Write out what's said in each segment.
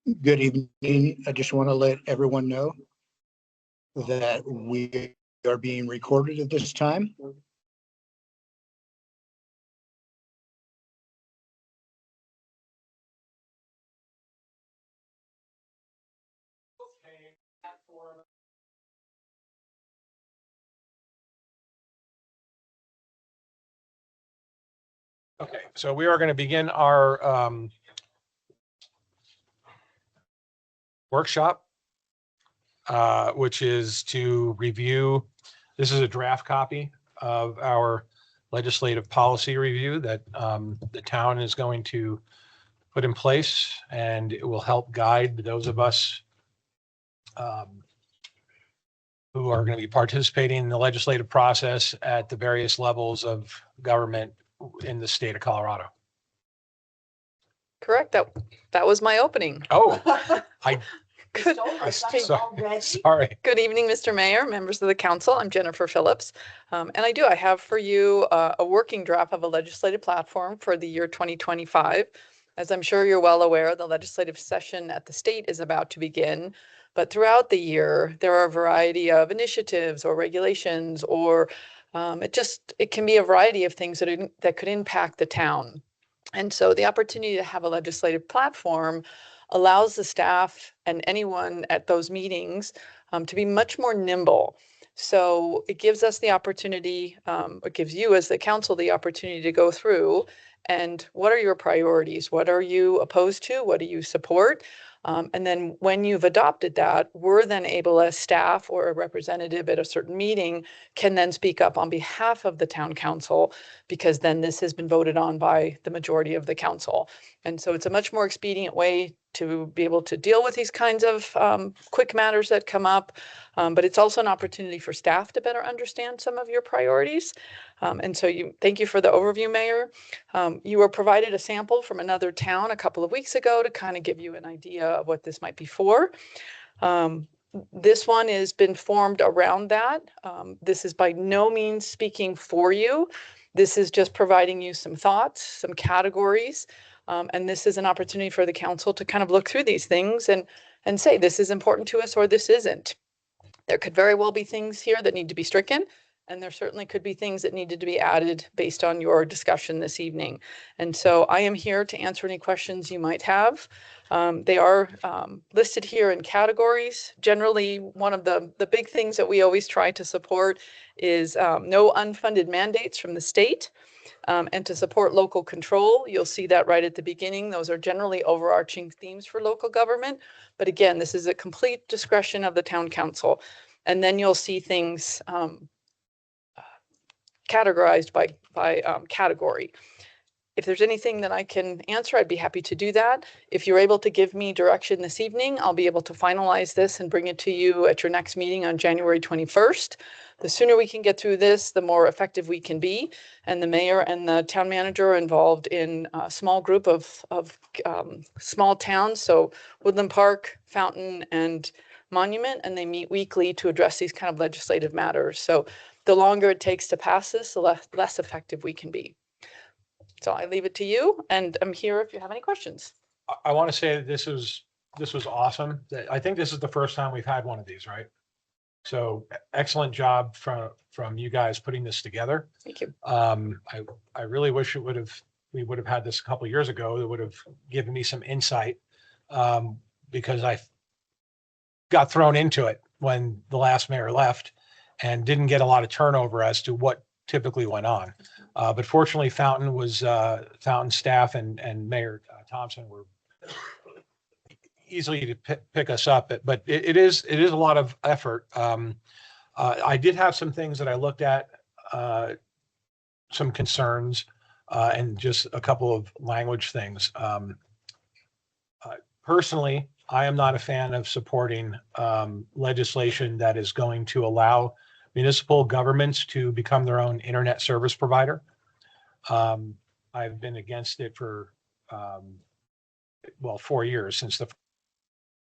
Good evening. I just want to let everyone know that we are being recorded at this time. Okay, so we are going to begin our workshop, which is to review. This is a draft copy of our legislative policy review that the town is going to put in place, and it will help guide those of us who are going to be participating in the legislative process at the various levels of government in the state of Colorado. Correct. That was my opening. Oh, Good. sorry. Good evening, Mr. Mayor, members of the council. I'm Jennifer Phillips. And I have for you a working draft of a legislative platform for the year 2025. As I'm sure you're well aware, the legislative session at the state is about to begin. But throughout the year, there are a variety of initiatives or regulations, or it can be a variety of things that could impact the town. And so the opportunity to have a legislative platform allows the staff and anyone at those meetings to be much more nimble. So it gives us the opportunity, it gives you as the council the opportunity to go through and what are your priorities? What are you opposed to? What do you support? And then when you've adopted that, we're then able as staff or a representative at a certain meeting can then speak up on behalf of the town council, because then this has been voted on by the majority of the council. And so it's a much more expedient way to be able to deal with these kinds of quick matters that come up. But it's also an opportunity for staff to better understand some of your priorities. And so thank you for the overview, Mayor. You were provided a sample from another town a couple of weeks ago to kind of give you an idea of what this might be for. This one has been formed around that. This is by no means speaking for you. This is just providing you some thoughts, some categories. And this is an opportunity for the council to kind of look through these things and say, this is important to us or this isn't. There could very well be things here that need to be stricken. And there certainly could be things that needed to be added based on your discussion this evening. And so I am here to answer any questions you might have. They are listed here in categories. Generally, one of the big things that we always try to support is no unfunded mandates from the state. And to support local control. You'll see that right at the beginning. Those are generally overarching themes for local government. But again, this is a complete discretion of the town council. And then you'll see things categorized by category. If there's anything that I can answer, I'd be happy to do that. If you're able to give me direction this evening, I'll be able to finalize this and bring it to you at your next meeting on January 21st. The sooner we can get through this, the more effective we can be. And the mayor and the town manager are involved in a small group of small towns. So Woodland Park, Fountain, and Monument, and they meet weekly to address these kind of legislative matters. So the longer it takes to pass this, the less effective we can be. So I leave it to you, and I'm here if you have any questions. I want to say that this was awesome. I think this is the first time we've had one of these, right? So excellent job from you guys putting this together. Thank you. I really wish we would have had this a couple of years ago. That would have given me some insight, because I got thrown into it when the last mayor left and didn't get a lot of turnover as to what typically went on. But fortunately, Fountain staff and Mayor Thompson were easily to pick us up. But it is a lot of effort. I did have some things that I looked at, some concerns, and just a couple of language things. Personally, I am not a fan of supporting legislation that is going to allow municipal governments to become their own internet service provider. I've been against it for 4 years, since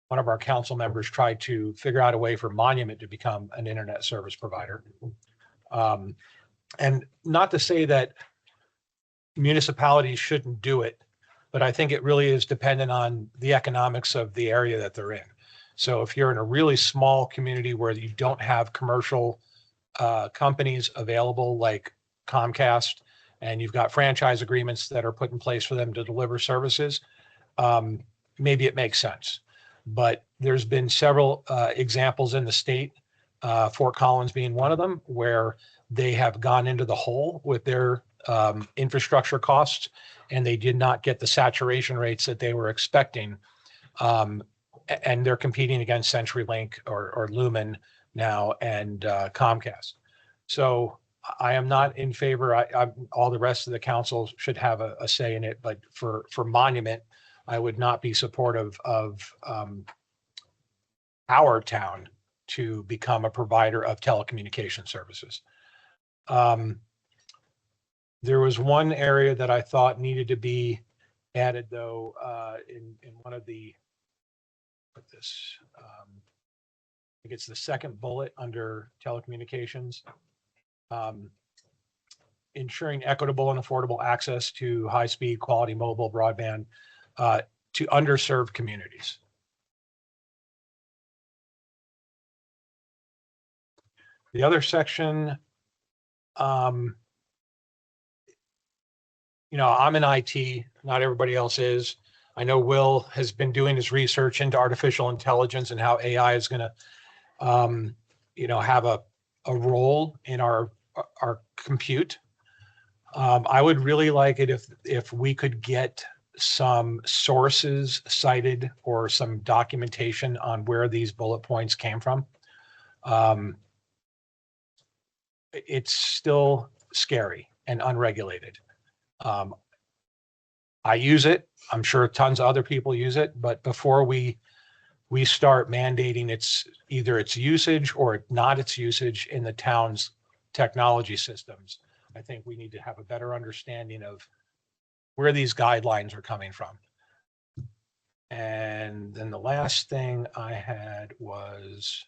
one of our council members tried to figure out a way for Monument to become an internet service provider. And not to say that municipalities shouldn't do it, but I think it really is dependent on the economics of the area that they're in. So if you're in a really small community where you don't have commercial companies available like Comcast, and you've got franchise agreements that are put in place for them to deliver services, maybe it makes sense. But there's been several examples in the state, Fort Collins being one of them, where they have gone into the hole with their infrastructure costs, and they did not get the saturation rates that they were expecting. And they're competing against CenturyLink or Lumen now and Comcast. So I am not in favor. All the rest of the council should have a say in it, but for Monument, I would not be supportive of our town to become a provider of telecommunication services. There was one area that I thought needed to be added, though, in one of the, put this, I think it's the second bullet under telecommunications. Ensuring equitable and affordable access to high-speed quality mobile broadband to underserved communities. The other section, I'm in IT, not everybody else is. I know Will has been doing his research into artificial intelligence and how AI is going to, have a role in our compute. I would really like it if we could get some sources cited or some documentation on where these bullet points came from. It's still scary and unregulated. I use it. I'm sure tons of other people use it, but before we start mandating its usage or not its usage in the town's technology systems, I think we need to have a better understanding of where these guidelines are coming from. And then the last thing I had was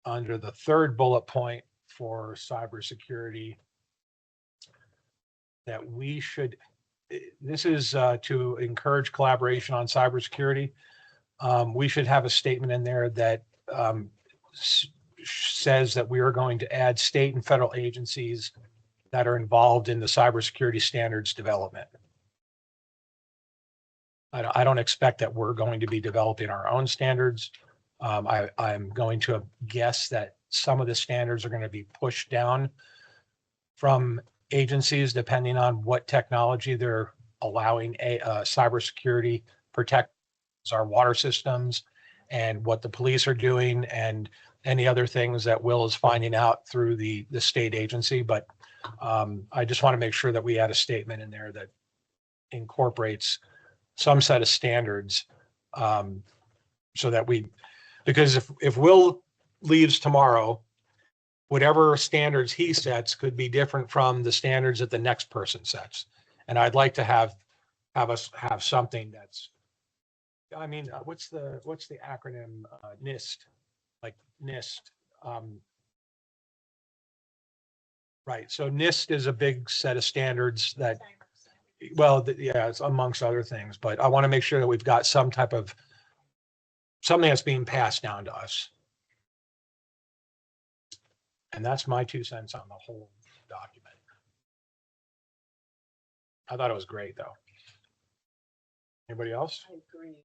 under the third bullet point for cybersecurity, that we should, this is to encourage collaboration on cybersecurity. We should have a statement in there that says that we are going to add state and federal agencies that are involved in the cybersecurity standards development. I don't expect that we're going to be developing our own standards. I'm going to guess that some of the standards are going to be pushed down from agencies depending on what technology they're allowing cybersecurity protect our water systems and what the police are doing and any other things that Will is finding out through the state agency. But I just want to make sure that we add a statement in there that incorporates some set of standards so that because if Will leaves tomorrow, whatever standards he sets could be different from the standards that the next person sets. And I'd like to have us have something that's, what's the acronym, NIST, like NIST. Right. So NIST is a big set of standards that, yeah, it's amongst other things, but I want to make sure that we've got some type of something that's being passed down to us. And that's my 2 cents on the whole document. I thought it was great, though. Anybody else? I agree.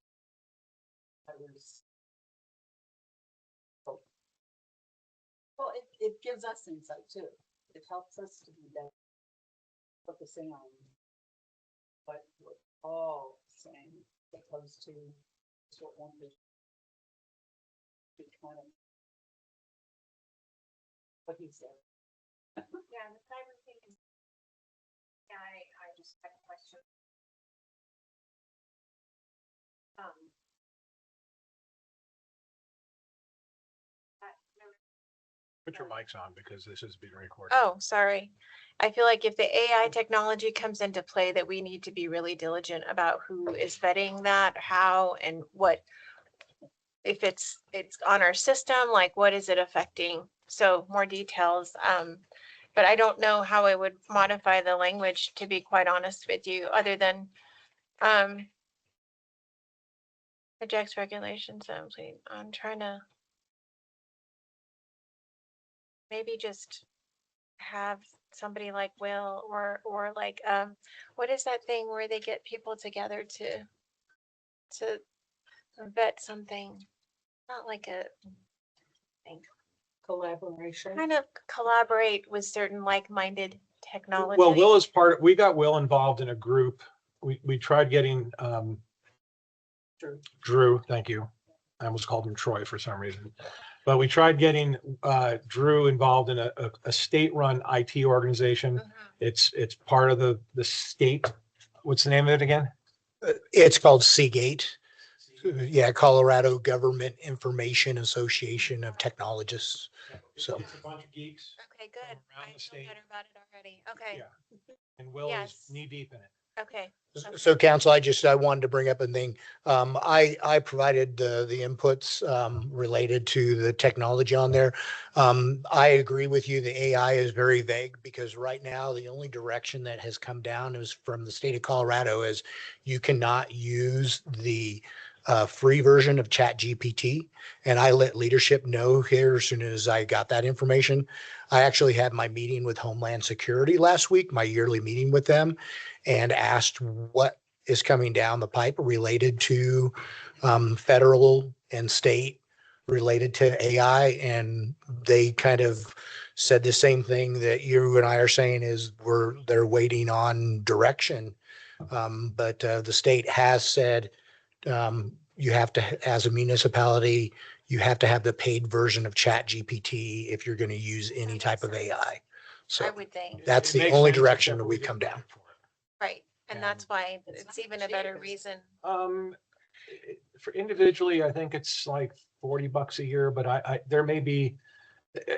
Well, it gives us insight too. It helps us to be better focusing on what we're all saying, as opposed to what one vision. Kind of what he said. Yeah, the cyber thing is, I just had a question. Put your mics on because this is being recorded. Oh, sorry. I feel like if the AI technology comes into play, that we need to be really diligent about who is vetting that, how, and what. If it's on our system, like what is it affecting? So more details. But I don't know how I would modify the language, to be quite honest with you, other than, projects regulations, I'm trying to maybe just have somebody like Will or like, what is that thing where they get people together to vet something? Not like a Collaboration. kind of collaborate with certain like-minded technology. Well, Will is we got Will involved in a group. We tried getting, Drew, thank you. I almost called him Troy for some reason. But we tried getting Drew involved in a state-run IT organization. Mhm. It's part of the state. What's the name of it again? It's called Seagate. Yeah, Colorado Government Information Association of Technologists. So- It's a bunch of geeks. Okay, good. From around I the feel state. better about it already. Okay, Yeah. And Will is Yes. knee deep in it. okay. So council, I wanted to bring up a thing. I provided the inputs related to the technology on there. I agree with you. The AI is very vague because right now the only direction that has come down is from the state of Colorado is you cannot use the free version of Chat GPT. And I let leadership know here as soon as I got that information. I actually had my meeting with Homeland Security last week, my yearly meeting with them, and asked what is coming down the pipe related to federal and state related to AI. And they kind of said the same thing that you and I are saying is they're waiting on direction. But the state has said you have to, as a municipality, you have to have the paid version of Chat GPT if you're going to use any makes type of sense. AI. I So would think, that's It the makes only sense, direction except that for we didn't come down. budget for it. right, and that's why It's it's not even a better cheap, is it? reason. For individually, I think it's like $40 a year, but there may be,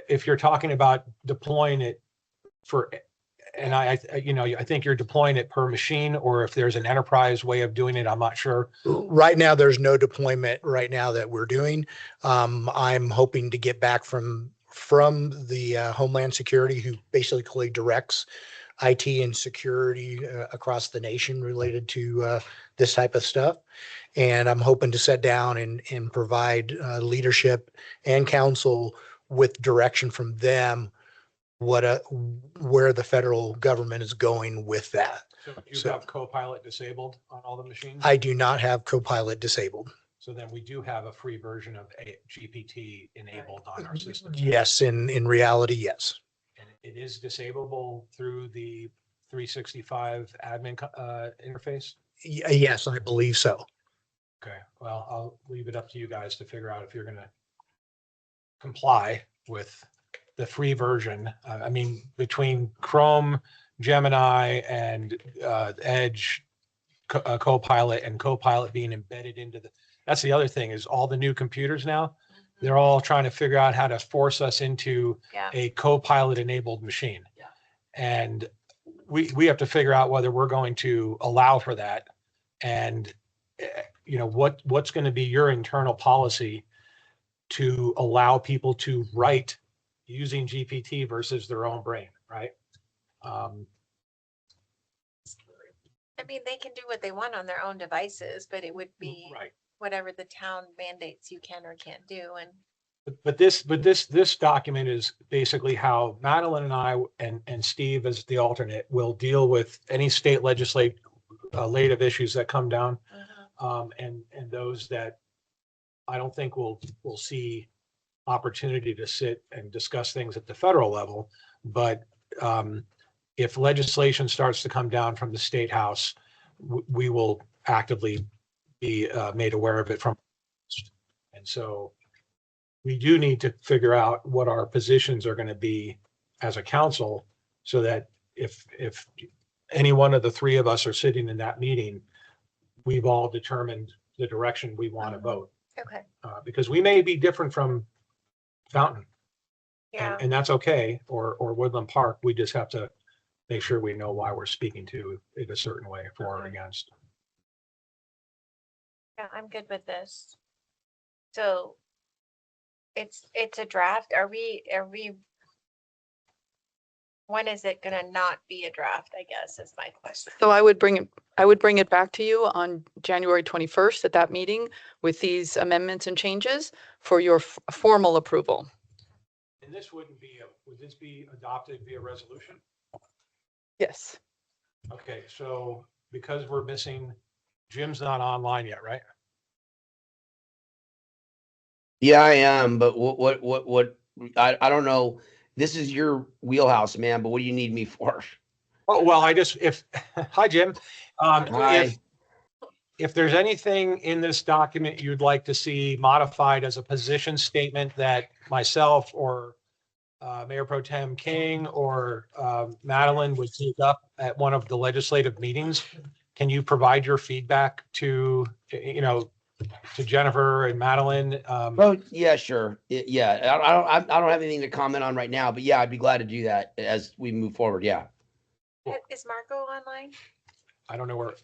if you're talking about deploying it for, and I think you're deploying it per machine, or if there's an enterprise way of doing it, I'm not sure. Right now, there's no deployment right now that we're doing. I'm hoping to get back from the Homeland Security, who basically directs IT and security across the nation related to this type of stuff. And I'm hoping to sit down and provide leadership and counsel with direction from them where the federal government is going with that. So you So- have Copilot disabled on all the machines? I do not have Copilot disabled. So then we do have a free version of GPT enabled on our system. Yes, in reality, yes. And it is disableable through the 365 admin interface? Yes, I believe so. Okay, well, I'll leave it up to you guys to figure out if you're gonna comply with the free version. I mean, between Chrome, Gemini, and Edge, Copilot, and Copilot being embedded into that's the other thing is all the new computers now, they're all trying to figure out how to force us into Yeah. a Copilot enabled machine. Yeah. And we have to figure out whether we're going to allow for that. And, what's going to be your internal policy to allow people to write using GPT versus their own brain, right? I mean, they can do what they want on their own devices, but it would be Right. whatever the town mandates you can or can't do. And But this document is basically how Madeline and I and Steve as the alternate will deal with any state legislative issues that come down. And those that I don't think we'll see opportunity to sit and discuss things at the federal level. But if legislation starts to come down from the state house, we will actively be made aware of it from. And so we do need to figure out what our positions are going to be as a council so that if any one of the three of us are sitting in that meeting, we've all determined the direction we want to vote. okay, Because we may be different from Fountain, yeah, and that's okay, or Woodland Park. We just have to make sure we know why we're speaking to it a certain way, for or against. yeah, I'm good with this. So it's a draft. Are we when is it gonna not be a draft, I guess is my question. So I would bring it back to you on January 21st at that meeting with these amendments and changes for your formal approval. And this wouldn't be, would this be adopted via resolution? Yes. Okay, so because we're missing, Jim's not online yet, right? Yeah, I am, but I don't know. This is your wheelhouse, man, but what do you need me for? Oh, well, hi, Jim. Hi. If there's anything in this document you'd like to see modified as a position statement that myself or Mayor Pro Tem King or Madeline would take up at one of the legislative meetings, can you provide your feedback to Jennifer and Madeline? Oh, yeah, sure. Yeah, I don't have anything to comment on right now, but yeah, I'd be glad to do that as we move forward. Yeah. Is Marco online? I don't know where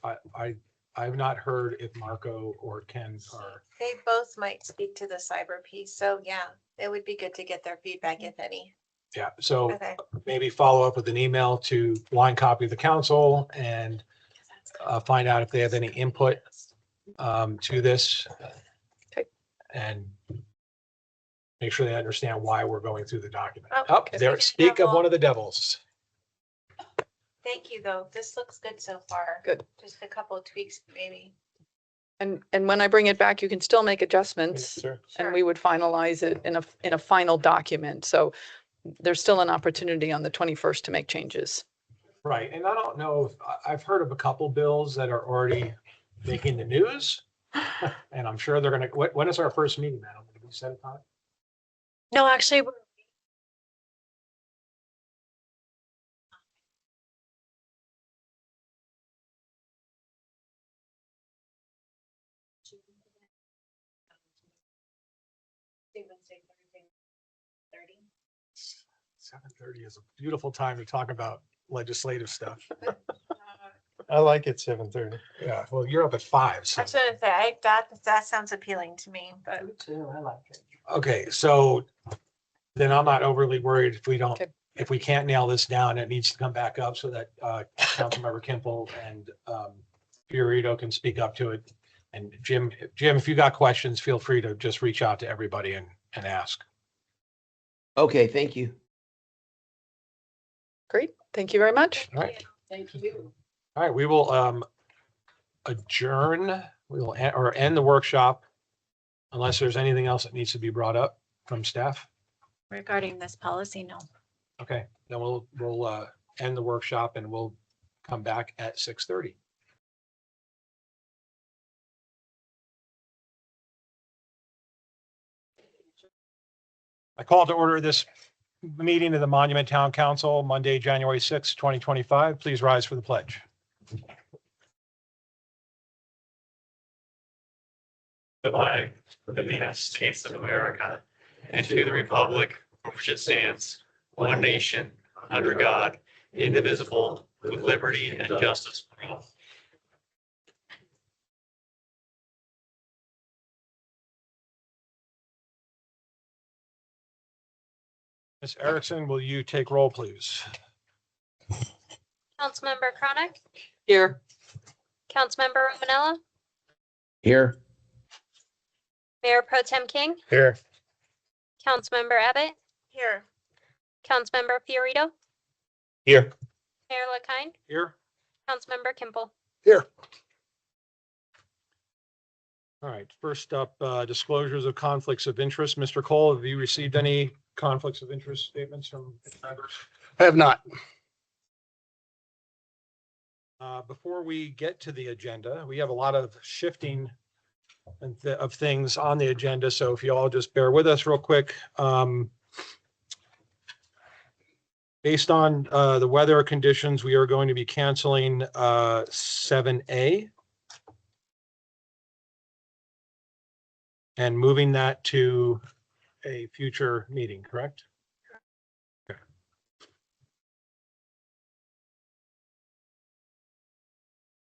I've not heard if Marco or Ken are. They both might speak to the cyber piece, so yeah, it would be good to get their feedback, if any. Yeah, so Okay. maybe follow up with an email to blind copy the council and find out if they have any input to this. Okay. And make sure they understand why we're going through the document. Oh, Oh, okay. there, speak of one of the devils. Thank you, though. This looks good so far. Good. Just a couple of tweaks, maybe. And when I bring it back, you can still make adjustments Sure. and we would finalize it in a final document. So there's still an opportunity on the 21st to make changes. Right, and I don't know, I've heard of a couple bills that are already making the news. And I'm sure they're gonna, when is our first meeting, Madam? Did we set a time? No, actually, Wednesday, Thursday, 30. 7:30 is a beautiful time to talk about legislative stuff. I like it 7:30. Yeah, well, you're up at 5, so. I was gonna say, that sounds appealing to me, but Too, I like it. Okay, so then I'm not overly worried if we don't, Okay. if we can't nail this down, it needs to come back up so that Councilmember Kimple and Fiorito can speak up to it. And Jim, if you got questions, feel free to just reach out to everybody and ask. Okay, thank you. Great. Thank you very much. All right, Thank you. all right, we will adjourn, we will end the workshop unless there's anything else that needs to be brought up from staff. regarding this policy, no. Okay, then we'll end the workshop and we'll come back at 6:30. I call to order this meeting of the Monument Town Council, Monday, January 6, 2025. Please rise for the pledge. The flag of the United States of America and to the republic for which it stands, one nation, under God, indivisible, with liberty and justice for all. Ms. Erickson, will you take roll, please? Councilmember Chronic, Here. Councilmember Romanella, Here. Mayor Pro Tem King, Here. Councilmember Abbott, Here. Councilmember Fiorito, Here. Mayor LaKind, Here? Councilmember Kimple. Here. All right, first up, disclosures of conflicts of interest. Mr. Cole, have you received any conflicts of interest statements from members? I have not. Before we get to the agenda, we have a lot of shifting of things on the agenda. So if you all just bear with us real quick. Based on the weather conditions, we are going to be canceling 7A. And moving that to a future meeting, correct? Okay.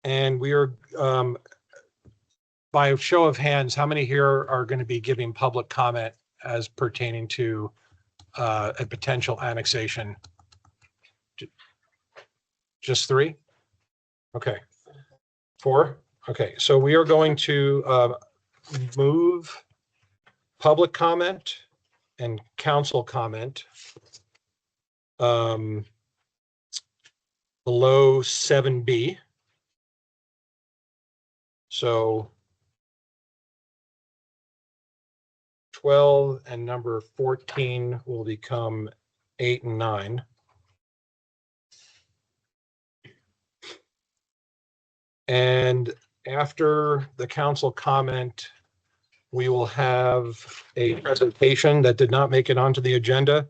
And we are, by show of hands, how many here are going to be giving public comment as pertaining to a potential annexation Just three? Okay. Four? Okay, so we are going to move public comment and council comment below 7B. So 12 and number 14 will become 8 and 9. And after the council comment, we will have a presentation that did not make it onto the agenda.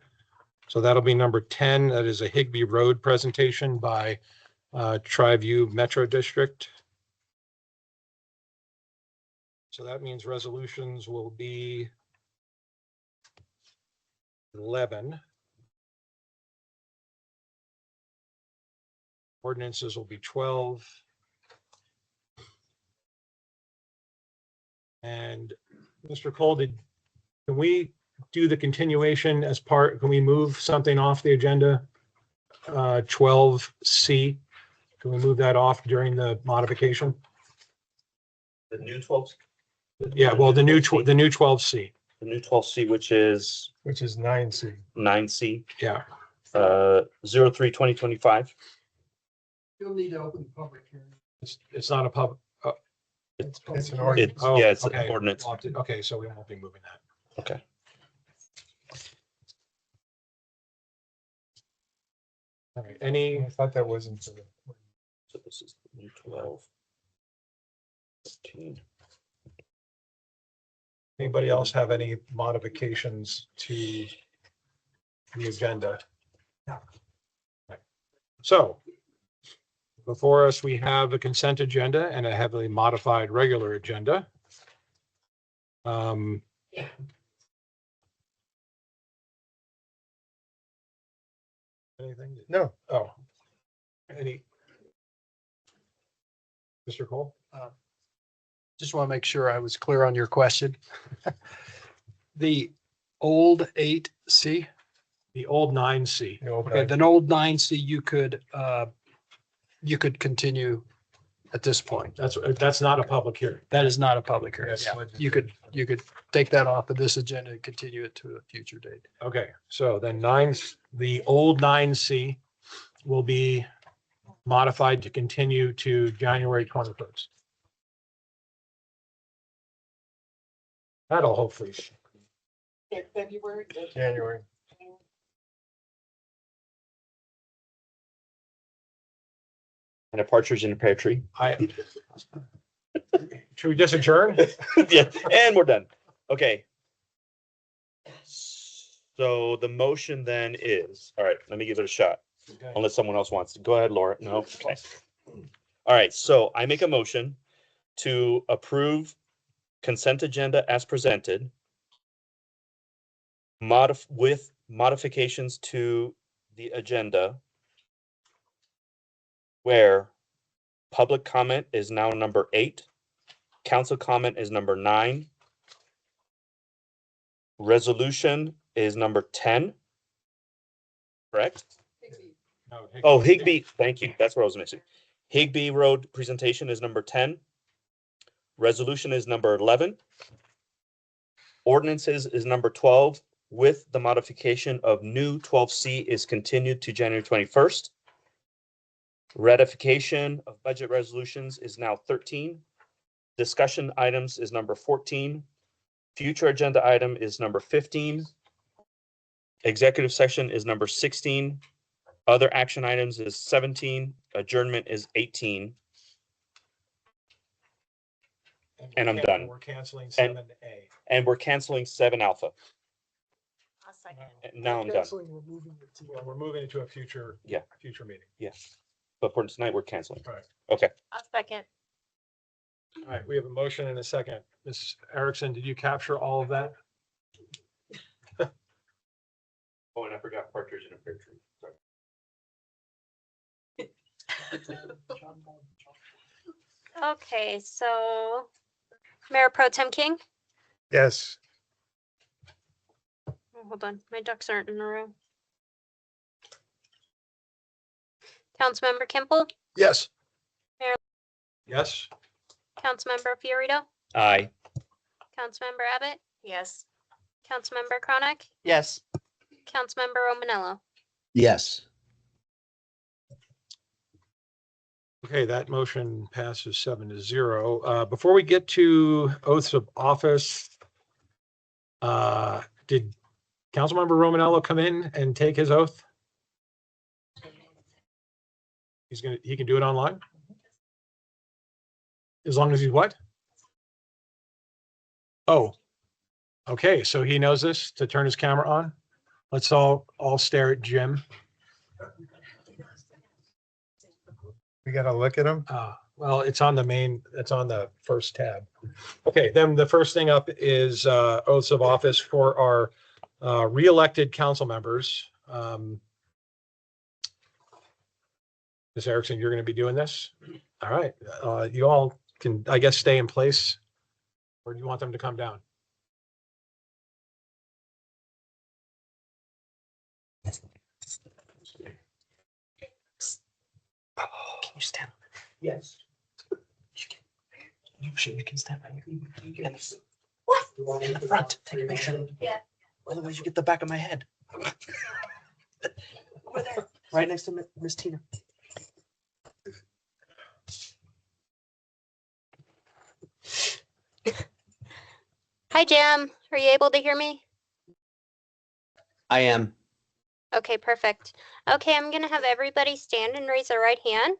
So that'll be number 10. That is a Higbee Road presentation by Tri-View Metro District. So that means resolutions will be 11. Ordinances will be 12. And Mr. Cole, can we do the continuation as part, can we move something off the agenda? 12C, can we move that off during the modification? The new 12, Yeah, well, the new 12C, the new 12C, which is which is 9C. 9C, Yeah, 03/2025. You'll need to open the public hearing. it's not a pub. It's an ordinance. Oh, Yeah, it's okay. an ordinance. Okay, so we won't be moving that. Okay. All right, any, I thought that wasn't. So this is the new 12. 13. anybody else have any modifications to the agenda? Right. So before us, we have a consent agenda and a heavily modified regular agenda. Anything? No. Oh. Any? Mr. Cole? Just want to make sure I was clear on your question. The old 8C, The old 9C. okay, the old 9C, you could continue at this point. That's not a public hearing. That is not a public hearing. Yes. Yeah, you could take that off of this agenda and continue it to a future date. Okay, so then the old 9C will be modified to continue to January 21st. That'll hopefully, February. January. And a partridge in a pear tree. should we just adjourn? Yeah, and we're done. Okay. So the motion then is, all right, let me give it a shot. Okay. Unless someone else wants to. Go ahead, Laura. No, okay. All right, so I make a motion to approve consent agenda as presented. With modifications to the agenda. Where public comment is now number 8. Council comment is number 9. Resolution is number 10. Correct? No, Oh, Higbee, thank you. That's what I was missing. Higbee Road presentation is number 10. Resolution is number 11. Ordinances is number 12 with the modification of new 12C is continued to January 21st. Ratification of budget resolutions is now 13. Discussion items is number 14. Future agenda item is number 15. Executive session is number 16. Other action items is 17. Adjournment is 18. And I'm done. We're canceling And- 7A. And we're canceling 7 Alpha. I'll second. And now I'm done. Well, we're moving it to a future meeting. Yes. But for tonight, we're canceling. All right. Okay. I'll second. All right, we have a motion and a second. Ms. Erickson, did you capture all of that? Oh, and I forgot partridge in a pear tree. Sorry. Okay, so Mayor Pro Tem King, Yes. oh, hold on, my ducks aren't in a row. Councilmember Kimple, Yes. Yes. Councilmember Fiorito, Aye. Councilmember Abbott, Yes. Councilmember Chronic, Yes. Councilmember Romanello. Yes. Okay, that motion passes 7-0. Before we get to oaths of office, did Councilmember Romanello come in and take his oath? He can do it online? As long as he's what? Oh, okay, so he knows this to turn his camera on? Let's all stare at Jim. We gotta look at them. Well, it's on the first tab. Okay, then the first thing up is oaths of office for our re-elected council members. Ms. Erickson, you're going to be doing this? All right, you all can, I guess, stay in place, or do you want them to come down? Can you stand? Yes. You can stand by here. What? You want in the front, take a picture. Yeah. Otherwise you get the back of my head. Over there. Right next to Miss Tina. Hi, Jim. Are you able to hear me? I am. Okay, perfect. Okay, I'm gonna have everybody stand and raise their right hand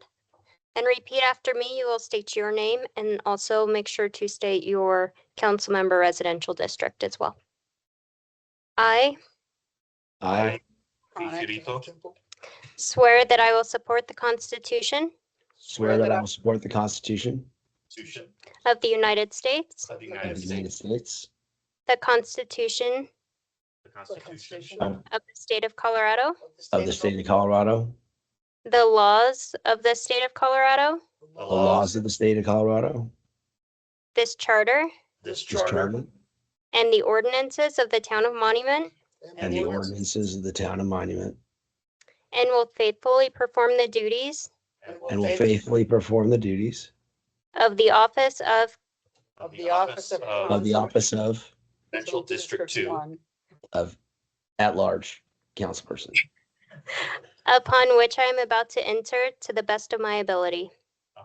and repeat after me. You will state your name and also make sure to state your council member residential district as well. I I swear that I will support the Constitution swear that I will support the Constitution of the United States, Of the of United the United States. States, the Constitution The Constitution. of of the state of Colorado, of the state of Colorado, the laws of the state of Colorado, the laws of the state of Colorado, this charter, This this charter, and the ordinances of the town of Monument, and the ordinances of the town of Monument, and will faithfully perform the duties and will faithfully perform the duties of the office of Of the office of Central District 2. of at-large councilperson, upon which I am about to enter to the best of my ability.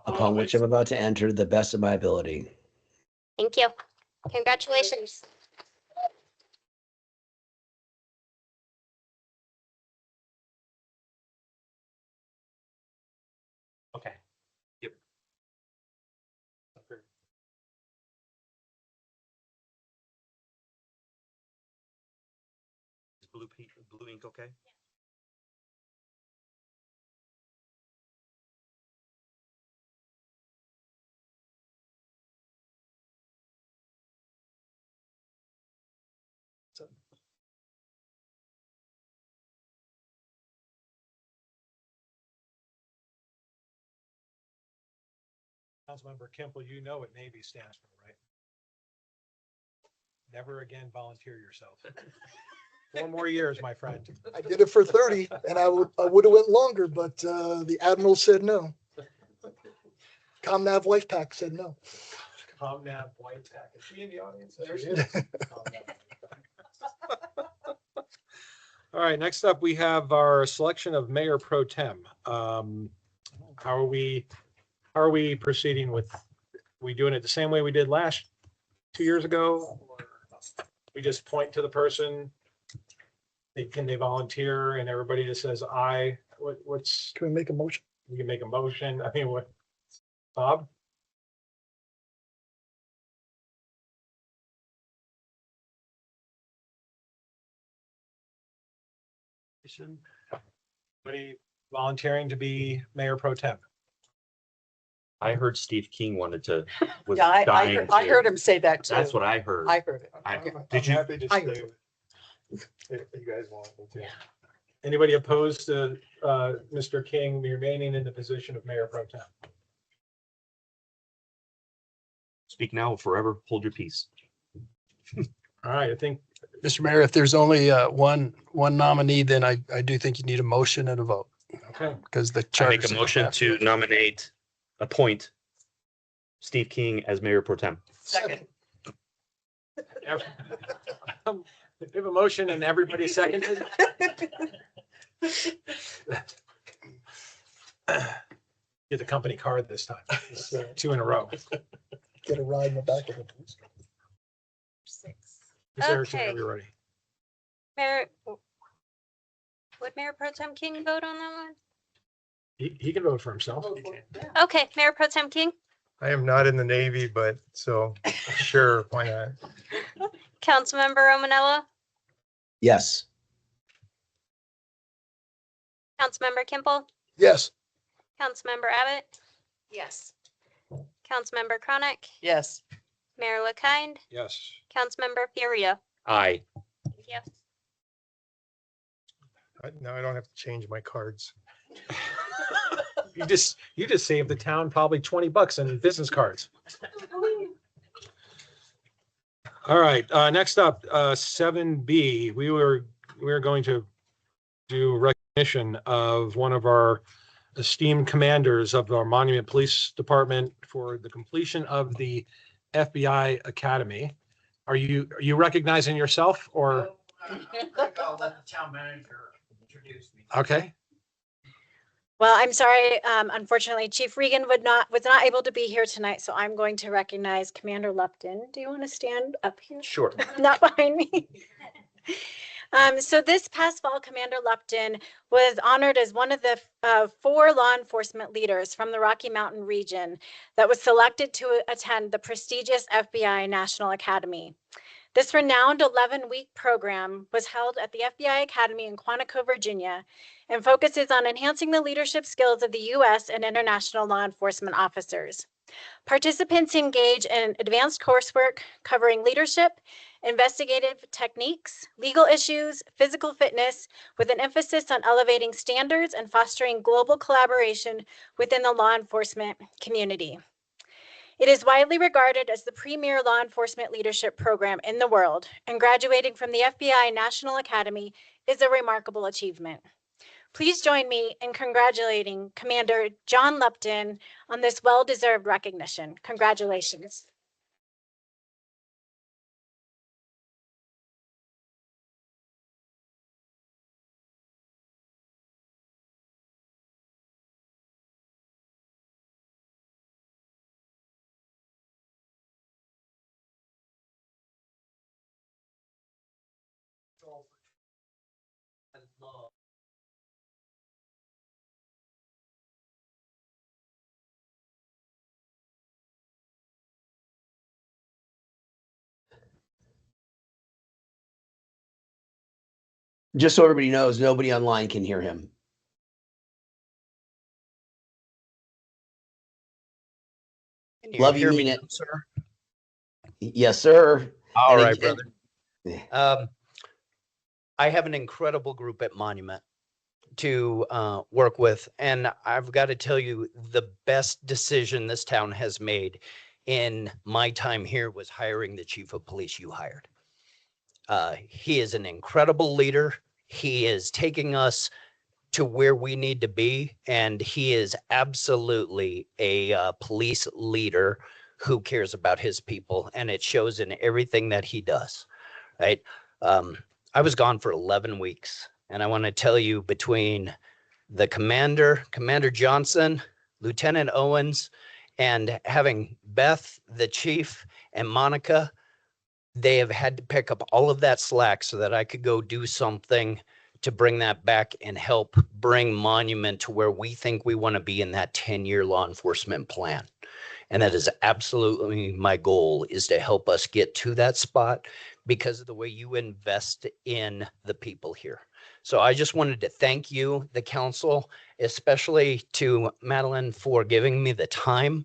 upon which I'm about to enter the best of my ability. Thank you. Congratulations. Okay. Yep. Is blue ink okay? Councilmember Kimple, you know what Navy stands for, right? Never again volunteer yourself. 4 more years, my friend. I did it for 30 and I would have went longer, but the Admiral said no. ComNav Life Pack said no. ComNav White Pack. Is she in the audience? There She she is. All right, next up, we have our selection of Mayor Pro Tem. How are we proceeding with, we doing it the same way we did 2 years ago? Or we just point to the person? Can they volunteer and everybody just says aye? What's, Can we make a motion? we can make a motion? I mean, what, Bob? Anybody volunteering to be Mayor Pro Tem? I heard Steve King wanted to. was Yeah, I dying heard, I to. heard him say that too. That's what I heard. I heard it. Did you? Happy to I- stay if you guys want me to. Anybody opposed to Mr. King remaining in the position of Mayor Pro Tem? Speak now or forever hold your peace. All right, I think, Mr. Mayor, if there's only one nominee, then I do think you need a motion and a vote. Okay. because the I charter. make a motion to appoint Steve King as mayor pro tem. Second. We have a motion and everybody seconded. Get the company card this time. It's 2 in a row. Get a ride in the back of it. Six. Ms. Erickson, Okay. are we ready? Mayor, would Mayor Pro Tem King vote on that one? He can vote for himself. Yeah. Okay, Mayor Pro Tem King, I am not in the Navy, but so sure, why not? Councilmember Romanella, Yes. Councilmember Kimple, Yes. Councilmember Abbott, Yes. Councilmember Chronic, Yes. Mayor LaKind, Yes. Councilmember Fioria. Aye. Thank you. Now I don't have to change my cards. You just saved the town probably $20 in business cards. All right, next up, 7B, we were going to do recognition of one of our esteemed commanders of our Monument Police Department for the completion of the FBI Academy. Are you recognizing yourself or? I'll let the town manager introduce me. Okay, Well, I'm sorry. Unfortunately, Chief Regan was not able to be here tonight, so I'm going to recognize Commander Lupton. Do you want to stand up here? Sure. Not behind me. So this past fall, Commander Lupton was honored as one of the 4 law enforcement leaders from the Rocky Mountain region that was selected to attend the prestigious FBI National Academy. This renowned 11-week program was held at the FBI Academy in Quantico, Virginia, and focuses on enhancing the leadership skills of the U.S. and international law enforcement officers. Participants engage in advanced coursework covering leadership, investigative techniques, legal issues, physical fitness, with an emphasis on elevating standards and fostering global collaboration within the law enforcement community. It is widely regarded as the premier law enforcement leadership program in the world, and graduating from the FBI National Academy is a remarkable achievement. Please join me in congratulating Commander John Lupton on this well-deserved recognition. Congratulations. Just so everybody knows, nobody online can hear him. Can you Love hear you, me mean now, it. sir? Yes, sir. All And right, it- brother. I have an incredible group at Monument to work with, and I've got to tell you, the best decision this town has made in my time here was hiring the chief of police you hired. He is an incredible leader. He is taking us to where we need to be, and he is absolutely a police leader who cares about his people, and it shows in everything that he does, right? I was gone for 11 weeks, and I want to tell you, between the Commander Johnson, Lieutenant Owens, and having Beth, the chief, and Monica, they have had to pick up all of that slack so that I could go do something to bring that back and help bring Monument to where we think we want to be in that 10-year law enforcement plan. And that is absolutely my goal, is to help us get to that spot because of the way you invest in the people here. So I just wanted to thank you, the council, especially to Madeline, for giving me the time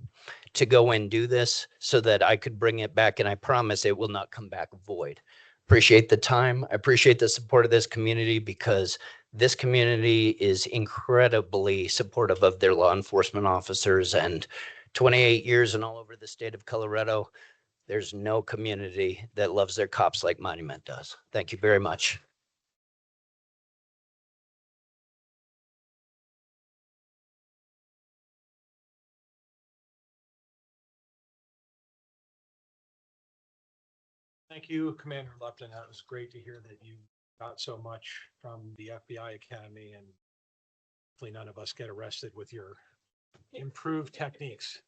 to go and do this so that I could bring it back. And I promise it will not come back void. Appreciate the time. I appreciate the support of this community, because this community is incredibly supportive of their law enforcement officers, and 28 years and all over the state of Colorado, there's no community that loves their cops like Monument does. Thank you very much. Thank you, Commander Lupton. That was great to hear that you got so much from the FBI Academy, and hopefully none of us get arrested with your improved techniques.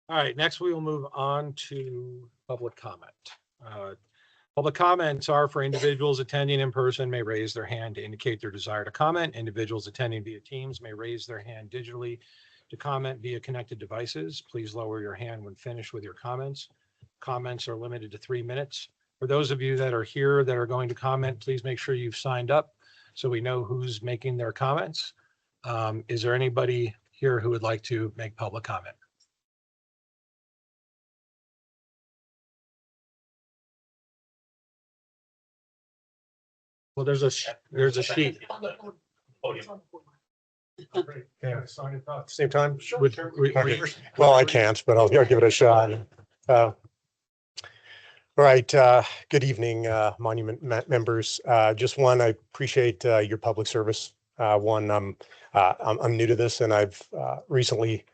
All right, next we will move on to public comment. Public comments are for individuals attending in person may raise their hand to indicate their desire to comment. Individuals attending via Teams may raise their hand digitally to comment via connected devices. Please lower your hand when finished with your comments. Comments are limited to 3 minutes. For those of you that are here that are going to comment, please make sure you've signed up so we know who's making their comments. Is there anybody here who would like to make public comment? Well, there's a sheet. Same time? We- Okay. Well, I can't, but I'll give it a shot. All right. Good evening, Monument members. Just one, I appreciate your public service. One, I'm new to this, and I've recently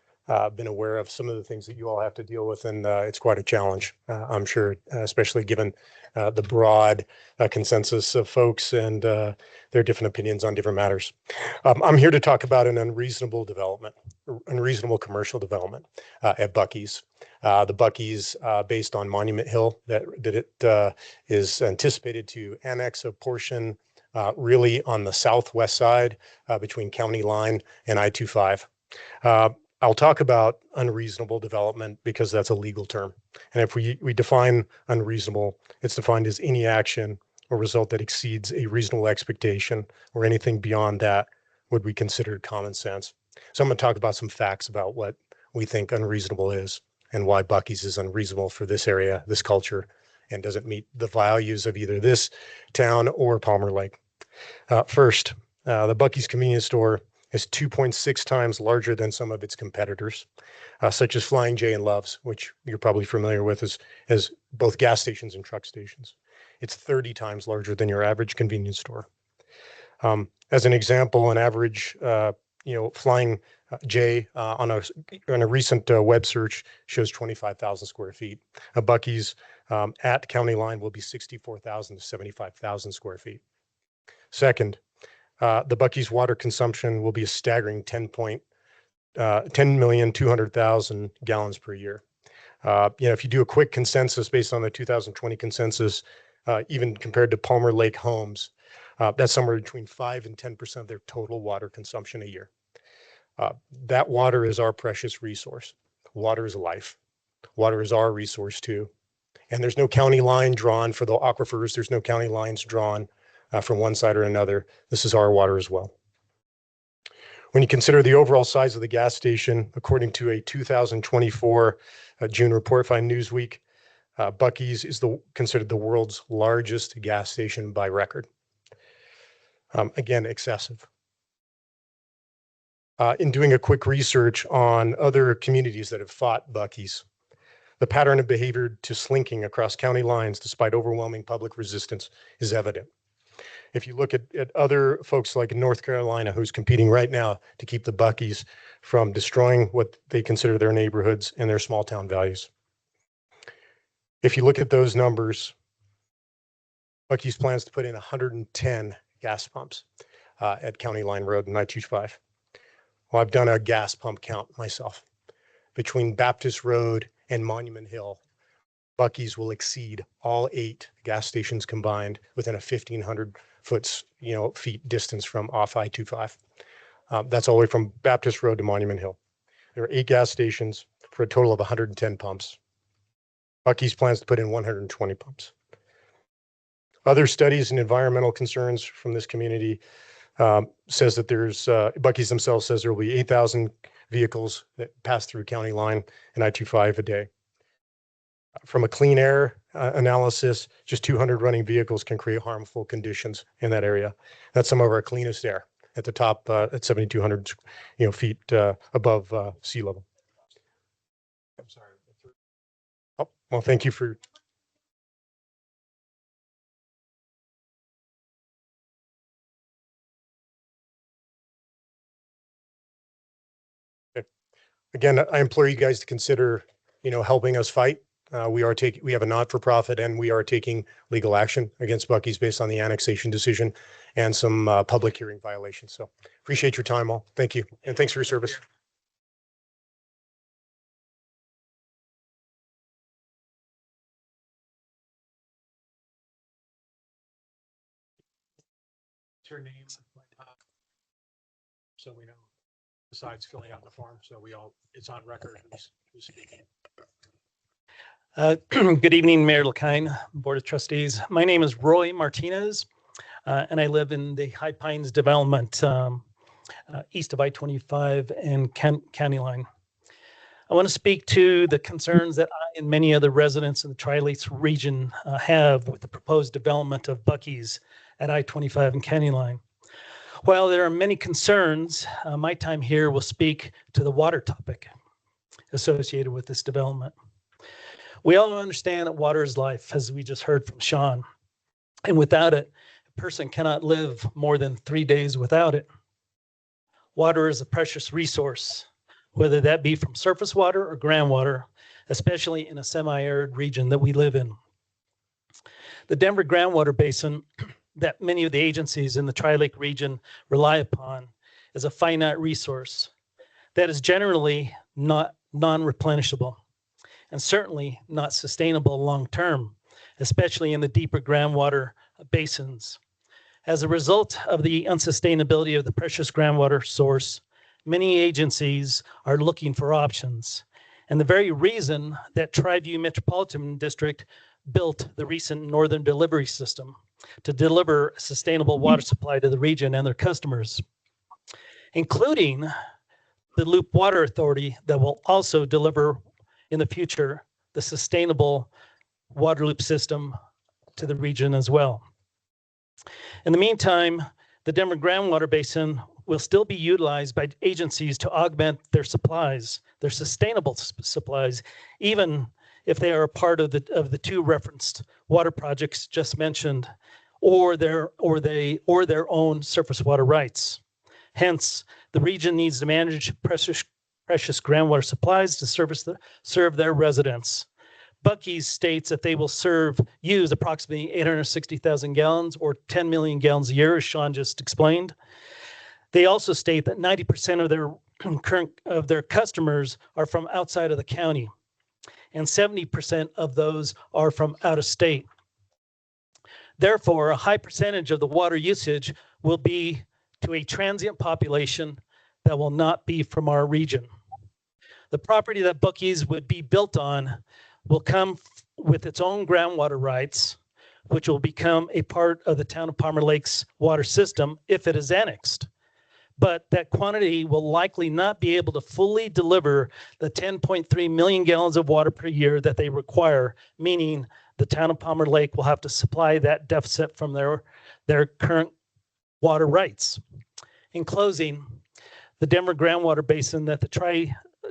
been aware of some of the things that you all have to deal with, and it's quite a challenge, I'm sure, especially given the broad consensus of folks and their different opinions on different matters. I'm here to talk about an unreasonable commercial development at Buc-ee's. The Buc-ee's based on Monument Hill that it is anticipated to annex a portion really on the southwest side between County Line and I-25. I'll talk about unreasonable development because that's a legal term. And if we define unreasonable, it's defined as any action or result that exceeds a reasonable expectation, or anything beyond that would be considered common sense. So I'm going to talk about some facts about what we think unreasonable is and why Buc-ee's is unreasonable for this area, this culture, and doesn't meet the values of either this town or Palmer Lake. First, the Buc-ee's convenience store is 2.6 times larger than some of its competitors, such as Flying J and Love's, which you're probably familiar with as both gas stations and truck stations. It's 30 times larger than your average convenience store. As an example, an average, Flying J on a recent web search shows 25,000 square feet. A Buc-ee's at County Line will be 64,000 to 75,000 square feet. Second, the Buc-ee's water consumption will be a staggering 10,200,000 gallons per year. If you do a quick consensus based on the 2020 census, even compared to Palmer Lake homes, that's somewhere between 5 and 10% of their total water consumption a year. That water is our precious resource. Water is life. Water is our resource too. And there's no county line drawn for the aquifers. There's no county lines drawn from one side or another. This is our water as well. When you consider the overall size of the gas station, according to a 2024 June report by Newsweek, Buc-ee's is considered the world's largest gas station by record. Again, excessive. In doing a quick research on other communities that have fought Buc-ee's, the pattern of behavior to slinking across county lines despite overwhelming public resistance is evident. If you look at other folks like North Carolina, who's competing right now to keep the Buc-ee's from destroying what they consider their neighborhoods and their small town values. If you look at those numbers, Buc-ee's plans to put in 110 gas pumps at County Line Road and I-25. Well, I've done a gas pump count myself. Between Baptist Road and Monument Hill, Buc-ee's will exceed all 8 gas stations combined within a 1,500 feet distance from off I-25. That's all the way from Baptist Road to Monument Hill. There are 8 gas stations for a total of 110 pumps. Buc-ee's plans to put in 120 pumps. Other studies and environmental concerns from this community says that Buc-ee's themselves says there will be 8,000 vehicles that pass through County Line and I-25 a day. From a clean air analysis, just 200 running vehicles can create harmful conditions in that area. That's some of our cleanest air at the top at 7,200 feet above sea level. I'm sorry. Oh, well, thank you for. Okay. Again, I implore you guys to consider helping us fight. We have a not-for-profit, and we are taking legal action against Buc-ee's based on the annexation decision and some public hearing violations. So appreciate your time all. Thank you. And thanks for your service. What's your name? So we know, besides filling out the form, so it's on record who's speaking. Good evening, Mayor LaKine, Board of Trustees. My name is Roy Martinez, and I live in the High Pines development east of I-25 and County Line. I want to speak to the concerns that I and many other residents in the Tri-Lakes region have with the proposed development of Buc-ee's at I-25 and County Line. While there are many concerns, my time here will speak to the water topic associated with this development. We all understand that water is life, as we just heard from Sean. And without it, a person cannot live more than 3 days without it. Water is a precious resource, whether that be from surface water or groundwater, especially in a semi-arid region that we live in. The Denver groundwater basin that many of the agencies in the Tri-Lake region rely upon is a finite resource that is generally not non-replenishable and certainly not sustainable long-term, especially in the deeper groundwater basins. As a result of the unsustainability of the precious groundwater source, many agencies are looking for options. And the very reason that Tri-View Metropolitan District built the recent Northern Delivery System to deliver a sustainable water supply to the region and their customers, including the Loop Water Authority that will also deliver in the future the sustainable water loop system to the region as well. In the meantime, the Denver groundwater basin will still be utilized by agencies to augment their supplies, their sustainable supplies, even if they are a part of the two referenced water projects just mentioned, or their own surface water rights. Hence, the region needs to manage precious groundwater supplies to serve their residents. Buc-ee's states that they will use approximately 860,000 gallons or 10 million gallons a year, as Sean just explained. They also state that 90% of their customers are from outside of the county, and 70% of those are from out of state. Therefore, a high percentage of the water usage will be to a transient population that will not be from our region. The property that Buc-ee's would be built on will come with its own groundwater rights, which will become a part of the town of Palmer Lake's water system if it is annexed. But that quantity will likely not be able to fully deliver the 10.3 million gallons of water per year that they require, meaning the town of Palmer Lake will have to supply that deficit from their current water rights. In closing, the Denver groundwater basin that the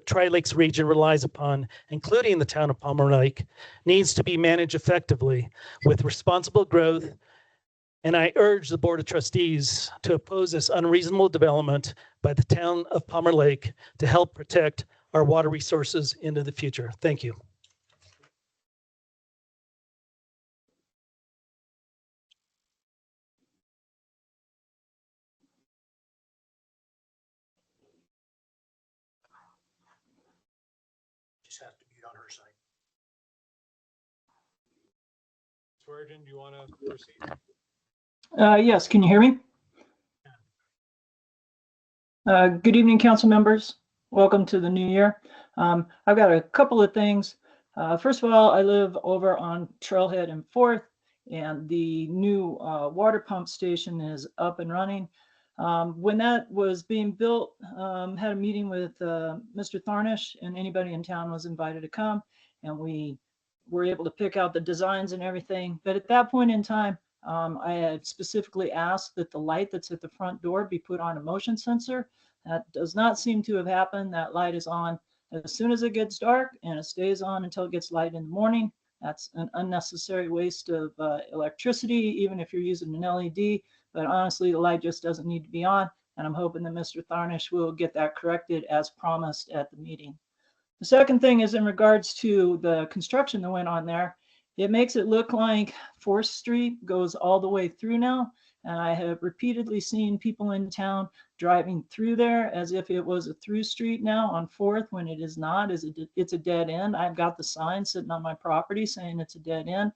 Tri-Lakes region relies upon, including the town of Palmer Lake, needs to be managed effectively with responsible growth. And I urge the Board of Trustees to oppose this unreasonable development by the town of Palmer Lake to help protect our water resources into the future. Thank you. Just has to mute on her side. Swearingen, do you want to proceed? Yes, can you hear me? Good evening, council members. Welcome to the new year. I've got a couple of things. First of all, I live over on Trailhead and 4th, and the new water pump station is up and running. When that was being built, had a meeting with Mr. Tharnish, and anybody in town was invited to come, and we were able to pick out the designs and everything. But at that point in time, I had specifically asked that the light that's at the front door be put on a motion sensor. That does not seem to have happened. That light is on as soon as it gets dark, and it stays on until it gets light in the morning. That's an unnecessary waste of electricity, even if you're using an LED. But honestly, the light just doesn't need to be on. And I'm hoping that Mr. Tharnish will get that corrected as promised at the meeting. The second thing is in regards to the construction that went on there. It makes it look like 4th Street goes all the way through now. And I have repeatedly seen people in town driving through there as if it was a through street now on 4th when it is not. It's a dead end. I've got the sign sitting on my property saying it's a dead end.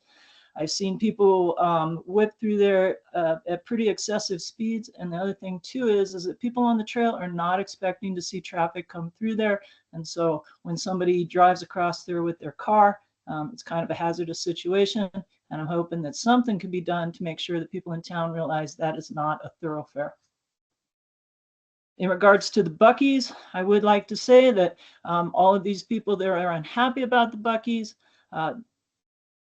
I've seen people whip through there at pretty excessive speeds. And the other thing too is that people on the trail are not expecting to see traffic come through there. And so when somebody drives across there with their car, it's kind of a hazardous situation. And I'm hoping that something can be done to make sure that people in town realize that is not a thoroughfare. In regards to the Buc-ee's, I would like to say that all of these people there are unhappy about the Buc-ee's.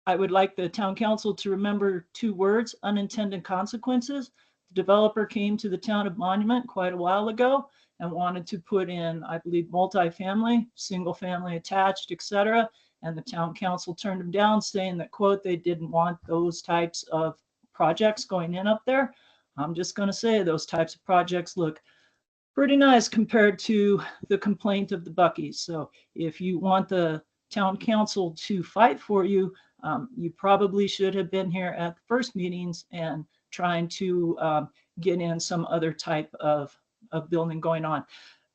I would like the town council to remember 2 words: unintended consequences. The developer came to the town of Monument quite a while ago and wanted to put in, I believe, multifamily, single family attached, etc. And the town council turned them down, saying that, quote, they didn't want those types of projects going in up there. I'm just going to say those types of projects look pretty nice compared to the complaint of the Buc-ee's. So if you want the town council to fight for you, you probably should have been here at the first meetings and trying to get in some other type of building going on.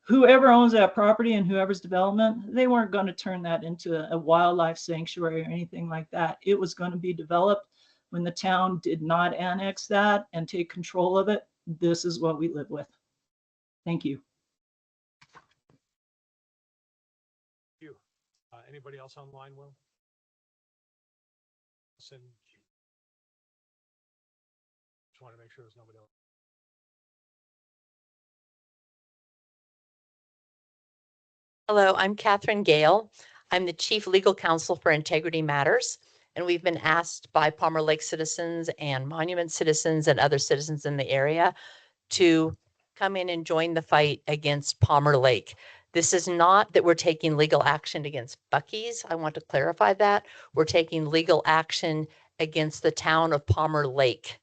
Whoever owns that property and whoever's development, they weren't going to turn that into a wildlife sanctuary or anything like that. It was going to be developed. When the town did not annex that and take control of it, this is what we live with. Thank you. Thank you. Anybody else online, Will? Just want to make sure there's nobody else. Hello, I'm Catherine Gale. I'm the Chief Legal Counsel for Integrity Matters, and we've been asked by Palmer Lake citizens and Monument citizens and other citizens in the area to come in and join the fight against Palmer Lake. This is not that we're taking legal action against Buc-ee's. I want to clarify that. We're taking legal action against the town of Palmer Lake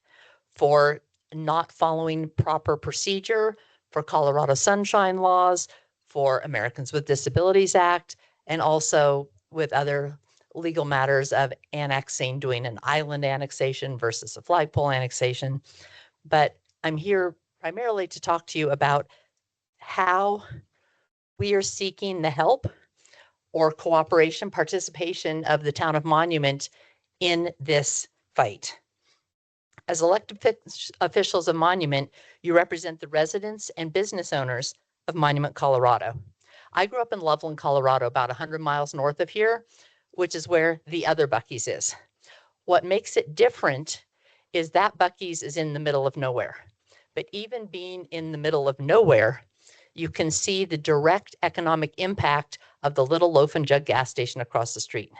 for not following proper procedure for Colorado Sunshine Laws, for Americans with Disabilities Act, and also with other legal matters of annexing, doing an island annexation versus a flagpole annexation. But I'm here primarily to talk to you about how we are seeking the help or cooperation, participation of the town of Monument in this fight. As elected officials of Monument, you represent the residents and business owners of Monument, Colorado. I grew up in Loveland, Colorado, about 100 miles north of here, which is where the other Buc-ee's is. What makes it different is that Buc-ee's is in the middle of nowhere. But even being in the middle of nowhere, you can see the direct economic impact of the Little Loaf and Jug gas station across the street.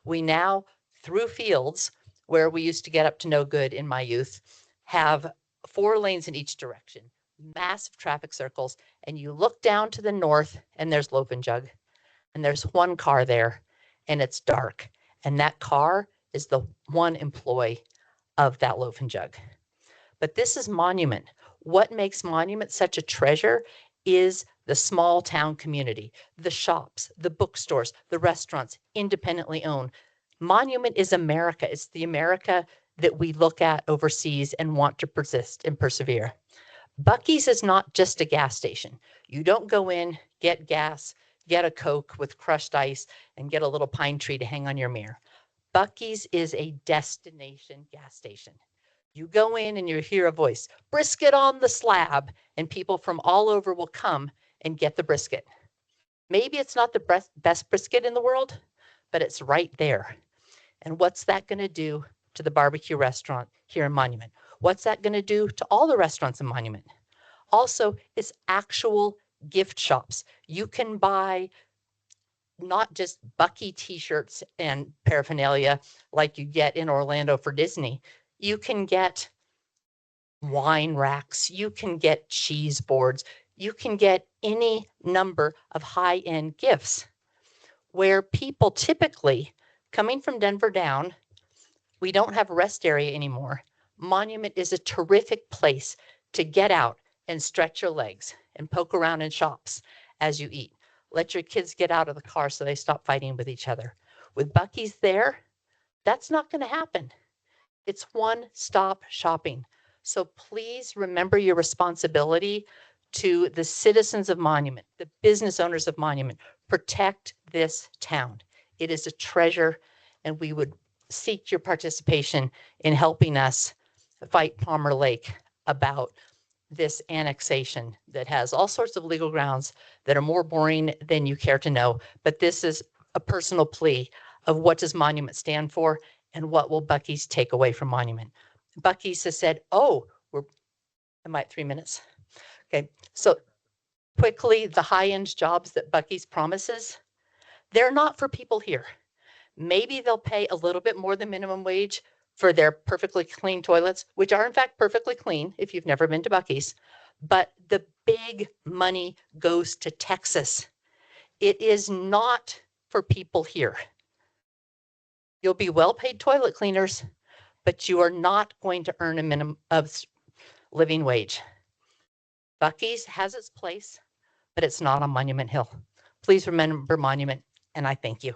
We now, through fields where we used to get up to no good in my youth, have 4 lanes in each direction, massive traffic circles, and you look down to the north and there's Loaf and Jug, and there's one car there and it's dark, and that car is the one employee of that Loaf and Jug. But this is Monument. What makes Monument such a treasure is the small town community, the shops, the bookstores, the restaurants, independently owned. Monument is America. It's the America that we look at overseas and want to persist and persevere. Buc-ee's is not just a gas station. You don't go in, get gas, get a Coke with crushed ice, and get a little pine tree to hang on your mirror. Buc-ee's is a destination gas station. You go in and you hear a voice, brisket on the slab, and people from all over will come and get the brisket. Maybe it's not the best brisket in the world, but it's right there. And what's that going to do to the barbecue restaurant here in Monument? What's that going to do to all the restaurants in Monument? Also, it's actual gift shops. You can buy not just Buc-ee t-shirts and paraphernalia like you get in Orlando for Disney. You can get wine racks, you can get cheese boards, you can get any number of high-end gifts where people typically coming from Denver down, we don't have a rest area anymore. Monument is a terrific place to get out and stretch your legs and poke around in shops as you eat. Let your kids get out of the car so they stop fighting with each other. With Buc-ee's there, that's not going to happen. It's one-stop shopping. So please remember your responsibility to the citizens of Monument, the business owners of Monument. Protect this town. It is a treasure, and we would seek your participation in helping us fight Palmer Lake about this annexation that has all sorts of legal grounds that are more boring than you care to know. But this is a personal plea of what does Monument stand for and what will Buc-ee's take away from Monument. Buc-ee's has said, oh, am I at 3 minutes? Okay, so quickly, the high-end jobs that Buc-ee's promises, they're not for people here. Maybe they'll pay a little bit more than minimum wage for their perfectly clean toilets, which are in fact perfectly clean if you've never been to Buc-ee's. But the big money goes to Texas. It is not for people here. You'll be well-paid toilet cleaners, but you are not going to earn a minimum of living wage. Buc-ee's has its place, but it's not on Monument Hill. Please remember Monument, and I thank you.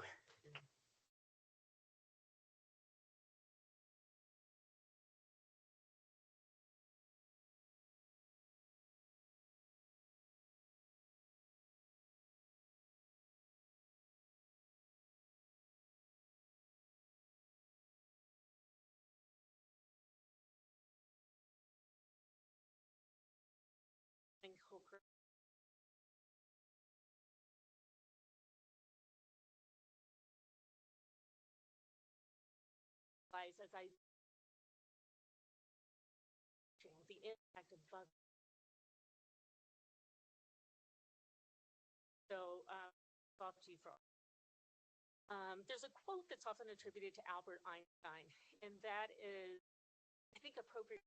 As I the impact of bug. So, talk to you for. There's a quote that's often attributed to Albert Einstein, and that is, I think, appropriate.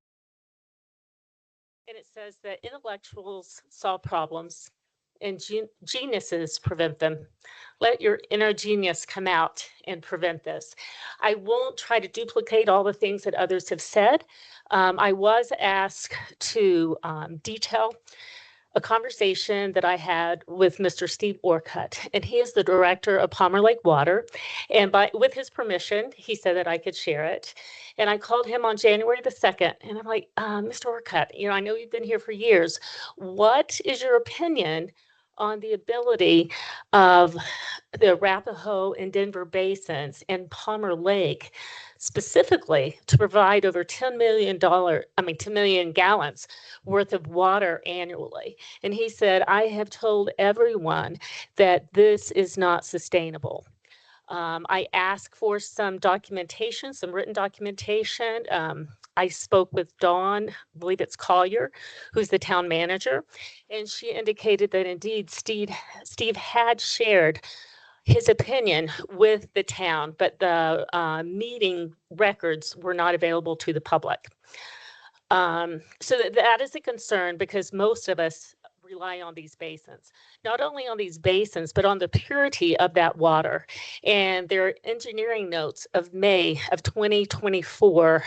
And it says that intellectuals solve problems and geniuses prevent them. Let your inner genius come out and prevent this. I won't try to duplicate all the things that others have said. I was asked to detail a conversation that I had with Mr. Steve Orcutt, and he is the director of Palmer Lake Water. And with his permission, he said that I could share it. And I called him on January the 2nd, and I'm like, Mr. Orcutt, I know you've been here for years. What is your opinion on the ability of the Arapahoe and Denver basins and Palmer Lake specifically to provide over $10 million gallons worth of water annually? And he said, I have told everyone that this is not sustainable. I asked for some documentation, some written documentation. I spoke with Dawn, I believe it's Collier, who's the town manager, and she indicated that indeed Steve had shared his opinion with the town, but the meeting records were not available to the public. So that is a concern because most of us rely on these basins, not only on these basins, but on the purity of that water. And their engineering notes of May of 2024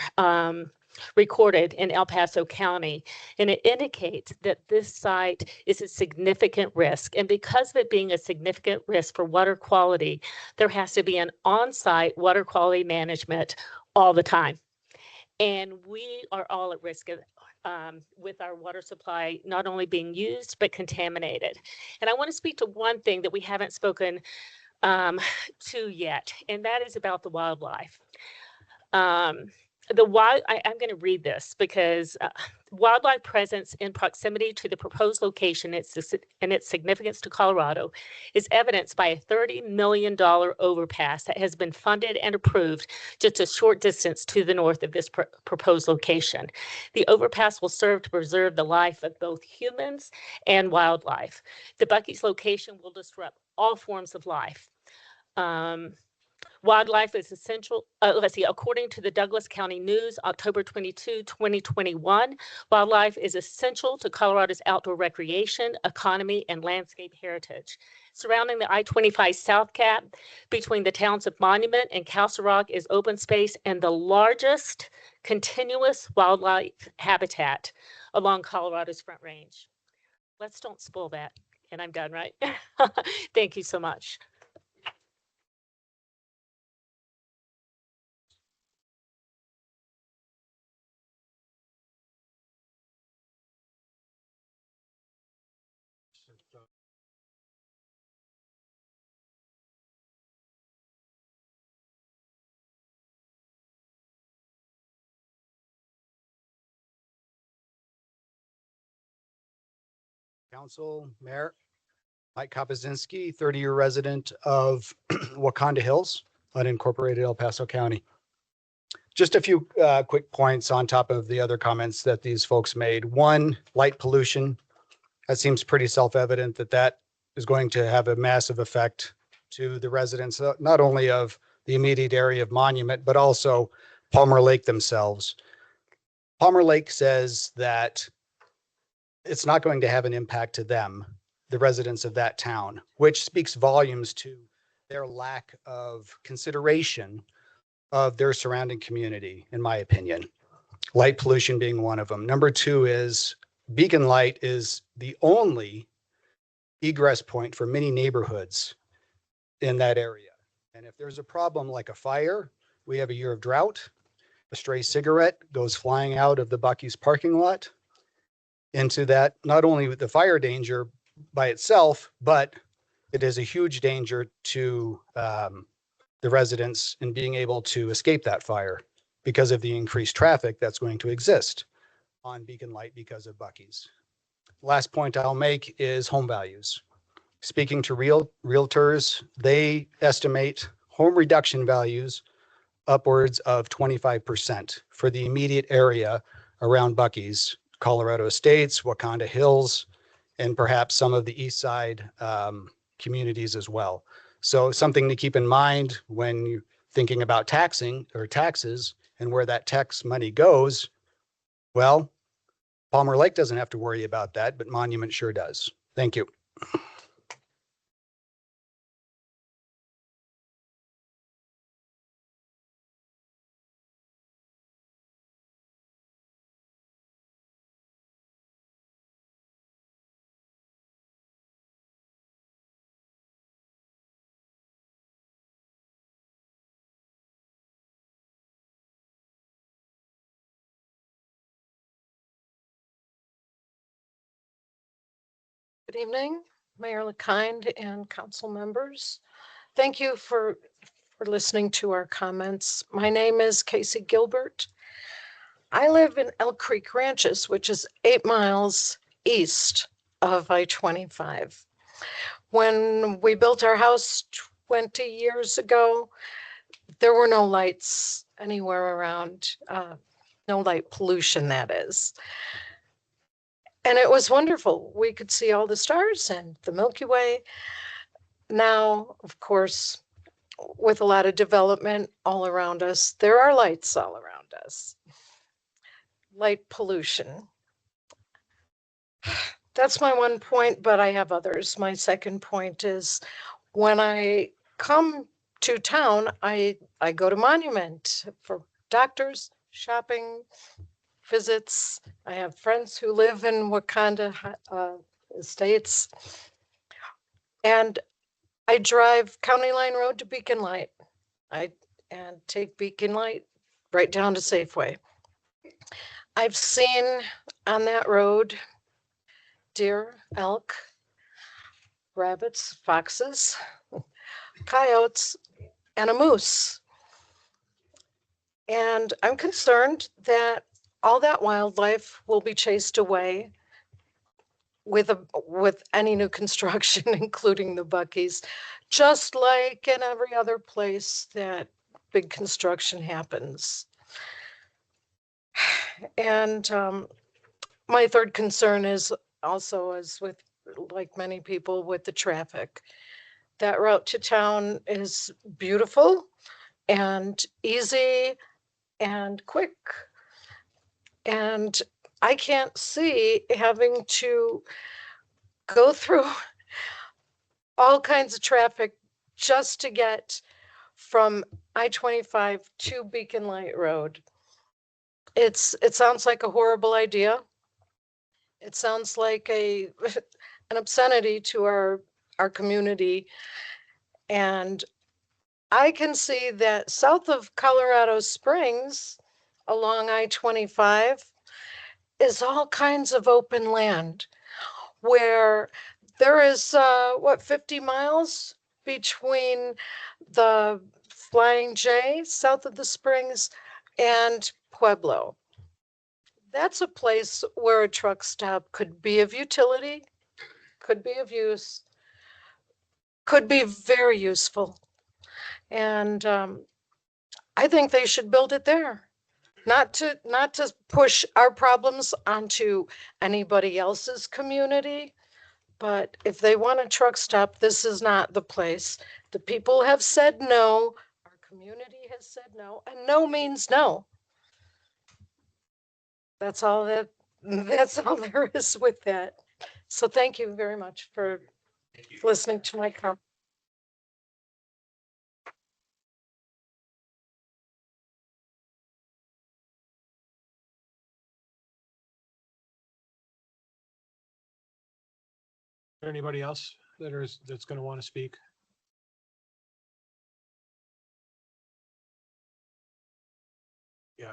recorded in El Paso County, and it indicates that this site is a significant risk. And because of it being a significant risk for water quality, there has to be an on-site water quality management all the time. And we are all at risk of with our water supply not only being used, but contaminated. And I want to speak to one thing that we haven't spoken to yet, and that is about the wildlife. I'm going to read this because wildlife presence in proximity to the proposed location and its significance to Colorado is evidenced by a $30 million overpass that has been funded and approved just a short distance to the north of this proposed location. The overpass will serve to preserve the life of both humans and wildlife. The Buc-ee's location will disrupt all forms of life. Wildlife is essential. According to the Douglas County News, October 22, 2021, wildlife is essential to Colorado's outdoor recreation, economy, and landscape heritage. Surrounding the I-25 South Cap between the towns of Monument and Castle Rock is open space and the largest continuous wildlife habitat along Colorado's Front Range. Let's don't spoil that. And I'm done, right? Thank you so much. Council, Mayor, Mike Kopazinski, 30-year resident of Wakanda Hills, unincorporated El Paso County. Just a few quick points on top of the other comments that these folks made. One, light pollution. That seems pretty self-evident that that is going to have a massive effect to the residents, not only of the immediate area of Monument, but also Palmer Lake themselves. Palmer Lake says that it's not going to have an impact to them, the residents of that town, which speaks volumes to their lack of consideration of their surrounding community, in my opinion. Light pollution being one of them. Number two is Beacon Light is the only egress point for many neighborhoods in that area. And if there's a problem like a fire, we have a year of drought, a stray cigarette goes flying out of the Buc-ee's parking lot into that, not only the fire danger by itself, but it is a huge danger to the residents in being able to escape that fire because of the increased traffic that's going to exist on Beacon Light because of Buc-ee's. Last point I'll make is home values. Speaking to realtors, they estimate home reduction values upwards of 25% for the immediate area around Buc-ee's, Colorado Estates, Wakanda Hills, and perhaps some of the east side communities as well. So something to keep in mind when you're thinking about taxing or taxes and where that tax money goes. Well, Palmer Lake doesn't have to worry about that, but Monument sure does. Thank you. Good evening, Mayor LaKind and council members. Thank you for listening to our comments. My name is Casey Gilbert. I live in Elk Creek Ranches, which is 8 miles east of I-25. When we built our house 20 years ago, there were no lights anywhere around, no light pollution, that is. And it was wonderful. We could see all the stars and the Milky Way. Now, of course, with a lot of development all around us, there are lights all around us. Light pollution. That's my one point, but I have others. My second point is when I come to town, I go to Monument for doctors, shopping, visits. I have friends who live in Wakanda Estates. And I drive County Line Road to Beacon Light. And take Beacon Light right down to Safeway. I've seen on that road deer, elk, rabbits, foxes, coyotes, and a moose. And I'm concerned that all that wildlife will be chased away with any new construction, including the Buc-ee's, just like in every other place that big construction happens. And my third concern is also, as with like many people, with the traffic. That route to town is beautiful and easy and quick. And I can't see having to go through all kinds of traffic just to get from I-25 to Beacon Light Road. It sounds like a horrible idea. It sounds like an obscenity to our community. And I can see that south of Colorado Springs along I-25 is all kinds of open land where there is, 50 miles between the Flying J south of the Springs and Pueblo. That's a place where a truck stop could be of utility, could be of use, could be very useful. And I think they should build it there. Not to push our problems onto anybody else's community, but if they want a truck stop, this is not the place. The people have said no, our community has said no, and no means no. That's all there is with that. So thank you very much for listening to my comment. there anybody else that's going to want to speak? Yeah.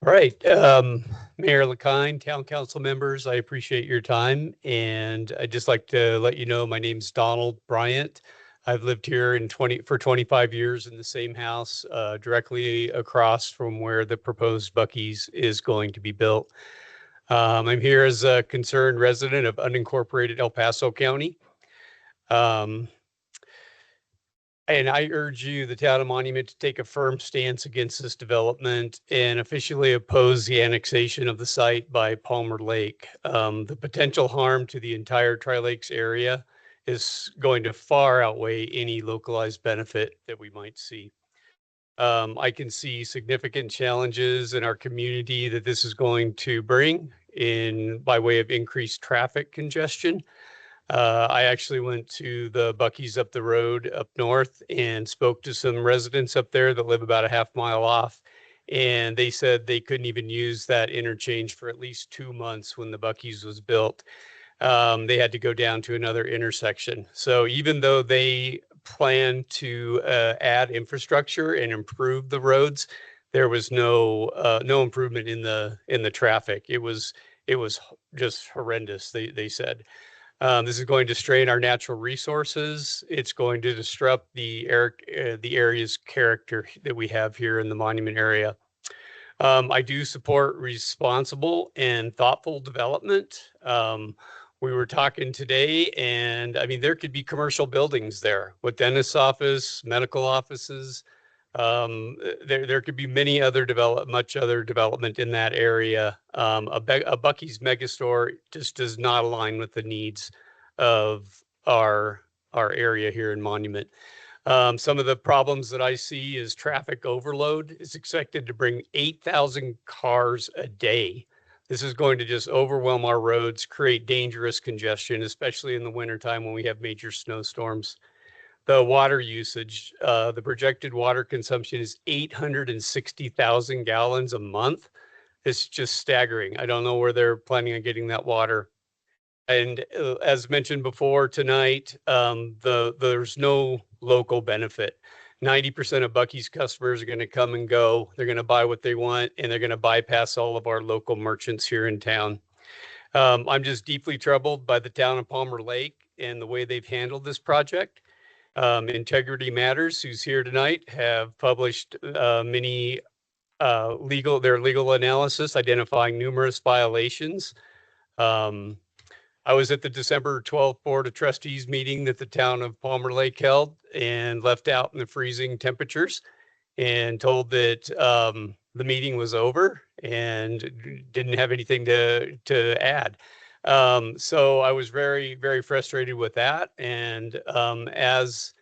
All right, Mayor LaKine, Town Council members, I appreciate your time. And I'd just like to let you know, my name's Donald Bryant. I've lived here for 25 years in the same house, directly across from where the proposed Buc-ee's is going to be built. I'm here as a concerned resident of unincorporated El Paso County. And I urge you, the town of Monument, to take a firm stance against this development and officially oppose the annexation of the site by Palmer Lake. The potential harm to the entire Tri-Lakes area is going to far outweigh any localized benefit that we might see. I can see significant challenges in our community that this is going to bring by way of increased traffic congestion. I actually went to the Buc-ee's up the road up north and spoke to some residents up there that live about a half mile off. And they said they couldn't even use that interchange for at least 2 months when the Buc-ee's was built. They had to go down to another intersection. So even though they plan to add infrastructure and improve the roads, there was no improvement in the traffic. It was just horrendous, they said. This is going to strain our natural resources. It's going to disrupt the area's character that we have here in the Monument area. I do support responsible and thoughtful development. We were talking today, and I mean, there could be commercial buildings there with dentist's office, medical offices. There could be much other development in that area. A Buc-ee's megastore just does not align with the needs of our area here in Monument. Some of the problems that I see is traffic overload. It's expected to bring 8,000 cars a day. This is going to just overwhelm our roads, create dangerous congestion, especially in the wintertime when we have major snowstorms. The water usage, the projected water consumption is 860,000 gallons a month. It's just staggering. I don't know where they're planning on getting that water. And as mentioned before tonight, there's no local benefit. 90% of Buc-ee's customers are going to come and go. They're going to buy what they want, and they're going to bypass all of our local merchants here in town. I'm just deeply troubled by the town of Palmer Lake and the way they've handled this project. Integrity Matters, who's here tonight, have published many legal analysis identifying numerous violations. I was at the December 12th Board of Trustees meeting that the town of Palmer Lake held and left out in the freezing temperatures and told that the meeting was over and didn't have anything to add. So I was very, very frustrated with that. And as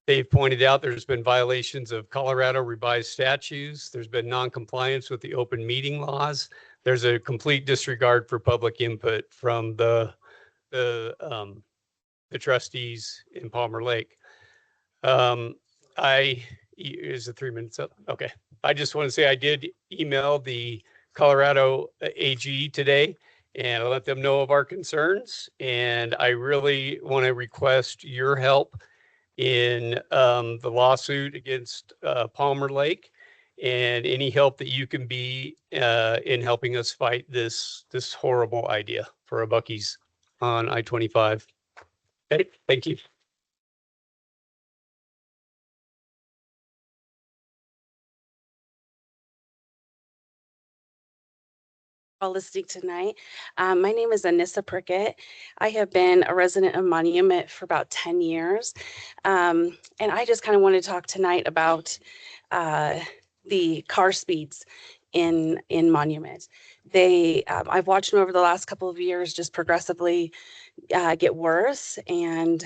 they've pointed out, there's been violations of Colorado revised statutes. There's been non-compliance with the open meeting laws. There's a complete disregard for public input from the the trustees in Palmer Lake. Is it 3 minutes up? Okay. I just want to say I did email the Colorado AG today and I let them know of our concerns. And I really want to request your help in the lawsuit against Palmer Lake and any help that you can be in helping us fight this horrible idea for a Buc-ee's on I-25. Okay, thank you. Listening tonight. My name is Anissa Prickett. I have been a resident of Monument for about 10 years. And I just kind of want to talk tonight about the car speeds in Monument. I've watched them over the last couple of years just progressively get worse. And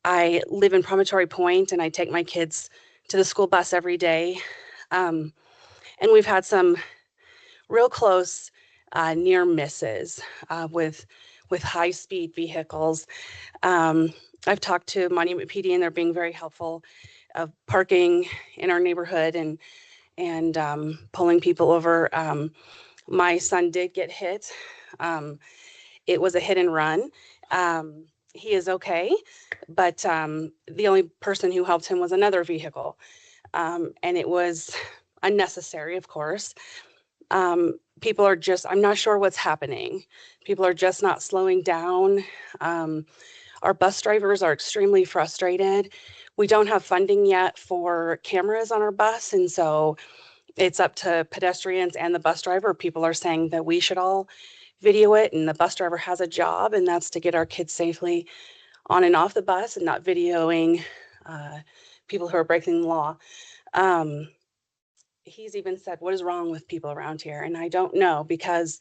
I live in Promontory Point and I take my kids to the school bus every day. And we've had some real close near misses with high-speed vehicles. I've talked to Monument PD and they're being very helpful of parking in our neighborhood and pulling people over. My son did get hit. It was a hit and run. He is okay, but the only person who helped him was another vehicle. And it was unnecessary, of course. People are just, I'm not sure what's happening. People are just not slowing down. Our bus drivers are extremely frustrated. We don't have funding yet for cameras on our bus. And so it's up to pedestrians and the bus driver. People are saying that we should all video it and the bus driver has a job, and that's to get our kids safely on and off the bus and not videoing people who are breaking the law. He's even said, what is wrong with people around here? And I don't know, because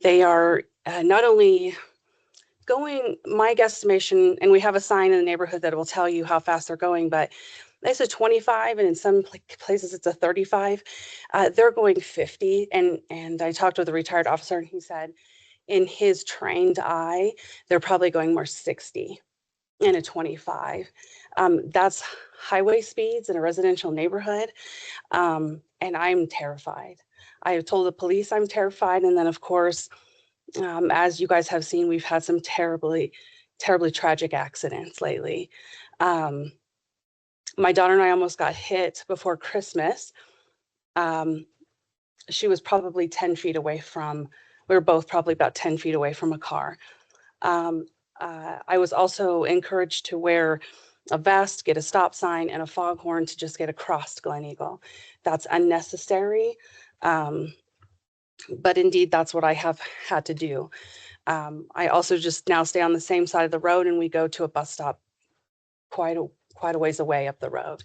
they are not only going, my guesstimation, and we have a sign in the neighborhood that will tell you how fast they're going, but it's a 25 and in some places it's a 35. They're going 50. And I talked with a retired officer and he said in his trained eye, they're probably going more 60 in a 25. That's highway speeds in a residential neighborhood. And I'm terrified. I have told the police I'm terrified. And then of course, as you guys have seen, we've had some terribly tragic accidents lately. My daughter and I almost got hit before Christmas. She was probably 10 feet away from, we were both probably about 10 feet away from a car. I was also encouraged to wear a vest, get a stop sign and a foghorn to just get across Glen Eagle. That's unnecessary. But indeed, that's what I have had to do. I also just now stay on the same side of the road and we go to a bus stop quite a ways away up the road.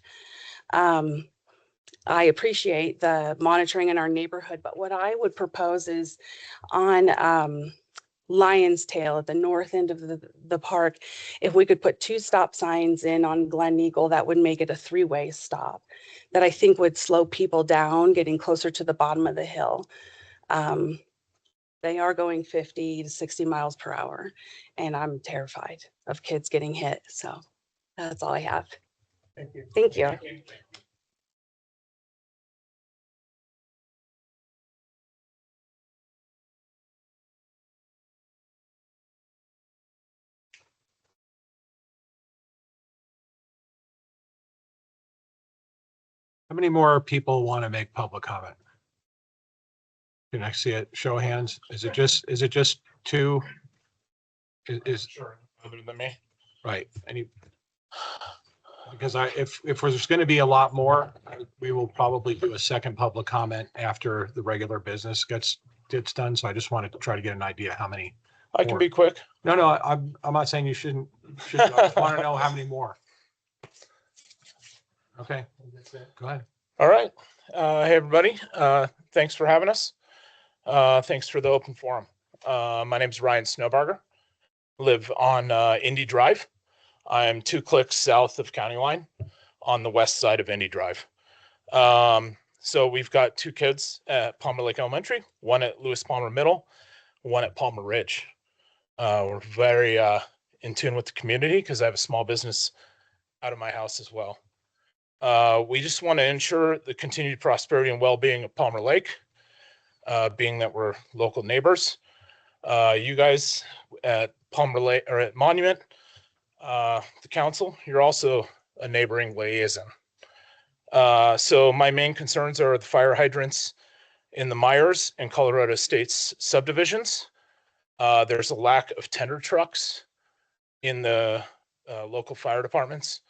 I appreciate the monitoring in our neighborhood, but what I would propose is on Lion's Tail at the north end of the park, if we could put 2 stop signs in on Glen Eagle, that would make it a 3-way stop that I think would slow people down getting closer to the bottom of the hill. They are going 50 to 60 miles per hour and I'm terrified of kids getting hit. So that's all I have. Thank you. Thank you. How many more people want to make public comment? Can I see it? Show of hands. Is it just 2? Is Sure, other than me. right? Because if there's going to be a lot more, we will probably do a second public comment after the regular business gets done. So I just wanted to try to get an idea how many. I can more. be quick. No, I'm not saying you shouldn't. I just want to know how many more. Okay, go ahead. All right. Hey, everybody. Thanks for having us. Thanks for the open forum. My name is Ryan Snowbarger. Live on Indy Drive. I'm 2 clicks south of County Line on the west side of Indy Drive. So we've got 2 kids at Palmer Lake Elementary, one at Lewis Palmer Middle, one at Palmer Ridge. We're very in tune with the community because I have a small business out of my house as well. We just want to ensure the continued prosperity and well-being of Palmer Lake, being that we're local neighbors. You guys at Palmer Lake or at Monument, the council, you're also a neighboring liaison. So my main concerns are the fire hydrants in the Myers and Colorado Estates subdivisions. There's a lack of tender trucks in the local fire departments.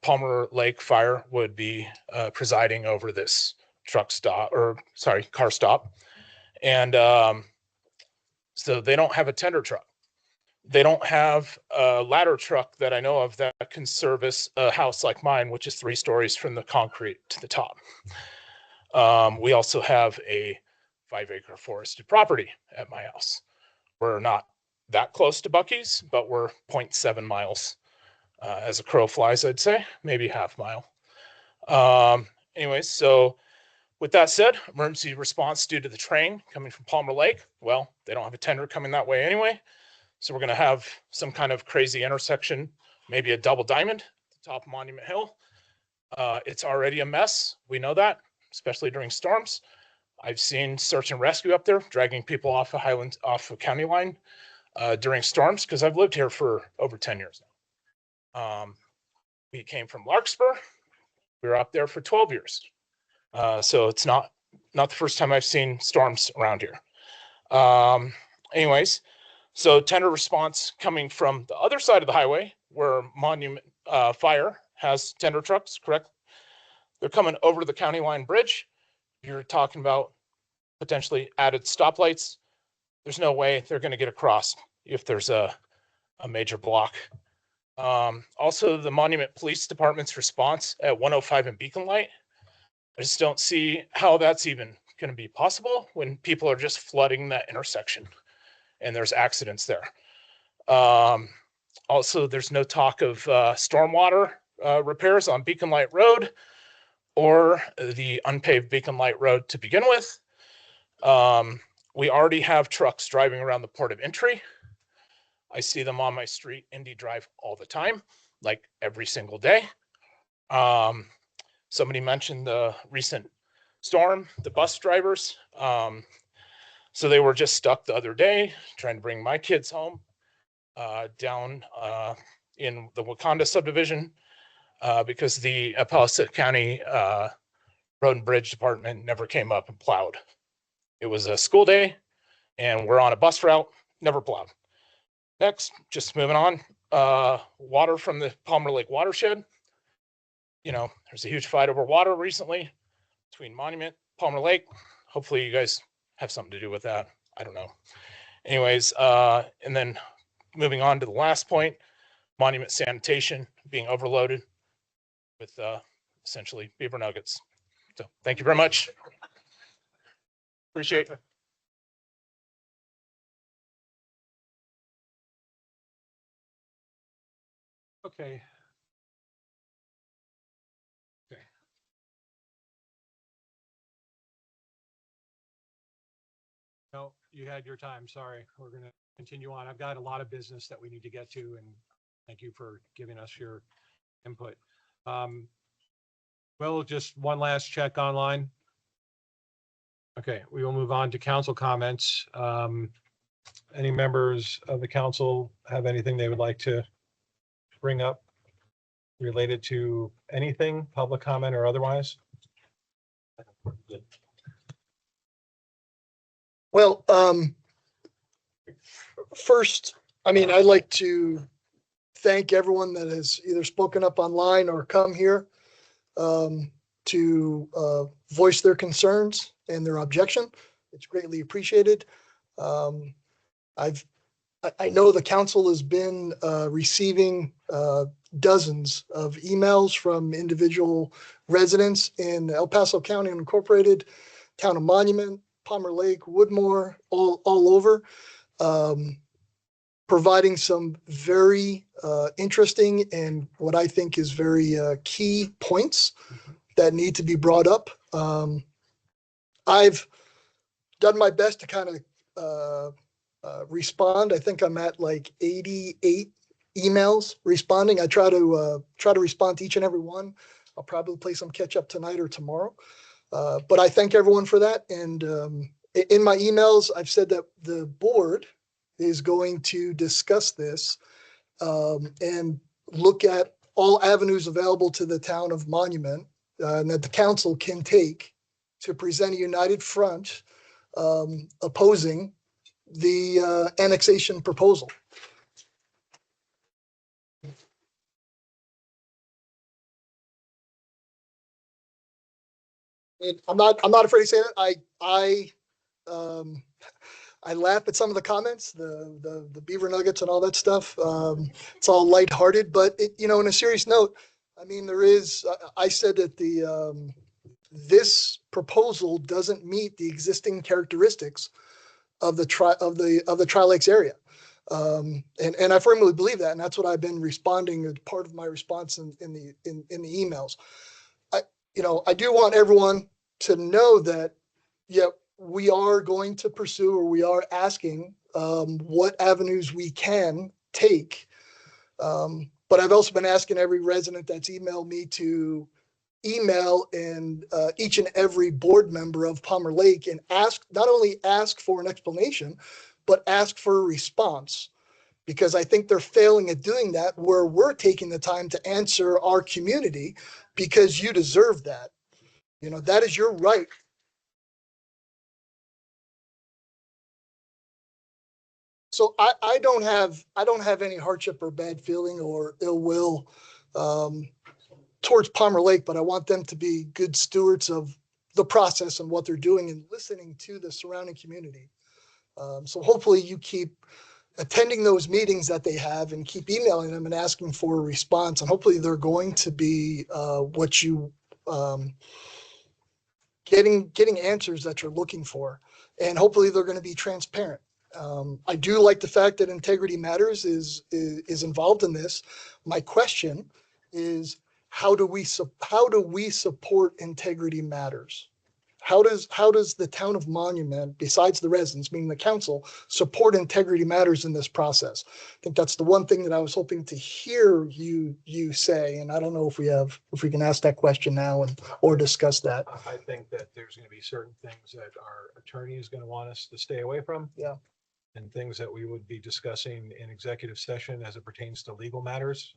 Palmer Lake Fire would be presiding over this car stop. And so they don't have a tender truck. They don't have a ladder truck that I know of that can service a house like mine, which is 3 stories from the concrete to the top. We also have a 5-acre forested property at my house. We're not that close to Buc-ee's, but we're 0.7 miles as a crow flies, I'd say, maybe half mile. Anyways, so with that said, emergency response due to the train coming from Palmer Lake. Well, they don't have a tender coming that way anyway. So we're going to have some kind of crazy intersection, maybe a double diamond at the top of Monument Hill. It's already a mess. We know that, especially during storms. I've seen search and rescue up there, dragging people off of County Line during storms, because I've lived here for over 10 years now. We came from Larkspur. We were up there for 12 years. So it's not the first time I've seen storms around here. Anyways, so tender response coming from the other side of the highway where Monument Fire has tender trucks, correct? They're coming over the County Line Bridge. You're talking about potentially added stoplights. There's no way they're going to get across if there's a major block. Also, the Monument Police Department's response at 105 and Beacon Light. I just don't see how that's even going to be possible when people are just flooding that intersection and there's accidents there. Also, there's no talk of stormwater repairs on Beacon Light Road or the unpaved Beacon Light Road to begin with. We already have trucks driving around the port of entry. I see them on my street, Indy Drive, all the time, like every single day. Somebody mentioned the recent storm, the bus drivers. So they were just stuck the other day trying to bring my kids home down in the Wakanda subdivision because the Appalachia County Road and Bridge Department never came up and plowed. It was a school day and we're on a bus route, never plowed. Next, just moving on, water from the Palmer Lake watershed. You know, there's a huge fight over water recently between Monument, Palmer Lake. Hopefully you guys have something to do with that. I don't know. Anyways, and then moving on to the last point, Monument sanitation being overloaded with essentially beaver nuggets. So thank you very much. Appreciate it. Okay. Okay. No, you had your time. Sorry. We're going to continue on. I've got a lot of business that we need to get to, and thank you for giving us your input. Well, just one last check online. Okay, we will move on to council comments. Any members of the council have anything they would like to bring up related to anything, public comment or otherwise? Well, first, I mean, I'd like to thank everyone that has either spoken up online or come here to voice their concerns and their objection. It's greatly appreciated. I know the council has been receiving dozens of emails from individual residents in El Paso County Incorporated, Town of Monument, Palmer Lake, Woodmore, all over, providing some very interesting and what I think is very key points that need to be brought up. I've done my best to kind of respond. I think I'm at like 88 emails responding. I try to respond to each and every one. I'll probably play some catch up tonight or tomorrow. But I thank everyone for that. And in my emails, I've said that the board is going to discuss this and look at all avenues available to the town of Monument and that the council can take to present a united front opposing the annexation proposal. And I'm not afraid to say that. I laugh at some of the comments, the beaver nuggets and all that stuff. It's all lighthearted, but in a serious note, I mean, I said that this proposal doesn't meet the existing characteristics of the Tri-Lakes area. And I firmly believe that, and that's what I've been responding as part of my response in the emails. I do want everyone to know that, yeah, we are going to pursue, or we are asking what avenues we can take. But I've also been asking every resident that's emailed me to email and each and every board member of Palmer Lake and not only ask for an explanation, but ask for a response. Because I think they're failing at doing that, where we're taking the time to answer our community, because you deserve that. That is your right. So I don't have any hardship or bad feeling or ill will towards Palmer Lake, but I want them to be good stewards of the process and what they're doing and listening to the surrounding community. So hopefully you keep attending those meetings that they have and keep emailing them and asking for a response. And hopefully they're going to be what you getting answers that you're looking for. And hopefully they're going to be transparent. I do like the fact that Integrity Matters is involved in this. My question is, how do we support Integrity Matters? How does the town of Monument, besides the residents, meaning the council, support Integrity Matters in this process? I think that's the one thing that I was hoping to hear you say, and I don't know if we can ask that question now or discuss that. I think that there's going to be certain things that our attorney is going to want us to stay away from. Yeah. And things that we would be discussing in executive session as it pertains to legal matters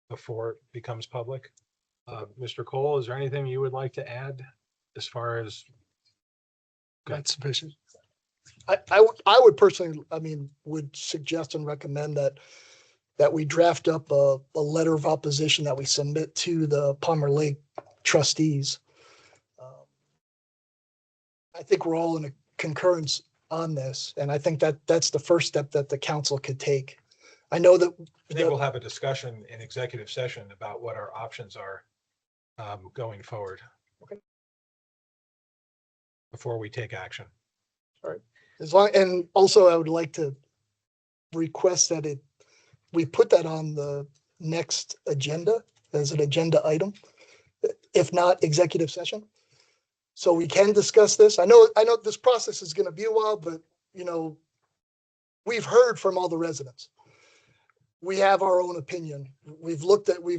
before it becomes public. Mr. Cole, is there anything you would like to add as far as? That's sufficient. I would personally, would suggest and recommend that we draft up a letter of opposition that we submit to the Palmer Lake trustees. I think we're all in a concurrence on this, and I think that's the first step that the council could take. I know that I think we'll have a discussion in executive session about what our options are going forward. Okay. Before we take action. All right. And also I would like to request that we put that on the next agenda as an agenda item, if not executive session. So we can discuss this. I know this process is going to be a while, but we've heard from all the residents. We have our own opinion. We've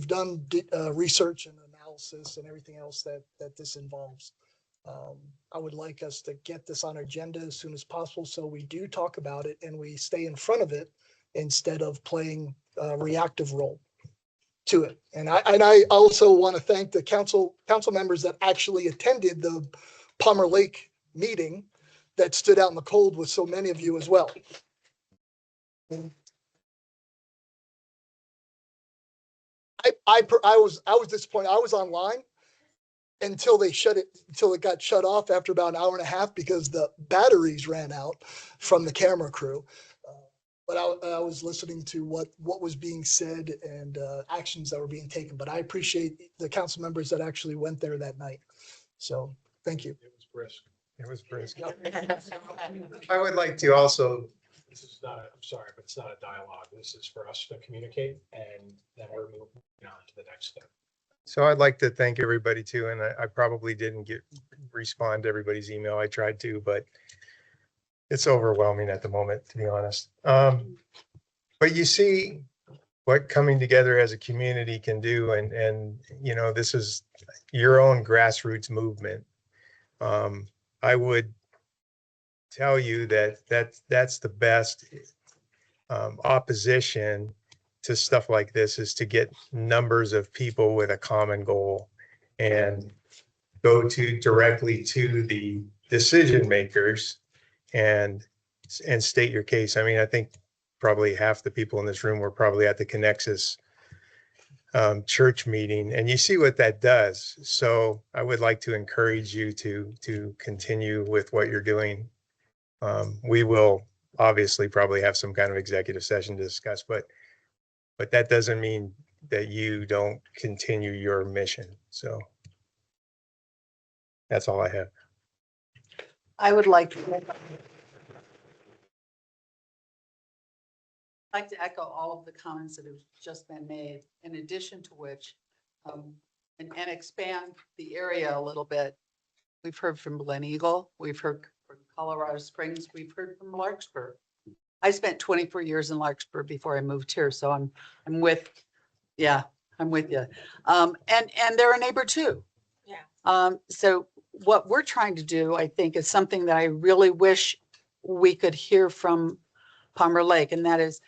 done research and analysis and everything else that this involves. I would like us to get this on our agenda as soon as possible, so we do talk about it and we stay in front of it instead of playing a reactive role to it. And I also want to thank the council members that actually attended the Palmer Lake meeting that stood out in the cold with so many of you as well. I was disappointed. I was online until it got shut off after about an hour and a half because the batteries ran out from the camera crew. But I was listening to what was being said and actions that were being taken. But I appreciate the council members that actually went there that night. So thank you. It was brisk. It was brisk. I would like to also. This is not, I'm sorry, but it's not a dialogue. This is for us to communicate, and then we're moving on to the next step. So I'd like to thank everybody too. And I probably didn't respond to everybody's email. I tried to, but it's overwhelming at the moment, to be honest. But you see, what coming together as a community can do. And, you know, this is your own grassroots movement. I would tell you that that's the best opposition to stuff like this, is to get numbers of people with a common goal and go directly to the decision makers and state your case. I mean, I think probably half the people in this room were probably at the Connexus church meeting, and you see what that does. So I would like to encourage you to continue with what you're doing. We will obviously probably have some kind of executive session to discuss, but that doesn't mean that you don't continue your mission. So that's all I have. I would like to echo all of the comments that have just been made, in addition to which, and expand the area a little bit. We've heard from Glen Eagle, we've heard from Colorado Springs, we've heard from Larkspur. I spent 24 years in Larkspur before I moved here, so I'm with you. And they're a neighbor too. Yeah. So what we're trying to do, I think, is something that I really wish we could hear from Palmer Lake, and that is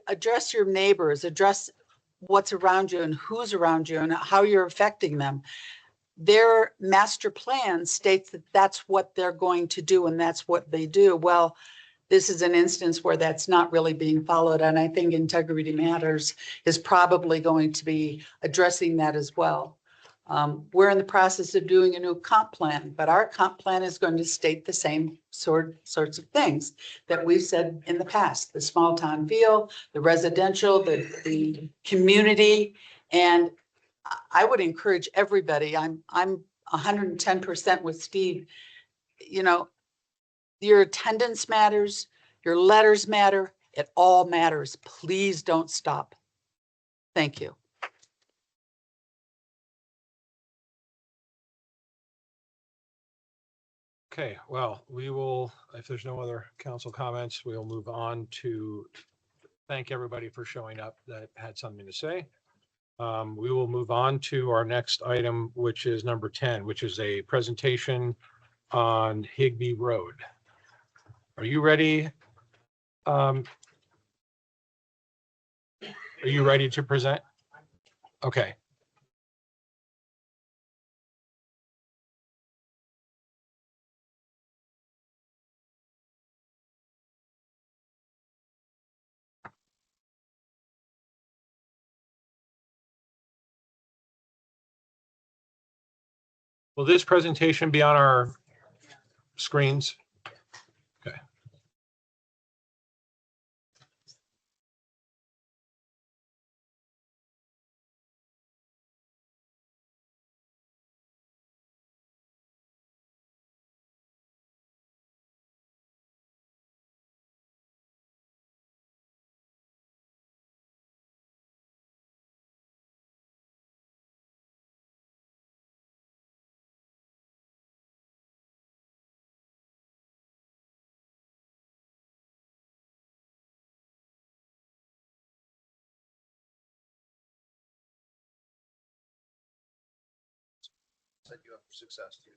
address your neighbors, address what's around you and who's around you and how you're affecting them. Their master plan states that that's what they're going to do and that's what they do. Well, this is an instance where that's not really being followed, and I think Integrity Matters is probably going to be addressing that as well. We're in the process of doing a new comp plan, but our comp plan is going to state the same sorts of things that we've said in the past: the small town feel, the residential, the community. And I would encourage everybody, I'm 110% with Steve. You know, your attendance matters, your letters matter, it all matters. Please don't stop. Thank you. Okay, well, we will, if there's no other council comments, we'll move on to thank everybody for showing up that had something to say. We will move on to our next item, which is number 10, which is a presentation on Higbee Road. Are you ready? Are you ready to present? Okay. Will this presentation be on our screens? Okay. Set you up for success, dude.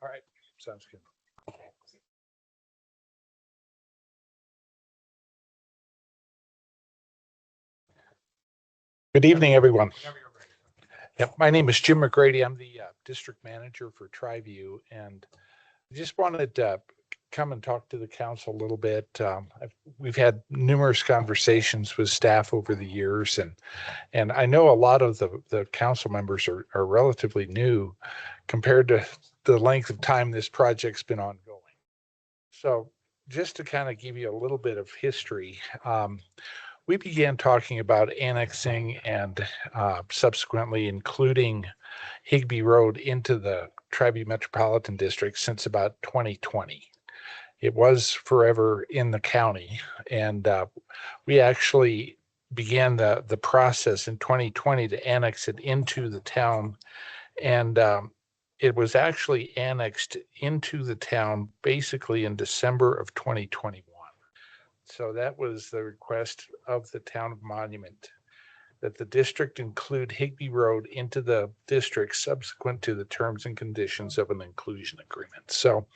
All right, sounds good. Good evening, everyone. Yep, my name is Jim McGrady. I'm the district manager for Triview, and I just wanted to come and talk to the council a little bit. We've had numerous conversations with staff over the years, and I know a lot of the council members are relatively new compared to the length of time this project's been ongoing. So just to kind of give you a little bit of history, we began talking about annexing and subsequently including Higbee Road into the Triview Metropolitan District since about 2020. It was forever in the county. And we actually began the process in 2020 to annex it into the town. And it was actually annexed into the town basically in December of 2021. So that was the request of the town of Monument, that the district include Higbee Road into the district subsequent to the terms and conditions of an inclusion agreement. So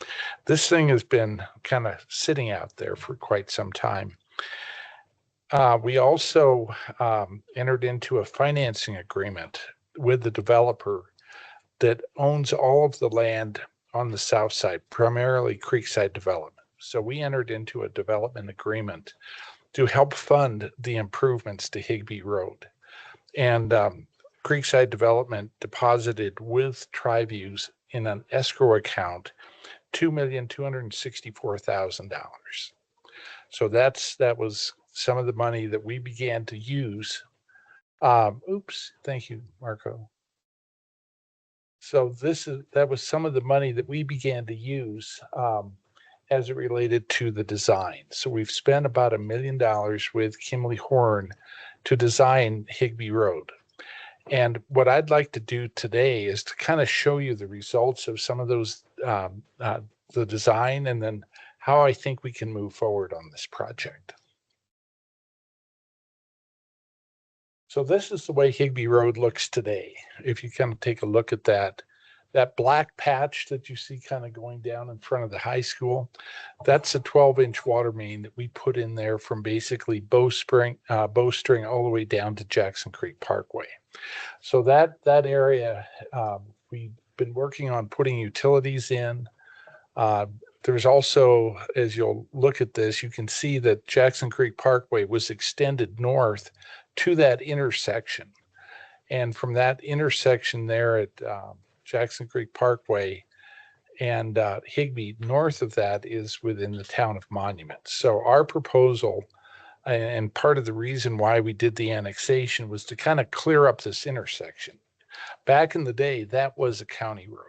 this thing has been kind of sitting out there for quite some time. We also entered into a financing agreement with the developer that owns all of the land on the south side, primarily Creekside Development. So we entered into a development agreement to help fund the improvements to Higbee Road. And Creekside Development deposited with Tri-Views in an escrow account $2,264,000. So that was some of the money that we began to use. Oops, thank you, Marco. So that was some of the money that we began to use as it related to the design. So we've spent about $1 million with Kimley Horn to design Higbee Road. And what I'd like to do today is to kind of show you the results of some of those, the design, and then how I think we can move forward on this project. So this is the way Higbee Road looks today. If you kind of take a look at that black patch that you see kind of going down in front of the high school, that's a 12-inch water main that we put in there from basically Bowstring all the way down to Jackson Creek Parkway. So that area, we've been working on putting utilities in. There's also, as you'll look at this, you can see that Jackson Creek Parkway was extended north to that intersection. And from that intersection there at Jackson Creek Parkway and Higbee, north of that is within the town of Monument. So our proposal, and part of the reason why we did the annexation, was to kind of clear up this intersection. Back in the day, that was a county road.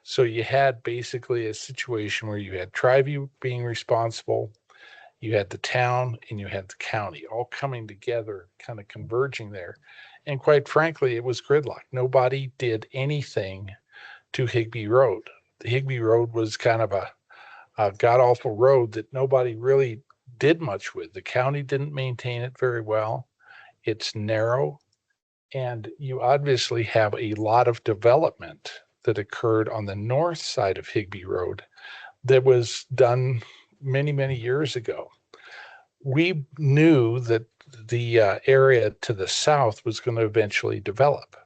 So you had basically a situation where you had Tri-View being responsible, you had the town, and you had the county all coming together, kind of converging there. And quite frankly, it was gridlock. Nobody did anything to Higbee Road. The Higbee Road was kind of a god-awful road that nobody really did much with. The county didn't maintain it very well. It's narrow, and you obviously have a lot of development that occurred on the north side of Higbee Road that was done many, many years ago. We knew that the area to the south was going to eventually develop.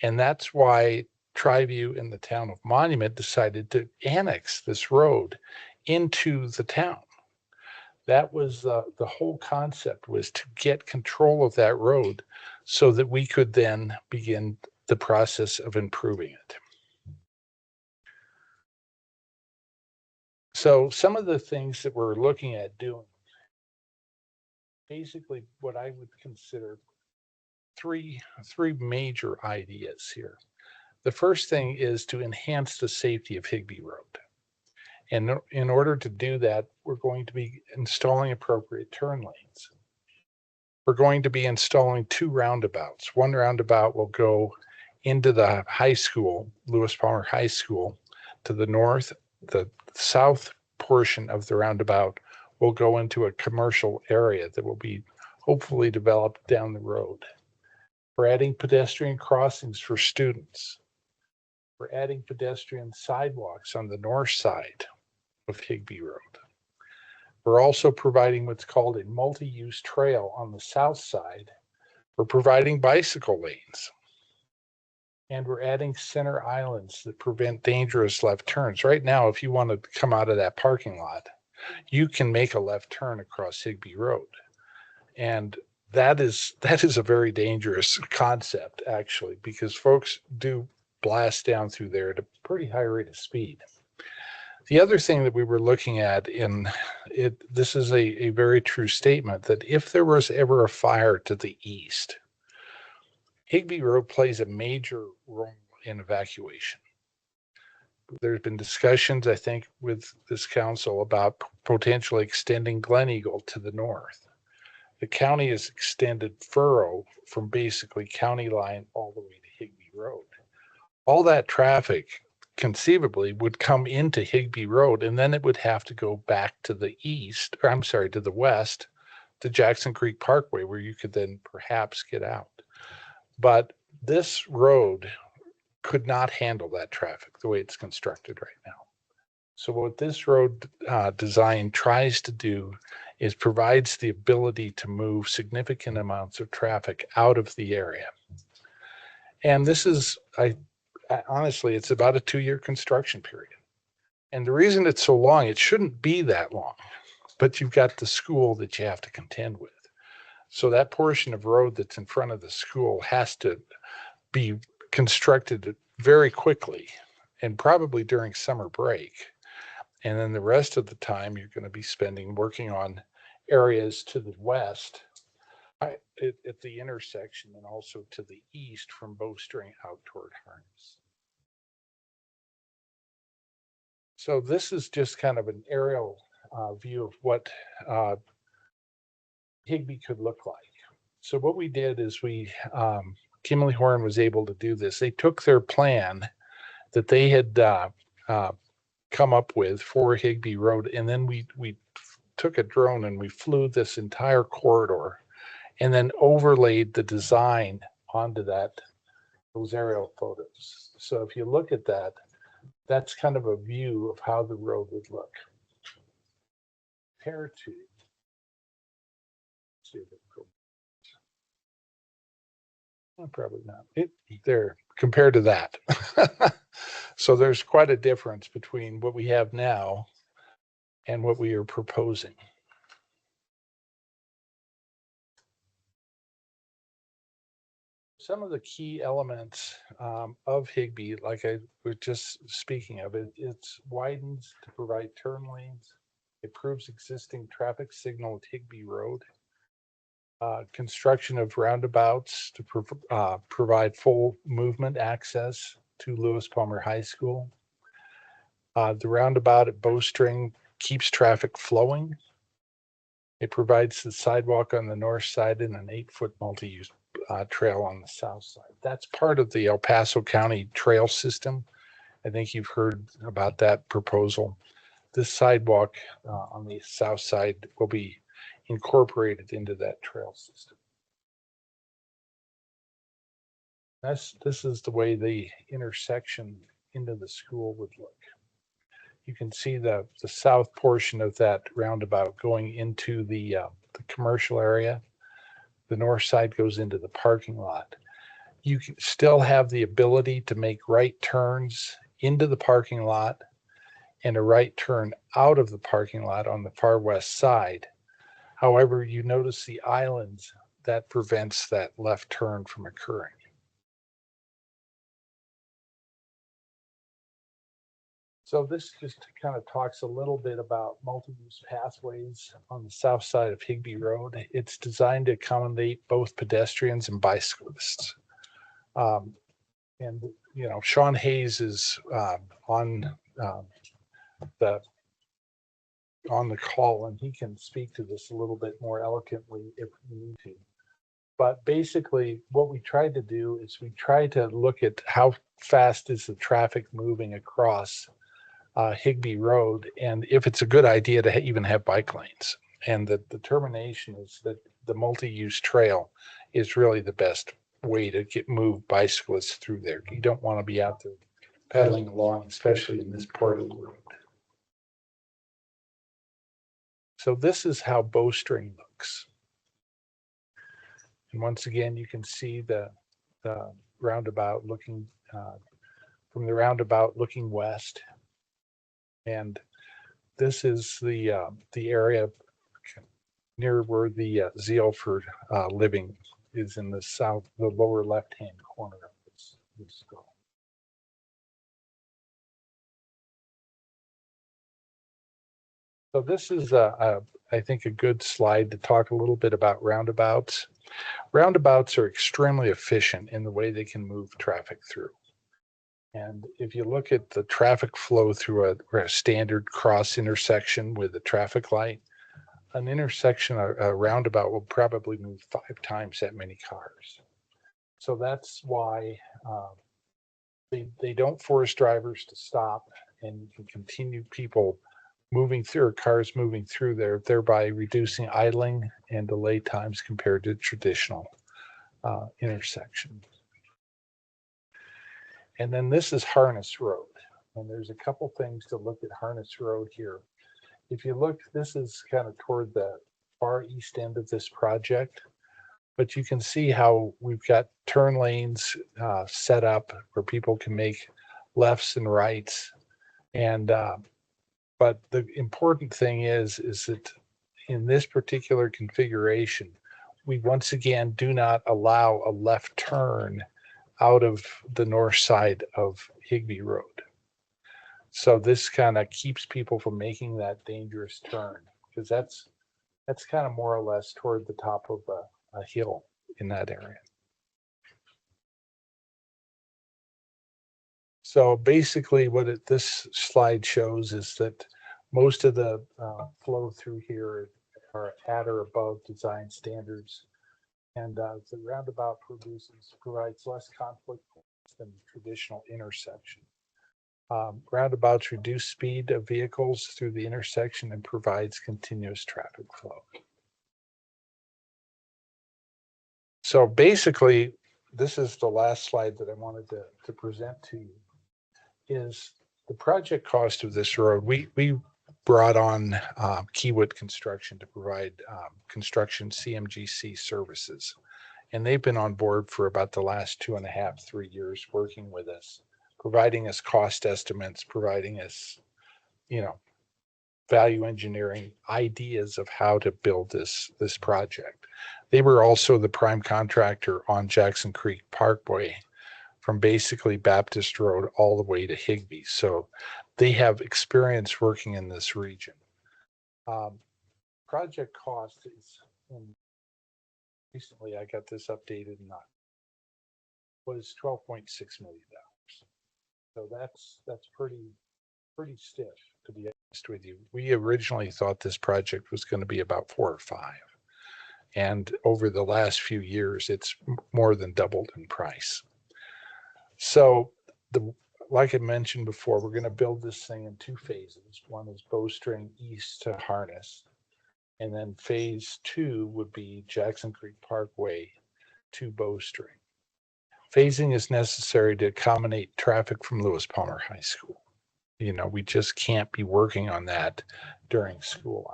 And that's why Tri-View and the town of Monument decided to annex this road into the town. That was the whole concept, was to get control of that road so that we could then begin the process of improving it. So some of the things that we're looking at doing, basically what I would consider three major ideas here. The first thing is to enhance the safety of Higbee Road. And in order to do that, we're going to be installing appropriate turn lanes. We're going to be installing 2 roundabouts. One roundabout will go into the high school, Lewis Palmer High School, to the north. The south portion of the roundabout will go into a commercial area that will be hopefully developed down the road. We're adding pedestrian crossings for students. We're adding pedestrian sidewalks on the north side of Higbee Road. We're also providing what's called a multi-use trail on the south side. We're providing bicycle lanes. And we're adding center islands that prevent dangerous left turns. Right now, if you want to come out of that parking lot, you can make a left turn across Higbee Road. And that is a very dangerous concept, actually, because folks do blast down through there at a pretty high rate of speed. The other thing that we were looking at this is a very true statement, that if there was ever a fire to the east, Higbee Road plays a major role in evacuation. there's been discussions, I think, with this council about potentially extending Glen Eagle to the north. The county has extended furrow from basically county line all the way to Higbee Road. All that traffic conceivably would come into Higbee Road, and then it would have to go back to the east, or I'm sorry, to the west, to Jackson Creek Parkway, where you could then perhaps get out. But this road could not handle that traffic the way it's constructed right now. So what this road design tries to do is provides the ability to move significant amounts of traffic out of the area. And this is, honestly, it's about a 2-year construction period. And the reason it's so long, it shouldn't be that long, but you've got the school that you have to contend with. So that portion of road that's in front of the school has to be constructed very quickly and probably during summer break. And then the rest of the time you're going to be spending working on areas to the west at the intersection and also to the east from Bowstring out toward Harness. So this is just kind of an aerial view of what Higbee could look like. So what we did is Kimberly Horn was able to do this. They took their plan that they had come up with for Higbee Road, and then we took a drone and we flew this entire corridor and then overlaid the design onto those aerial photos. So if you look at that, that's kind of a view of how the road would look. Compared to, see if it goes. Probably not. There compared to that. So there's quite a difference between what we have now and what we are proposing. Some of the key elements of Higbee, like I was just speaking of, it widens to provide turn lanes, improves existing traffic signal at Higbee Road, construction of roundabouts to provide full movement access to Lewis Palmer High School. The roundabout at Bowstring keeps traffic flowing. It provides the sidewalk on the north side and an 8-foot multi-use trail on the south side. That's part of the El Paso County trail system. I think you've heard about that proposal. This sidewalk on the south side will be incorporated into that trail system. This is the way the intersection into the school would look. You can see the south portion of that roundabout going into the commercial area. The north side goes into the parking lot. You can still have the ability to make right turns into the parking lot and a right turn out of the parking lot on the far west side. However, you notice the islands that prevents that left turn from occurring. So this just kind of talks a little bit about multi-use pathways on the south side of Higbee Road. It's designed to accommodate both pedestrians and bicyclists. And, you know, Sean Hayes is on the call, and he can speak to this a little bit more eloquently if we need to. But basically what we tried to do is we tried to look at how fast is the traffic moving across Higbee Road, and if it's a good idea to even have bike lanes. And the determination is that the multi-use trail is really the best way to move bicyclists through there. You don't want to be out there pedaling along, especially in this part of the road. So this is how Bowstring looks. And once again, you can see the roundabout looking from the roundabout looking west. And this is the area near where the Zeal for Living is in the south, the lower left-hand corner of this skull. So this is, I think, a good slide to talk a little bit about roundabouts. Roundabouts are extremely efficient in the way they can move traffic through. And if you look at the traffic flow through a standard cross intersection with a traffic light, an intersection, a roundabout will probably move 5 times that many cars. So that's why they don't force drivers to stop, and you can continue people moving through, or cars moving through there, thereby reducing idling and delay times compared to traditional intersections. And then this is Harness Road. And there's a couple things to look at Harness Road here. If you look, this is kind of toward the far east end of this project, but you can see how we've got turn lanes set up where people can make lefts and rights. And but the important thing is that in this particular configuration, we once again do not allow a left turn out of the north side of Higbee Road. So this kind of keeps people from making that dangerous turn, because that's kind of more or less toward the top of a hill in that area. So basically what this slide shows is that most of the flow through here are at or above design standards. And the roundabout provides less conflict than traditional intersection. Roundabouts reduce speed of vehicles through the intersection and provides continuous traffic flow. So basically, this is the last slide that I wanted to present to you, is the project cost of this road. We brought on Keywood Construction to provide construction CMGC services. And they've been on board for about the last 2.5, 3 years working with us, providing us cost estimates, providing us, value engineering ideas of how to build this project. They were also the prime contractor on Jackson Creek Parkway from basically Baptist Road all the way to Higbee. So they have experience working in this region. Project cost is, recently I got this updated, was $12.6 million. So that's pretty stiff, to be honest with you. We originally thought this project was going to be about 4 or 5. And over the last few years, it's more than doubled in price. So like I mentioned before, we're going to build this thing in 2 phases. One is Bowstring East to Harness. And then phase 2 would be Jackson Creek Parkway to Bowstring. Phasing is necessary to accommodate traffic from Lewis Palmer High School. We just can't be working on that during school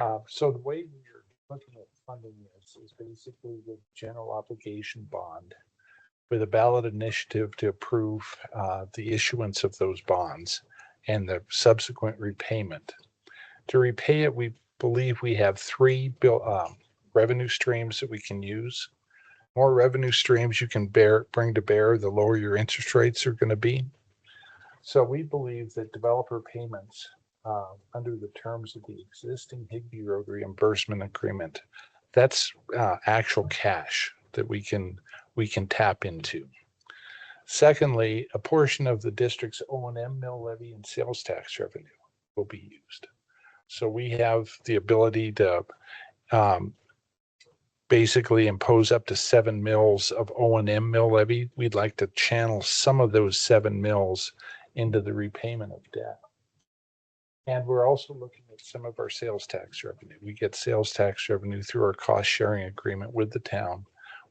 hours. So the way we're looking at funding this is basically the general obligation bond with a ballot initiative to approve the issuance of those bonds and the subsequent repayment. To repay it, we believe we have 3 revenue streams that we can use. More revenue streams you can bring to bear, the lower your interest rates are going to be. So we believe that developer payments under the terms of the existing Higbee Road reimbursement agreement, that's actual cash that we can tap into. Secondly, a portion of the district's O&M mill levy and sales tax revenue will be used. So we have the ability to basically impose up to 7 mills of O&M mill levy. We'd like to channel some of those 7 mills into the repayment of debt. And we're also looking at some of our sales tax revenue. We get sales tax revenue through our cost sharing agreement with the town.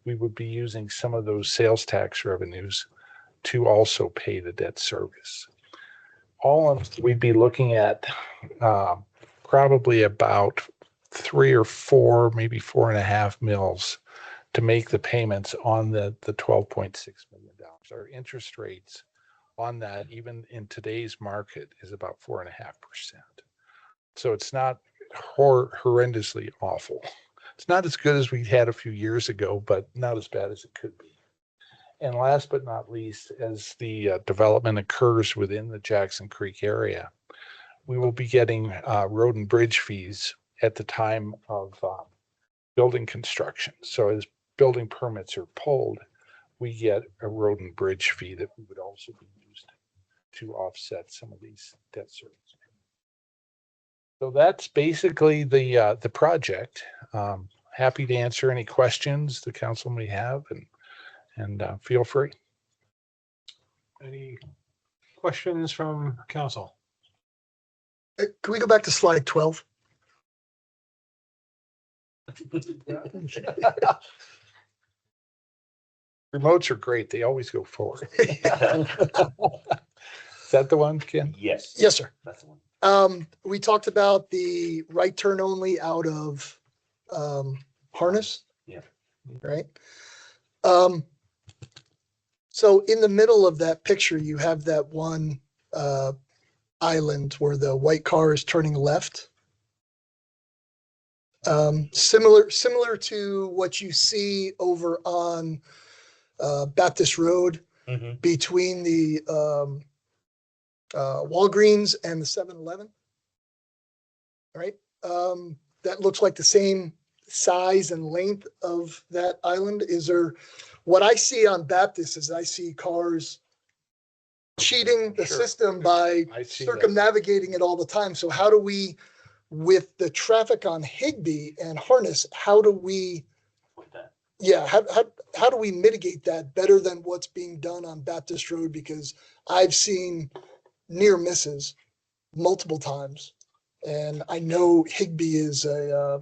We would be using some of those sales tax revenues to also pay the debt service. All in, we'd be looking at probably about 3 or 4, maybe 4.5 mills to make the payments on the $12.6 million. Our interest rates on that, even in today's market, is about 4.5%. So it's not horrendously awful. It's not as good as we had a few years ago, but not as bad as it could be. And last but not least, as the development occurs within the Jackson Creek area, we will be getting road and bridge fees at the time of building construction. So as building permits are pulled, we get a road and bridge fee that we would also be used to offset some of these debt service. So that's basically the project. Happy to answer any questions the council may have, and feel free. Any questions from council? Can we go back to slide 12? Remotes are great. They always go forward. Is that the one, Ken? Yes. Yes, sir. That's the one. We talked about the right turn only out of Harness. Yeah. Right. So in the middle of that picture, you have that one island where the white car is turning left. Similar to what you see over on Baptist Road between the Walgreens and the 7-Eleven. Right? That looks like the same size and length of that island. Is there, what I see on Baptist is I see cars cheating the system by circumnavigating it all the time. So how do we, with the traffic on Higbee and Harness, how do we, how do we mitigate that better than what's being done on Baptist Road? Because I've seen near misses multiple times, and I know Higbee is a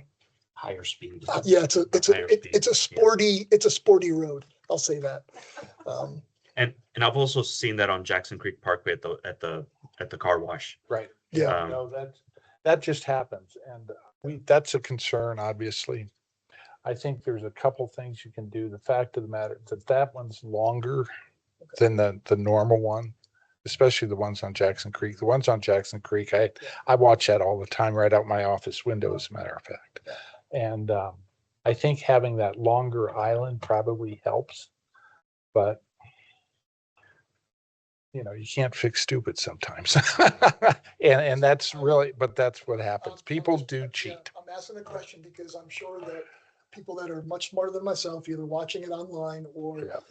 higher speed. It's a sporty road. I'll say that. And I've also seen that on Jackson Creek Parkway at the car wash. Right. Yeah. No, that just happens, and that's a concern. Obviously, I think there's a couple things you can do. The fact of the matter that one's longer than the normal one, especially the ones on Jackson Creek. The ones on Jackson Creek, I watch that all the time, right out my office window, as a matter of fact. And I think having that longer island probably helps, but you can't fix stupid sometimes. and that's really, but that's what happens. People do cheat. I'm asking the question because I'm sure that people that are much smarter than myself, either watching it online or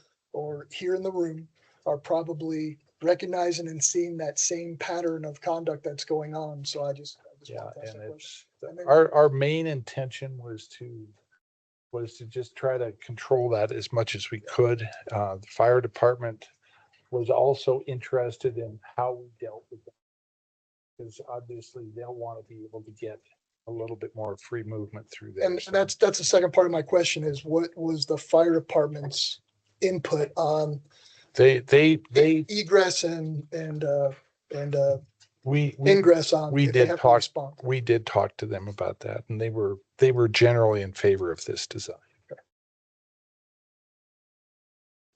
here in the room, are probably recognizing and seeing that same pattern of conduct that's going on. So I just and it's our main intention was to just try to control that as much as we could. The fire department was also interested in how we dealt with that, because obviously they'll want to be able to get a little bit more free movement through there. And that's the second part of my question is, what was the fire department's input on they egress and we ingress on? we did talk to them about that, and they were generally in favor of this design.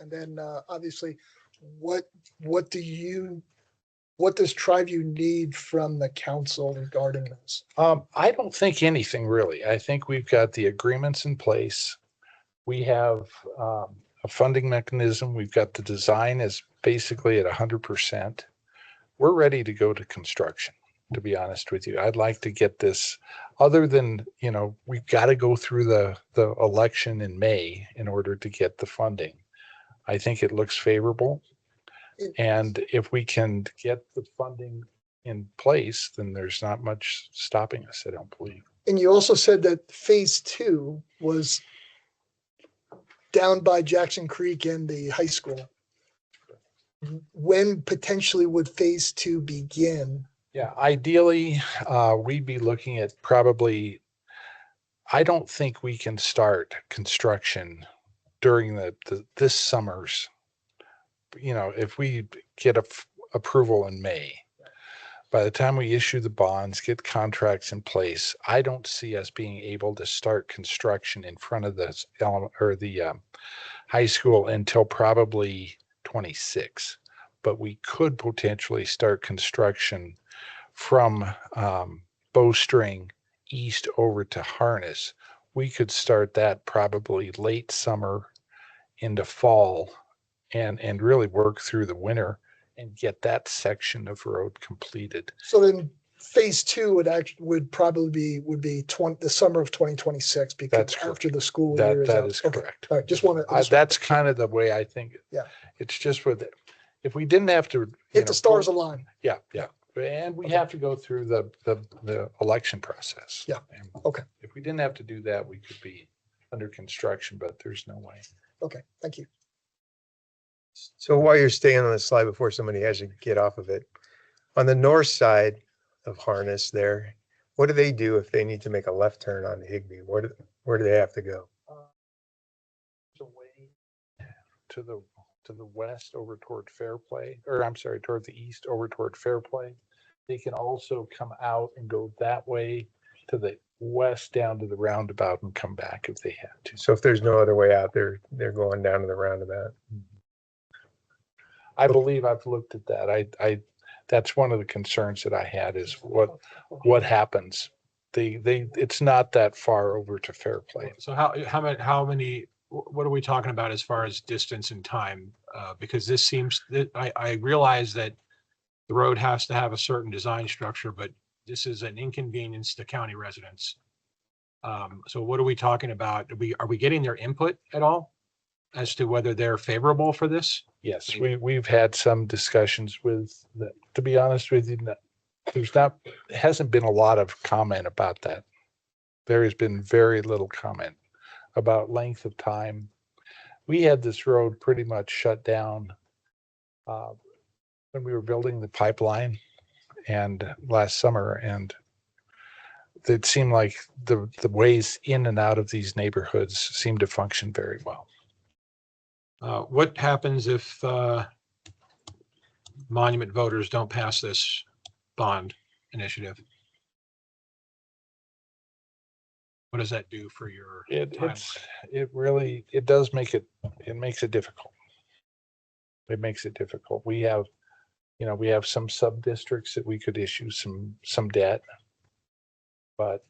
And then obviously, what does Triview need from the council regarding this? I don't think anything really. I think we've got the agreements in place. We have a funding mechanism. We've got the design is basically at 100%. We're ready to go to construction, to be honest with you. I'd like to get this, other than, we've got to go through the election in May in order to get the funding. I think it looks favorable. And if we can get the funding in place, then there's not much stopping us, I don't believe. And you also said that phase 2 was down by Jackson Creek and the high school. When potentially would phase 2 begin? Yeah, ideally, we'd be looking at probably, I don't think we can start construction during this summer's, if we get approval in May, by the time we issue the bonds, get contracts in place, I don't see us being able to start construction in front of the high school until probably 26. But we could potentially start construction from Bowstring east over to Harness. We could start that probably late summer into fall and really work through the winter and get that section of road completed. So then phase two would probably be the summer of 2026 because That's correct. after the school year is That out. is Okay. correct. All right, just want to. That's kind of the way I think. Yeah. It's just with it. If we didn't have to. you If know, the stars go- align. Yeah, yeah. And we have to go through the election process. Yeah. And Okay. If we didn't have to do that, we could be under construction, but there's no way. Okay, thank you. So while you're staying on the slide before somebody has to get off of it, on the north side of Harness there, what do they do if they need to make a left turn on Higbee? Where do they have to go? To the west over toward Fairplay, or I'm sorry, toward the east over toward Fairplay. They can also come out and go that way to the west down to the roundabout and come back if they had to. So if there's no other way out, they're going down to the roundabout. I believe I've looked at that. That's one of the concerns that I had is what happens. It's not that far over to Fairplay. So how many, what are we talking about as far as distance and time? Because this seems that I realize that the road has to have a certain design structure, but this is an inconvenience to county residents. So what are we talking about? Are we getting their input at all as to whether they're favorable for this? Yes, we've had some discussions with, to be honest with you, hasn't been a lot of comment about that. There has been very little comment about length of time. We had this road pretty much shut down when we were building the pipeline and last summer, and it seemed like the ways in and out of these neighborhoods seem to function very well. What happens if Monument voters don't pass this bond initiative? What does that do for your timeline? It does make it makes it difficult. It makes it difficult. We have some sub districts that we could issue some debt, but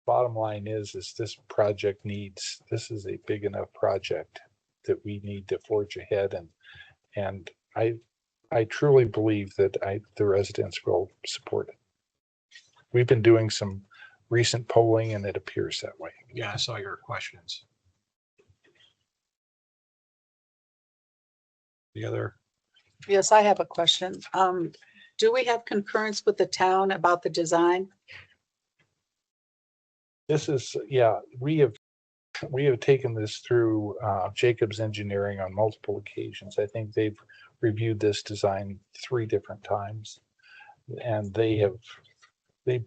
bottom line is this project this is a big enough project that we need to forge ahead, and I truly believe that the residents will support it. We've been doing some recent polling and it appears that way. Yeah, I saw your questions. The other, Yes, I have a question. Do we have concurrence with the town about the design? This is, we have taken this through Jacobs Engineering on multiple occasions. I think they've reviewed this design 3 different times, and they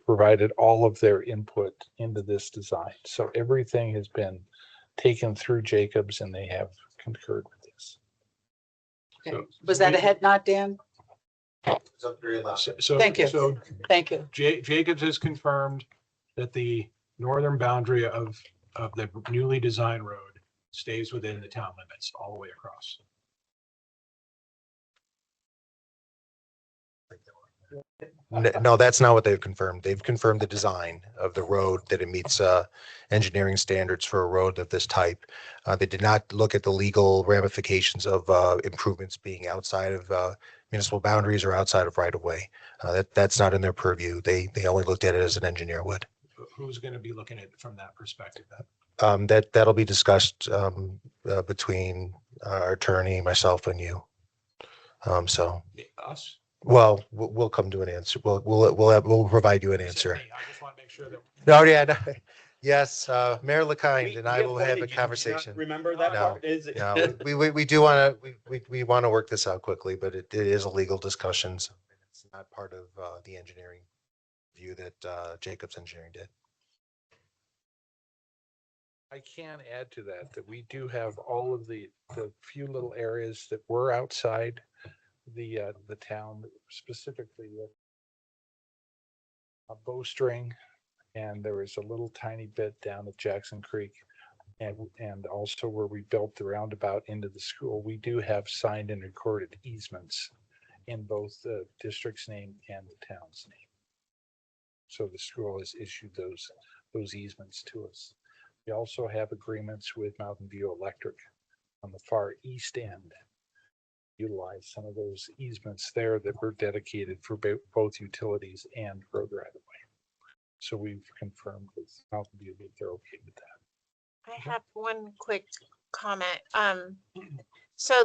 provided all of their input into this design. So everything has been taken through Jacobs and they have concurred with this. Okay. Was that a head nod, Dan? so Thank you. So Thank you. Jacobs has confirmed that the northern boundary of the newly designed road stays within the town limits all the way across. No, that's not what they've confirmed. They've confirmed the design of the road, that it meets engineering standards for a road of this type. They did not look at the legal ramifications of improvements being outside of municipal boundaries or outside of right of way. That's not in their purview. They only looked at it as an engineer would. Who's going to be looking at it from that perspective? That'll be discussed between our attorney, myself, and you. Us? Well, we'll come to an answer. We'll provide you an answer. I just want to make sure that. No, yeah, no. Yes, Mayor LaKind and I will have a Did you not conversation. remember that No, part? Is it? No, we do want to, we want to work this out quickly, but it is a legal discussion. So it's not part of the engineering view that Jacobs Engineering did. I can add to that we do have all of the few little areas that were outside the town, specifically a bowstring, and there was a little tiny bit down at Jackson Creek, and also where we built the roundabout into the school. We do have signed and recorded easements in both the district's name and the town's name. So the school has issued those easements to us. We also have agreements with Mountain View Electric on the far east end. utilize some of those easements there that were dedicated for both utilities and road right of way. So we've confirmed with Mountain View that they're okay with that. I have one quick comment. So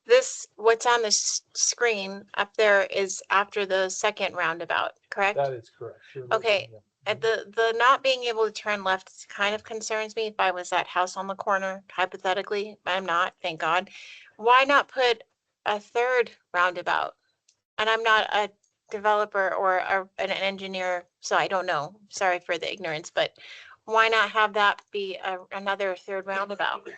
this, what's on the screen up there is after the second roundabout, correct? That is correct. Okay. At the not being able to turn left kind of concerns me. If I was that house on the corner, hypothetically, I'm not, thank God. Why not put a third roundabout? And I'm not a developer or an engineer, so I don't know. Sorry for the ignorance, but why not have that be another third roundabout?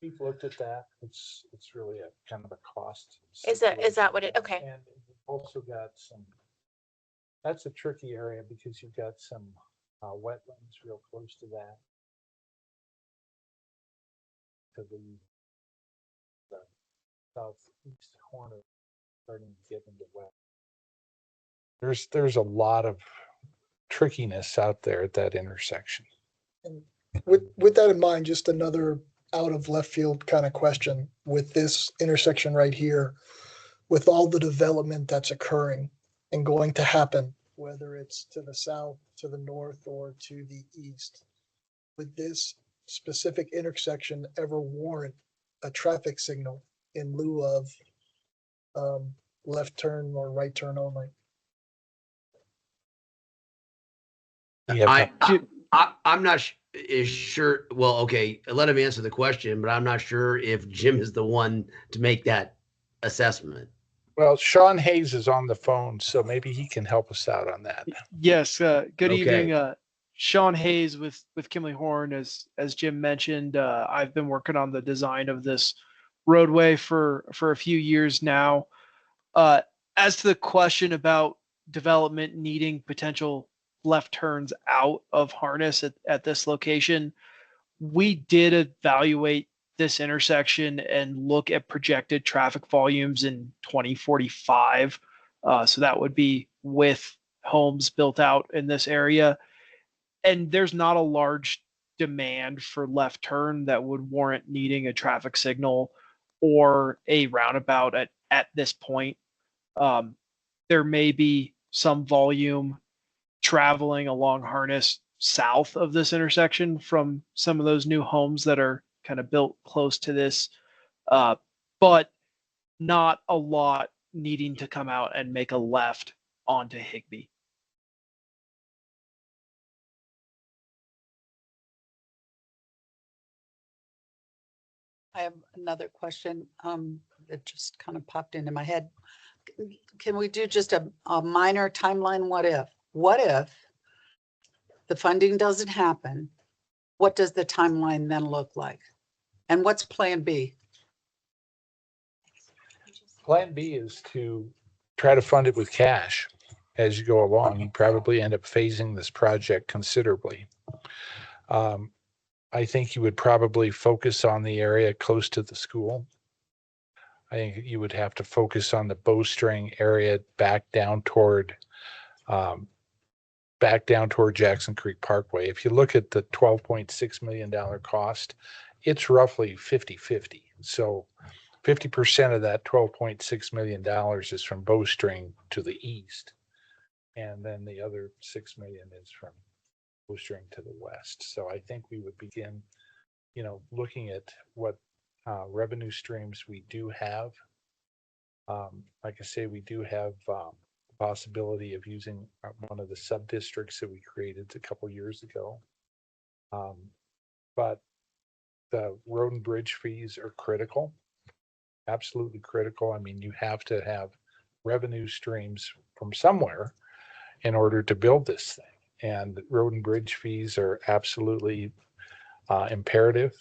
We've looked at that. It's really a kind of a cost. Is that what it? Okay. And we've also got some. That's a tricky area because you've got some wetlands real close to that. To the southeast corner, starting to get into wet. There's a lot of trickiness out there at that intersection. And with that in mind, just another out of left field kind of question with this intersection right here, with all the development that's occurring and going to happen, whether it's to the south, to the north, or to the east, would this specific intersection ever warrant a traffic signal in lieu of left turn or right turn only? I'm not sure. Well, okay, let him answer the question, but I'm not sure if Jim is the one to make that assessment. Well, Sean Hayes is on the phone, so maybe he can help us out on that. Yes. Good Okay. evening. Sean Hayes with Kimley Horn. As Jim mentioned, I've been working on the design of this roadway for a few years now. As to the question about development needing potential left turns out of Harness at this location, we did evaluate this intersection and look at projected traffic volumes in 2045. So that would be with homes built out in this area. And there's not a large demand for left turn that would warrant needing a traffic signal or a roundabout at this point. There may be some volume traveling along Harness south of this intersection from some of those new homes that are kind of built close to this, but not a lot needing to come out and make a left onto Higbee. I have another question that just kind of popped into my head. Can we do just a minor timeline? What if the funding doesn't happen? What does the timeline then look like? And what's plan B? Plan B is to try to fund it with cash as you go along. You probably end up phasing this project considerably. I think you would probably focus on the area close to the school. I think you would have to focus on the bowstring area back down toward Jackson Creek Parkway. If you look at the $12.6 million cost, it's roughly 50-50. So 50% of that $12.6 million is from bowstring to the east. And then the other $6 million is from bowstring to the west. So I think we would begin, looking at what revenue streams we do have. Like I say, we do have possibility of using one of the sub-districts that we created a couple years ago. But the road and bridge fees are critical, absolutely critical. I mean, you have to have revenue streams from somewhere in order to build this thing. And road and bridge fees are absolutely imperative.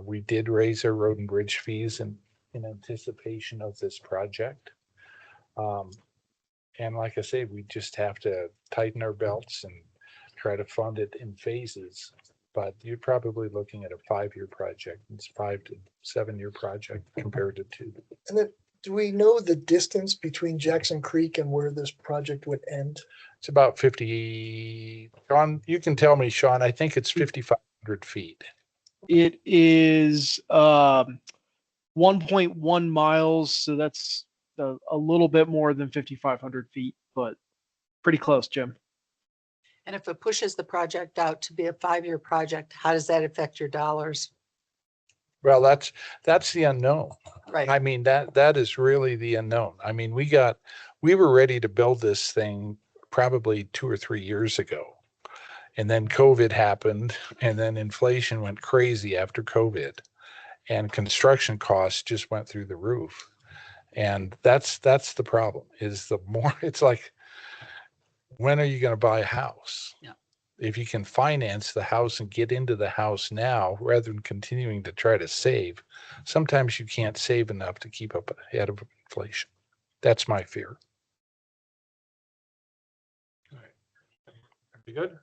We did raise our road and bridge fees in anticipation of this project. And like I say, we just have to tighten our belts and try to fund it in phases. But you're probably looking at a 5-year project. It's 5 to 7 year project compared to 2. And then, do we know the distance between Jackson Creek and where this project would end? It's about 50. Sean, you can tell me, Sean. I think it's 5,500 feet. It is 1.1 miles. So that's a little bit more than 5,500 feet, but pretty close, Jim. And if it pushes the project out to be a 5-year project, how does that affect your dollars? Well, that's the unknown. Right. I mean, that is really the unknown. I mean, we were ready to build this thing probably 2 or 3 years ago. And then COVID happened, and then inflation went crazy after COVID, and construction costs just went through the roof. And that's the problem, is the more it's like, when are you going to buy a house? Yeah. If you can finance the house and get into the house now rather than continuing to try to save, sometimes you can't save enough to keep up ahead of inflation. That's my fear. Be good?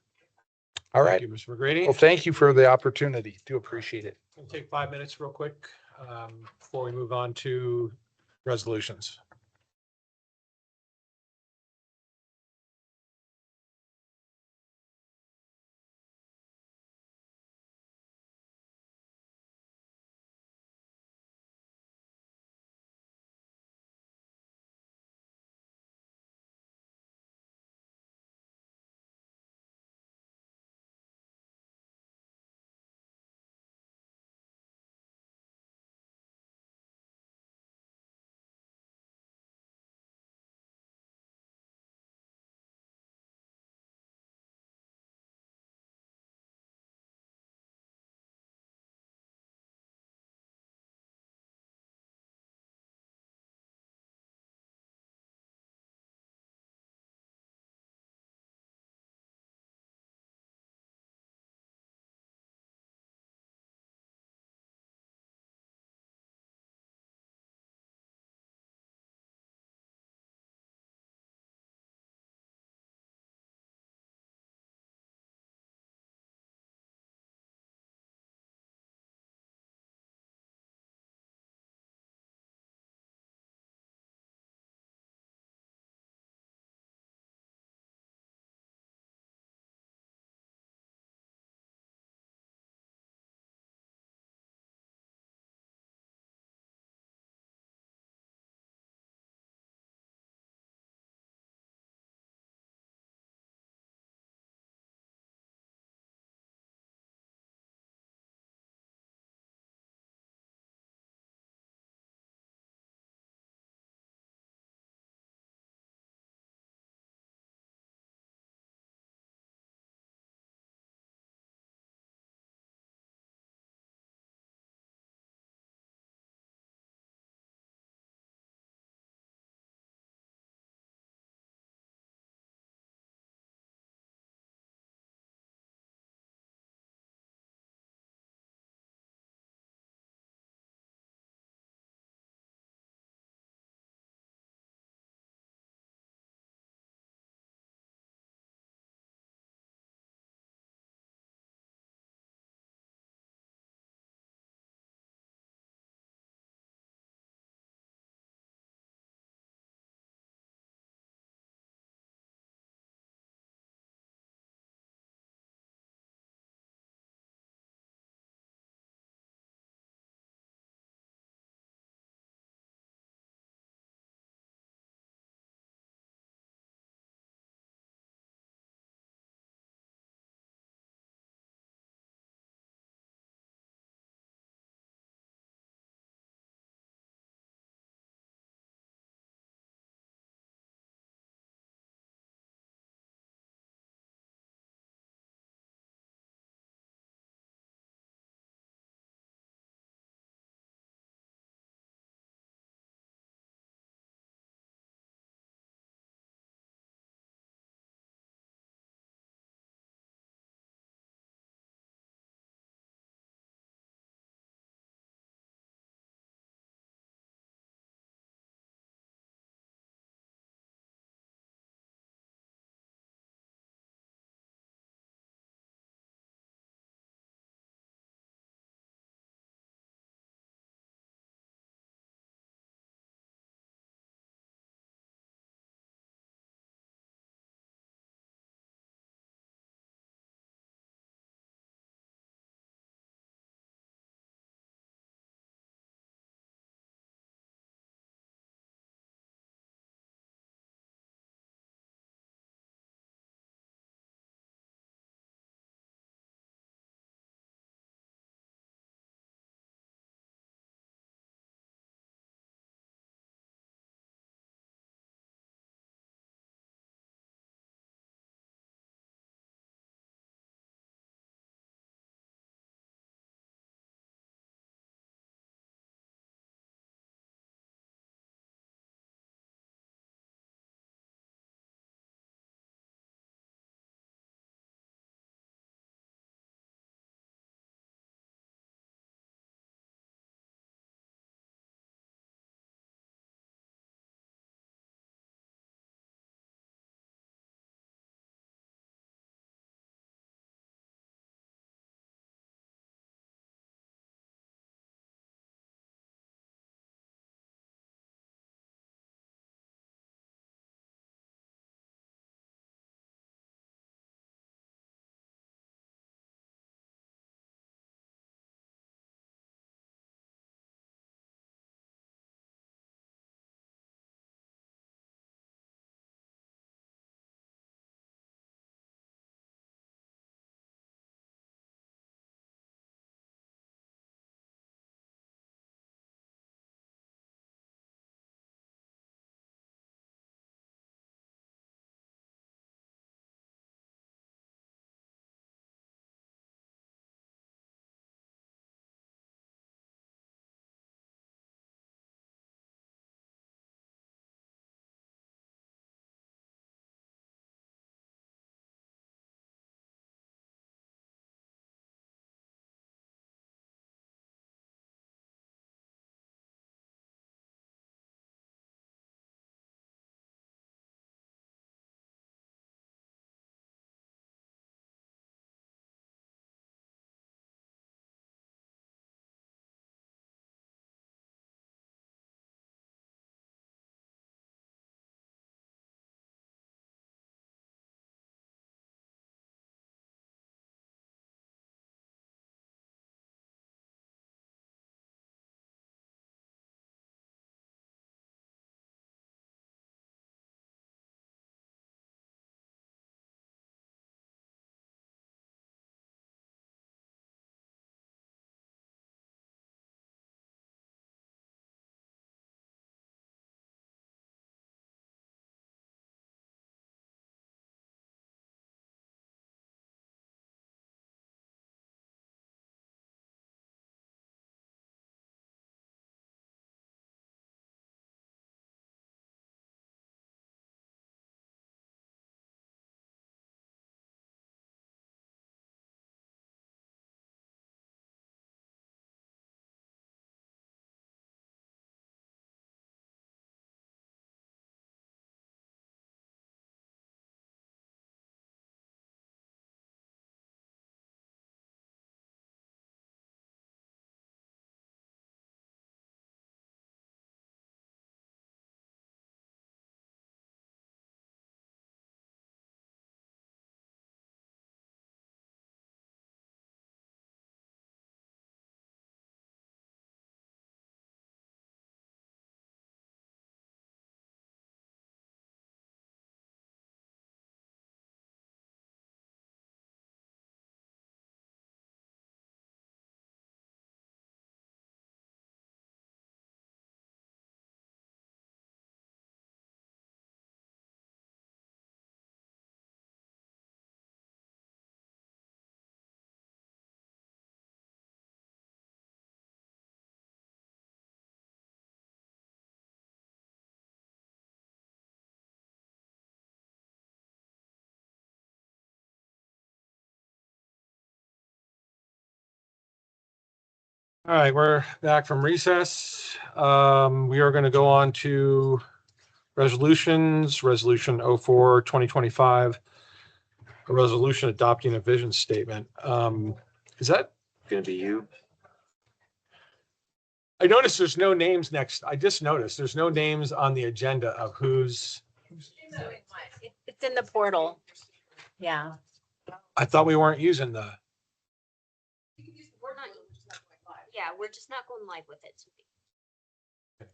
All Thank right. you, Mr. McGrady. Well, thank you for the opportunity. Do appreciate it. We'll take 5 minutes real quick before we move on to resolutions. All right, we're back from recess. We are going to go on to resolutions, resolution 04-2025, a resolution adopting a vision statement. Is that going to be you? I noticed there's no names next. I just noticed there's no names on the agenda of who's, It's in the portal. Yeah. I thought we weren't using the, We're not. Yeah, we're just not going live with it.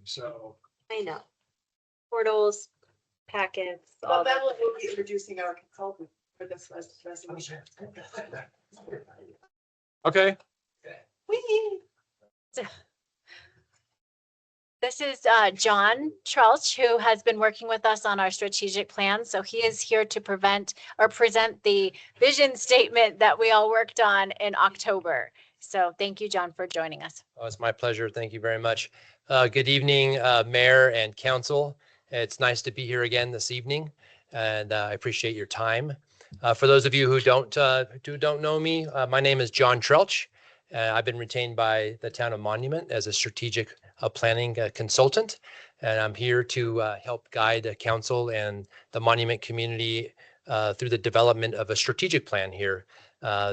so. I know. Portals, packets. Well, all that that. will be introducing our consultant for this resolution. Okay. This is John Trelch, who has been working with us on our strategic plan. So he is here to present the vision statement that we all worked on in October. So thank you, John, for joining us. Oh, it's my pleasure. Thank you very much. Good evening, Mayor and Council. It's nice to be here again this evening, and I appreciate your time. For those of you who don't know me, my name is John Trelch. I've been retained by the Town of Monument as a strategic planning consultant, and I'm here to help guide council and the Monument community through the development of a strategic plan here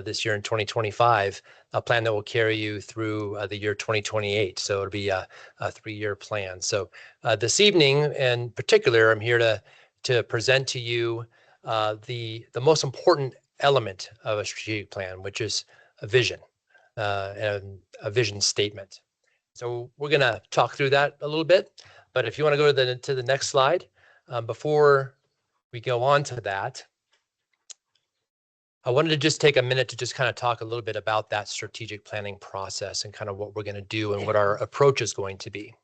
this year in 2025, a plan that will carry you through the year 2028. So it'll be a 3-year plan. So this evening in particular, I'm here to present to you the most important element of a strategic plan, which is a vision and a vision statement. So we're going to talk through that a little bit, but if you want to go to the next slide, before we go on to that, I wanted to just take a minute to just kind of talk a little bit about that strategic planning process and kind of what we're going to do and what our approach is going to be.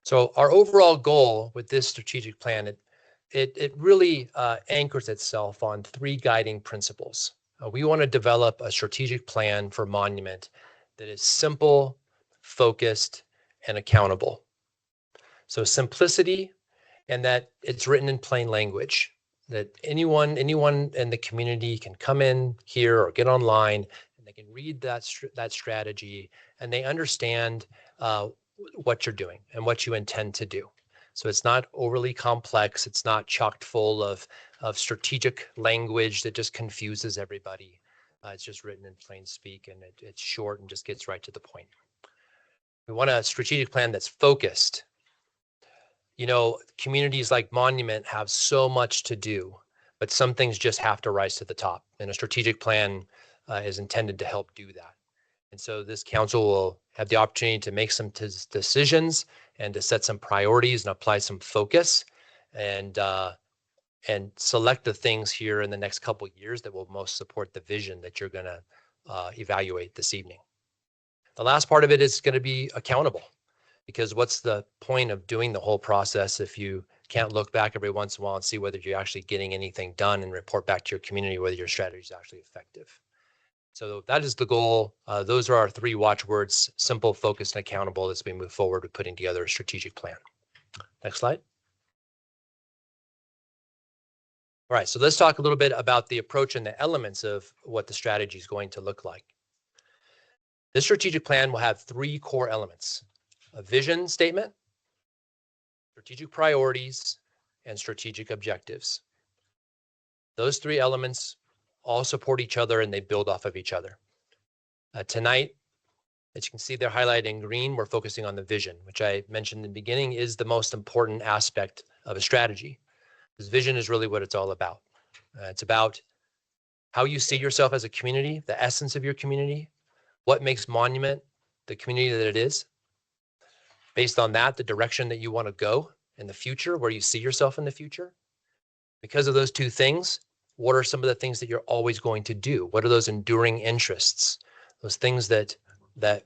So our overall goal with this strategic plan, it really anchors itself on 3 guiding principles. We want to develop a strategic plan for Monument that is simple, focused, and accountable. So simplicity, and that it's written in plain language, that anyone in the community can come in here or get online and they can read that strategy and they understand what you're doing and what you intend to do. So it's not overly complex. It's not chocked full of strategic language that just confuses everybody. It's just written in plain speak, and it's short and just gets right to the point. We want a strategic plan that's focused. You know, communities like Monument have so much to do, but some things just have to rise to the top. And a strategic plan is intended to help do that. And so this council will have the opportunity to make some decisions and to set some priorities and apply some focus and select the things here in the next couple of years that will most support the vision that you're going to evaluate this evening. The last part of it is going to be accountable, because what's the point of doing the whole process if you can't look back every once in a while and see whether you're actually getting anything done and report back to your community whether your strategy is actually effective. So that is the goal. Those are our 3 watchwords: simple, focused, and accountable, as we move forward with putting together a strategic plan. Next slide. All right, so let's talk a little bit about the approach and the elements of what the strategy is going to look like. This strategic plan will have 3 core elements: a vision statement, strategic priorities, and strategic objectives. Those 3 elements all support each other and they build off of each other. Tonight, as you can see, they're highlighted in green. We're focusing on the vision, which I mentioned in the beginning is the most important aspect of a strategy. This vision is really what it's all about. It's about how you see yourself as a community, the essence of your community, what makes Monument the community that it is. Based on that, the direction that you want to go in the future, where you see yourself in the future. Because of those 2 things, what are some of the things that you're always going to do? What are those enduring interests? Those things that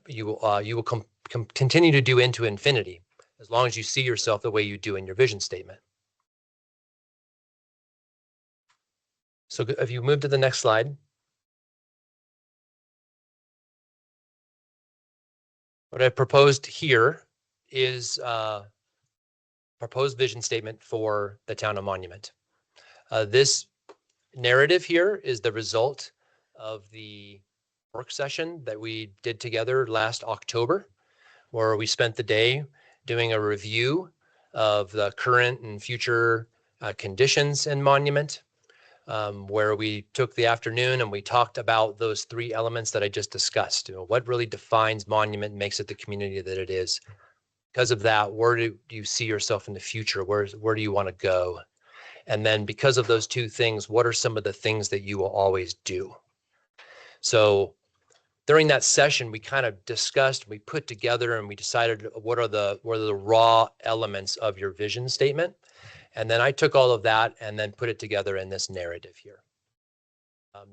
you will continue to do into infinity, as long as you see yourself the way you do in your vision statement. So if you move to the next slide. What I proposed here is a proposed vision statement for the Town of Monument. This narrative here is the result of the work session that we did together last October, where we spent the day doing a review of the current and future conditions in Monument, where we took the afternoon and we talked about those three elements that I just discussed. You know, what really defines Monument and makes it the community that it is. Because of that, where do you see yourself in the future? Where do you want to go? And then because of those two things, what are some of the things that you will always do? So during that session, we kind of discussed, we put together and we decided what are the raw elements of your vision statement. And then I took all of that and then put it together in this narrative here.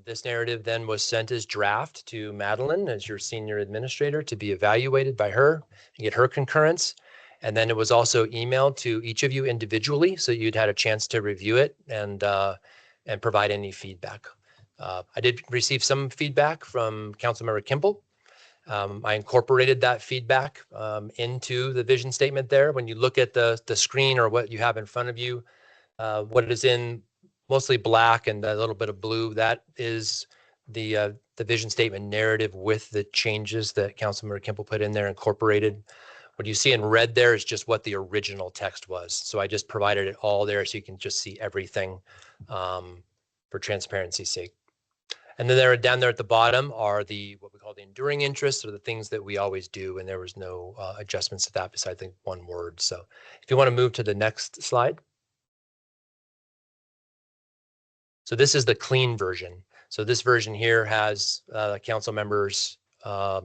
This narrative then was sent as draft to Madeline as your senior administrator to be evaluated by her and get her concurrence. And then it was also emailed to each of you individually, so you'd had a chance to review it and provide any feedback. I did receive some feedback from Councilmember Kimball. I incorporated that feedback into the vision statement there. When you look at the screen or what you have in front of you, what is in mostly black and a little bit of blue, that is the vision statement narrative with the changes that Councilmember Kimball put in there incorporated. What you see in red there is just what the original text was. So I just provided it all there so you can just see everything for transparency's sake. And then there down there at the bottom are what we call the enduring interests, or the things that we always do, and there was no adjustments to that besides I think one word. So if you want to move to the next slide. So this is the clean version. So this version here has council members'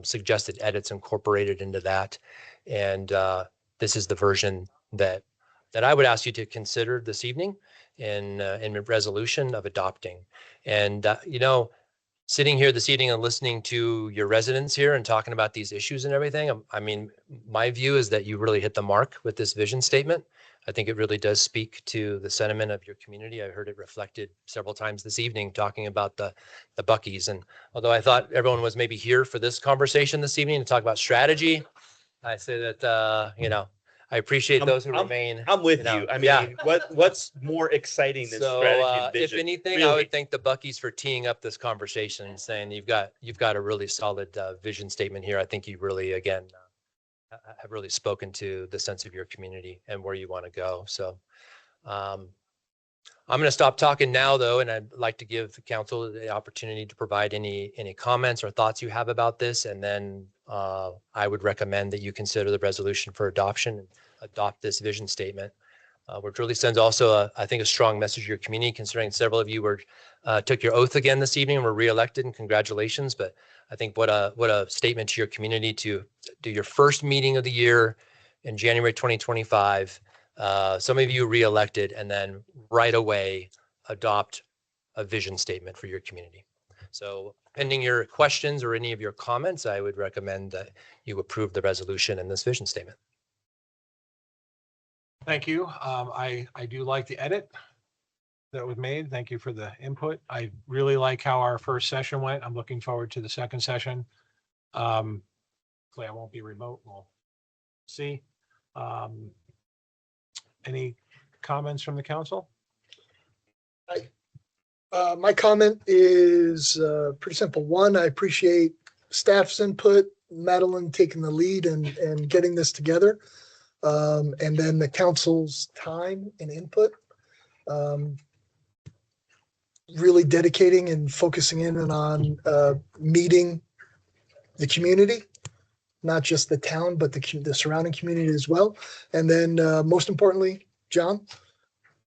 suggested edits incorporated into that. And this is the version that I would ask you to consider this evening in resolution of adopting. And, you know, sitting here this evening and listening to your residents here and talking about these issues and everything, I mean, my view is that you really hit the mark with this vision statement. I think it really does speak to the sentiment of your community. I heard it reflected several times this evening talking about the Buc-ee's. And although I thought everyone was maybe here for this conversation this evening to talk about strategy, I say that, you know, I appreciate those who remain. I'm with know, you. I mean, yeah. what's more exciting than So strategy and if vision? anything, I Really. would thank the Buc-ee's for teeing up this conversation and saying you've got a really solid vision statement here. I think you really, again, have really spoken to the sense of your community and where you want to go. So I'm going to stop talking now, though, and I'd like to give the council the opportunity to provide any comments or thoughts you have about this. And then I would recommend that you consider the resolution for adoption and adopt this vision statement, which really sends also, I think, a strong message to your community, considering several of you took your oath again this evening and were reelected, and congratulations. But I think what a statement to your community to do your first meeting of the year in January 2025. Some of you reelected, and then right away adopt a vision statement for your community. So pending your questions or any of your comments, I would recommend that you approve the resolution and this vision statement. Thank you. I do like the edit that was made. Thank you for the input. I really like how our first session went. I'm looking forward to the second session. Hopefully I won't be remote. We'll see. Any comments from the council? My comment is pretty simple. One, I appreciate staff's input, Madeline taking the lead and getting this together. And then the council's time and input. Really dedicating and focusing in on meeting the community, not just the town, but the surrounding community as well. And then most importantly, John,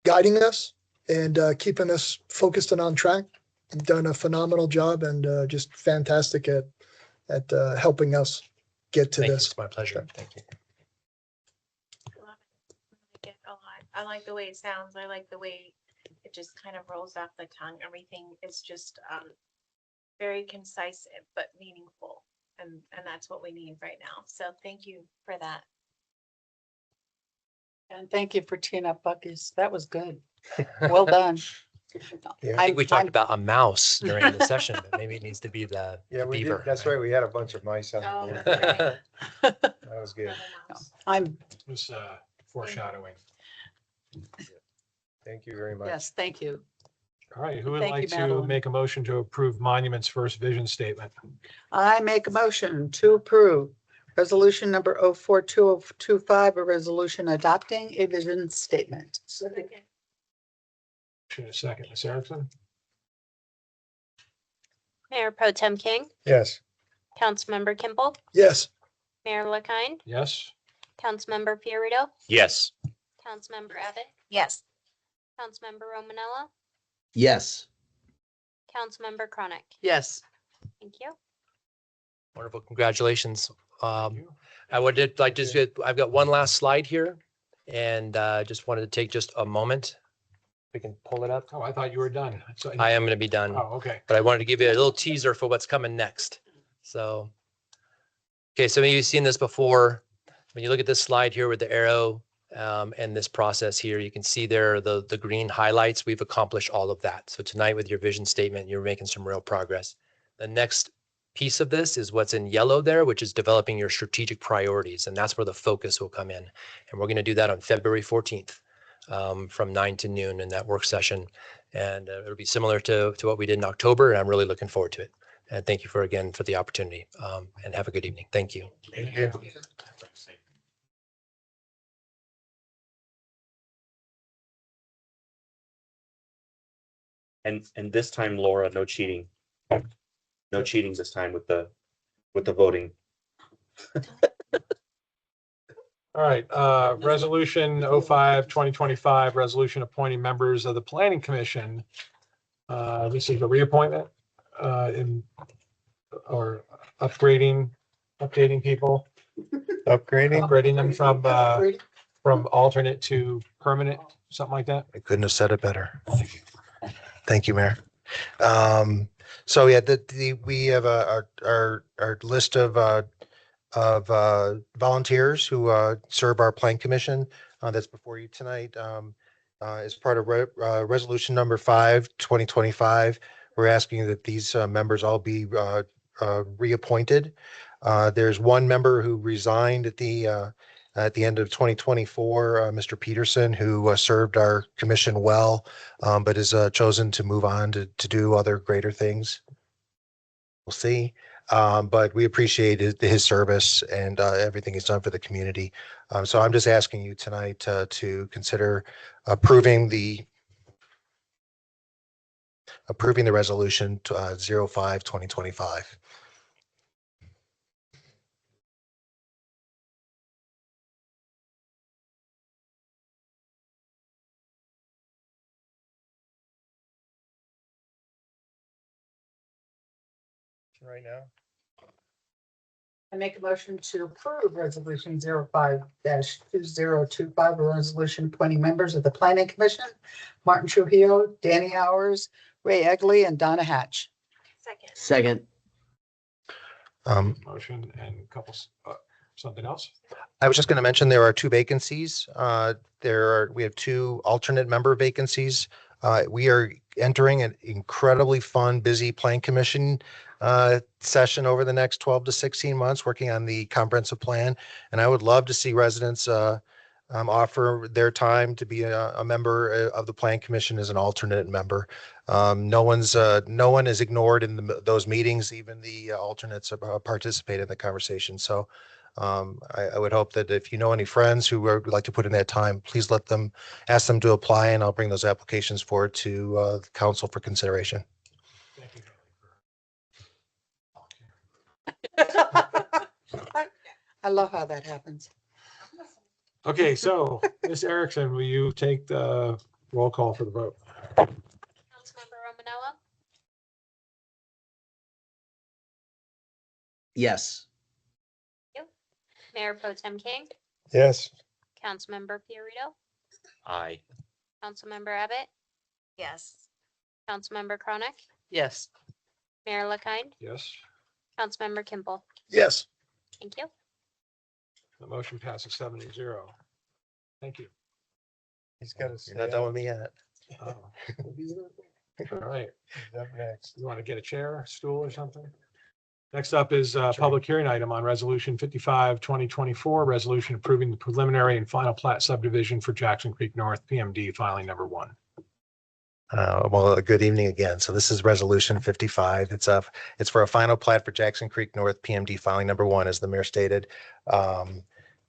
guiding us and keeping us focused and on track. You've done a phenomenal job and just fantastic at helping us get to Thank you. this. It's my pleasure. Thank you. I like the way it sounds. I like the way it just kind of rolls off the tongue. Everything is just very concise but meaningful, and that's what we need right now. So thank you for that. And thank you for teeing up Buc-ee's. That was good. Well done. I think we talked about a mouse during the session, but maybe it needs to be the we beaver. did. That's right. We had a bunch of mice on Oh, the board. right. That was good. I'm, It was foreshadowing. Thank you very much. yes, thank you. All right, who would Thank you, like to Madeline. make a motion to approve Monuments First Vision Statement? I make a motion to approve resolution number 042025, a resolution adopting a vision statement. Should a second, Ms. Erickson? Mayor Pro Tem King, Yes. Councilmember Kimball, Yes. Mayor LaKind, Yes. Councilmember Fiorito, Yes. Councilmember Abbott, Yes. Councilmember Romanella, Yes. Councilmember Chronic. Yes. Thank you. Wonderful. Congratulations. I would like to just, I've got one last slide here and just wanted to take just a moment. We can pull it up. Oh, I thought you were done. So- I am going to be done. Oh, okay. But I wanted to give you a little teaser for what's coming next. So, okay, so you've seen this before. When you look at this slide here with the arrow and this process here, you can see there the green highlights. We've accomplished all of that. So tonight with your vision statement, you're making some real progress. The next piece of this is what's in yellow there, which is developing your strategic priorities. And that's where the focus will come in. And we're going to do that on February 14th from 9 to noon in that work session. And it'll be similar to what we did in October. And I'm really looking forward to it. And thank you again for the opportunity and have a good evening. Thank you. Thank you. And this time, Laura, no cheating. No cheating this time with the voting. All right, resolution 05-2025, resolution appointing members of the Planning Commission. This is a reappointment or updating people, upgrading them from alternate to permanent, something like that. I couldn't have said it better. Thank you, Mayor. So yeah, we have our list of volunteers who serve our Plan Commission that's before you tonight. As part of resolution number 5/2025, we're asking that these members all be reappointed. There's one member who resigned at the end of 2024, Mr. Peterson, who served our commission well, but has chosen to move on to do other greater things. We'll see. But we appreciate his service and everything he's done for the community. So I'm just asking you tonight to consider approving the resolution 05/2025. Right now. I make a motion to approve resolution 05-2025, a resolution appointing members of the Planning Commission, Martin Trujillo, Danny Howers, Ray Egley, and Donna Hatch. Second. Motion and a couple, something else? I was just going to mention there are two vacancies. We have two alternate member vacancies. We are entering an incredibly fun, busy Plan Commission session over the next 12 to 16 months, working on the comprehensive plan. And I would love to see residents offer their time to be a member of the Plan Commission as an alternate member. No one is ignored in those meetings. Even the alternates participate in the conversation. So I would hope that if you know any friends who would like to put in that time, please ask them to apply, and I'll bring those applications forward to the council for consideration. I love how that happens. Okay, so Ms. Erickson, will you take the roll call for the vote? Councilmember Romanella, Yes. Mayor Pro Tem King, Yes. Councilmember Fiorito, Aye. Councilmember Abbott, Yes. Councilmember Chronic, Yes. Mayor LaKind, Yes, Councilmember Kimball. Yes. Thank you. the motion passes 7-0. Thank you. He's got to. You're not done with me yet. Oh. All right. Up next. You want to get a chair, stool or something? Next up is a public hearing item on resolution 55/2024, resolution approving the preliminary and final plat subdivision for Jackson Creek North PMD filing number 1. Well, good evening again. So this is Resolution 55. It's for a final plat for Jackson Creek North PMD filing number 1, as the mayor stated.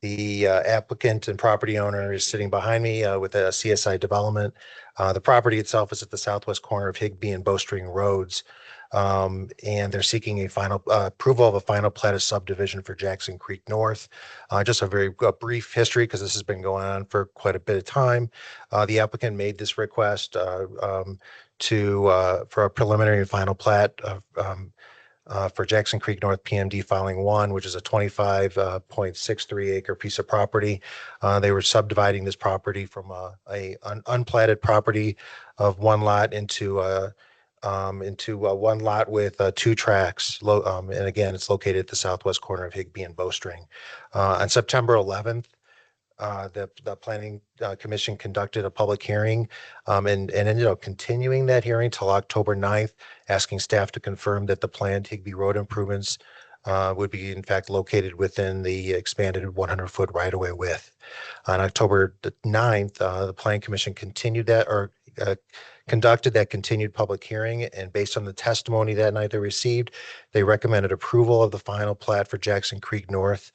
The applicant and property owner is sitting behind me with a CSI Development. The property itself is at the southwest corner of Higbee and Bowstring Roads. And they're seeking a final approval of a final plat of subdivision for Jackson Creek North. Just a very brief history, because this has been going on for quite a bit of time. The applicant made this request for a preliminary and final plat of, for Jackson Creek North PMD filing 1, which is a 25.63 acre piece of property. They were subdividing this property from a unplatted property of 1 lot into one lot with 2 tracks. And again, it's located at the southwest corner of Higbee and Bowstring. On September 11th, the Planning Commission conducted a public hearing and ended up continuing that hearing till October 9th, asking staff to confirm that the planned Higbee Road improvements would be in fact located within the expanded 100-foot right-of-way width. On October 9th, the Planning Commission conducted that continued public hearing, and based on the testimony that night they received, they recommended approval of the final plat for Jackson Creek North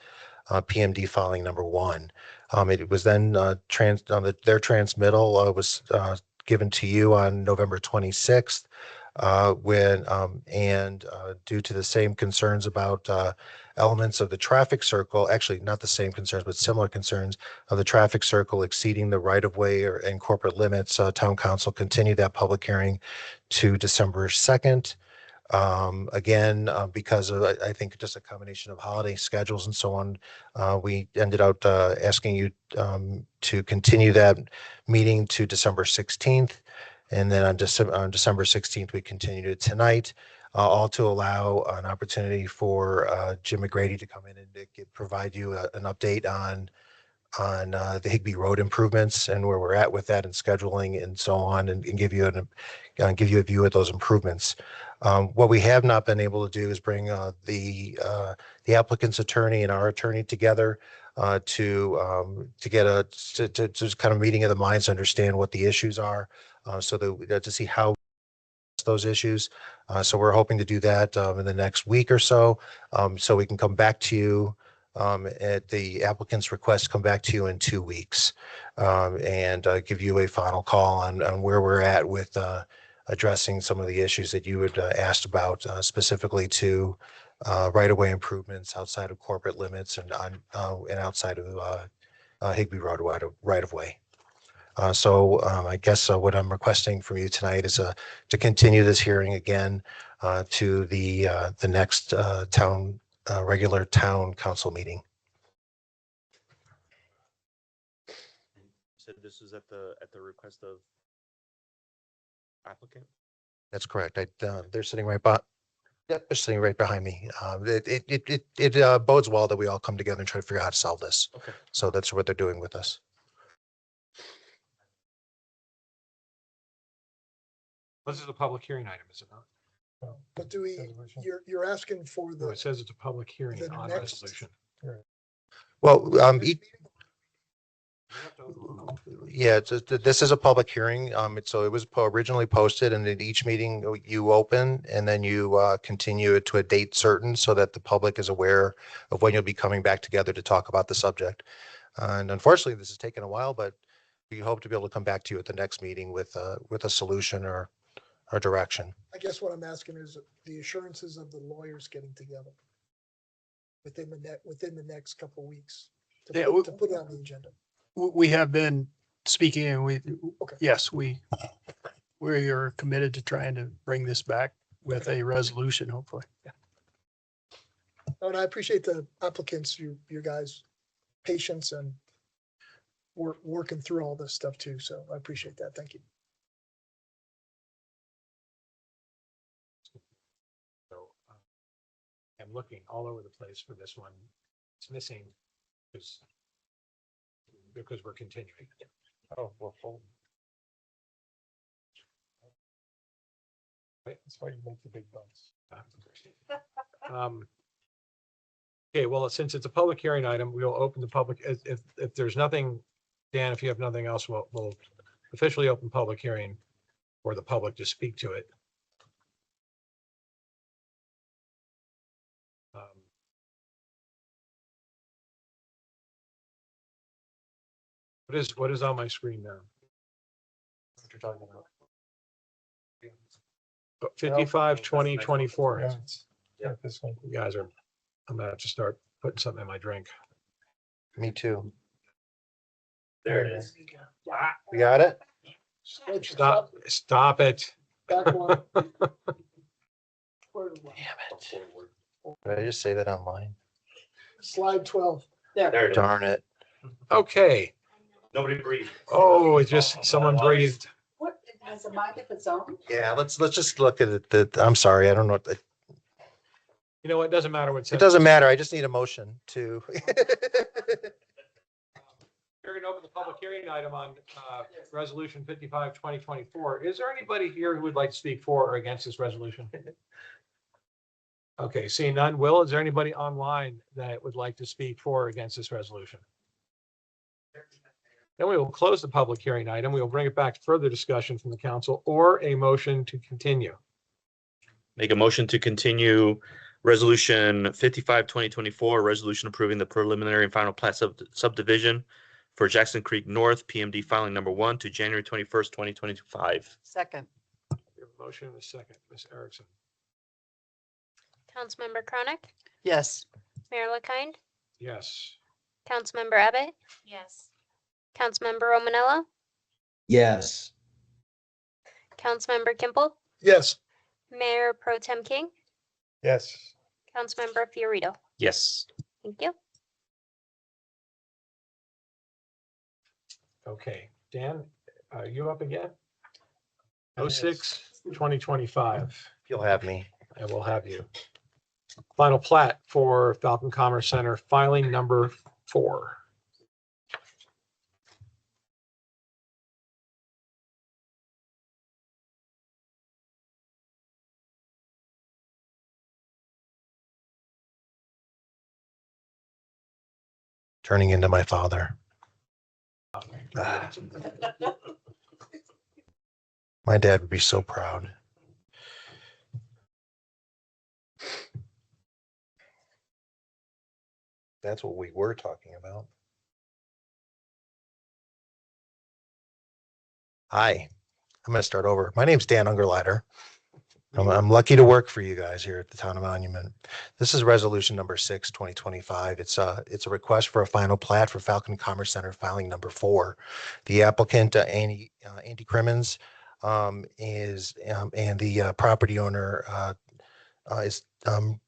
PMD filing number 1. It was then their transmittal was given to you on November 26th, due to the same concerns about elements of the traffic circle, actually not the same concerns, but similar concerns of the traffic circle exceeding the right-of-way and corporate limits, Town Council continued that public hearing to December 2nd. Again, because of, I think, just a combination of holiday schedules and so on, we ended up asking you to continue that meeting to December 16th. And then on December 16th, we continued it tonight, all to allow an opportunity for Jim McGrady to come in and provide you an update on the Higbee Road improvements and where we're at with that and scheduling and so on, and give you a view of those improvements. What we have not been able to do is bring the applicant's attorney and our attorney together to get a just kind of meeting of the minds, to understand what the issues are, so that to see how those issues. So we're hoping to do that in the next week or so, so we can come back to you at the applicant's request, come back to you in 2 weeks and give you a final call on where we're at with addressing some of the issues that you had asked about, specifically to right-of-way improvements outside of corporate limits and outside of Higbee Road right-of-way. So I guess what I'm requesting from you tonight is to continue this hearing again to the next regular town council meeting. Said this is at the request of applicant? That's correct. They're sitting right behind me. It bodes well that we all come together and try to figure out how to solve this. Okay. So that's what they're doing with us. This is a public hearing item, is it not? But do we, you're asking for No, the, it says it's a public hearing the on next- resolution. Well, yeah, this is a public hearing. So it was originally posted, and at each meeting you open and then you continue it to a date certain, so that the public is aware of when you'll be coming back together to talk about the subject. And unfortunately, this has taken a while, but we hope to be able to come back to you at the next meeting with a solution or direction. I guess what I'm asking is the assurances of the lawyers getting together within the next couple of weeks to Yeah, put it on the agenda. We have been speaking and Okay. yes, we are committed to trying to bring this back with a resolution, hopefully. And I appreciate the applicants, you guys' patience and working through all this stuff too. So I appreciate that. Thank you. So I'm looking all over the place for this one. It's missing because we're continuing. Oh, well, Right? that's why you make the big bucks. Okay, well, since it's a public hearing item, we'll open the public, if there's nothing, Dan, if you have nothing else, we'll officially open public hearing for the public to speak to it. What is on my screen now? What you're talking about? 55, 20, 24. Yeah, this one. You guys are, I'm gonna have to start putting something in my drink. Me too. There it is. You got it? Stop it. Back one. Did I just say that online? Slide 12. There. There it is. Darn it. Okay. Nobody breathed. Oh, it just, someone breathed. What, has a mind of its own? Yeah, let's just look at it. I'm sorry, I don't know. You know, it doesn't matter what. It doesn't matter. I just need a motion to. We're going to open the public hearing item on Resolution 55, 2024. Is there anybody here who would like to speak for or against this resolution? Okay, seeing none. Will, is there anybody online that would like to speak for or against this resolution? Then we will close the public hearing item. We will bring it back to further discussion from the council or a motion to continue. Make a motion to continue resolution 55, 2024, resolution approving the preliminary and final plat subdivision for Jackson Creek North, PMD filing number 1 to January 21st, 2025. Second. We have a motion and a second. Ms. Erickson. Councilmember Chronic, Yes. Mayor LaKind, Yes. Councilmember Abbott, Yes. Councilmember Romanella, Yes. Councilmember Kimple, Yes. Mayor Pro Tem King, Yes. Councilmember Fiorito. Yes. Thank you. Okay, Dan, are you up again? 06, 2025. You'll have me. I will have you. Final plat for Falcon Commerce Center, filing number 4. Turning into my father. My dad would be so proud. That's what we were talking about. Hi, I'm going to start over. My name's Dan Ungerleider. I'm lucky to work for you guys here at the Town of Monument. This is resolution number 6, 2025. It's a request for a final plat for Falcon Commerce Center, filing number 4. The applicant, Andy Crimmins, is and the property owner is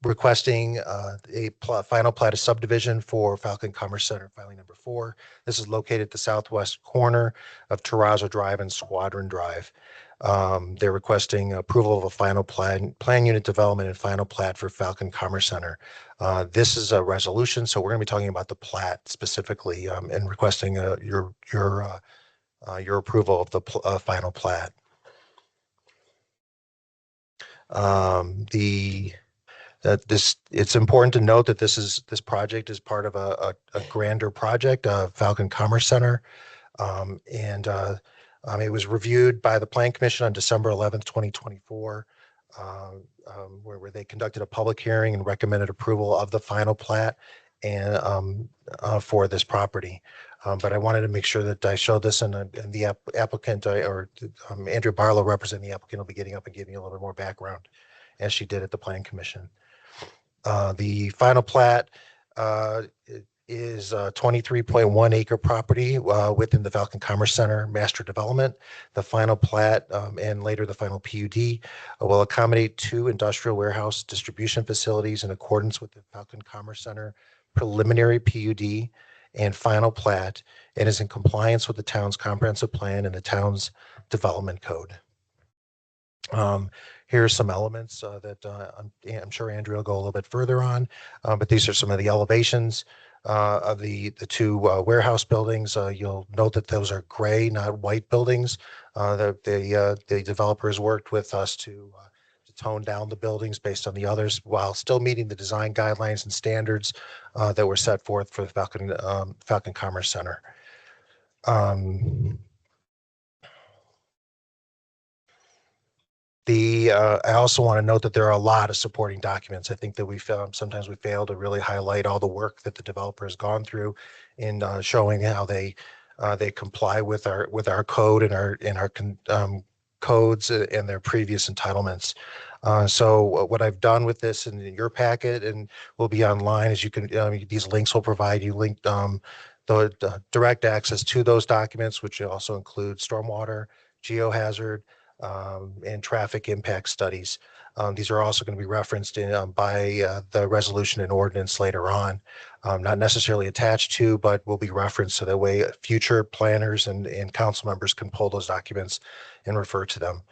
requesting a final plat of subdivision for Falcon Commerce Center, filing number 4. This is located at the southwest corner of Terrazzo Drive and Squadron Drive. They're requesting approval of a final plan unit development and final plat for Falcon Commerce Center. This is a resolution, so we're going to be talking about the plat specifically and requesting your approval of the final plat. It's important to note that this project is part of a grander project, Falcon Commerce Center, it was reviewed by the Plan Commission on December 11th, 2024, where they conducted a public hearing and recommended approval of the final plat and for this property. But I wanted to make sure that I showed this, and the applicant Andrew Barlow, representing the applicant, will be getting up and giving you a little bit more background, as she did at the Plan Commission. The final plat is a 23.1 acre property within the Falcon Commerce Center master development. The final plat and later the final PUD will accommodate 2 industrial warehouse distribution facilities in accordance with the Falcon Commerce Center preliminary PUD and final plat, and is in compliance with the town's comprehensive plan and the town's development code. Here are some elements that I'm sure Andrew will go a little bit further on, but these are some of the elevations of the 2 warehouse buildings. You'll note that those are gray, not white buildings. The developers worked with us to tone down the buildings based on the others while still meeting the design guidelines and standards that were set forth for the Falcon Commerce Center. I also want to note that there are a lot of supporting documents. I think that sometimes we fail to really highlight all the work that the developer has gone through in showing how they comply with our code and our codes and their previous entitlements. So what I've done with this in your packet and will be online is you can, these links will provide you the direct access to those documents, which also include stormwater, geohazard, and traffic impact studies. These are also going to be referenced by the resolution and ordinance later on, not necessarily attached to, but will be referenced so that way future planners and council members can pull those documents and refer to them.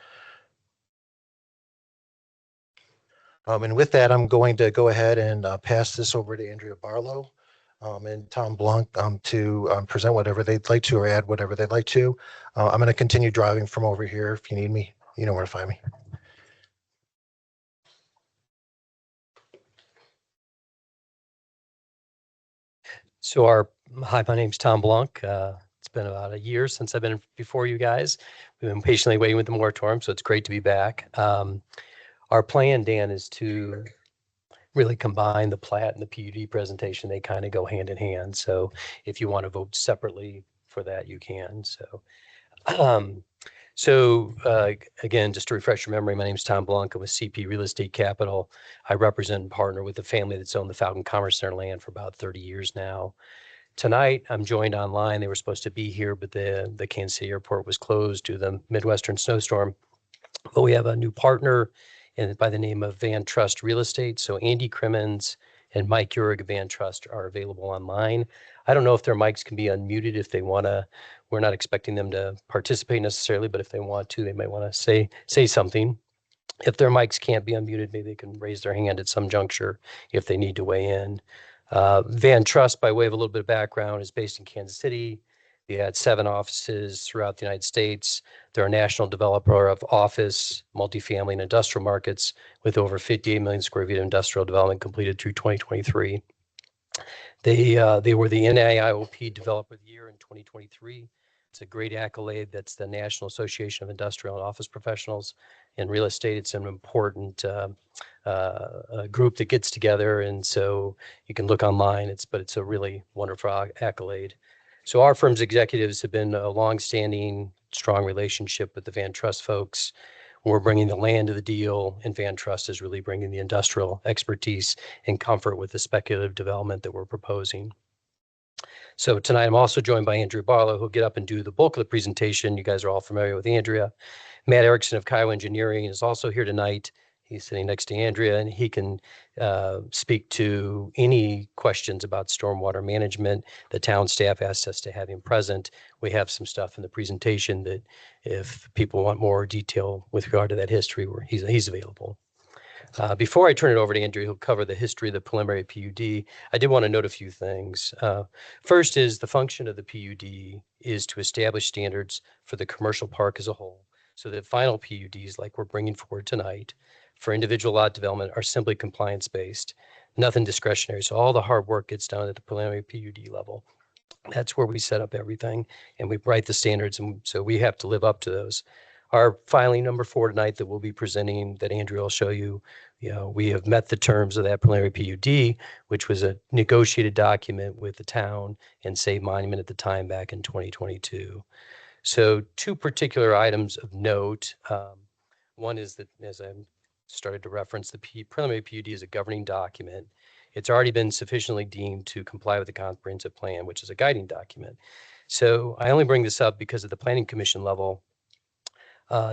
And with that, I'm going to go ahead and pass this over to Andrea Barlow and Tom Blanc to present whatever they'd like to or add whatever they'd like to. I'm going to continue driving from over here. If you need me, you know where to find me. So hi, my name's Tom Blanc. It's been about a year since I've been before you guys. We've been patiently waiting with the moratorium, so it's great to be back. Our plan, Dan, is to really combine the plat and the PUD presentation. They kind of go hand in hand. So if you want to vote separately for that, you can. So again, just to refresh your memory, my name is Tom Blanc. I'm with CP Real Estate Capital. I represent and partner with the family that's owned the Falcon Commerce Center land for about 30 years now. Tonight, I'm joined online. They were supposed to be here, but the Kansas City airport was closed due to the Midwestern snowstorm. But we have a new partner by the name of Van Trust Real Estate. So Andy Crimmins and Mike Urig of Van Trust are available online. I don't know if their mics can be unmuted if they want to. We're not expecting them to participate necessarily, but if they want to, they might want to say something. If their mics can't be unmuted, maybe they can raise their hand at some juncture if they need to weigh in. Van Trust, by way of a little bit of background, is based in Kansas City. They had 7 offices throughout the United States. They're a national developer of office, multifamily, and industrial markets with over 58 million square feet of industrial development completed through 2023. They were the NAIOP Developer of the Year in 2023. It's a great accolade. That's the National Association of Industrial and Office Professionals in Real Estate. It's an important group that gets together, and so you can look online. But it's a really wonderful accolade. So our firm's executives have been a longstanding, strong relationship with the Van Trust folks. We're bringing the land to the deal, and Van Trust is really bringing the industrial expertise and comfort with the speculative development that we're proposing. So tonight I'm also joined by Andrea Barlow, who'll get up and do the bulk of the presentation. You guys are all familiar with Andrea. Matt Erickson of Kiowa Engineering is also here tonight. He's sitting next to Andrea, and he can speak to any questions about stormwater management. The town staff asked us to have him present. We have some stuff in the presentation that if people want more detail with regard to that history, he's available. Before I turn it over to Andrea, who'll cover the history of the preliminary PUD, I did want to note a few things. First is the function of the PUD is to establish standards for the commercial park as a whole, so that final PUDs like we're bringing forward tonight for individual lot development are simply compliance-based, nothing discretionary. So all the hard work gets done at the preliminary PUD level. That's where we set up everything and we write the standards, and so we have to live up to those. Our filing number 4 tonight that we'll be presenting, that Andrea will show you, we have met the terms of that preliminary PUD, which was a negotiated document with the town and Save Monument at the time back in 2022. So 2 particular items of note. One is that, as I started to reference, the preliminary PUD is a governing document. It's already been sufficiently deemed to comply with the comprehensive plan, which is a guiding document. So I only bring this up because at the planning commission level,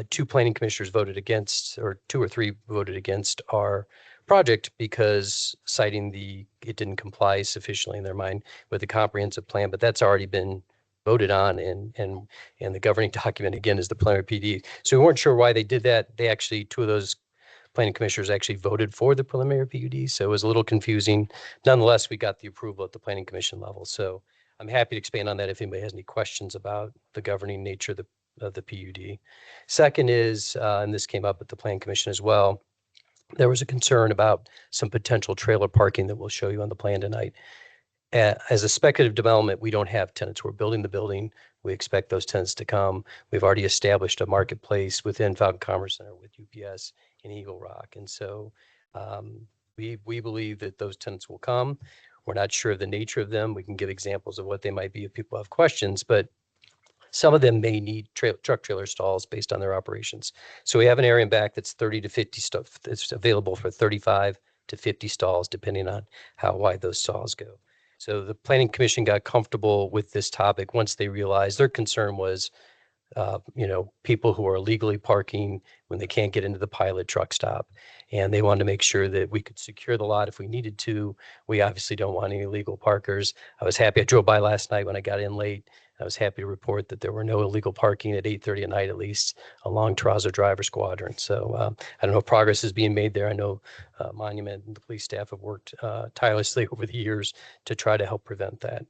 2 planning commissioners voted against, or 2 or 3 voted against our project because citing it didn't comply sufficiently in their mind with the comprehensive plan, but that's already been voted on, and the governing document again is the preliminary PUD. So we weren't sure why they did that. They actually, 2 of those planning commissioners actually voted for the preliminary PUD, so it was a little confusing. Nonetheless, we got the approval at the planning commission level. So I'm happy to expand on that if anybody has any questions about the governing nature of the PUD. Second is, and this came up at the planning commission as well, there was a concern about some potential trailer parking that we'll show you on the plan tonight. As a speculative development, we don't have tenants. We're building the building. We expect those tenants to come. We've already established a marketplace within Falcon Commerce Center with UPS in Eagle Rock. And so we believe that those tenants will come. We're not sure of the nature of them. We can give examples of what they might be if people have questions, but some of them may need truck trailer stalls based on their operations. So we have an area in back that's 30 to 50 stuff that's available for 35 to 50 stalls, depending on how wide those stalls go. So the Planning Commission got comfortable with this topic once they realized their concern was, people who are illegally parking when they can't get into the pilot truck stop. And they wanted to make sure that we could secure the lot if we needed to. We obviously don't want any illegal parkers. I was happy. I drove by last night when I got in late. I was happy to report that there were no illegal parking at 8:30 at night, at least along Terrazzo Driver's Quadrant. So I don't know if progress is being made there. I know Monument and the police staff have worked tirelessly over the years to try to help prevent that.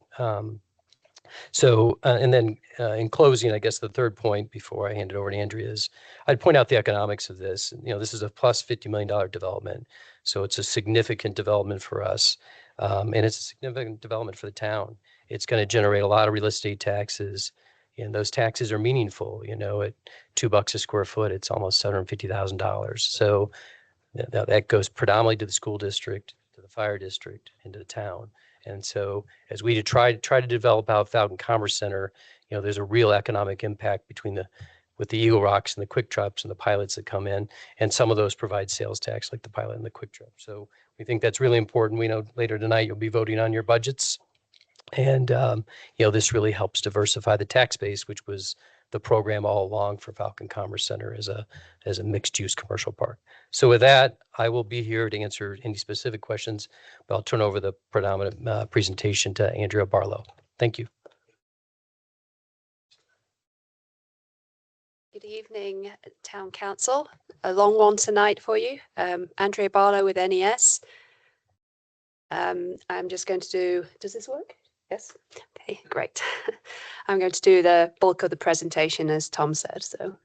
And then in closing, I guess the third point before I hand it over to Andrea is I'd point out the economics of this. This is a plus $50 million development. So it's a significant development for us. And it's a significant development for the town. It's going to generate a lot of real estate taxes, and those taxes are meaningful. At $2 a square foot, it's almost $750,000. So that goes predominantly to the school district, to the fire district, and to the town. And so as we try to develop out Falcon Commerce Center, there's a real economic impact with the Eagle Rocks and the Quick Trips and the pilots that come in, and some of those provide sales tax like the pilot and the Quick Trip. So we think that's really important. We know later tonight you'll be voting on your budgets. And, this really helps diversify the tax base, which was the program all along for Falcon Commerce Center as a mixed use commercial park. So with that, I will be here to answer any specific questions, but I'll turn over the predominant presentation to Andrea Barlow. Thank you. Good evening, Town Council. A long one tonight for you. Andrea Barlow with NES. I'm just going to do, does this work? Yes. Okay, great. I'm going to do the bulk of the presentation as Tom said. So there's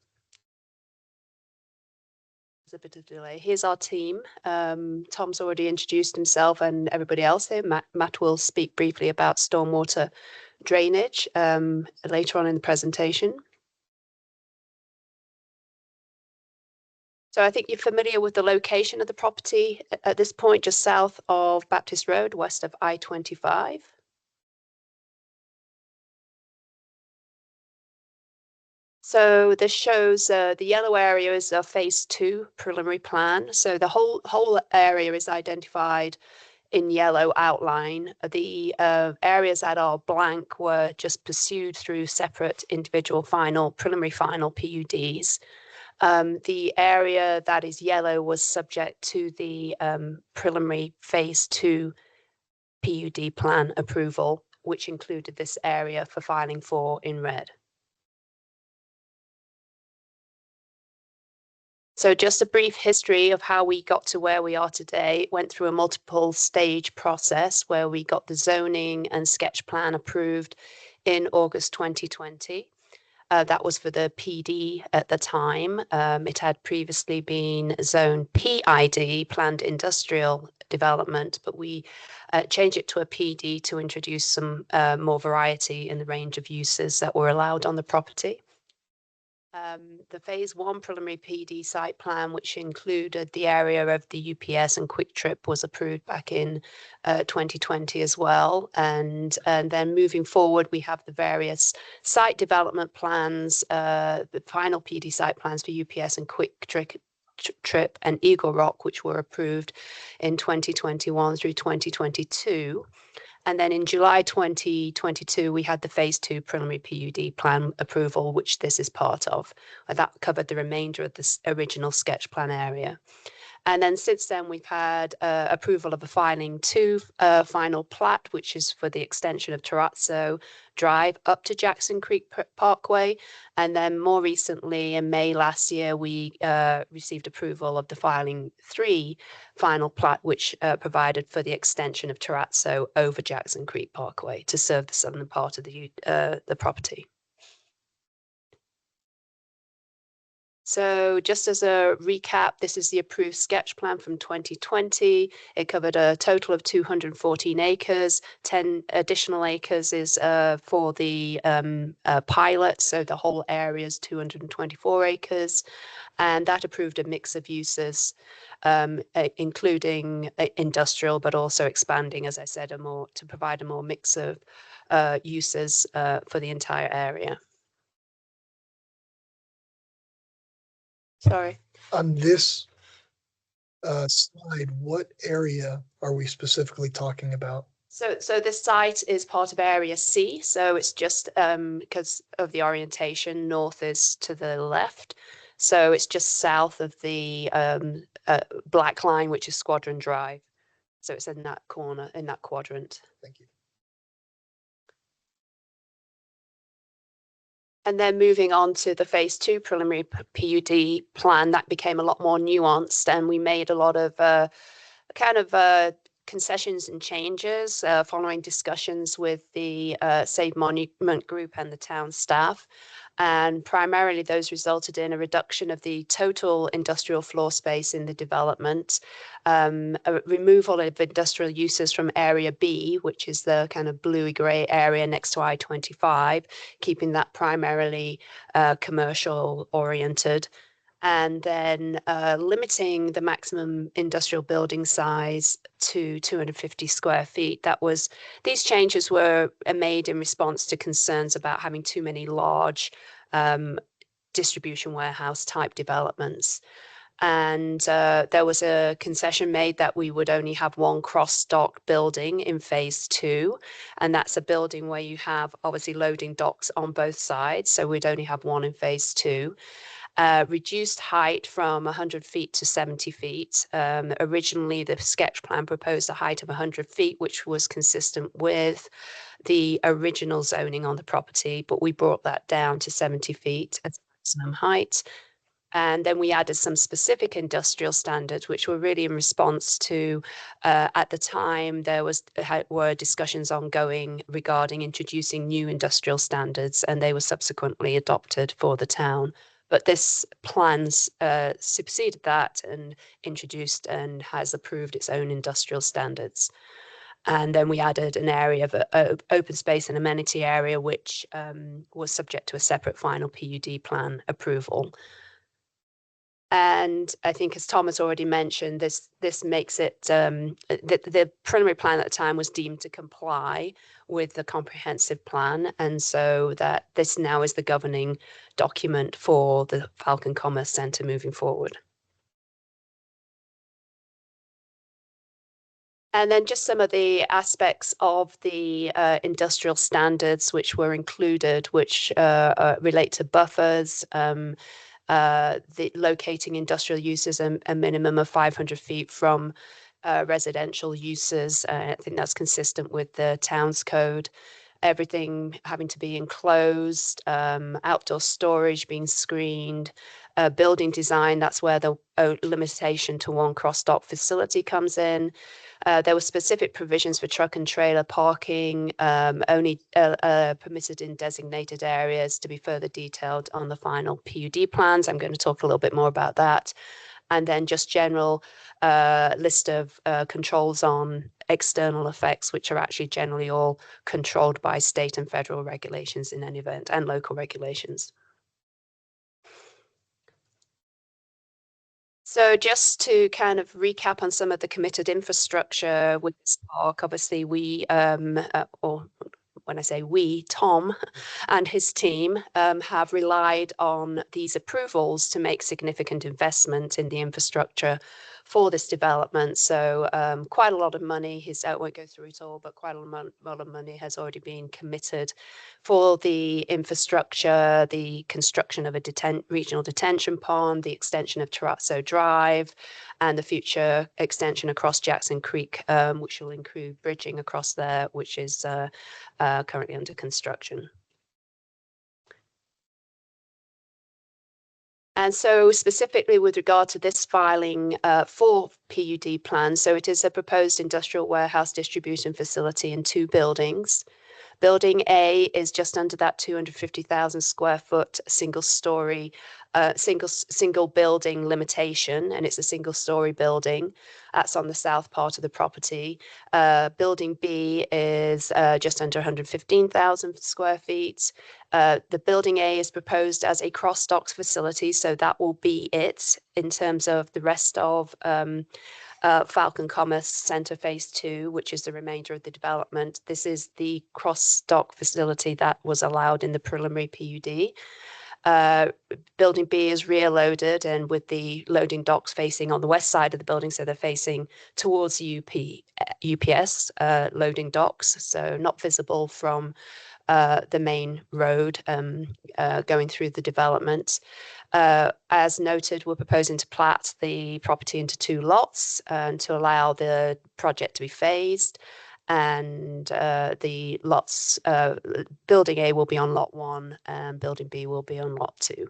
a bit of delay. Here's our team. Tom's already introduced himself and everybody else here. Matt will speak briefly about stormwater drainage later on in the presentation. So I think you're familiar with the location of the property at this point, just south of Baptist Road, west of I-25. So this shows the yellow area is a phase 2 preliminary plan. So the whole area is identified in yellow outline. The areas that are blank were just pursued through separate individual preliminary final PUDs. The area that is yellow was subject to the preliminary phase 2 PUD plan approval, which included this area for filing for in red. So just a brief history of how we got to where we are today. Went through a multiple stage process where we got the zoning and sketch plan approved in August 2020. That was for the PD at the time. It had previously been zone PID, planned industrial development, but we changed it to a PD to introduce some more variety in the range of uses that were allowed on the property. The phase 1 preliminary PD site plan, which included the area of the UPS and Quick Trip, was approved back in 2020 as well. And then moving forward, we have the various site development plans, the final PD site plans for UPS and Quick Trip and Eagle Rock, which were approved in 2021 through 2022. And then in July 2022, we had the phase 2 preliminary PUD plan approval, which this is part of. That covered the remainder of the original sketch plan area. And then since then, we've had approval of a filing 2 final plat, which is for the extension of Terrazzo Drive up to Jackson Creek Parkway. And then more recently, in May last year, we received approval of the filing 3 final plat, which provided for the extension of Terrazzo over Jackson Creek Parkway to serve the southern part of the property. So just as a recap, this is the approved sketch plan from 2020. It covered a total of 214 acres. 10 additional acres is for the pilot. So the whole area is 224 acres. And that approved a mix of uses, including industrial, but also expanding, as I said, to provide a more mix of uses for the entire area. Sorry. On this slide, what area are we specifically talking about? So this site is part of Area C. So it's just because of the orientation, north is to the left. So it's just south of the black line, which is Squadron Drive. So it's in that corner, in that quadrant. Thank you. And then moving on to the phase 2 preliminary PUD plan, that became a lot more nuanced, and we made a lot of concessions and changes following discussions with the Save Monument Group and the town staff. And primarily those resulted in a reduction of the total industrial floor space in the development, a removal of industrial uses from Area B, which is the kind of bluey grey area next to I-25, keeping that primarily commercial oriented. And then limiting the maximum industrial building size to 250 square feet. These changes were made in response to concerns about having too many large distribution warehouse type developments. And there was a concession made that we would only have one cross-dock building in phase 2. And that's a building where you have obviously loading docks on both sides. So we'd only have one in phase 2. Reduced height from 100 feet to 70 feet. Originally, the sketch plan proposed a height of 100 feet, which was consistent with the original zoning on the property, but we brought that down to 70 feet as maximum height. And then we added some specific industrial standards, which were really in response to, at the time, there were discussions ongoing regarding introducing new industrial standards, and they were subsequently adopted for the town. But this plan superseded that and introduced and has approved its own industrial standards. And then we added an area of open space and amenity area, which was subject to a separate final PUD plan approval. And I think, as Tom has already mentioned, this makes it the preliminary plan at the time was deemed to comply with the comprehensive plan, and so that this now is the governing document for the Falcon Commerce Centre moving forward. And then just some of the aspects of the industrial standards which were included, which relate to buffers, the locating industrial uses a minimum of 500 feet from residential uses. I think that's consistent with the town's code. Everything having to be enclosed, outdoor storage being screened, building design, that's where the limitation to one cross-dock facility comes in. There were specific provisions for truck and trailer parking, only permitted in designated areas, to be further detailed on the final PUD plans. I'm going to talk a little bit more about that. And then just general list of controls on external effects, which are actually generally all controlled by state and federal regulations in any event, and local regulations. So just to kind of recap on some of the committed infrastructure with this park, obviously we, or when I say we, Tom and his team have relied on these approvals to make significant investment in the infrastructure for this development. So quite a lot of money, I won't go through it all, but quite a lot of money has already been committed for the infrastructure, the construction of a regional detention pond, the extension of Terrazzo Drive, and the future extension across Jackson Creek, which will include bridging across there, which is currently under construction. And so specifically with regard to this filing for PUD plan, so it is a proposed industrial warehouse distribution facility in 2 buildings. Building A is just under that 250,000 square foot single story single building limitation, and it's a single story building. That's on the south part of the property. Building B is just under 115,000 square feet. The building A is proposed as a cross docks facility, so that will be it in terms of the rest of Falcon Commerce Centre Phase 2, which is the remainder of the development. This is the cross dock facility that was allowed in the preliminary PUD. Building B is rear loaded and with the loading docks facing on the west side of the building, so they're facing towards UPS loading docks, so not visible from the main road going through the development. As noted, we're proposing to plat the property into 2 lots to allow the project to be phased. And the lots, building A will be on lot 1 and building B will be on lot 2.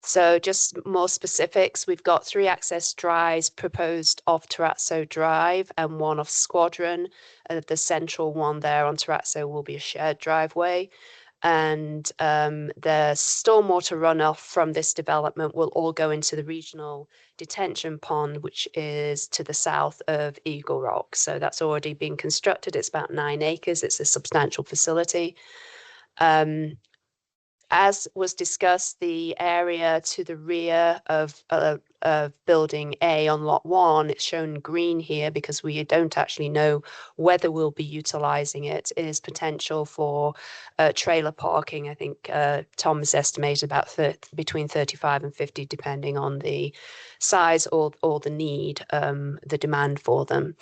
So just more specifics, we've got 3 access drives proposed off Terrazzo Drive and 1 off Squadron. The central one there on Terrazzo will be a shared driveway. And the stormwater runoff from this development will all go into the regional detention pond, which is to the south of Eagle Rock. So that's already been constructed. It's about 9 acres. It's a substantial facility. As was discussed, the area to the rear of building A on lot 1, it's shown green here because we don't actually know whether we'll be utilizing it, is potential for trailer parking. I think Tom has estimated about between 35 and 50, depending on the size or the need, the demand for them.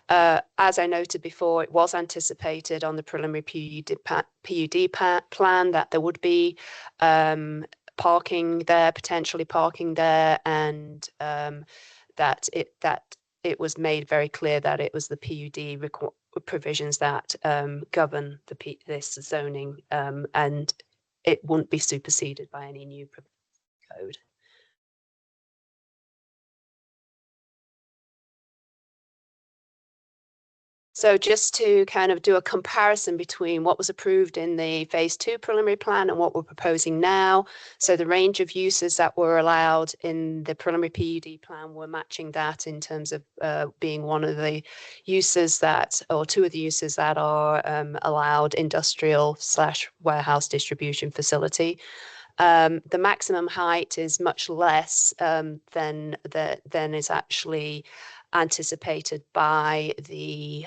As I noted before, it was anticipated on the preliminary PUD plan that there would be parking there, potentially parking there, and that it was made very clear that it was the PUD provisions that govern this zoning, and it wouldn't be superseded by any new code. So just to kind of do a comparison between what was approved in the phase 2 preliminary plan and what we're proposing now. So the range of uses that were allowed in the preliminary PUD plan were matching that in terms of being one of the uses that, or 2 of the uses that are allowed industrial/warehouse distribution facility. The maximum height is much less than is actually anticipated by the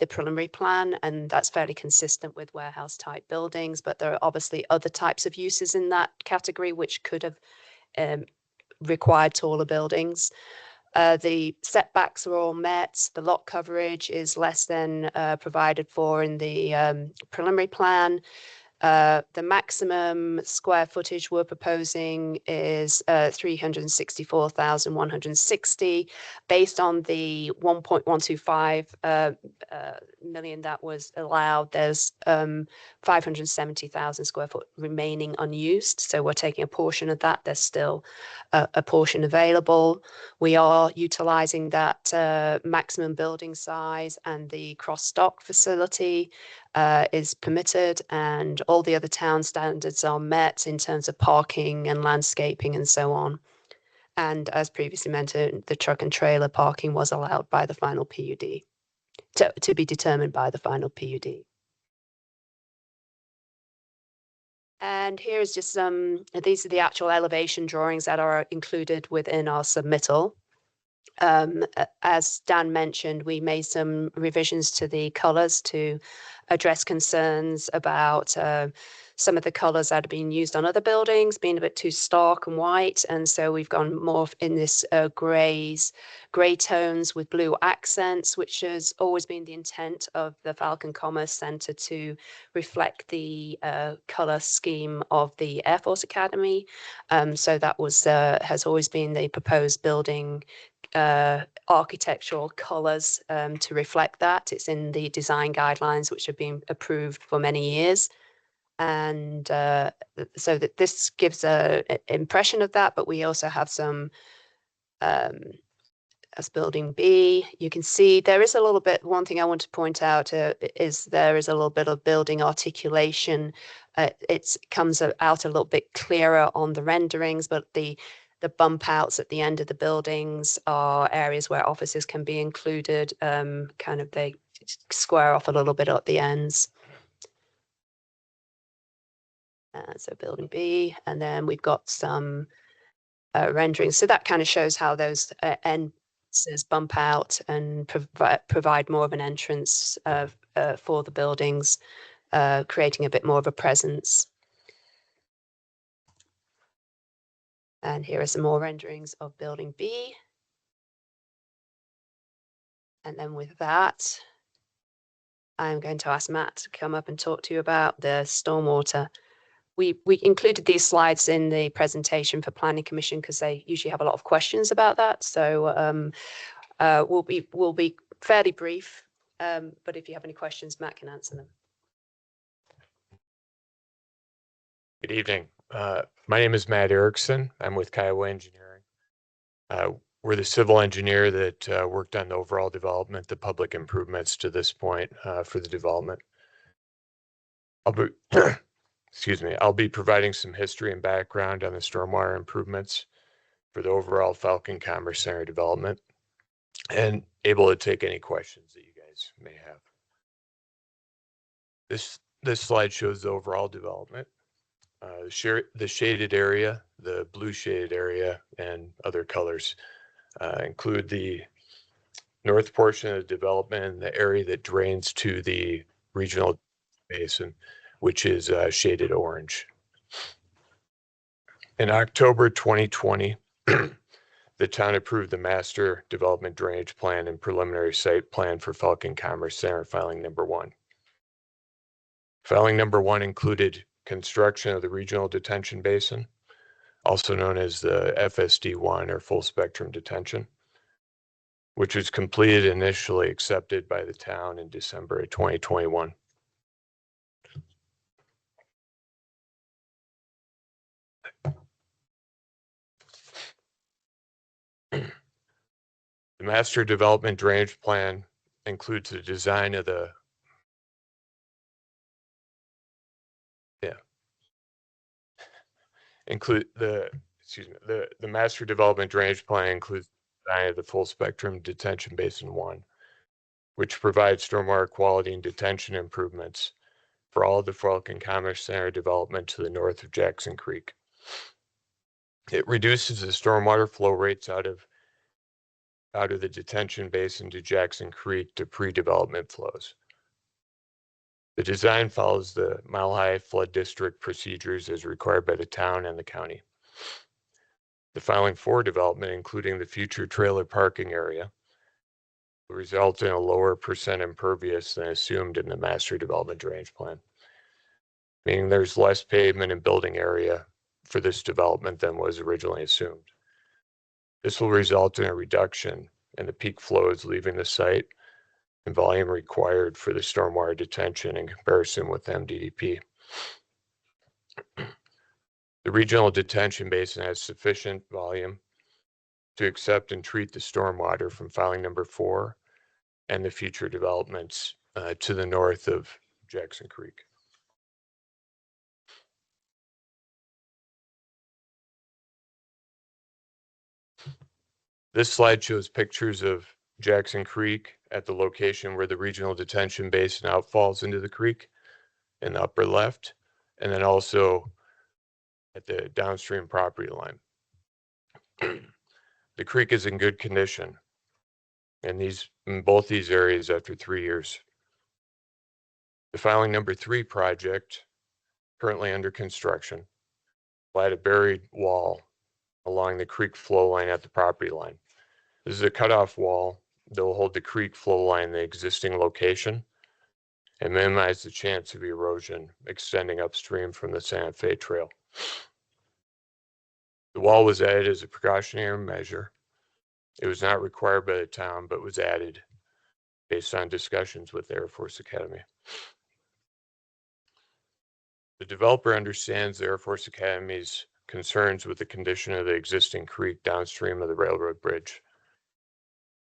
preliminary plan, and that's fairly consistent with warehouse type buildings, but there are obviously other types of uses in that category which could have required taller buildings. The setbacks are all met. The lot coverage is less than provided for in the preliminary plan. The maximum square footage we're proposing is 364,160. Based on the 1.125 million that was allowed, there's 570,000 square foot remaining unused. So we're taking a portion of that. There's still a portion available. We are utilizing that maximum building size, and the cross-dock facility is permitted, and all the other town standards are met in terms of parking and landscaping and so on. And as previously mentioned, the truck and trailer parking was allowed by the final PUD, to be determined by the final PUD. And here's just these are the actual elevation drawings that are included within our submittal. As Dan mentioned, we made some revisions to the colors to address concerns about some of the colors that have been used on other buildings being a bit too stark and white. And so we've gone more in this gray tones with blue accents, which has always been the intent of the Falcon Commerce Centre, to reflect the color scheme of the Air Force Academy. So that was has always been the proposed building architectural colors to reflect that. It's in the design guidelines, which have been approved for many years. And so that this gives an impression of that, but we also have some That's building B. You can see there is a little bit, one thing I want to point out is there is a little bit of building articulation. It comes out a little bit clearer on the renderings, but the bump outs at the end of the buildings are areas where offices can be included. Kind of they square off a little bit at the ends. So building B, and then we've got some renderings. So that kind of shows how those entrances bump out and provide more of an entrance for the buildings, creating a bit more of a presence. And here are some more renderings of building B. And then with that, I'm going to ask Matt to come up and talk to you about the stormwater. We included these slides in the presentation for Planning Commission because they usually have a lot of questions about that. So we'll be fairly brief, but if you have any questions, Matt can answer them. Good evening. My name is Matt Erickson. I'm with Kiowa Engineering. We're the civil engineer that worked on the overall development, the public improvements to this point for the development. I'll be providing some history and background on the stormwater improvements for the overall Falcon Commerce Center development and able to take any questions that you guys may have. This slide shows the overall development. The shaded area, the blue shaded area, and other colors include the north portion of the development and the area that drains to the regional basin, which is shaded orange. In October 2020, the town approved the master development drainage plan and preliminary site plan for Falcon Commerce Center, filing number 1. Filing number 1 included construction of the regional detention basin, also known as the FSD1 or full spectrum detention, which was completed and initially accepted by the town in December of 2021. The master development drainage plan includes the design of the the master development drainage plan includes the design of the full spectrum detention basin 1, which provides stormwater quality and detention improvements for all of the Falcon Commerce Center development to the north of Jackson Creek. It reduces the stormwater flow rates out of the detention basin to Jackson Creek to pre-development flows. The design follows the Mile High Flood District procedures as required by the town and the county. The filing for development, including the future trailer parking area, will result in a lower percent impervious than assumed in the master development drainage plan, meaning there's less pavement and building area for this development than was originally assumed. This will result in a reduction in the peak flows leaving the site and volume required for the stormwater detention in comparison with MDDP. The regional detention basin has sufficient volume to accept and treat the stormwater from filing number 4 and the future developments to the north of Jackson Creek. This slide shows pictures of Jackson Creek at the location where the regional detention basin outfalls into the creek in the upper left, and then also at the downstream property line. The creek is in good condition in both these areas after 3 years. The filing number 3 project, currently under construction, will add a buried wall along the creek flow line at the property line. This is a cutoff wall that will hold the creek flow line in the existing location and minimize the chance of erosion extending upstream from the Santa Fe Trail. The wall was added as a precautionary measure. It was not required by the town, but was added based on discussions with the Air Force Academy. The developer understands the Air Force Academy's concerns with the condition of the existing creek downstream of the railroad bridge.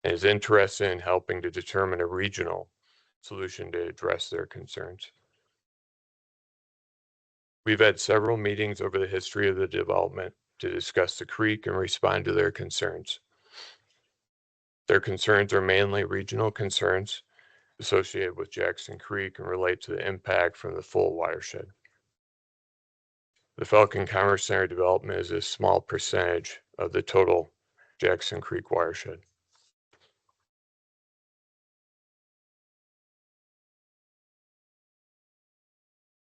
and is interested in helping to determine a regional solution to address their concerns. We've had several meetings over the history of the development to discuss the creek and respond to their concerns. Their concerns are mainly regional concerns associated with Jackson Creek and relate to the impact from the full watershed. The Falcon Commerce Center development is a small percentage of the total Jackson Creek watershed.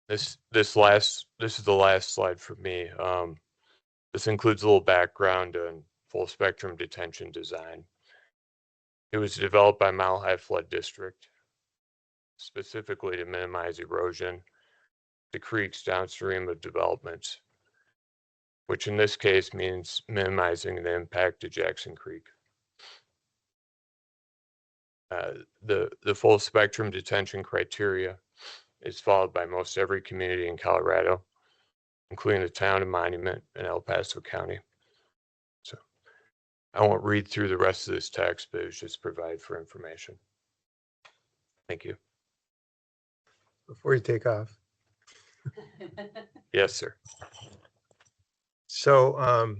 This is the last slide for me. This includes a little background on full spectrum detention design. It was developed by Mile High Flood District, specifically to minimize erosion to creeks downstream of developments, which in this case means minimizing the impact to Jackson Creek. The full spectrum detention criteria is followed by most every community in Colorado, including the town of Monument and El Paso County. So I won't read through the rest of this text, but it's just provided for information. Thank you. Before you take off. Yes, sir. So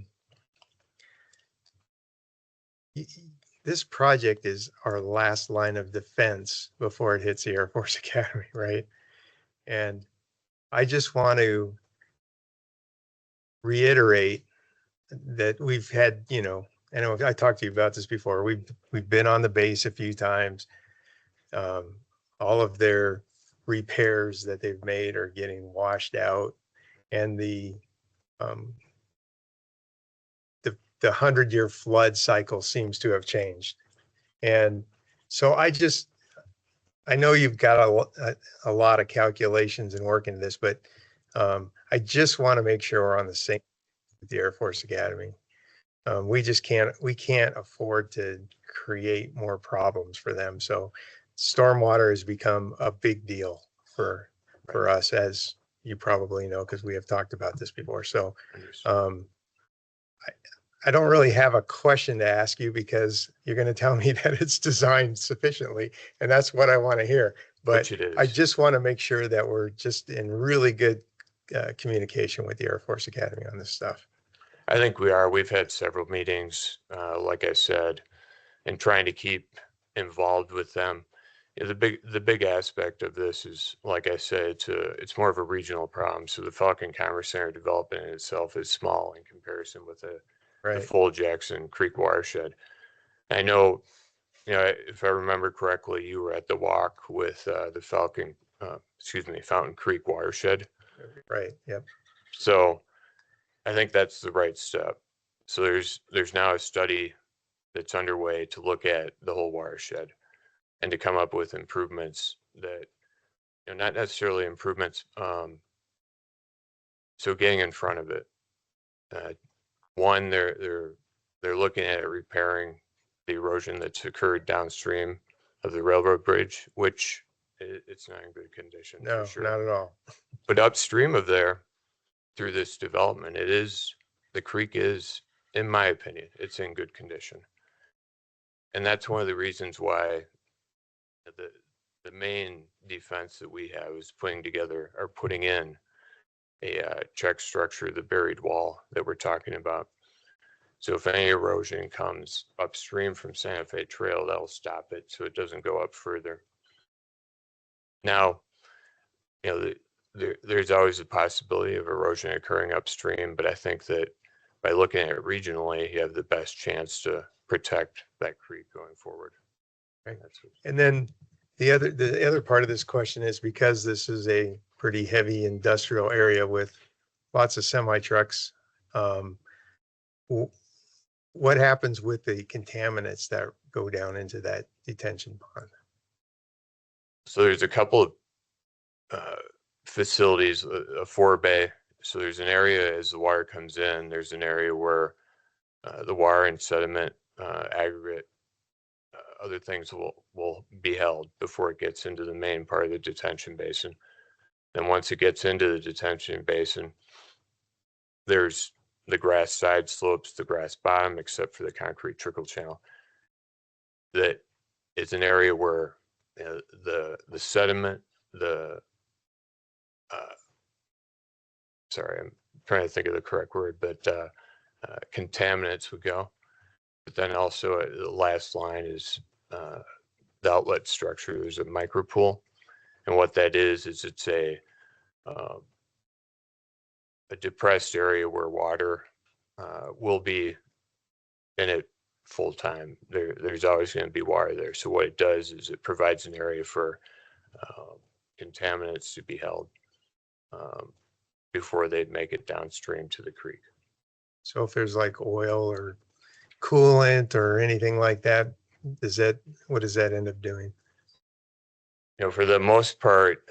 this project is our last line of defense before it hits the Air Force Academy, right? And I just want to reiterate that we've had, you know, I know I talked to you about this before. We've been on the base a few times. All of their repairs that they've made are getting washed out, and the 100-year flood cycle seems to have changed. And so I know you've got a lot of calculations and work into this, but I just want to make sure we're on the same with the Air Force Academy. We can't afford to create more problems for them. So stormwater has become a big deal for us, as you probably know, because we have talked about this before. So I don't really have a question to ask you, because you're going to tell me that it's designed sufficiently, and that's what I want to hear. But I just want to make sure that we're just in really good communication with the Air Force Academy on this stuff. I think we are. We've had several meetings, like I said, and trying to keep involved with them. You know, the big aspect of this is, like I said, it's more of a regional problem. So the Falcon Commerce Center development in itself is small in comparison with the full Jackson Creek watershed. I know, you know, if I remember correctly, you were at the walk with the Fountain Creek watershed. Right. Yep. So I think that's the right step. So there's now a study that's underway to look at the whole watershed and to come up with improvements that, you know, not necessarily improvements. So getting in front of it. One, they're looking at repairing the erosion that's occurred downstream of the railroad bridge, which it's not in good condition. No, for sure. not at all. But upstream of there, through this development, the creek is, in my opinion, it's in good condition. And that's one of the reasons why the main defense that we have is putting in a check structure, the buried wall that we're talking about. So if any erosion comes upstream from Santa Fe Trail, that'll stop it so it doesn't go up further. Now, you know, there's always a possibility of erosion occurring upstream, but I think that by looking at it regionally, you have the best chance to protect that creek going forward. Right. And then the other part of this question is, because this is a pretty heavy industrial area with lots of semi trucks, what happens with the contaminants that go down into that detention pond? So there's a couple of facilities, a forebay. So there's an area as the water comes in, there's an area where the water and sediment, aggregate, other things will be held before it gets into the main part of the detention basin. Then once it gets into the detention basin, there's the grass side slopes, the grass bottom, except for the concrete trickle channel. that it's an area where the sediment, sorry, I'm trying to think of the correct word, but contaminants would go. But then also the last line is the outlet structure. There's a micro pool, and what that is it's a depressed area where water will be in it full time. There's always going to be water there. So what it does is it provides an area for contaminants to be held before they'd make it downstream to the creek. So if there's like oil or coolant or anything like that, what does that end up doing? You know, for the most part,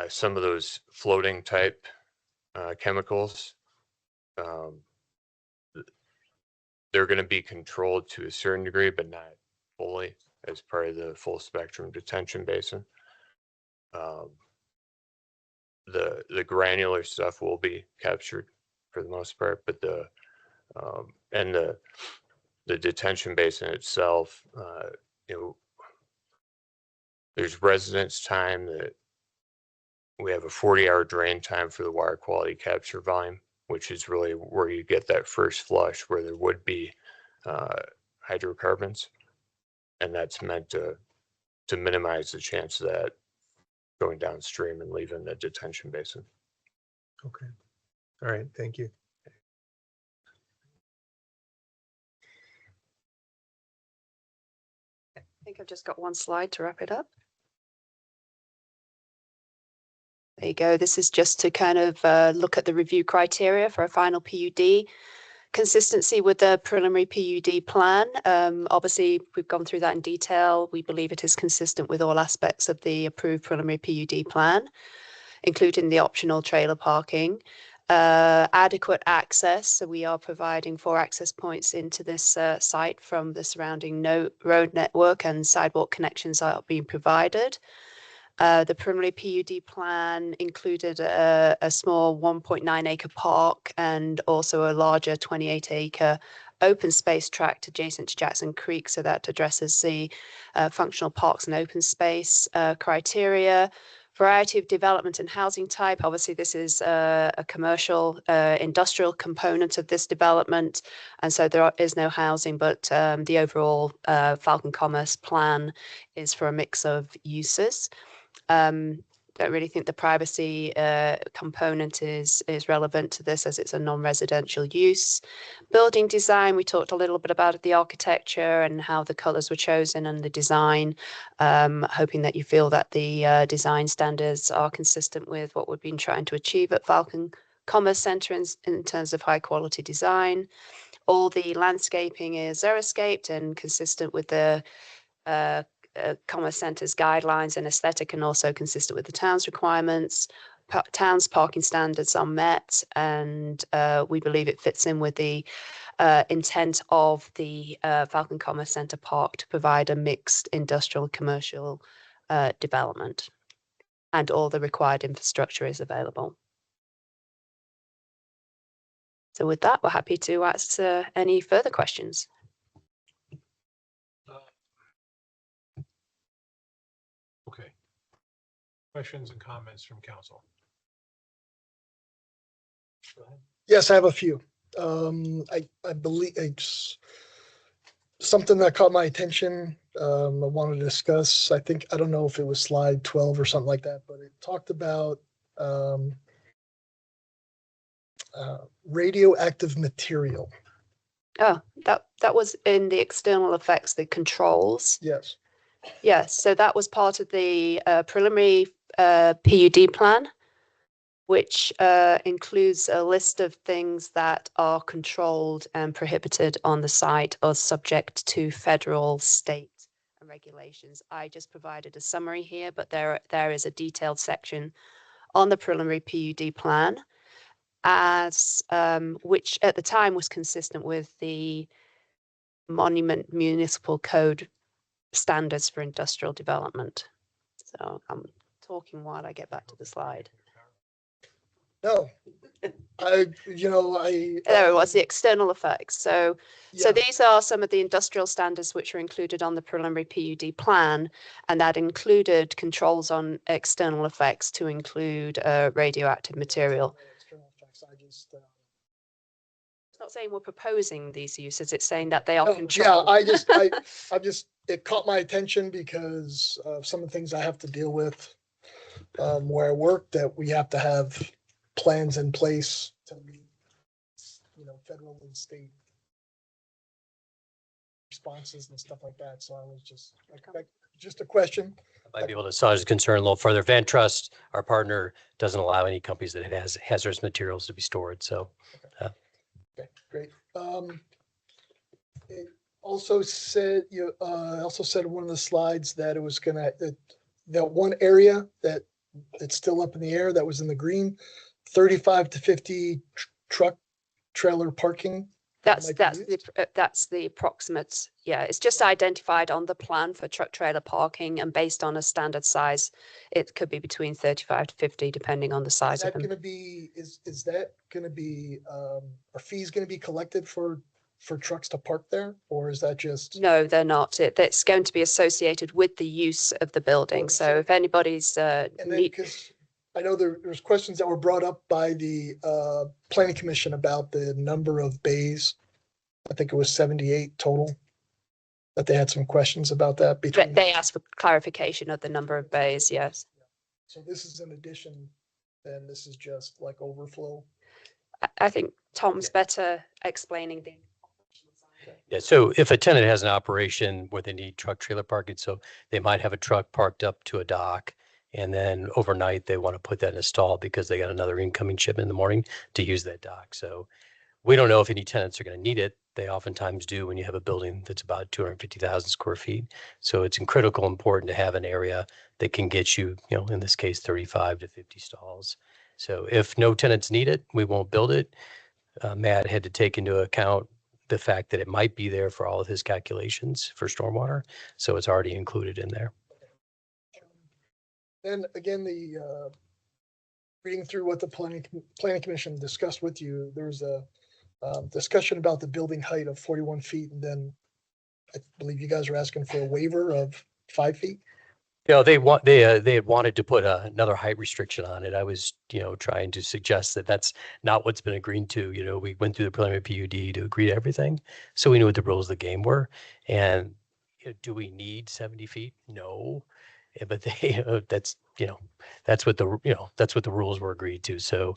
some of those floating type chemicals, they're going to be controlled to a certain degree, but not fully as part of the full spectrum detention basin. The granular stuff will be captured for the most part, but the detention basin itself, you know, there's residence time that we have a 40-hour drain time for the water quality capture volume, which is really where you get that first flush where there would be hydrocarbons. And that's meant to minimize the chance of that going downstream and leaving the detention basin. Okay. All right. Thank you. I think I've just got one slide to wrap it up. There you go. This is just to kind of look at the review criteria for a final PUD. Consistency with the preliminary PUD plan. Obviously, we've gone through that in detail. We believe it is consistent with all aspects of the approved preliminary PUD plan, including the optional trailer parking. Adequate access. So we are providing 4 access points into this site from the surrounding road network, and sidewalk connections are being provided. The preliminary PUD plan included a small 1.9 acre park and also a larger 28 acre open space tract adjacent to Jackson Creek. So that addresses the functional parks and open space criteria. Variety of development and housing type. Obviously, this is a commercial industrial component of this development. And so there is no housing, but the overall Falcon Commerce plan is for a mix of uses. Don't really think the privacy component is relevant to this, as it's a non-residential use. Building design, we talked a little bit about the architecture and how the colors were chosen and the design, hoping that you feel that the design standards are consistent with what we've been trying to achieve at Falcon Commerce Center in terms of high quality design. All the landscaping is xeriscaped and consistent with the Commerce Centre's guidelines and aesthetic, and also consistent with the town's requirements. Town's parking standards are met, and we believe it fits in with the intent of the Falcon Commerce Centre Park to provide a mixed industrial commercial development, and all the required infrastructure is available. So with that, we're happy to answer any further questions. Okay. Questions and comments from council? Go ahead. Yes, I have a few. I believe it's something that caught my attention. I wanted to discuss. I don't know if it was slide 12 or something like that, but it talked about radioactive material. Oh, that was in the external effects, the controls. Yes. Yes, so that was part of the preliminary PUD plan, which includes a list of things that are controlled and prohibited on the site or subject to federal, state, and regulations. I just provided a summary here, but there is a detailed section on the preliminary PUD plan, as which at the time was consistent with the Monument Municipal Code standards for industrial development. So I'm talking while I get back to the slide. No. I. There it was, the external effects. So Yeah. these are some of the industrial standards which are included on the preliminary PUD plan, and that included controls on external effects to include radioactive material. It's not saying we're proposing these uses, it's saying that they are Yeah, controlled. it caught my attention because of some of the things I have to deal with where I work, that we have to have plans in place to meet, federal and state responses and stuff like that. So I was just just a question. Might be able to massage the concern a little further. Van Trust, our partner, doesn't allow any companies that has hazardous materials to be stored. So, Okay, great. It also said also said in one of the slides that it was that one area that it's still up in the air that was in the green, 35 to 50 truck trailer parking. That's the approximate. Yeah, it's just identified on the plan for truck trailer parking, and based on a standard size, it could be between 35 to 50, depending on the size of them. Is that going to be are fees going to be collected for trucks to park there, or is that just? No, they're not. It's going to be associated with the use of the building. So if anybody's Because I know there's questions that were brought up by the planning commission about the number of bays. I think it was 78 total. That they had some questions about that. They asked for clarification of the number of bays. Yes. So this is an addition, and this is just like overflow. I think Tom's better explaining the. yeah. So if a tenant has an operation where they need truck trailer parking, so they might have a truck parked up to a dock, and then overnight they want to put that in a stall because they got another incoming shipment in the morning to use that dock. So we don't know if any tenants are going to need it. They oftentimes do when you have a building that's about 250,000 square feet. So it's critical important to have an area that can get you, in this case, 35 to 50 stalls. So if no tenants need it, we won't build it. Matt had to take into account the fact that it might be there for all of his calculations for stormwater. So it's already included in there. Then again, the reading through what the planning commission discussed with you, there was a discussion about the building height of 41 feet, and then I believe you guys are asking for a waiver of 5 feet. They had wanted to put another height restriction on it. I was, trying to suggest that that's not what's been agreed to. We went through the preliminary PUD to agree to everything, so we knew what the rules of the game were. And do we need 70 feet? No, but that's what the rules were agreed to. So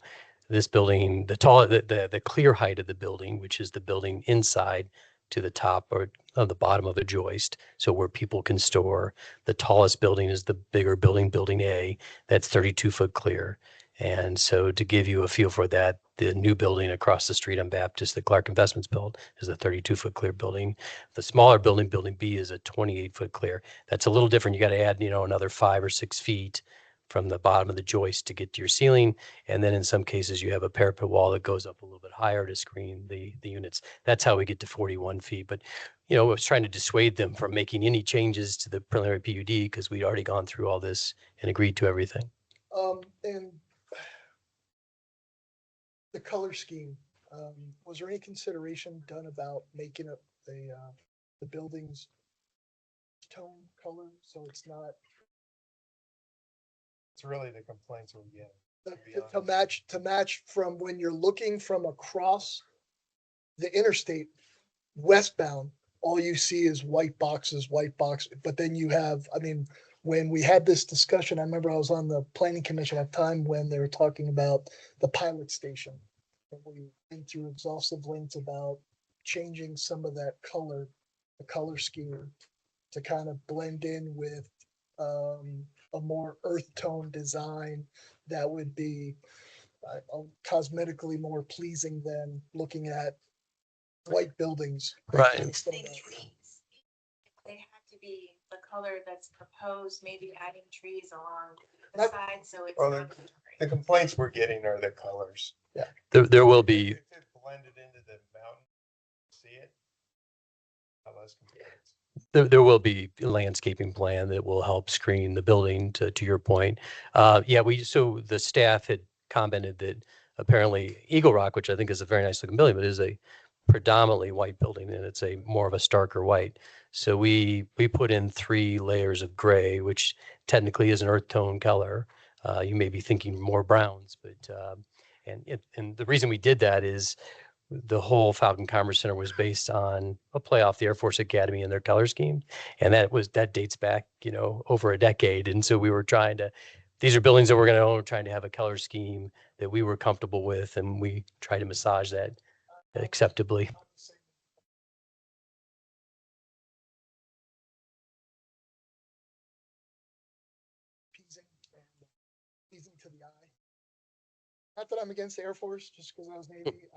this building, the clear height of the building, which is the building inside to the top or on the bottom of a joist, so where people can store. The tallest building is the bigger building, Building A, that's 32 foot clear. And so to give you a feel for that, the new building across the street on Baptist that Clark Investments built is a 32 foot clear building. The smaller building, Building B, is a 28 foot clear. That's a little different. You got to add, another 5 or 6 feet from the bottom of the joist to get to your ceiling. And then in some cases you have a parapet wall that goes up a little bit higher to screen the units. That's how we get to 41 feet. But, I was trying to dissuade them from making any changes to the preliminary PUD because we'd already gone through all this and agreed to everything. And the color scheme, was there any consideration done about making it the building's tone color so it's not? It's really the complaints we're getting. To match from when you're looking from across the interstate westbound, all you see is white boxes, but then you have, when we had this discussion, I remember I was on the planning commission at the time when they were talking about the pilot station. And we went through exhaustive lengths about changing some of that color, the color scheme, to kind of blend in with a more earth tone design that would be cosmetically more pleasing than looking at white buildings. Right. They have to be the color that's proposed, maybe adding trees along the side, so it's. Well, the complaints we're getting are the colors. Yeah. There will be. If it blended into the mountain, see it? Less complaints. There will be a landscaping plan that will help screen the building to your point. So the staff had commented that apparently Eagle Rock, which I think is a very nice looking building, but is a predominantly white building, and it's a more of a starker white. So we put in 3 layers of gray, which technically is an earth tone color. You may be thinking more browns, but and the reason we did that is the whole Falcon Commerce Center was based on a play off the Air Force Academy and their color scheme, and that dates back, you know, over a decade. And so we were trying to. These are buildings that we're going to own, trying to have a color scheme that we were comfortable with, and we try to massage that acceptably. Pleasing to the eye. Not that I'm against the Air Force, just because I was Navy.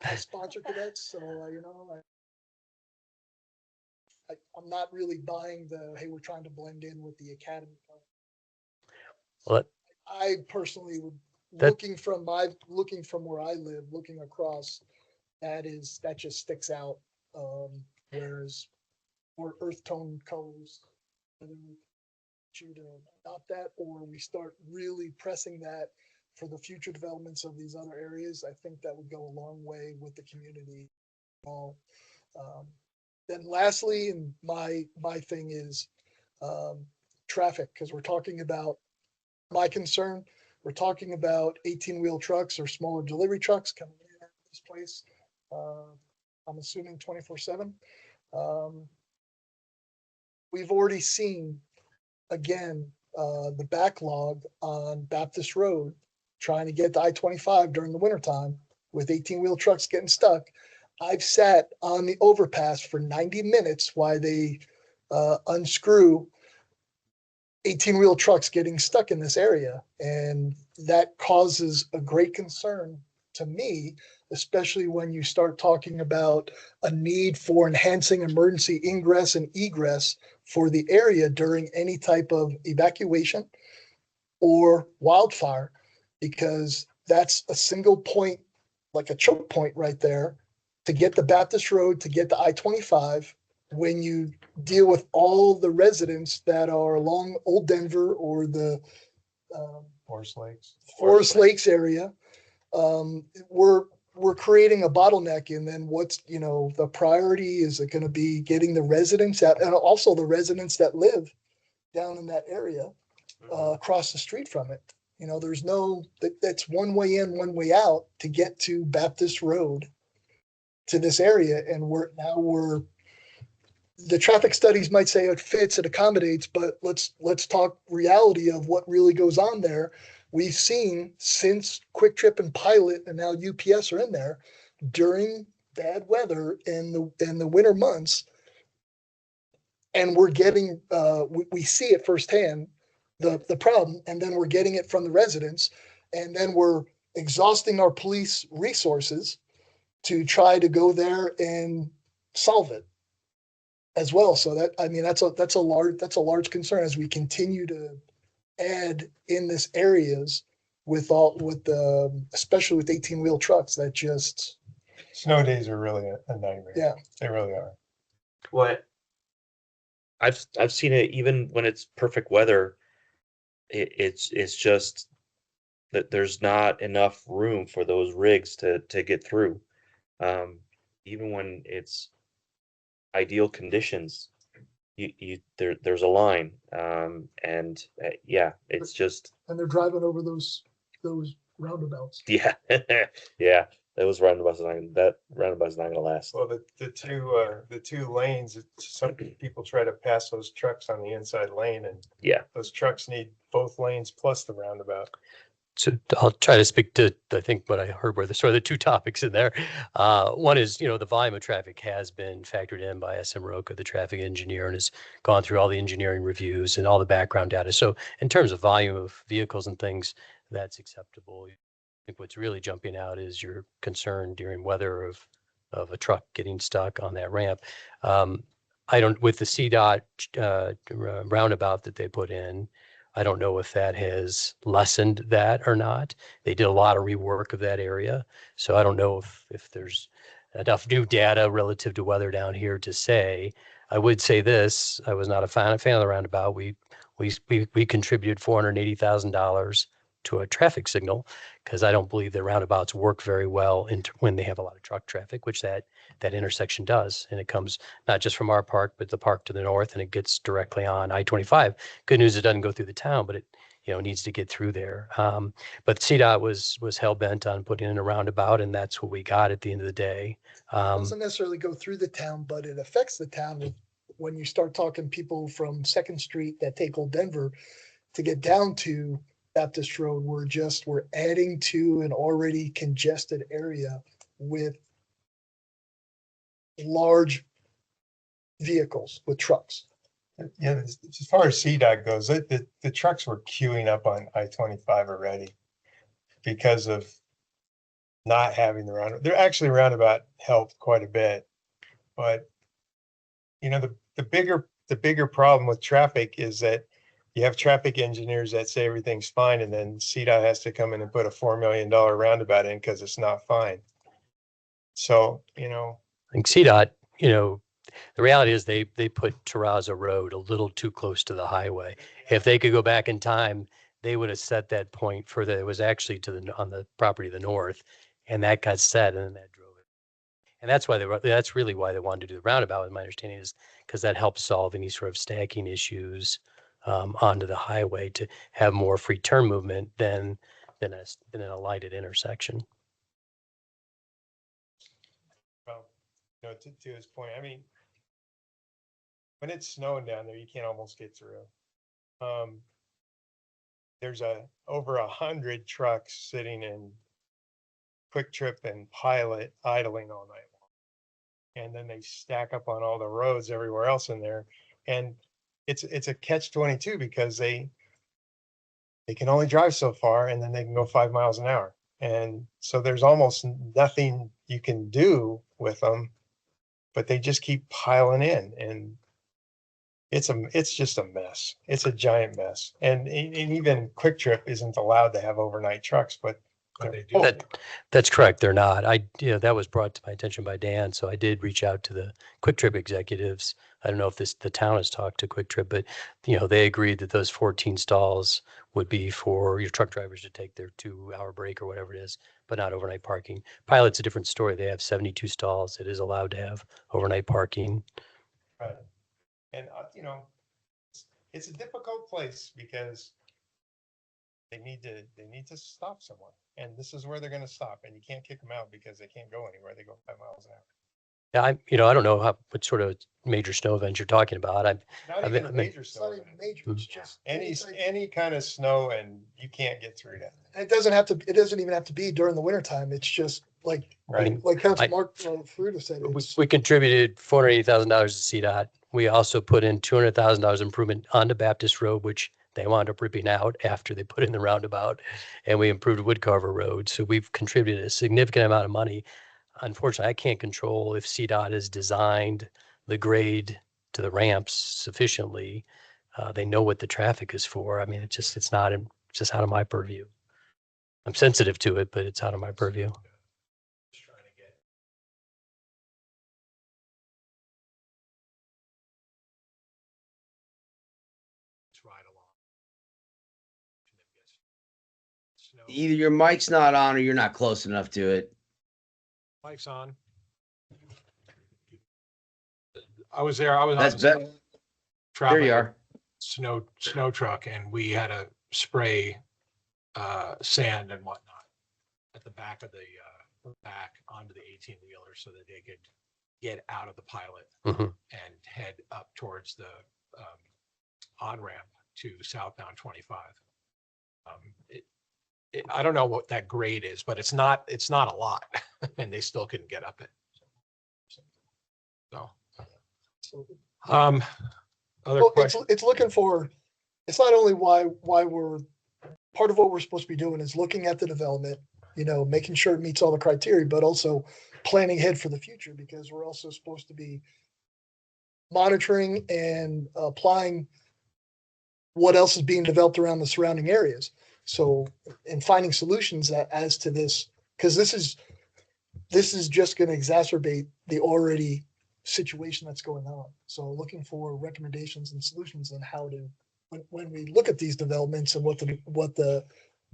I sponsor cadets, so you know, I'm not really buying the hey, we're trying to blend in with the academy. Well, I personally would That- looking from where I live, looking across, that just sticks out. Whereas more earth tone colors, whether we choose to adopt that or we start really pressing that for the future developments of these other areas, I think that would go a long way with the community. Then lastly, and my thing is traffic, because we're talking about my concern. We're talking about 18-wheel trucks or smaller delivery trucks coming in at this place. I'm assuming 24/7. We've already seen, again, the backlog on Baptist Road trying to get to I-25 during the wintertime with 18-wheel trucks getting stuck. I've sat on the overpass for 90 minutes while they unscrew 18-wheel trucks getting stuck in this area. And that causes a great concern to me, especially when you start talking about a need for enhancing emergency ingress and egress for the area during any type of evacuation or wildfire, because that's a single point, like a choke point right there to get the Baptist Road, to get the I-25, when you deal with all the residents that are along Old Denver or the Forest Lakes area. We're creating a bottleneck, and then what's, you know, the priority is it going to be getting the residents out, and also the residents that live down in that area across the street from it. You know, there's that's one way in, one way out to get to Baptist Road to this area. And the traffic studies might say it fits, it accommodates, but let's talk reality of what really goes on there. We've seen since Quick Trip and Pilot and now UPS are in there during bad weather in the winter months. And we're getting, we see it firsthand, the problem, and then we're getting it from the residents, and then we're exhausting our police resources to try to go there and solve it as well. So that, I mean, that's a large concern as we continue to add in this areas especially with 18-wheel trucks that just. Snow days are really a nightmare. Yeah. They really are. What I've seen it even when it's perfect weather. It's just that there's not enough room for those rigs to get through. Even when it's ideal conditions, there's a line, and yeah, it's just. And they're driving over those roundabouts. Yeah, yeah. Those roundabouts that roundabout's not gonna last. Well, the two lanes, some people try to pass those trucks on the inside lane, and yeah, those trucks need both lanes plus the roundabout. So I'll try to speak to, I think, what I heard were the two topics in there. One is, you know, the volume of traffic has been factored in by SM Roca, the traffic engineer, and has gone through all the engineering reviews and all the background data. So in terms of volume of vehicles and things, that's acceptable. I think what's really jumping out is your concern during weather of a truck getting stuck on that ramp. With the CDOT roundabout that they put in, I don't know if that has lessened that or not. They did a lot of rework of that area. So I don't know if there's enough new data relative to weather down here to say. I would say this, I was not a fan of the roundabout. We contributed $480,000 to a traffic signal, because I don't believe that roundabouts work very well when they have a lot of truck traffic, which that intersection does. And it comes not just from our park, but the park to the north, and it gets directly on I-25. Good news, it doesn't go through the town, but it needs to get through there. But CDOT was hell bent on putting in a roundabout, and that's what we got at the end of the day. Doesn't necessarily go through the town, but it affects the town when you start talking people from Second Street that take Old Denver to get down to Baptist Road. We're adding to an already congested area with large vehicles, with trucks. Yeah, as far as CDOT goes, the trucks were queuing up on I-25 already because of not having the roundabout. They're actually roundabout helped quite a bit, but the bigger problem with traffic is that you have traffic engineers that say everything's fine, and then CDOT has to come in and put a $4 million roundabout in because it's not fine. So, I think CDOT, the reality is they put Terrazzo Road a little too close to the highway. If they could go back in time, they would have set that point further. It was actually on the property to the north, and that got set, and then that drove it. And that's really why they wanted to do the roundabout, my understanding is because that helps solve any sort of stacking issues onto the highway to have more free turn movement than a lighted intersection. well, to his point, I mean, when it's snowing down there, you can't almost get through. There's over 100 trucks sitting in Quick Trip and Pilot idling all night long. And then they stack up on all the roads everywhere else in there. And it's a catch-22 because they can only drive so far, and then they can go 5 miles an hour. And so there's almost nothing you can do with them, but they just keep piling in, and it's just a mess. It's a giant mess. And even Quick Trip isn't allowed to have overnight trucks, but they do. That's correct. They're not. That was brought to my attention by Dan. So I did reach out to the Quick Trip executives. I don't know if the town has talked to Quick Trip, but they agreed that those 14 stalls would be for your truck drivers to take their 2-hour break or whatever it is, but not overnight parking. Pilot's a different story. They have 72 stalls. It is allowed to have overnight parking. Right. And it's a difficult place because they need to stop somewhere, and this is where they're going to stop, and you can't kick them out because they can't go anywhere. They go 5 miles an hour. Yeah, I don't know what sort of major snow event you're talking about. Not even a major snow. It's just Any kind of snow, and you can't get through that. It doesn't even have to be during the winter time. It's just like Council Mark Fruta said. We contributed $480,000 to CDOT. We also put in $200,000 improvement onto Baptist Road, which they wound up ripping out after they put in the roundabout, and we improved Woodcarver Road. So we've contributed a significant amount of money. Unfortunately, I can't control if CDOT has designed the grade to the ramps sufficiently. They know what the traffic is for. I mean, it's just out of my purview. I'm sensitive to it, but it's out of my purview. Either your mic's not on or you're not close enough to it. Mike's on. I was there. I was That's better. There traveling you are. snow truck, and we had to spray sand and whatnot at the back of the back onto the 18-wheeler so that they could get out of the Pilot and head up towards the on-ramp to southbound 25. I don't know what that grade is, but it's not a lot, and they still couldn't get up it. So, other questions? It's looking for. It's not only why we're part of what we're supposed to be doing is looking at the development, making sure it meets all the criteria, but also planning ahead for the future, because we're also supposed to be monitoring and applying what else is being developed around the surrounding areas. So, and finding solutions as to this, because this is just going to exacerbate the already situation that's going on. So looking for recommendations and solutions on how to, when we look at these developments and what the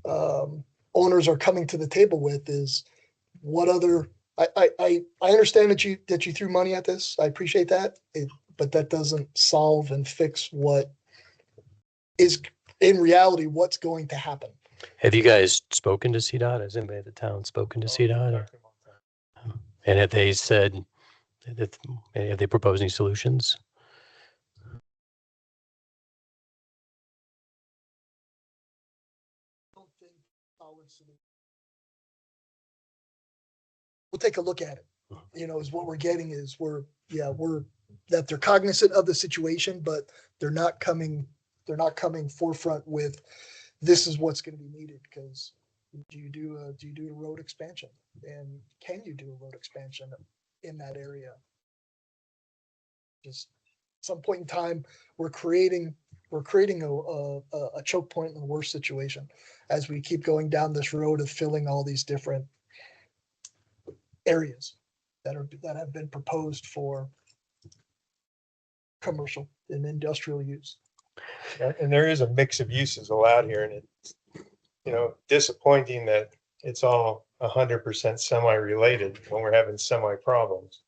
owners are coming to the table with is what other, I understand that you threw money at this. I appreciate that. But that doesn't solve and fix what is in reality, what's going to happen. Have you guys spoken to CDOT? Has anybody at the town spoken to CDOT? And have they said, have they proposed any solutions? We'll take a look at it. Is what we're getting is that they're cognizant of the situation, but they're not coming forefront with this is what's going to be needed. Because do you do a road expansion, and can you do a road expansion in that area? Just at some point in time, we're creating a choke point in the worst situation as we keep going down this road of filling all these different areas that have been proposed for commercial and industrial use. And there is a mix of uses allowed here, and it's, disappointing that it's all 100% semi-related when we're having semi problems.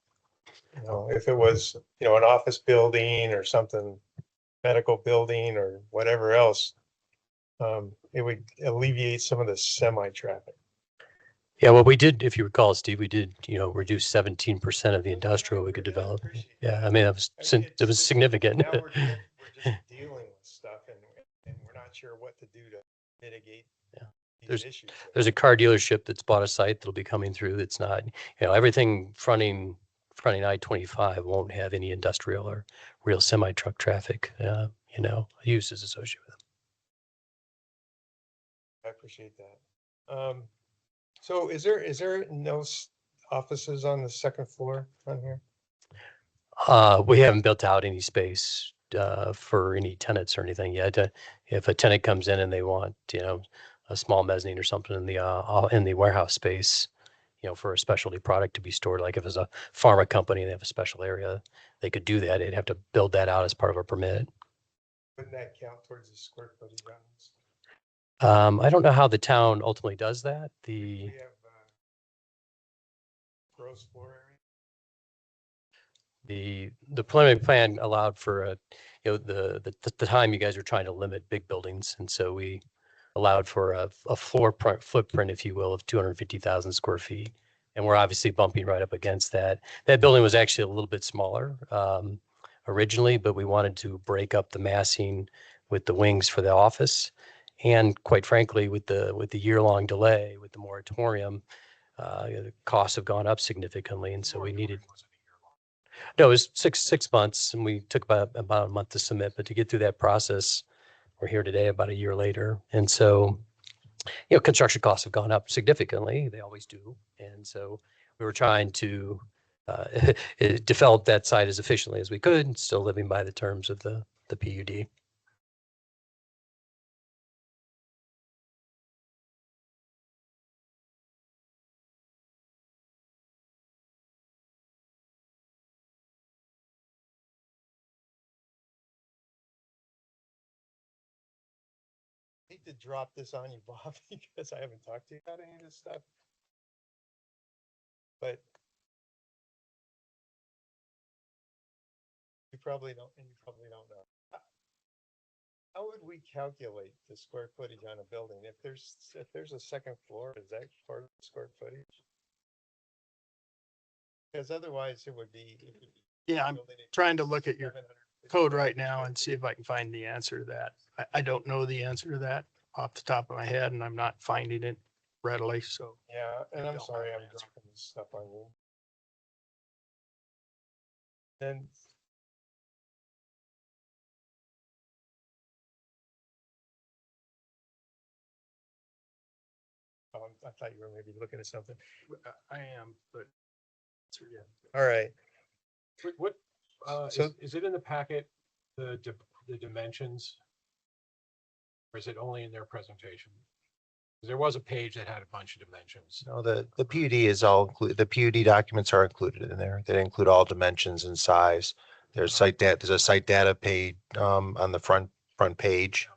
If it was, an office building or something, medical building or whatever else, it would alleviate some of the semi traffic. Yeah, well, we did, if you recall, Steve, we did, reduce 17% of the industrial we could develop. Yeah, I mean, it was significant. Now we're just dealing with stuff, and we're not sure what to do to mitigate these issues. There's a car dealership that's bought a site that'll be coming through. That's not, everything fronting I-25 won't have any industrial or real semi truck traffic, uses associated with them. I appreciate that. So is there no offices on the second floor on here? We haven't built out any space for any tenants or anything yet. If a tenant comes in and they want, a small mezzanine or something in the warehouse space, for a specialty product to be stored, like if it's a pharma company and they have a special area, they could do that. They'd have to build that out as part of a permit. Wouldn't that count towards the square footage on this? I don't know how the town ultimately does that. We have gross floor area. The preliminary plan allowed for the time you guys were trying to limit big buildings, and so we allowed for a floor footprint, if you will, of 250,000 square feet, and we're obviously bumping right up against that. That building was actually a little bit smaller originally, but we wanted to break up the massing with the wings for the office. And quite frankly, with the year-long delay, with the moratorium, the costs have gone up significantly, and so we needed. No, it was six months, and we took about a month to submit. But to get through that process, we're here today, about a year later, and so construction costs have gone up significantly. They always do, and so we were trying to develop that site as efficiently as we could, still living by the terms of the PUD. I hate to drop this on you, Bob, because I haven't talked to you about any of this stuff. But you probably don't know. How would we calculate the square footage on a building? If there's a second floor, is that part of the square footage? Because otherwise it would be. Yeah, I'm trying to look at your code right now and see if I can find the answer to that. I don't know the answer to that off the top of my head, and I'm not finding it readily, so. Yeah, and I'm sorry I'm dropping this stuff on you. Then. I thought you were maybe looking at something. I am, but. All right. What, So- is it in the packet, the dimensions? Or is it only in their presentation? 'Cause there was a page that had a bunch of dimensions. No, the PUD is all included. The PUD documents are included in there. They include all dimensions and size. There's there's a site data page on the front page.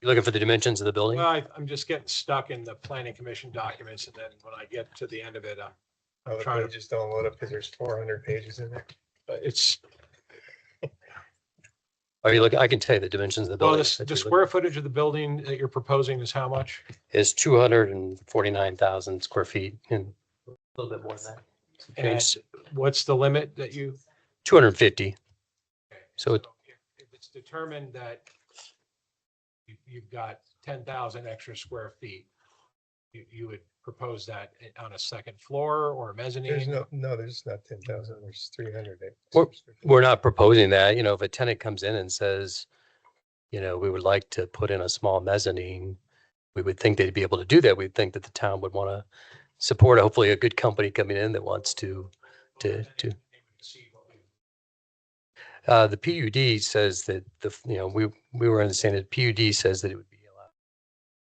You looking for the dimensions of the building? Well, I'm just getting stuck in the planning commission documents, and then when I get to the end of it, Oh, the trying to- pages don't load up because there's 400 pages in there. it's, Are you looking, I can tell you the dimensions of the well, building. the square footage of the building that you're proposing is how much? Is 249,000 square feet and a little bit more than that. And what's the limit that you? 250. So If it's determined that you've got 10,000 extra square feet, you would propose that on a second floor or a mezzanine? There's no, there's not 10,000, there's 300. we're not proposing that. You know, if a tenant comes in and says, you know, we would like to put in a small mezzanine, we would think they'd be able to do that. We'd think that the town would want to support, hopefully, a good company coming in that wants to. The PUD says that we were understanding that PUD says that it would be a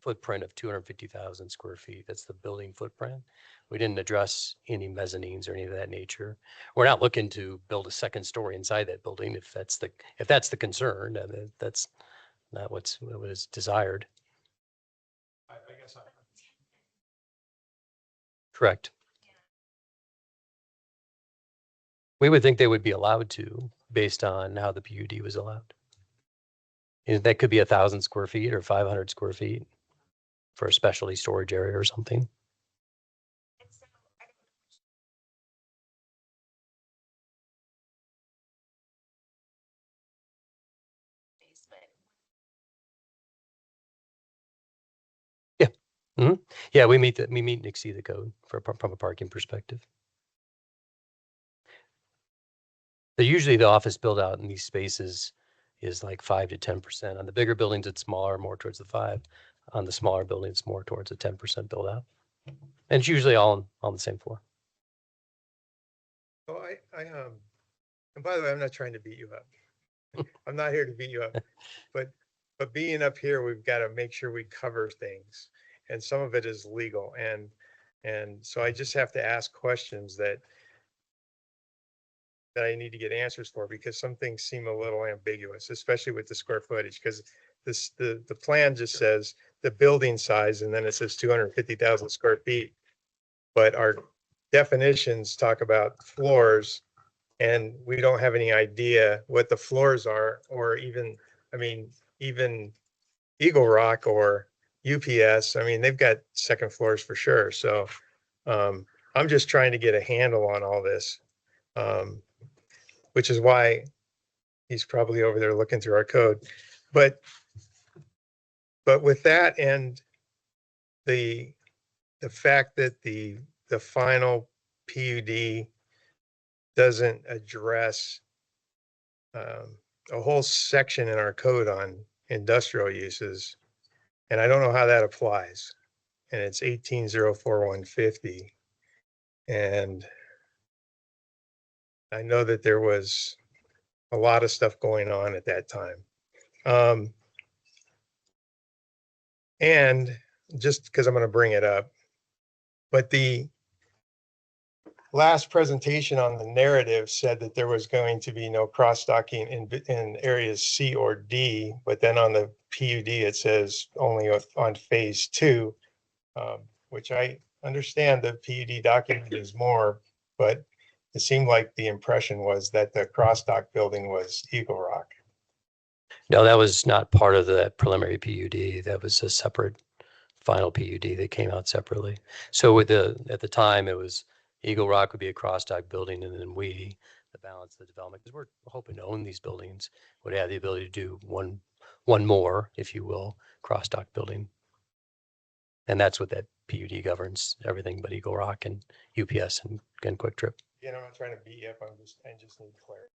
footprint of 250,000 square feet. That's the building footprint. We didn't address any mezzanines or any of that nature. We're not looking to build a second story inside that building if that's the concern. That's not what is desired. I guess Correct. We would think they would be allowed to, based on how the PUD was allowed. And that could be 1,000 square feet or 500 square feet for a specialty storage area or something. Yeah. Yeah, we meet and exceed the code from a parking perspective. Usually the office build out in these spaces is like 5 to 10%. On the bigger buildings, it's smaller, more towards the 5. On the smaller buildings, more towards a 10% build out. And it's usually all on the same floor. Oh, and by the way, I'm not trying to beat you up. I'm not here to beat you up, but being up here, we've got to make sure we cover things, and some of it is legal, and so I just have to ask questions that I need to get answers for, because some things seem a little ambiguous, especially with the square footage, because the plan just says the building size, and then it says 250,000 square feet. But our definitions talk about floors, and we don't have any idea what the floors are, or even Eagle Rock or UPS. I mean, they've got second floors for sure. So I'm just trying to get a handle on all this. Which is why he's probably over there looking through our code. But with that, and the fact that the final PUD doesn't address a whole section in our code on industrial uses, and I don't know how that applies. And it's 1804-150. And I know that there was a lot of stuff going on at that time. And just because I'm going to bring it up, but the last presentation on the narrative said that there was going to be no cross-docking in areas C or D, but then on the PUD, it says only on phase 2, which I understand the PUD document is more, but it seemed like the impression was that the cross-dock building was Eagle Rock. No, that was not part of the preliminary PUD. That was a separate final PUD that came out separately. So at the time, it was Eagle Rock would be a cross-dock building, and then the balance of the development, because we're hoping to own these buildings, would have the ability to do one more, if you will, cross-dock building. And that's what that PUD governs, everything but Eagle Rock and UPS and Quick Trip. I'm not trying to beat you up. I just need clarity.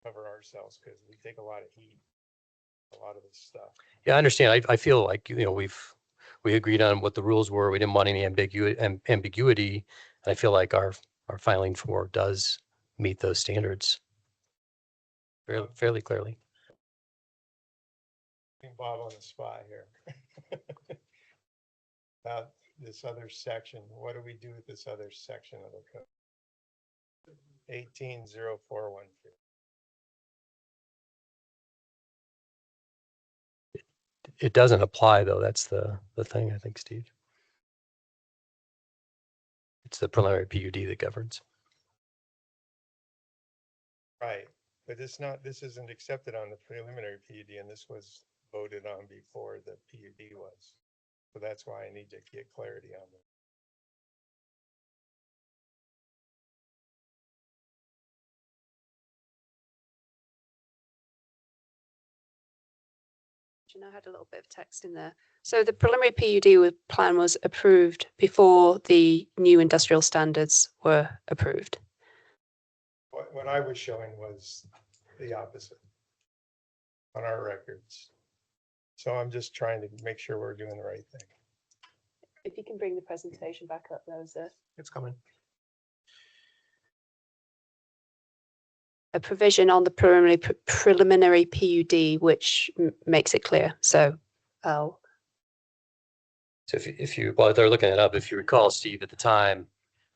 Cover ourselves, because we take a lot of heat, a lot of this stuff. Yeah, I understand. I feel like, we agreed on what the rules were. We didn't want any ambiguity. And I feel like our filing for does meet those standards fairly clearly. Bob on the spot here. About this other section. What do we do with this other section of the code? 1804-150. it doesn't apply though. That's the thing, I think, Steve. It's the preliminary PUD that governs. Right, but it's not, this isn't accepted on the preliminary PUD, and this was voted on before the PUD was. So that's why I need to get clarity on that. I had a little bit of text in there. So the preliminary PUD plan was approved before the new industrial standards were approved. What I was showing was the opposite on our records. So I'm just trying to make sure we're doing the right thing. If you can bring the presentation back up, Rosa. It's coming. A provision on the preliminary PUD which makes it clear. So I'll. So if you while they're looking it up, if you recall, Steve, at the time,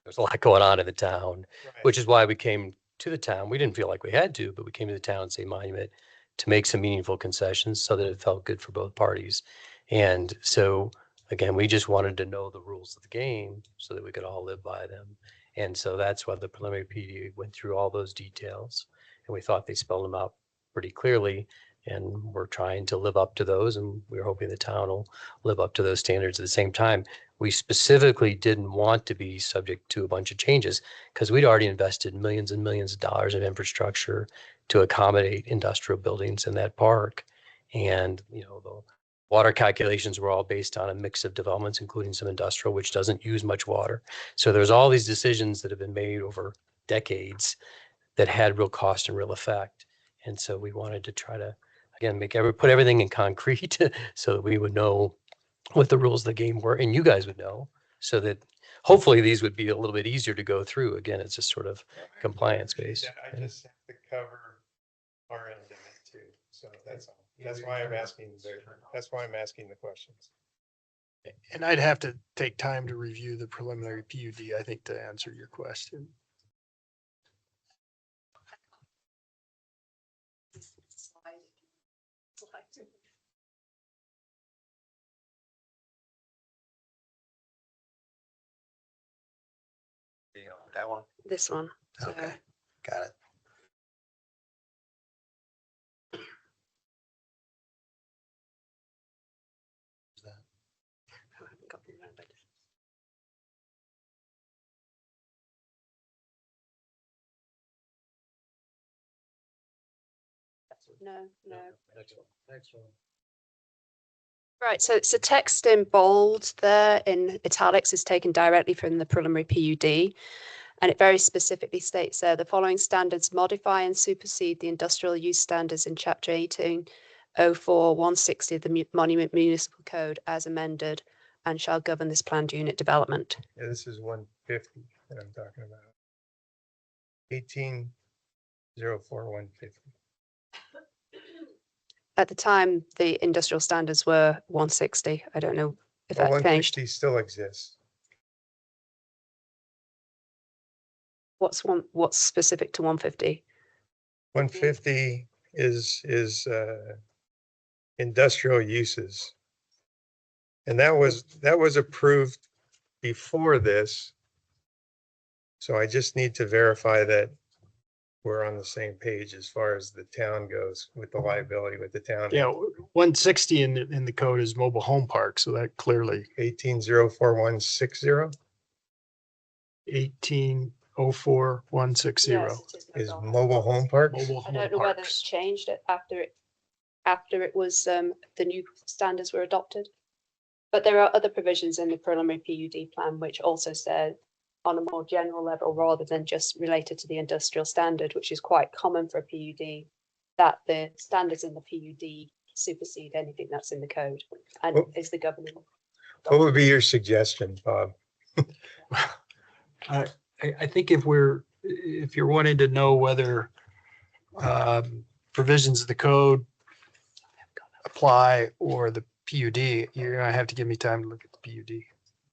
there was a lot going on in the town, which is why we came to the town. We didn't feel like we had to, but we came to the town and say Monument to make some meaningful concessions so that it felt good for both parties. And so again, we just wanted to know the rules of the game so that we could all live by them. And so that's why the preliminary PUD went through all those details, and we thought they spelled them out pretty clearly. And we're trying to live up to those, and we're hoping the town will live up to those standards at the same time. We specifically didn't want to be subject to a bunch of changes because we'd already invested millions and millions of dollars in infrastructure to accommodate industrial buildings in that park. And, you know, the water calculations were all based on a mix of developments, including some industrial, which doesn't use much water. So there's all these decisions that have been made over decades that had real cost and real effect. And so we wanted to try to, again, put everything in concrete so that we would know what the rules of the game were, and you guys would know, so that hopefully these would be a little bit easier to go through. Again, it's just sort of compliance based. I just have to cover our end of it too. So that's all. That's why I'm asking, that's why I'm asking the questions. And I'd have to take time to review the preliminary PUD, I think, to answer your question. That one? This one. Okay, got it. I haven't got them remembered. No. Next one. Right, so it's a text in bold there in italics is taken directly from the preliminary PUD. And it very specifically states there, the following standards modify and supersede the industrial use standards in chapter 1804-160 of the Monument Municipal Code as amended and shall govern this planned unit development. Yeah, this is 150 that I'm talking about. 1804-150. At the time, the industrial standards were 160. I don't know if that changed. 160 still exists. What's specific to 150? 150 is industrial uses. And that was approved before this. So I just need to verify that we're on the same page as far as the town goes with the liability with the town. Yeah, 160 in the code is mobile home park, so that clearly 1804-160 1804-160 is mobile home parks. mobile I home don't know whether parks. it's changed after it was the new standards were adopted. But there are other provisions in the preliminary PUD plan which also said on a more general level rather than just related to the industrial standard, which is quite common for a PUD, that the standards in the PUD supersede anything that's in the code and is the governing. What would be your suggestion, Bob? I think if you're wanting to know whether provisions of the code apply or the PUD, you're gonna have to give me time to look at the PUD.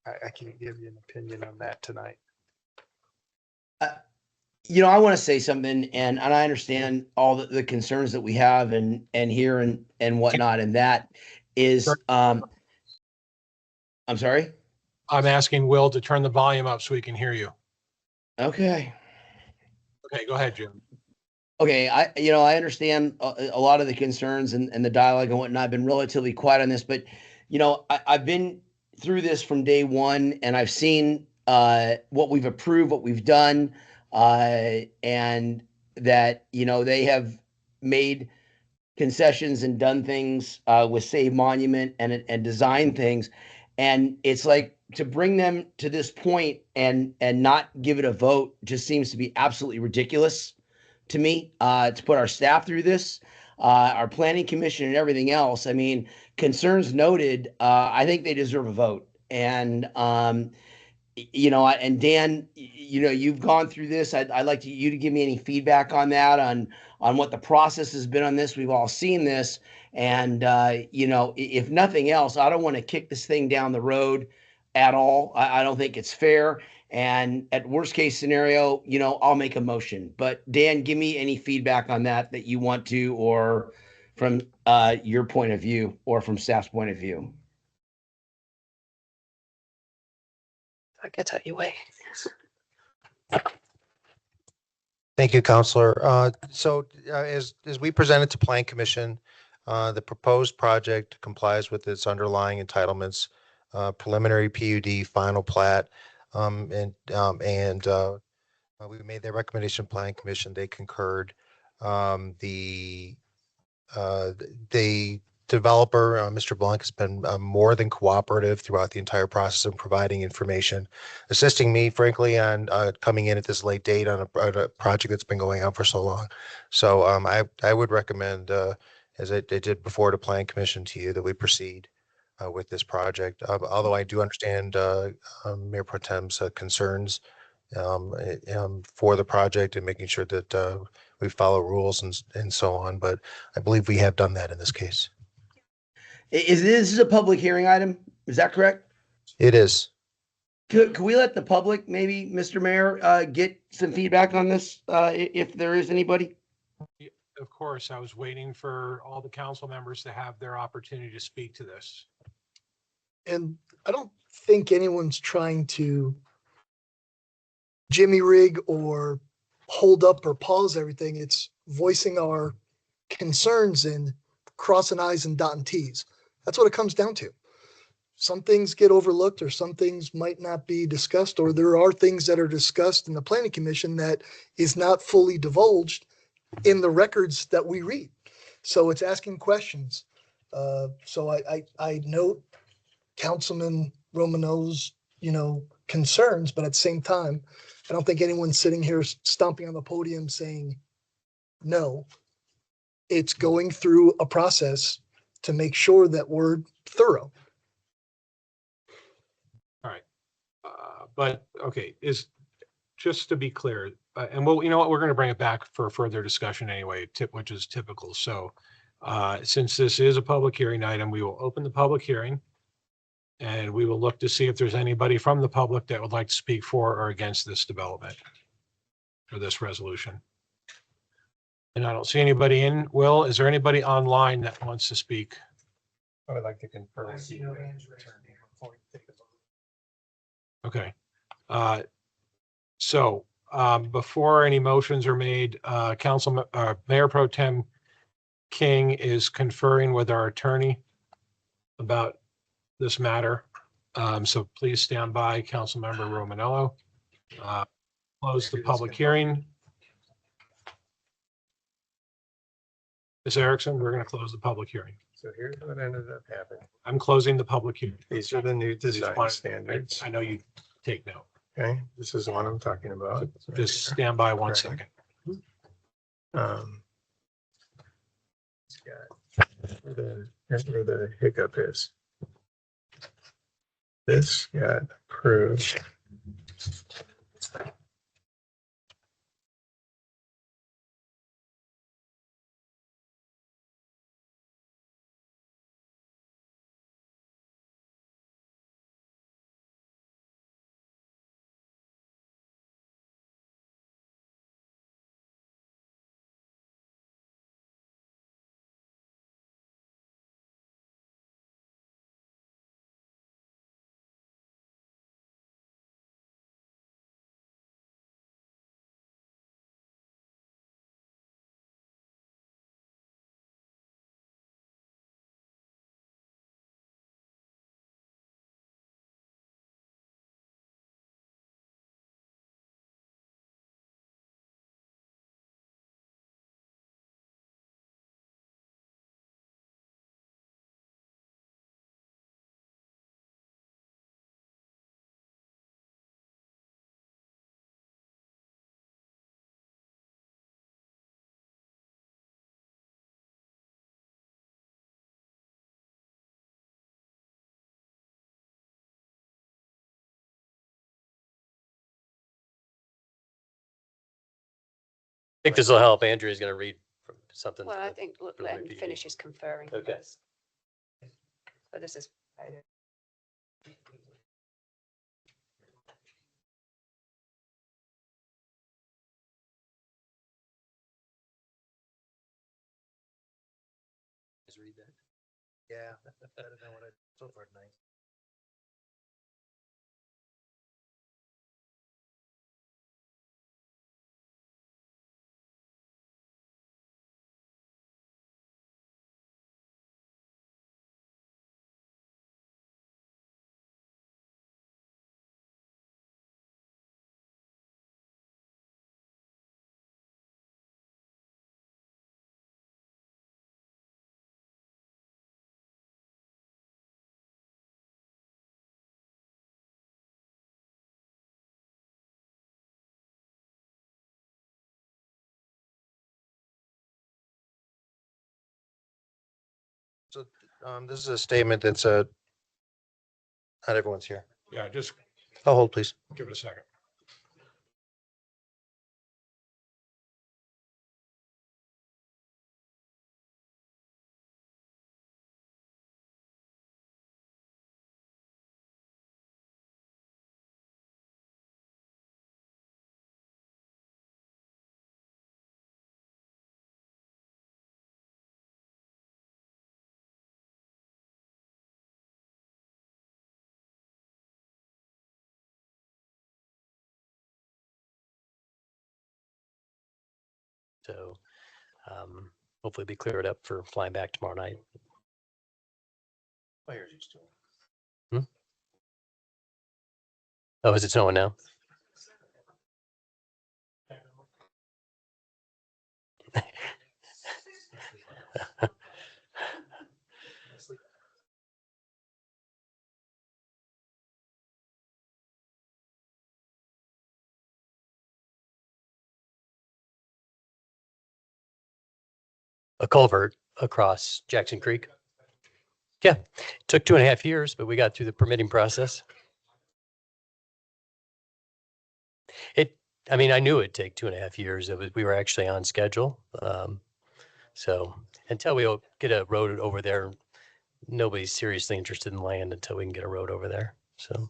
I can't give you an opinion on that tonight. You know, I want to say something, and I understand all the concerns that we have and here and whatnot, and that is, I'm sorry? I'm asking Will to turn the volume up so we can hear you. Okay. Okay, go ahead, Jim. Okay, I understand a lot of the concerns and the dialogue and whatnot. I've been relatively quiet on this, but I've been through this from day one, and I've seen what we've approved, what we've done, and that they have made concessions and done things with Save Monument and design things, and it's like to bring them to this point and not give it a vote just seems to be absolutely ridiculous to me, to put our staff through this, our planning commission and everything else. I mean, concerns noted, I think they deserve a vote. And, and Dan, you've gone through this. I'd like you to give me any feedback on that, on what the process has been on this. We've all seen this. And, if nothing else, I don't want to kick this thing down the road at all. I don't think it's fair. And at worst case scenario, I'll make a motion. But Dan, give me any feedback on that you want to, or from your point of view, or from staff's point of view. I can tell you way. Thank you, Counselor. So as we presented to Plan Commission, the proposed project complies with its underlying entitlements, preliminary PUD, final plat, and we made that recommendation. Plan Commission, they concurred. The developer, Mr. Blanc, has been more than cooperative throughout the entire process of providing information, assisting me, frankly, on coming in at this late date on a project that's been going on for so long. So I would recommend, as I did before to Plan Commission to you, that we proceed with this project. Although I do understand Mayor Pro Tem's concerns for the project and making sure that we follow rules and so on. But I believe we have done that in this case. This is a public hearing item? Is that correct? It is. Could we let the public, maybe, Mr. Mayor, get some feedback on this, if there is anybody? Of course, I was waiting for all the council members to have their opportunity to speak to this. And I don't think anyone's trying to jimmy rig or hold up or pause everything. It's voicing our concerns and crossing I's and dotting T's. That's what it comes down to. Some things get overlooked, or some things might not be discussed, or there are things that are discussed in the planning commission that is not fully divulged in the records that we read. So it's asking questions. So I note Councilman Romano's, concerns, but at the same time, I don't think anyone's sitting here stomping on the podium saying no. It's going through a process to make sure that we're thorough. All right. But okay, just to be clear, and well, you know what, we're going to bring it back for further discussion anyway, which is typical. So since this is a public hearing item, we will open the public hearing and we will look to see if there's anybody from the public that would like to speak for or against this development or this resolution. And I don't see anybody in. Will, is there anybody online that wants to speak? I would like to confirm. Okay. So before any motions are made, Mayor Pro Tem King is conferring with our attorney about this matter. So please stand by, Councilmember Romanello. Close the public hearing. Ms. Erickson, we're going to close the public hearing. So here's what ended up happening. I'm closing the public hearing. These are the new design Fine. standards. I know you take note. Okay, this is the one I'm talking about. Just stand by one Right. second. Here's where the hiccup is. This got approved. think this will help. Andrea's going to read from something. Well, from I the- think from the Len PUD. finishes conferring. Okay. first. But this is. Just read that. Yeah, I don't know what I so far tonight. So this is a statement that's not everyone's here. Yeah, just I'll hold, please. give it a second. So hopefully be cleared up for flying back tomorrow night. Oh, is it snowing now? A culvert across Jackson Creek. Yeah, took 2.5 years, but we got through the permitting process. I mean, I knew it'd take 2.5 years. We were actually on schedule. So until we get a road over there, nobody's seriously interested in land until we can get a road over there. So,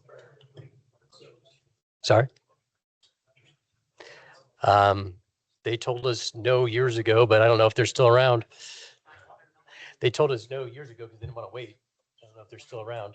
sorry. They told us no years ago, but I don't know if they're still around. They told us no years ago because they didn't want to wait. I don't know if they're still around.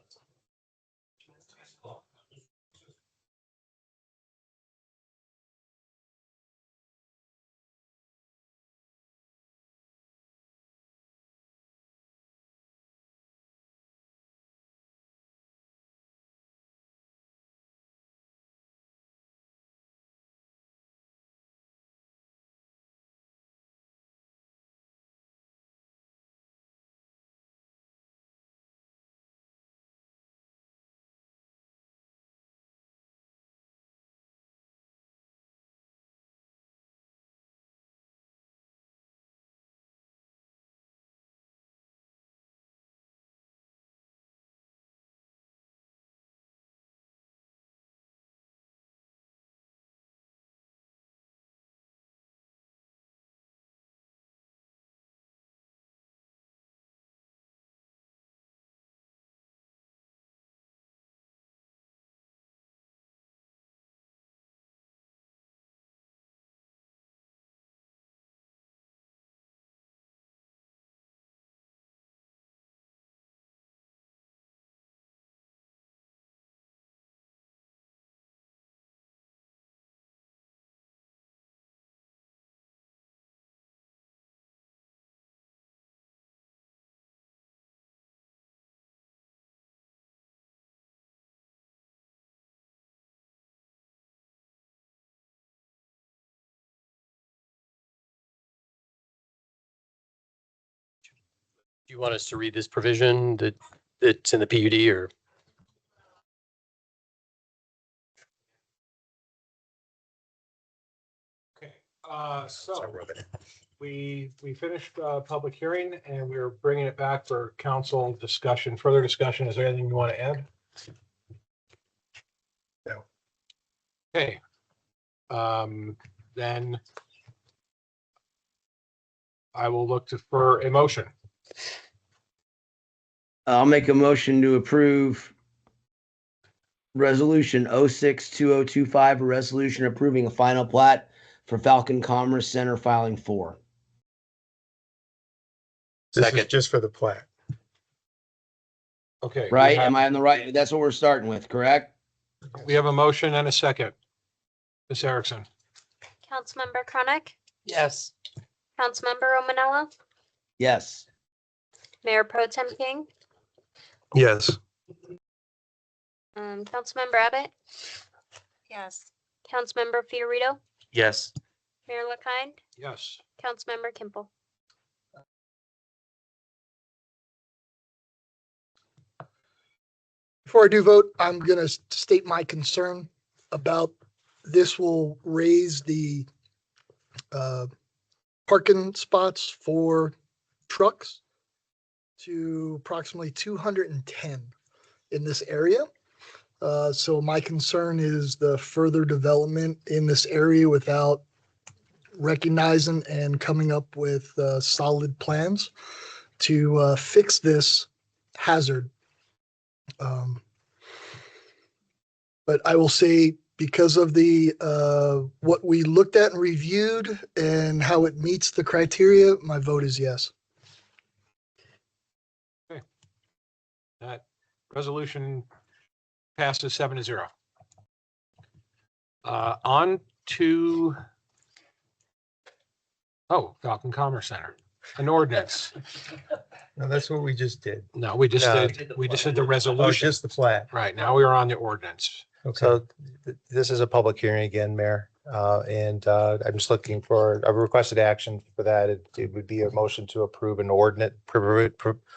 Do you want us to read this provision that's in the PUD or? Okay, so we finished public hearing and we're bringing it back for council discussion, further discussion. Is there anything you want to add? No. Okay. Then I will look for a motion. I'll make a motion to approve resolution 062025, a resolution approving a final plat for Falcon Commerce Center filing 4. This is just for the plat. Okay. we Right? have- Am I on the right? That's what we're starting with, correct? We have a motion and a second. Ms. Erickson. Councilmember Chronic, Yes. Councilmember Romanella, Yes. Mayor Pro Tem King, Yes. Councilmember Abbott, Yes. Councilmember Fiorito, Yes. Mayor LaKind, Yes. Councilmember Kimple. Before I do vote, I'm going to state my concern about this will raise the parking spots for trucks to approximately 210 in this area. So my concern is the further development in this area without recognizing and coming up with solid plans to fix this hazard. But I will say, because of the what we looked at and reviewed and how it meets the criteria, my vote is yes. That resolution passes 7-0. On to, Falcon Commerce Center, an ordinance. No, that's what we just did. No, we just No. did the Oh, resolution. just the plat. Right, now we are on the ordinance. Okay. So this is a public hearing again, Mayor. And I'm just looking for a requested action for that. It would be a motion to approve an ordinance,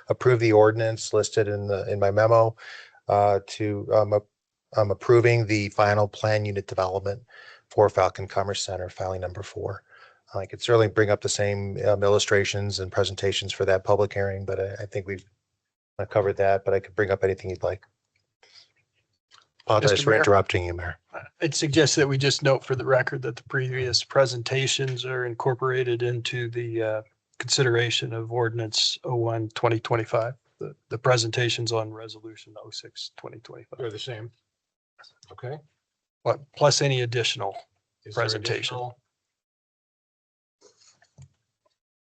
approve the ordinance listed in my memo to approving the final plan unit development for Falcon Commerce Center, filing number 4. I could certainly bring up the same illustrations and presentations for that public hearing, but I think we've covered that, but I could bring up anything you'd like. Apologize Mr. for Mayor? interrupting you, Mayor. I'd suggest that we just note for the record that the previous presentations are incorporated into the consideration of ordinance 01-2025. The presentations on resolution 06-2025. They're the same. Okay. But plus any additional Is there presentation. additional-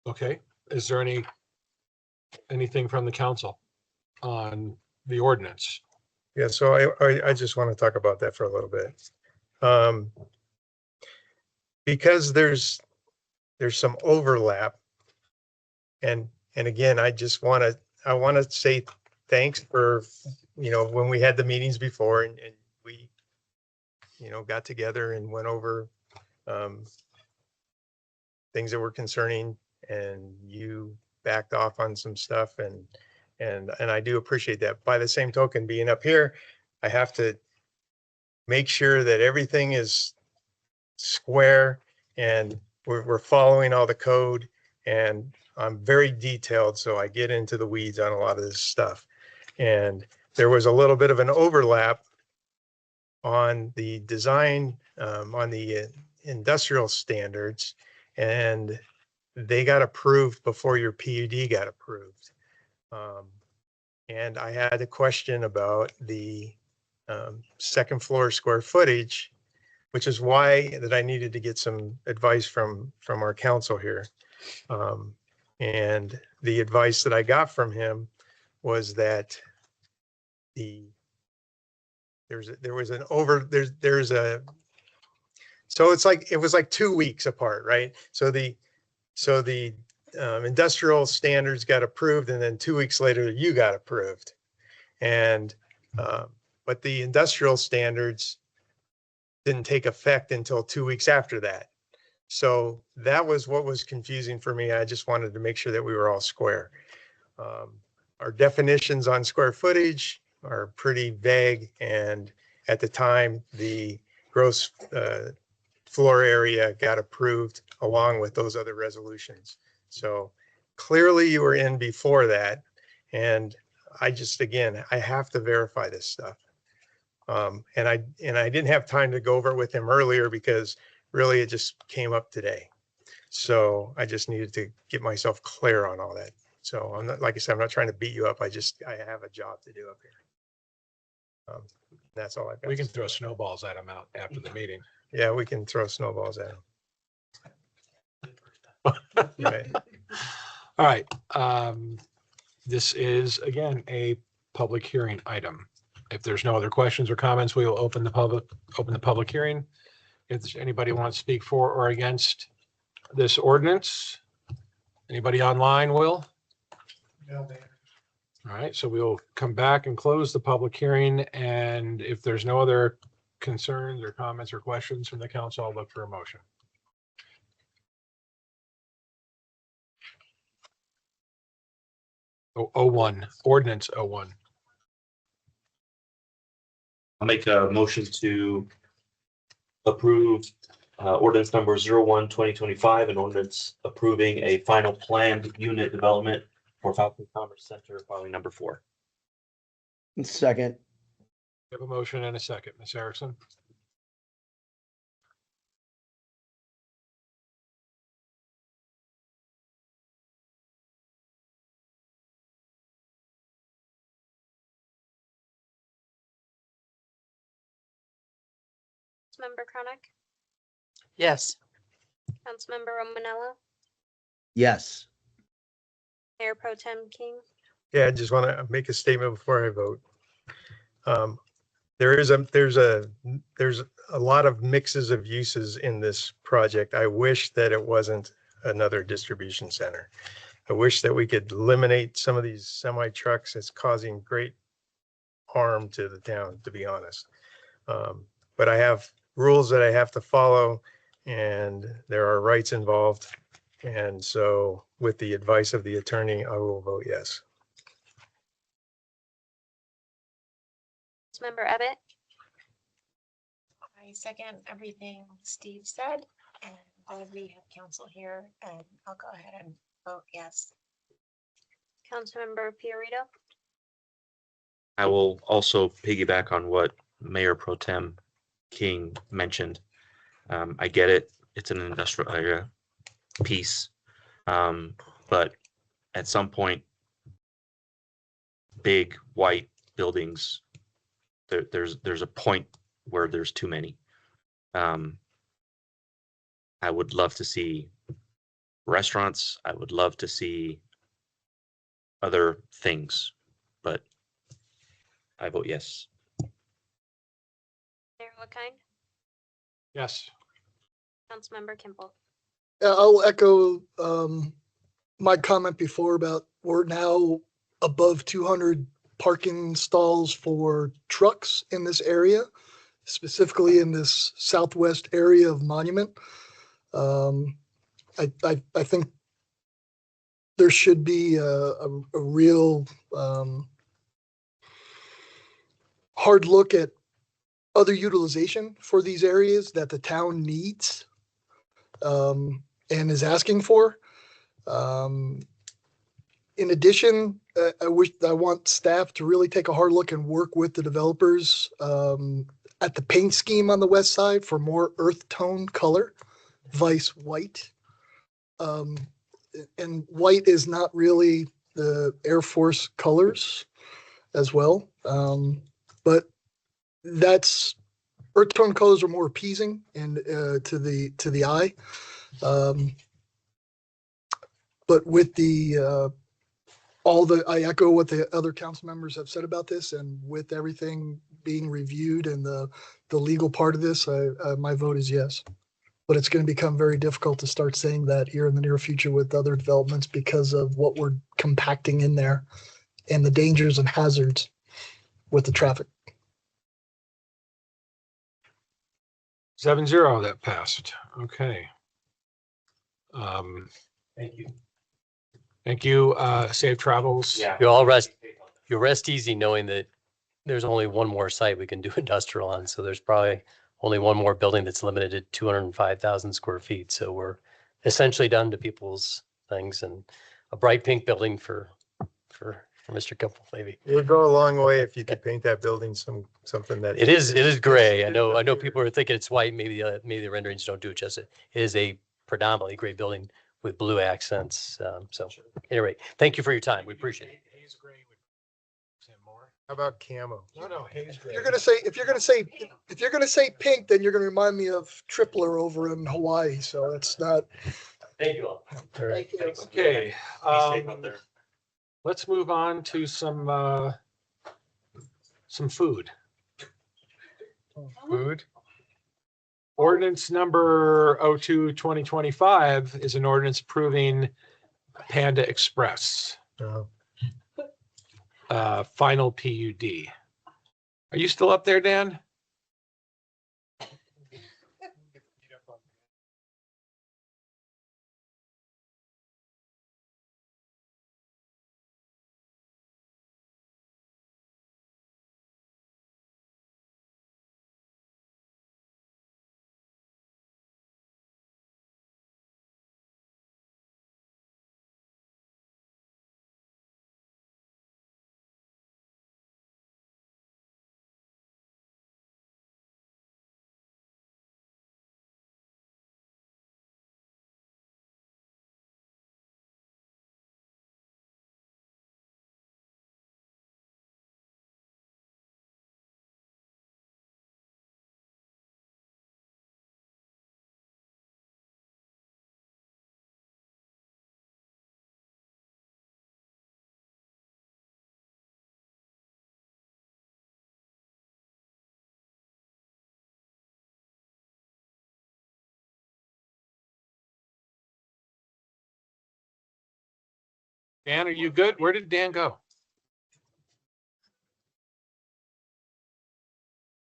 Okay, is there anything from the council on the ordinance? Yeah, so I just want to talk about that for a little bit. Because there's some overlap. And again, I want to say thanks for, when we had the meetings before and we, got together and went over things that were concerning, and you backed off on some stuff, and I do appreciate that. By the same token, being up here, I have to make sure that everything is square and we're following all the code, and I'm very detailed, so I get into the weeds on a lot of this stuff. And there was a little bit of an overlap on the design, on the industrial standards, and they got approved before your PUD got approved. And I had a question about the second floor square footage, which is why that I needed to get some advice from our council here. And the advice that I got from him was that so it's like, it was like 2 weeks apart, right? So the industrial standards got approved, and then 2 weeks later you got approved. And but the industrial standards didn't take effect until 2 weeks after that. So that was what was confusing for me. I just wanted to make sure that we were all square. Our definitions on square footage are pretty vague, and at the time the gross floor area got approved along with those other resolutions. So clearly you were in before that. And I just, again, I have to verify this stuff. And I didn't have time to go over it with him earlier because really it just came up today. So I just needed to get myself clear on all that. So I'm not, like I said, I'm not trying to beat you up. I have a job to do up here. That's all I've got. We can throw snowballs at them out after the meeting. Yeah, we can throw snowballs at them. Right. All right. This is again a public hearing item. If there's no other questions or comments, we will open the public hearing. If anybody wants to speak for or against this ordinance, anybody online, Will? No, All right, so we'll come back and close the public hearing, and if there's no other concerns or comments or questions from the council, I'll look for a motion. Oh, 01, ordinance 01. I'll make a motion to approve ordinance number 01/2025, an ordinance approving a final planned unit development for Falcon Commerce Center, filing number 4. Second. We have a motion and a second. Ms. Erickson? Councilmember Chronic, Yes. Councilmember Romanello, Yes. Mayor Pro Tem King, Yeah, I just want to make a statement before I vote. There's a lot of mixes of uses in this project. I wish that it wasn't another distribution center. I wish that we could eliminate some of these semi trucks. It's causing great harm to the town, to be honest. But I have rules that I have to follow, and there are rights involved. And so with the advice of the attorney, I will vote yes. Councilmember Abbott, I second everything Steve said, and glad we have council here, and I'll go ahead and vote yes. Councilmember Fiorito, I will also piggyback on what Mayor Pro Tem King mentioned. I get it. It's an industrial area piece. But at some point, big white buildings, there's a point where there's too many. I would love to see restaurants. I would love to see other things, but I vote yes. Mayor LaKine, Yes. Councilmember Kimball. I'll echo my comment before about we're now above 200 parking stalls for trucks in this area, specifically in this southwest area of Monument. I think there should be a real hard look at other utilization for these areas that the town needs and is asking for. In addition, I want staff to really take a hard look and work with the developers at the paint scheme on the west side for more earth tone color, vice white. And white is not really the Air Force colors as well. But that's, earth tone colors are more appeasing and to the eye. But with the I echo what the other council members have said about this, and with everything being reviewed and the legal part of this, my vote is yes. But it's going to become very difficult to start saying that here in the near future with other developments because of what we're compacting in there and the dangers and hazards with the traffic. 7-0, that passed. Okay. Thank you. Thank you. Safe travels. Yeah. You rest easy knowing that there's only one more site we can do industrial on. So there's probably only one more building that's limited to 205,000 square feet. So we're essentially done to people's things, and a bright pink building for Mr. Kimball, maybe. It would go a long way if you could paint that building something that. It is gray. I know people are thinking it's white. Maybe the renderings don't do it justice. It is a predominantly gray building with blue accents. So anyway, thank you for your time. We appreciate it. Haze gray would say more. How about camo? No, haze If gray. you're gonna say pink, then you're gonna remind me of Tripler over in Hawaii. So that's not. Thank you all. All right. Thank you. Okay. safe out there. Let's move on to some food. Food? Ordinance number 02-2025 is an ordinance approving Panda Express, No. final PUD. Are you still up there, Dan? Dan, are you good? Where did Dan go?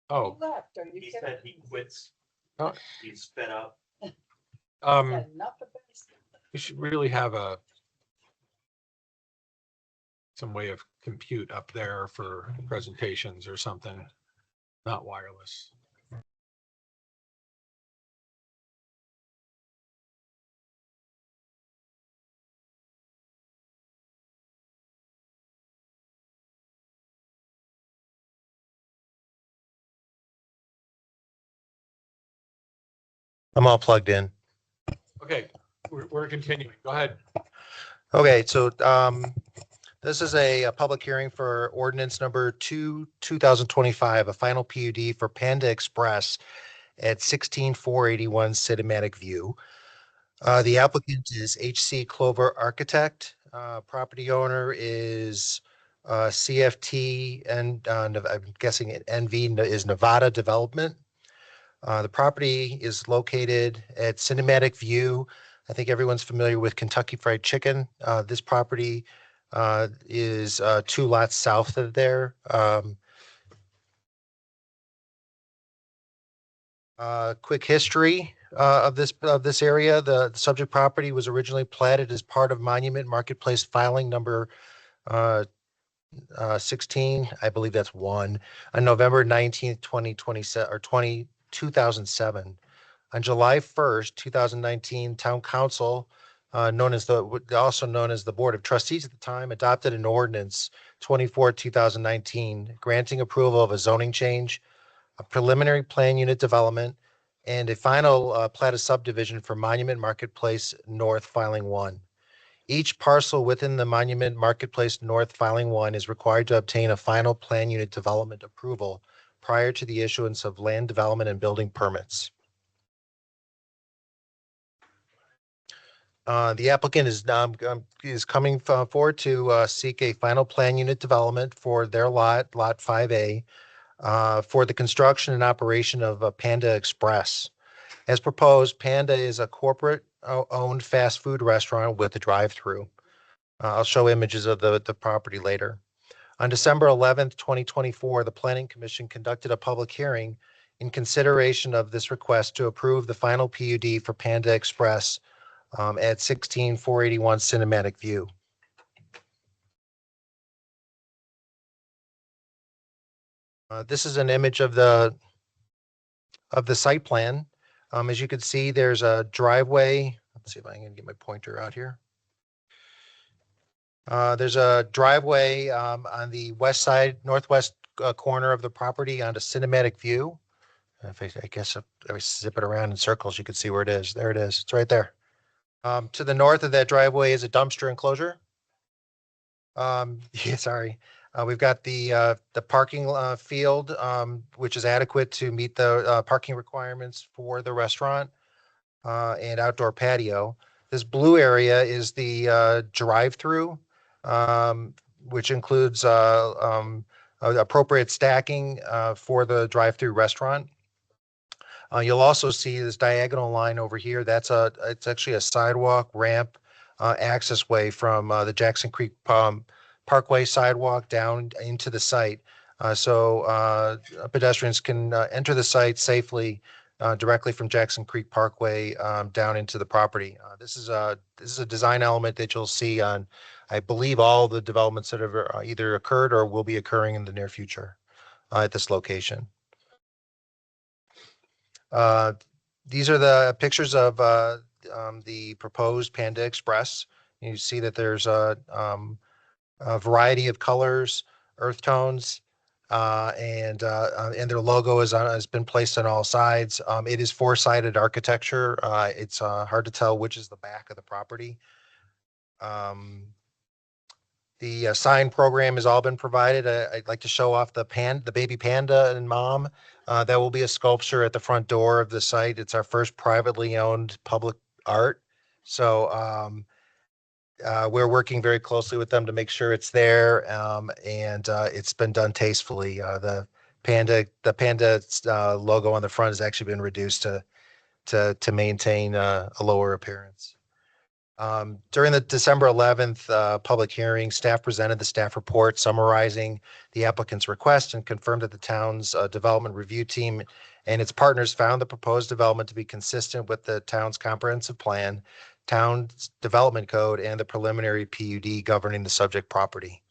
Oh, You left, are you He kidding? said he quits. Oh. He's fed up. Said enough of this. we should really have some way of compute up there for presentations or something, not wireless. I'm all plugged in. Okay, we're continuing. Go ahead. Okay, so this is a public hearing for ordinance number 2025, a final PUD for Panda Express at 16481 Cinematic View. The applicant is HC Clover Architect. Property owner is CFT, and I'm guessing NV is Nevada Development. The property is located at Cinematic View. I think everyone's familiar with Kentucky Fried Chicken. This property is 2 lots south of there. Quick history of this area. The subject property was originally platted as part of Monument Marketplace filing number 16, I believe that's 1, on November 19th, 2027 or 2007. On July 1st, 2019, Town Council, also known as the Board of Trustees at the time, adopted an ordinance 24/2019 granting approval of a zoning change, a preliminary plan unit development, and a final plat of subdivision for Monument Marketplace North Filing 1. Each parcel within the Monument Marketplace North Filing 1 is required to obtain a final plan unit development approval prior to the issuance of land development and building permits. The applicant is coming forward to seek a final plan unit development for their lot 5A, for the construction and operation of a Panda Express. As proposed, Panda is a corporate owned fast food restaurant with a drive-through. I'll show images of the property later. On December 11th, 2024, the Planning Commission conducted a public hearing in consideration of this request to approve the final PUD for Panda Express at 16481 Cinematic View. This is an image of the site plan. As you can see, there's a driveway. Let's see if I can get my pointer out here. There's a driveway on the west side, northwest corner of the property onto Cinematic View. If I guess if I zip it around in circles, you could see where it is. There it is. It's right there. To the north of that driveway is a dumpster enclosure. Yeah, sorry. We've got the parking field, which is adequate to meet the parking requirements for the restaurant and outdoor patio. This blue area is the drive-through, which includes appropriate stacking for the drive-through restaurant. You'll also see this diagonal line over here. It's actually a sidewalk ramp access way from the Jackson Creek Parkway sidewalk down into the site. So pedestrians can enter the site safely directly from Jackson Creek Parkway down into the property. This is a design element that you'll see on, I believe, all the developments that have either occurred or will be occurring in the near future at this location. These are the pictures of the proposed Panda Express. You see that there's a variety of colors, earth tones, and their logo has been placed on all sides. It is four-sided architecture. It's hard to tell which is the back of the property. The sign program has all been provided. I'd like to show off the baby panda and mom. That will be a sculpture at the front door of the site. It's our first privately owned public art. So we're working very closely with them to make sure it's there, and it's been done tastefully. The panda logo on the front has actually been reduced to maintain a lower appearance. During the December 11th public hearing, staff presented the staff report summarizing the applicant's request and confirmed that the town's development review team and its partners found the proposed development to be consistent with the town's comprehensive plan, town's development code, and the preliminary PUD governing the subject property.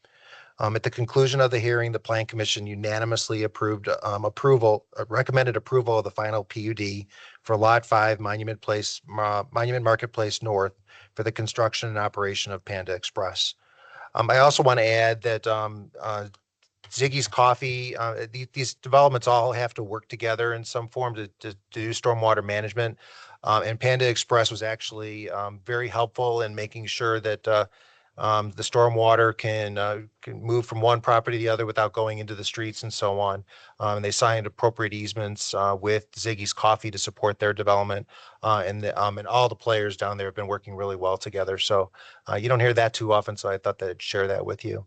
At the conclusion of the hearing, the Plan Commission unanimously recommended approval of the final PUD for Lot 5 Monument Marketplace North for the construction and operation of Panda Express. I also want to add that Ziggy's Coffee, these developments all have to work together in some form to do stormwater management. And Panda Express was actually very helpful in making sure that the stormwater can move from one property to the other without going into the streets and so on. And they signed appropriate easements with Ziggy's Coffee to support their development. And all the players down there have been working really well together. So you don't hear that too often, so I thought that I'd share that with you.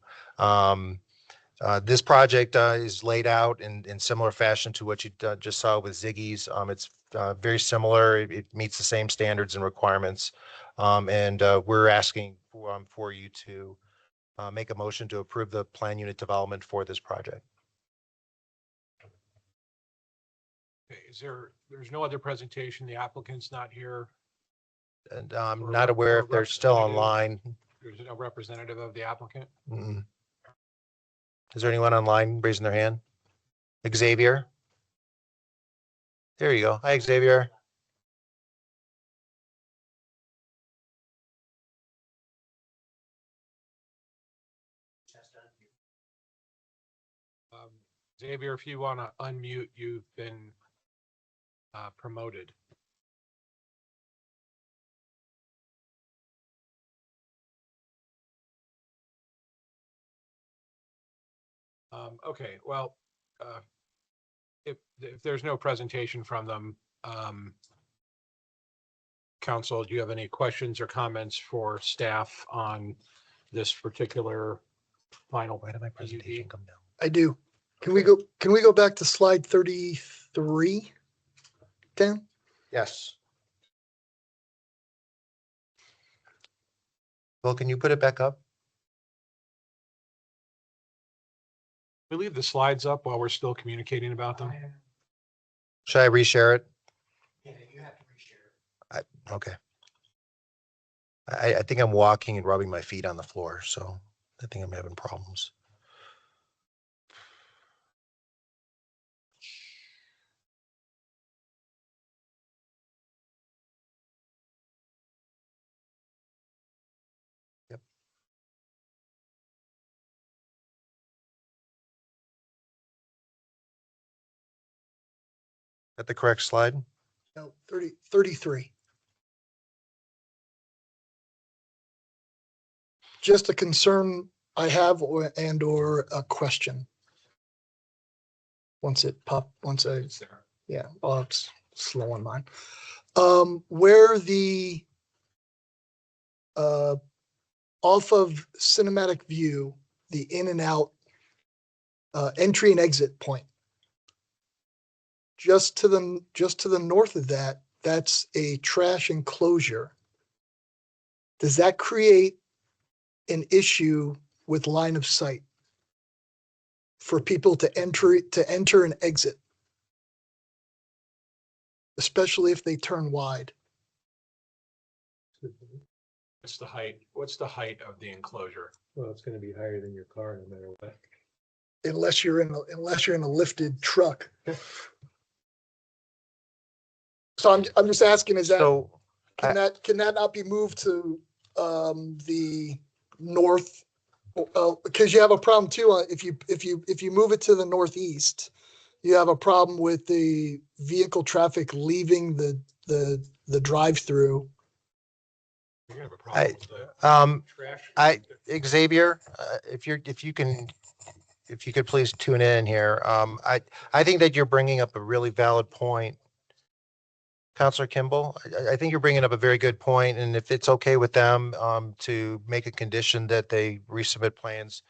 This project is laid out in similar fashion to what you just saw with Ziggy's. It's very similar. It meets the same standards and requirements. And we're asking for you to make a motion to approve the plan unit development for this project. Okay, there's no other presentation. The applicant's not here. And I'm not aware if they're still online. There's no representative of the applicant. Mm-mm. Is there anyone online raising their hand? Xavier? There you go. Hi, Xavier. Xavier, if you want to unmute, you've been promoted. Okay, well, if there's no presentation from them, council, do you have any questions or comments for staff on this particular final? Why did my presentation come down? I do. Can we go back to slide 33, Dan? Yes. Well, can you put it back up? We leave the slides up while we're still communicating about them. Should I reshare it? Yeah, you have to reshare it. Okay. I think I'm walking and rubbing my feet on the floor, so I think I'm having problems. Yep. At the correct slide? No, 33. Just a concern I have or a question. Once yeah, well, it's slow on mine. Where the, off of cinematic view, the in and out, entry and exit point. Just to the north of that, that's a trash enclosure. Does that create an issue with line of sight for people to enter and exit? Especially if they turn wide. What's the height of the enclosure? Well, it's going to be higher than your car no matter what. Unless you're in a lifted truck. So I'm just asking, is that, So can that not be moved to the north? Because you have a problem too, if you move it to the northeast, you have a problem with the vehicle traffic leaving the drive-through. You're gonna have a problem with the trash. Xavier, if you could please tune in here. I think that you're bringing up a really valid point. Counselor Kimball, I think you're bringing up a very good point, and if it's okay with them, to make a condition that they resubmit plans,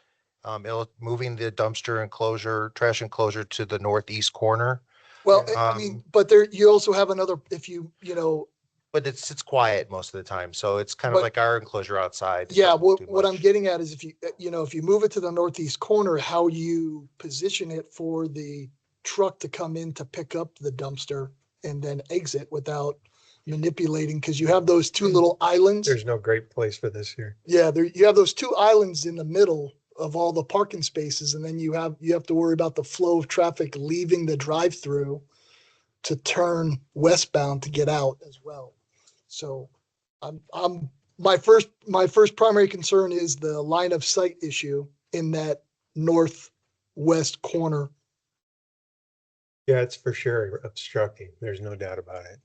moving the dumpster enclosure, trash enclosure to the northeast corner. Well, I mean, but you also have another, if you know. But it's quiet most of the time, so it's kind of But- like our enclosure outside. It Yeah, doesn't do what I'm much. getting at is if you move it to the northeast corner, how you position it for the truck to come in to pick up the dumpster and then exit without manipulating, because you have those two little islands. There's no great place for this here. Yeah, you have those two islands in the middle of all the parking spaces, and then you have to worry about the flow of traffic leaving the drive-through to turn westbound to get out as well. So my first primary concern is the line of sight issue in that northwest corner. Yeah, it's for sure obstructing. There's no doubt about it.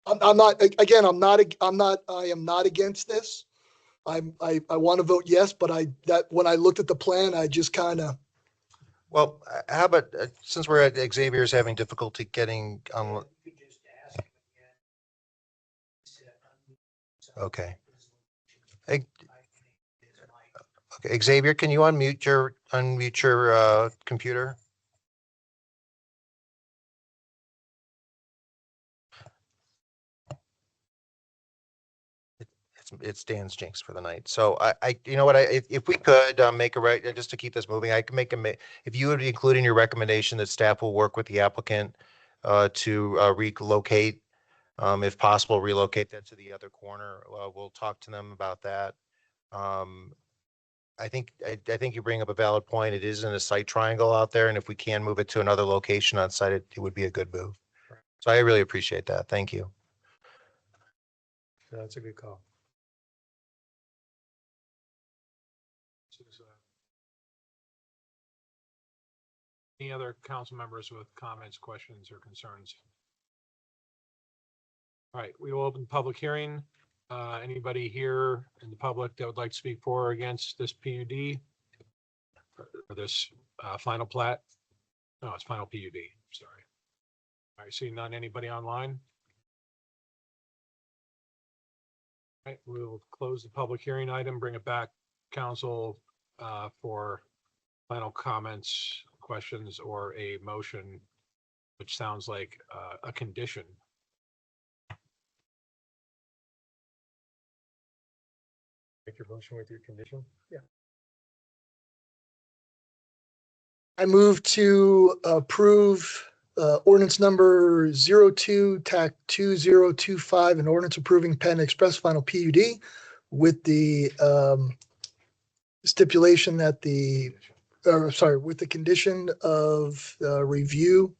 I am not against this. I want to vote yes, but when I looked at the plan, I just kind of. Well, how about, since we're at Xavier's having difficulty getting on. Okay. Okay, Xavier, can you unmute your computer? It's Dan's jinx for the night. So you know what, if we could make just to keep this moving, I can if you would include in your recommendation that staff will work with the applicant to relocate, if possible, relocate that to the other corner. We'll talk to them about that. I think you bring up a valid point. It is in a site triangle out there, and if we can move it to another location on site, it would be a good move. So I really appreciate that. Thank you. That's a good call. Any other council members with comments, questions, or concerns? All right, we will open the public hearing. Anybody here in the public that would like to speak for or against this PUD? Or this final plat? No, it's final PUD, sorry. All right, seeing none, anybody online? All right, we'll close the public hearing item, bring it back, council, for final comments, questions, or a motion, which sounds like a condition. Make your motion with your condition. Yeah. I move to approve ordinance number 02-2025, an ordinance approving Penn Express final PUD with the stipulation that with the condition of review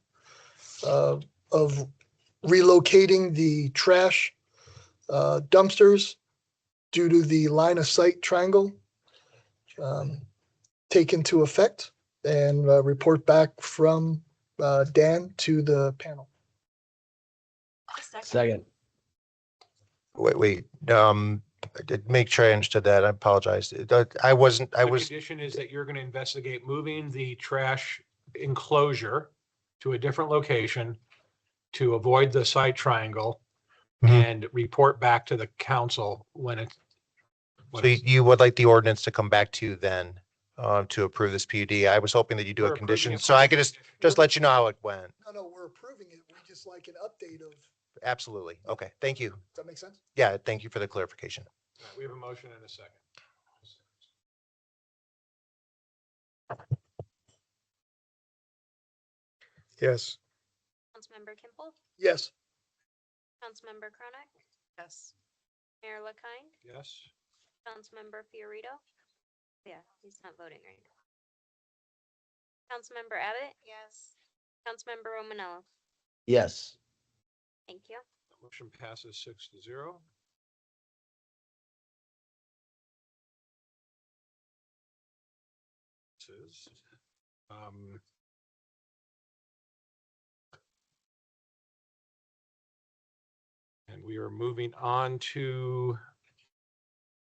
of relocating the trash dumpsters due to the line of sight triangle take into effect and report back from Dan to the panel. Second. Wait, I did make sure I understood that. I apologize. I wasn't, I The was, condition is that you're going to investigate moving the trash enclosure to a different location to avoid the site triangle Mhm. and report back to the council when it's. so you would like the ordinance to come back to you then, to approve this PUD. I was hoping that you do We're a approving condition, it so for I the could just let you know how it went. No, we're approving it. We just like an update of, does Absolutely. Okay, thank you. that make sense? Yeah, thank you for the clarification. We have a motion and a second. Yes. Councilmember Kimpel, Yes. Councilmember Chronic, Yes. Mayor LaKind, Yes. Councilmember Fiorito. Yeah, he's not voting right now. Councilmember Abbott, Yes. Councilmember Romanella. Yes. Thank you. Motion passes 6-0. Um, And we are moving on to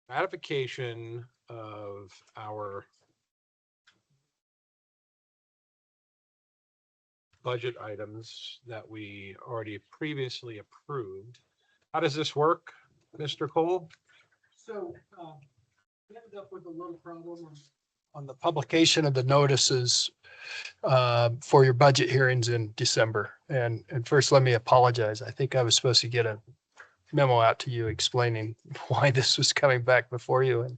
ratification of our budget items that we already previously approved. How does this work, Mr. Cole? So, we ended up with a little problem on the publication of the notices for your budget hearings in December. And first, let me apologize. I think I was supposed to get a memo out to you explaining why this was coming back before you. And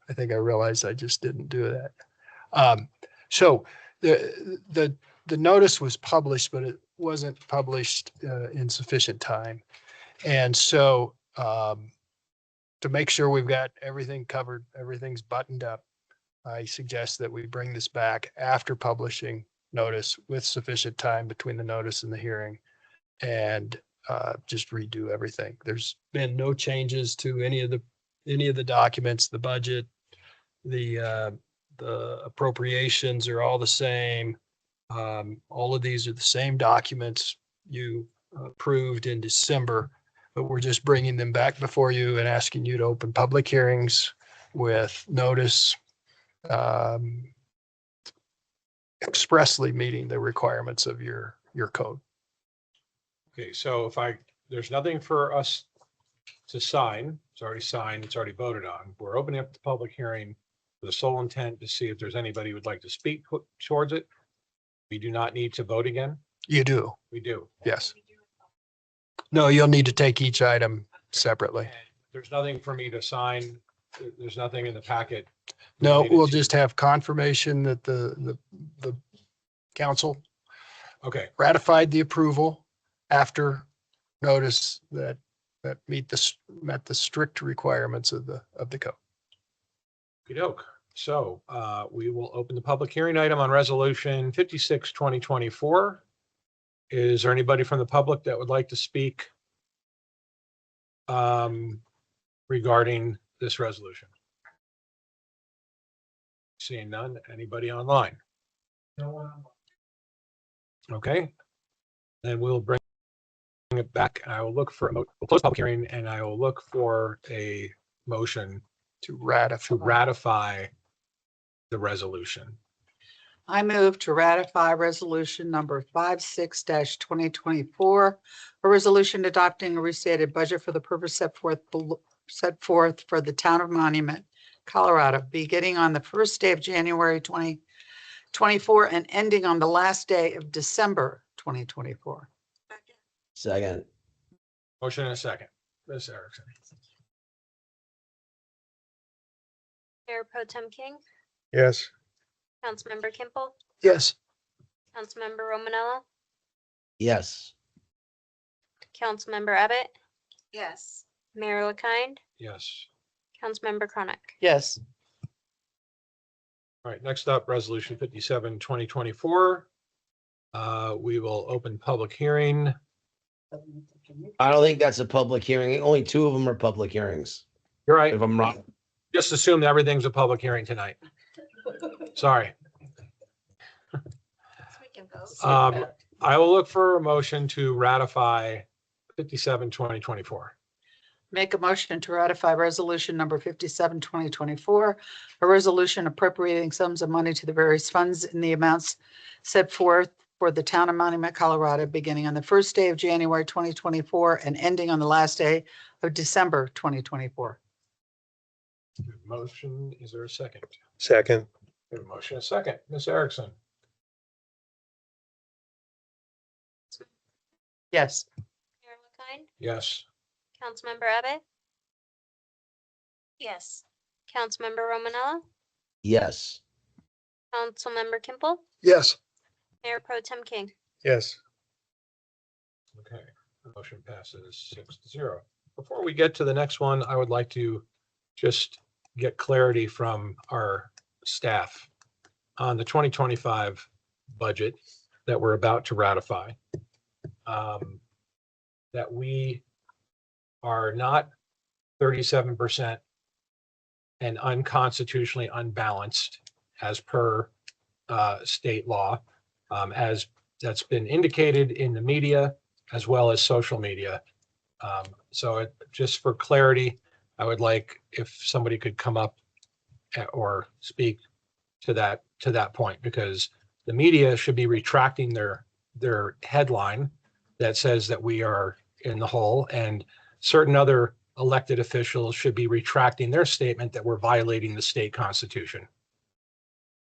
I think I realized I just didn't do that. So the notice was published, but it wasn't published in sufficient time. And so to make sure we've got everything covered, everything's buttoned up, I suggest that we bring this back after publishing notice with sufficient time between the notice and the hearing and just redo everything. There's been no changes to any of the documents, the budget, the appropriations are all the same. All of these are the same documents you approved in December, but we're just bringing them back before you and asking you to open public hearings with notice expressly meeting the requirements of your code. Okay, so there's nothing for us to sign. It's already signed, it's already voted on. We're opening up the public hearing with the sole intent to see if there's anybody who would like to speak towards it. We do not need to vote again. You do. We do. Yes. No, you'll need to take each item separately. There's nothing for me to sign. There's nothing in the packet. No, related we'll to- just have confirmation that the council Okay, ratified the approval after notice that met the strict requirements of the code. okey-doke. So we will open the public hearing item on resolution 56, 2024. Is there anybody from the public that would like to speak regarding this resolution? Seeing none. Anybody online? No one. Okay. Then we'll bring it back. I will look for, we'll close public hearing and I will look for a motion to ratify the resolution. I move to ratify resolution number 56-2024, a resolution adopting a restated budget for the purpose set forth for the town of Monument, Colorado, beginning on the first day of January 2024 and ending on the last day of December 2024. Second. Motion and a second. Ms. Erickson. Mayor Pro Tem King, Yes. Councilmember Kimpel, Yes. Councilmember Romanella, Yes. Councilmember Abbott, Yes. Mayor LaKind, Yes. Councilmember Chronic. Yes. All right, next up, resolution 57, 2024. We will open public hearing. I don't think that's a public hearing. Only two of them are public hearings. You're right. If I'm wrong. Just assume that everything's a public hearing tonight. Sorry. can go. I will look for a motion to ratify 57-2024. Make a motion to ratify resolution number 57, 2024, a resolution appropriating sums of money to the various funds in the amounts set forth for the town of Monument, Colorado, beginning on the first day of January 2024 and ending on the last day of December 2024. Motion, is there a second? Second. We have a motion, a second. Ms. Erickson? Yes. Mayor LaKine, Yes. Councilmember Abbott, Yes. Councilmember Romanella, Yes. Councilmember Kimple, Yes. Mayor Pro Tem King. Yes. Okay, the motion passes 6-0. Before we get to the next one, I would like to just get clarity from our staff on the 2025 budget that we're about to ratify. That we are not 37% and unconstitutionally unbalanced as per state law, as that's been indicated in the media as well as social media. So just for clarity, I would like if somebody could come up or speak to that point, because the media should be retracting their headline that says that we are in the hole, and certain other elected officials should be retracting their statement that we're violating the state constitution.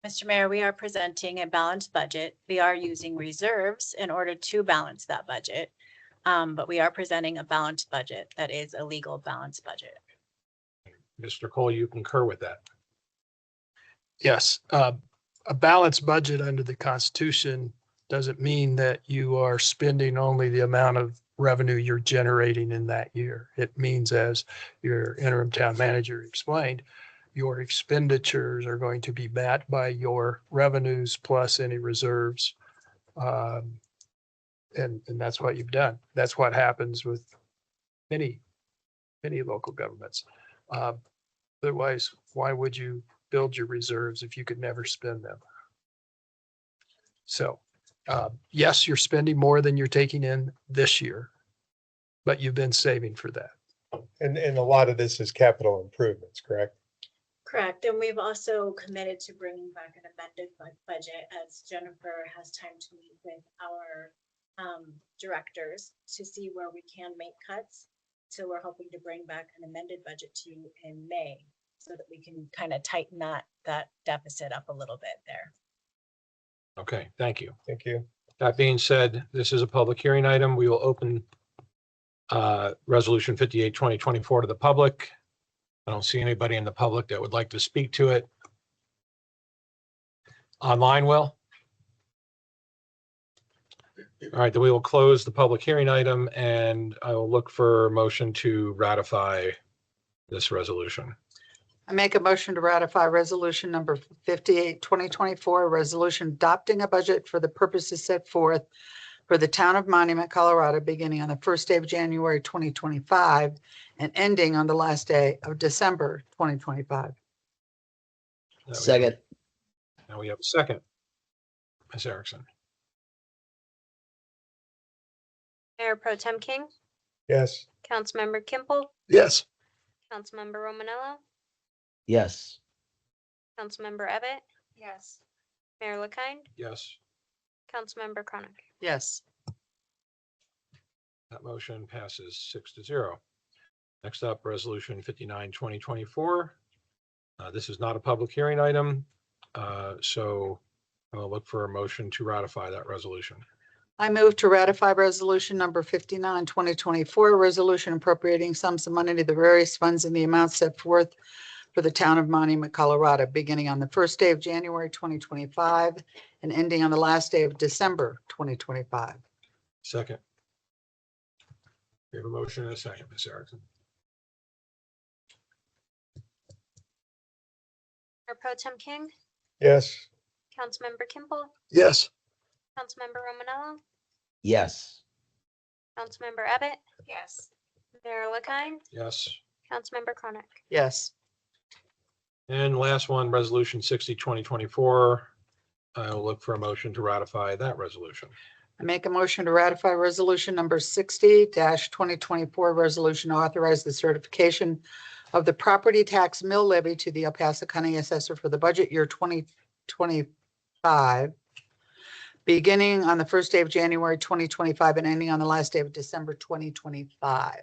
Mr. Mayor, we are presenting a balanced budget. We are using reserves in order to balance that budget. But we are presenting a balanced budget that is a legal balanced budget. Mr. Cole, you concur with that? Yes, a balanced budget under the Constitution doesn't mean that you are spending only the amount of revenue you're generating in that year. It means, as your interim town manager explained, your expenditures are going to be met by your revenues plus any reserves. And that's what you've done. That's what happens with many local governments. Otherwise, why would you build your reserves if you could never spend them? So, yes, you're spending more than you're taking in this year, but you've been saving for that. And a lot of this is capital improvements, correct? Correct. And we've also committed to bringing back an amended budget as Jennifer has time to meet with our directors to see where we can make cuts. So we're hoping to bring back an amended budget to you in May so that we can kind of tighten that deficit up a little bit there. Okay, thank you. Thank you. That being said, this is a public hearing item. We will open Resolution 58, 2024 to the public. I don't see anybody in the public that would like to speak to it. Online, Will? All right, then we will close the public hearing item and I will look for a motion to ratify this resolution. I make a motion to ratify resolution number 58, 2024, a resolution adopting a budget for the purposes set forth for the town of Monument, Colorado, beginning on the first day of January 2025 and ending on the last day of December 2025. Second. Now we have a second. Ms. Erickson? Mayor Pro Tem King, Yes. Councilmember Kimple, Yes. Councilmember Romanella, Yes. Councilmember Abbott, Yes. Mayor LaKine, Yes. Councilmember Chronic. Yes. That motion passes 6-0. Next up, Resolution 59, 2024. This is not a public hearing item, so I'll look for a motion to ratify that resolution. I move to ratify resolution number 59, 2024, a resolution appropriating sums of money to the various funds in the amount set forth for the town of Monument, Colorado, beginning on the first day of January 2025 and ending on the last day of December 2025. Second. We have a motion and a second, Ms. Erickson. Mayor Pro Tem King, Yes. Councilmember Kimple, Yes. Councilmember Romanella, Yes. Councilmember Abbott, Yes. Mayor LaKine, Yes. Councilmember Chronic. Yes. And last one, Resolution 60, 2024. I'll look for a motion to ratify that resolution. I make a motion to ratify resolution number 60-2024, resolution to authorize the certification of the property tax mill levy to the El Paso County Assessor for the budget year 2025, beginning on the first day of January 2025 and ending on the last day of December 2025.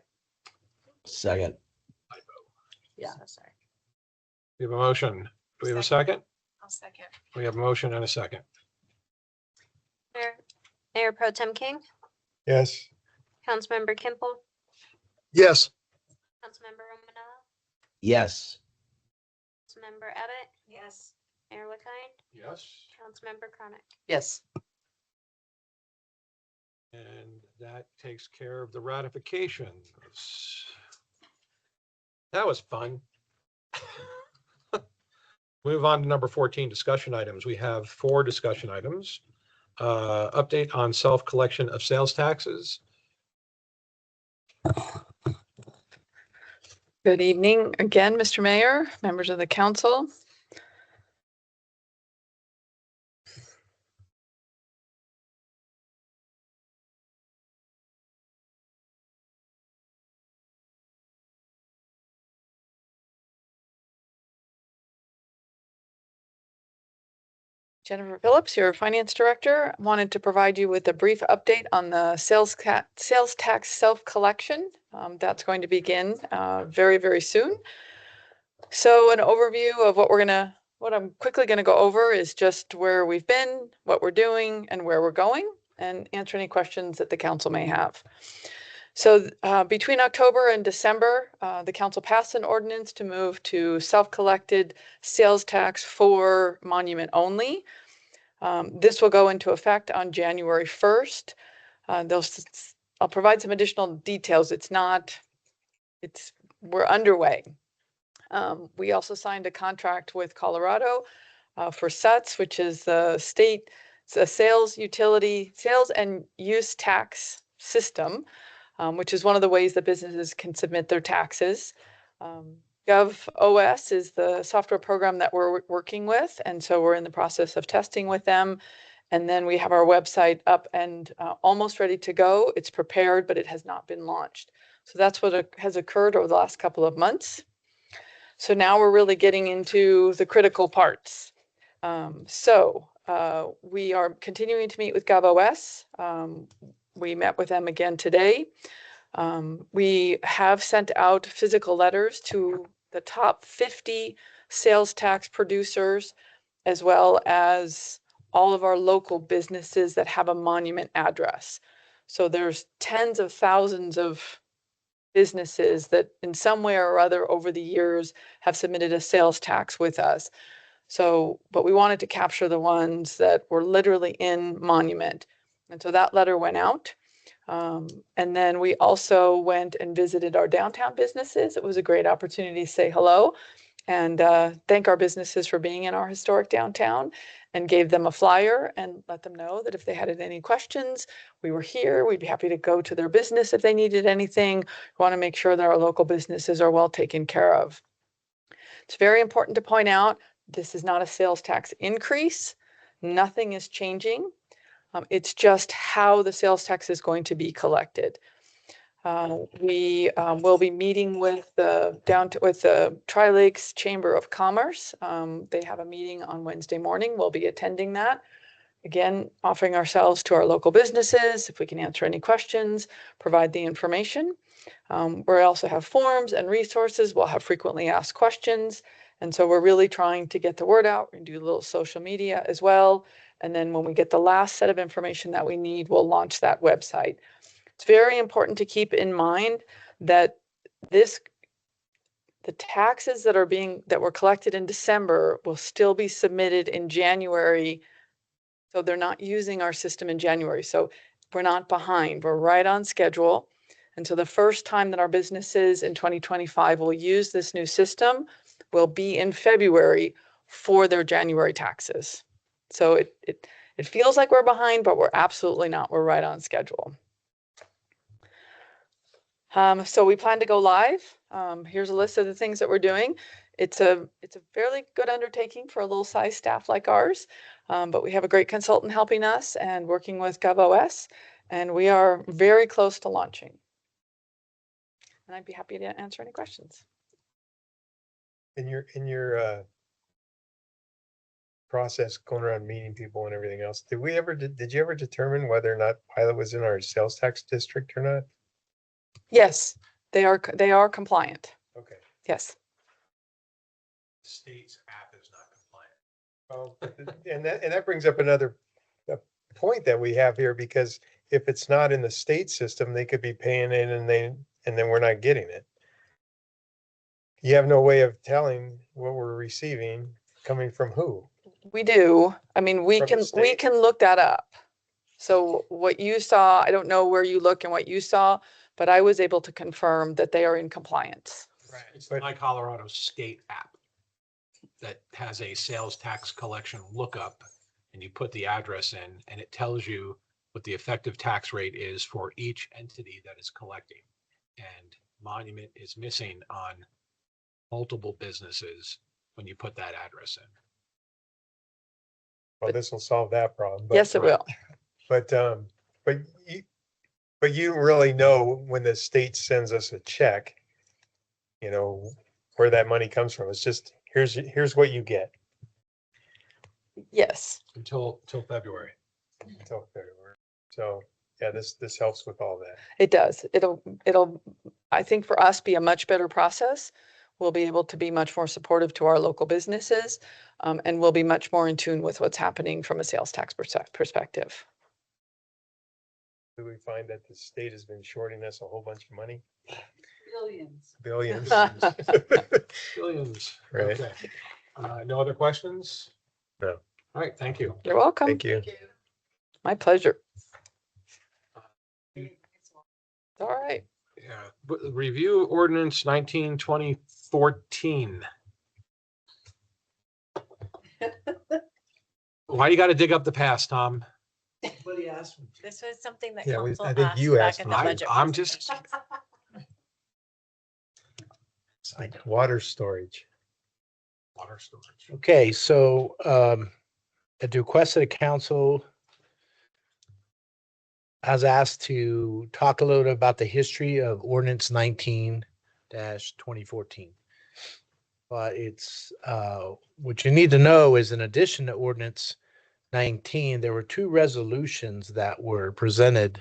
Second. Yeah, sorry. We have a motion. Do we have a second? I'll second. We have a motion and a second. Mayor Pro Tem King, Yes. Councilmember Kimple, Yes. Councilmember Romanella, Yes. Councilmember Abbott, Yes. Mayor LaKind, Yes. Councilmember Chronic. Yes. And that takes care of the ratifications. That was fun. Move on to number 14, discussion items. We have 4 discussion items. Update on self-collection of sales taxes. Good evening again, Mr. Mayor, members of the council. Jennifer Phillips, your finance director, wanted to provide you with a brief update on the sales tax self-collection. That's going to begin very, very soon. So an overview of what I'm quickly going to go over is just where we've been, what we're doing, and where we're going, and answer any questions that the council may have. So between October and December, the council passed an ordinance to move to self-collected sales tax for monument only. This will go into effect on January 1st. I'll provide some additional details. We're underway. We also signed a contract with Colorado for SUTS, which is the state sales and use tax system, which is one of the ways that businesses can submit their taxes. GovOS is the software program that we're working with, and so we're in the process of testing with them. And then we have our website up and almost ready to go. It's prepared, but it has not been launched. So that's what has occurred over the last couple of months. So now we're really getting into the critical parts. We are continuing to meet with GovOS. We met with them again today. We have sent out physical letters to the top 50 sales tax producers, as well as all of our local businesses that have a monument address. So there's tens of thousands of businesses that in some way or other over the years have submitted a sales tax with us. But we wanted to capture the ones that were literally in monument. And so that letter went out. And then we also went and visited our downtown businesses. It was a great opportunity to say hello and thank our businesses for being in our historic downtown, and gave them a flyer and let them know that if they had any questions, we were here. We'd be happy to go to their business if they needed anything. We want to make sure that our local businesses are well taken care of. It's very important to point out, this is not a sales tax increase. Nothing is changing. It's just how the sales tax is going to be collected. We will be meeting with the Tri-Lakes Chamber of Commerce. They have a meeting on Wednesday morning. We'll be attending that. Again, offering ourselves to our local businesses, if we can answer any questions, provide the information. We also have forms and resources. We'll have frequently asked questions. And so we're really trying to get the word out. We do a little social media as well. And then when we get the last set of information that we need, we'll launch that website. It's very important to keep in mind that the taxes that were collected in December will still be submitted in January. So they're not using our system in January. So we're not behind. We're right on schedule. And so the first time that our businesses in 2025 will use this new system will be in February for their January taxes. So it feels like we're behind, but we're absolutely not. We're right on schedule. So we plan to go live. Here's a list of the things that we're doing. It's a fairly good undertaking for a little size staff like ours. But we have a great consultant helping us and working with GovOS, and we are very close to launching. And I'd be happy to answer any questions. In your process going around meeting people and everything else, did you ever determine whether or not Pilot was in our sales tax district or not? Yes, they are compliant. Okay. Yes. State's app is not compliant. Oh, and that brings up another point that we have here, because if it's not in the state system, they could be paying it and then we're not getting it. You have no way of telling what we're receiving coming from who. We do. I mean, we From the we state? can look that up. So what you saw, I don't know where you look and what you saw, but I was able to confirm that they are in compliance. Right. It's the My Colorado State app that has a sales tax collection lookup, and you put the address in and it tells you what the effective tax rate is for each entity that is collecting. And Monument is missing on multiple businesses when you put that address in. Well, this will solve that problem. Yes, it will. But you really know when the state sends us a check, you know, where that money comes from. It's just, here's what you get. Yes. Until February. Until February. So yeah, this helps with all that. It does. It'll, I think for us, be a much better process. We'll be able to be much more supportive to our local businesses, and we'll be much more in tune with what's happening from a sales tax perspective. Do we find that the state has been shorting us a whole bunch of money? Billions. Billions. Billions. Right. Okay. No other questions? No. All right, thank you. You're welcome. Thank you. My pleasure. All right. Yeah, review ordinance 19/2014. Why you got to dig up the past, Tom? Somebody asked me. This was something that Yeah, council I think asked you back asked in me. the budget. I'm just, It's like water storage. water storage. Okay, so at the request of the council, I was asked to talk a little bit about the history of ordinance 19-2014. But it's what you need to know is, in addition to ordinance 19, there were two resolutions that were presented.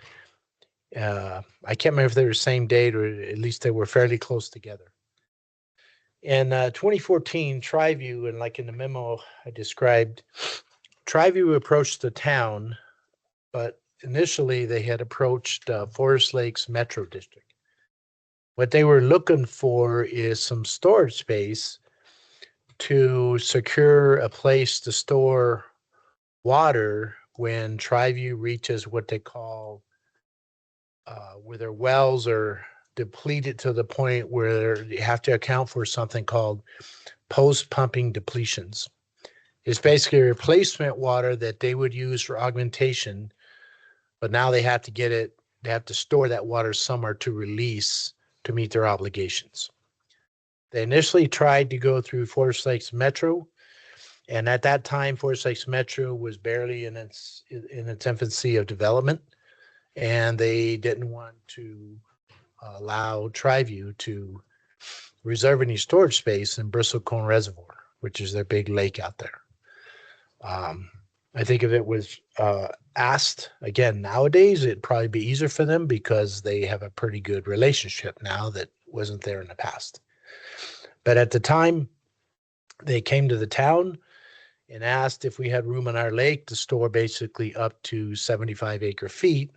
I can't remember if they were the same date, or at least they were fairly close together. In 2014, Triview, and like in the memo I described, Triview approached the town, but initially they had approached Forest Lakes Metro District. What they were looking for is some storage space to secure a place to store water when Triview reaches what they call where their wells are depleted to the point where you have to account for something called post-pumping depletions. It's basically replacement water that they would use for augmentation, but now they have to get it, they have to store that water somewhere to release to meet their obligations. They initially tried to go through Forest Lakes Metro, and at that time, Forest Lakes Metro was barely in its infancy of development, and they didn't want to allow Triview to reserve any storage space in Bristlecone Reservoir, which is their big lake out there. I think if it was asked again nowadays, it'd probably be easier for them because they have a pretty good relationship now that wasn't there in the past. But at the time, they came to the town and asked if we had room on our lake to store basically up to 75 acre feet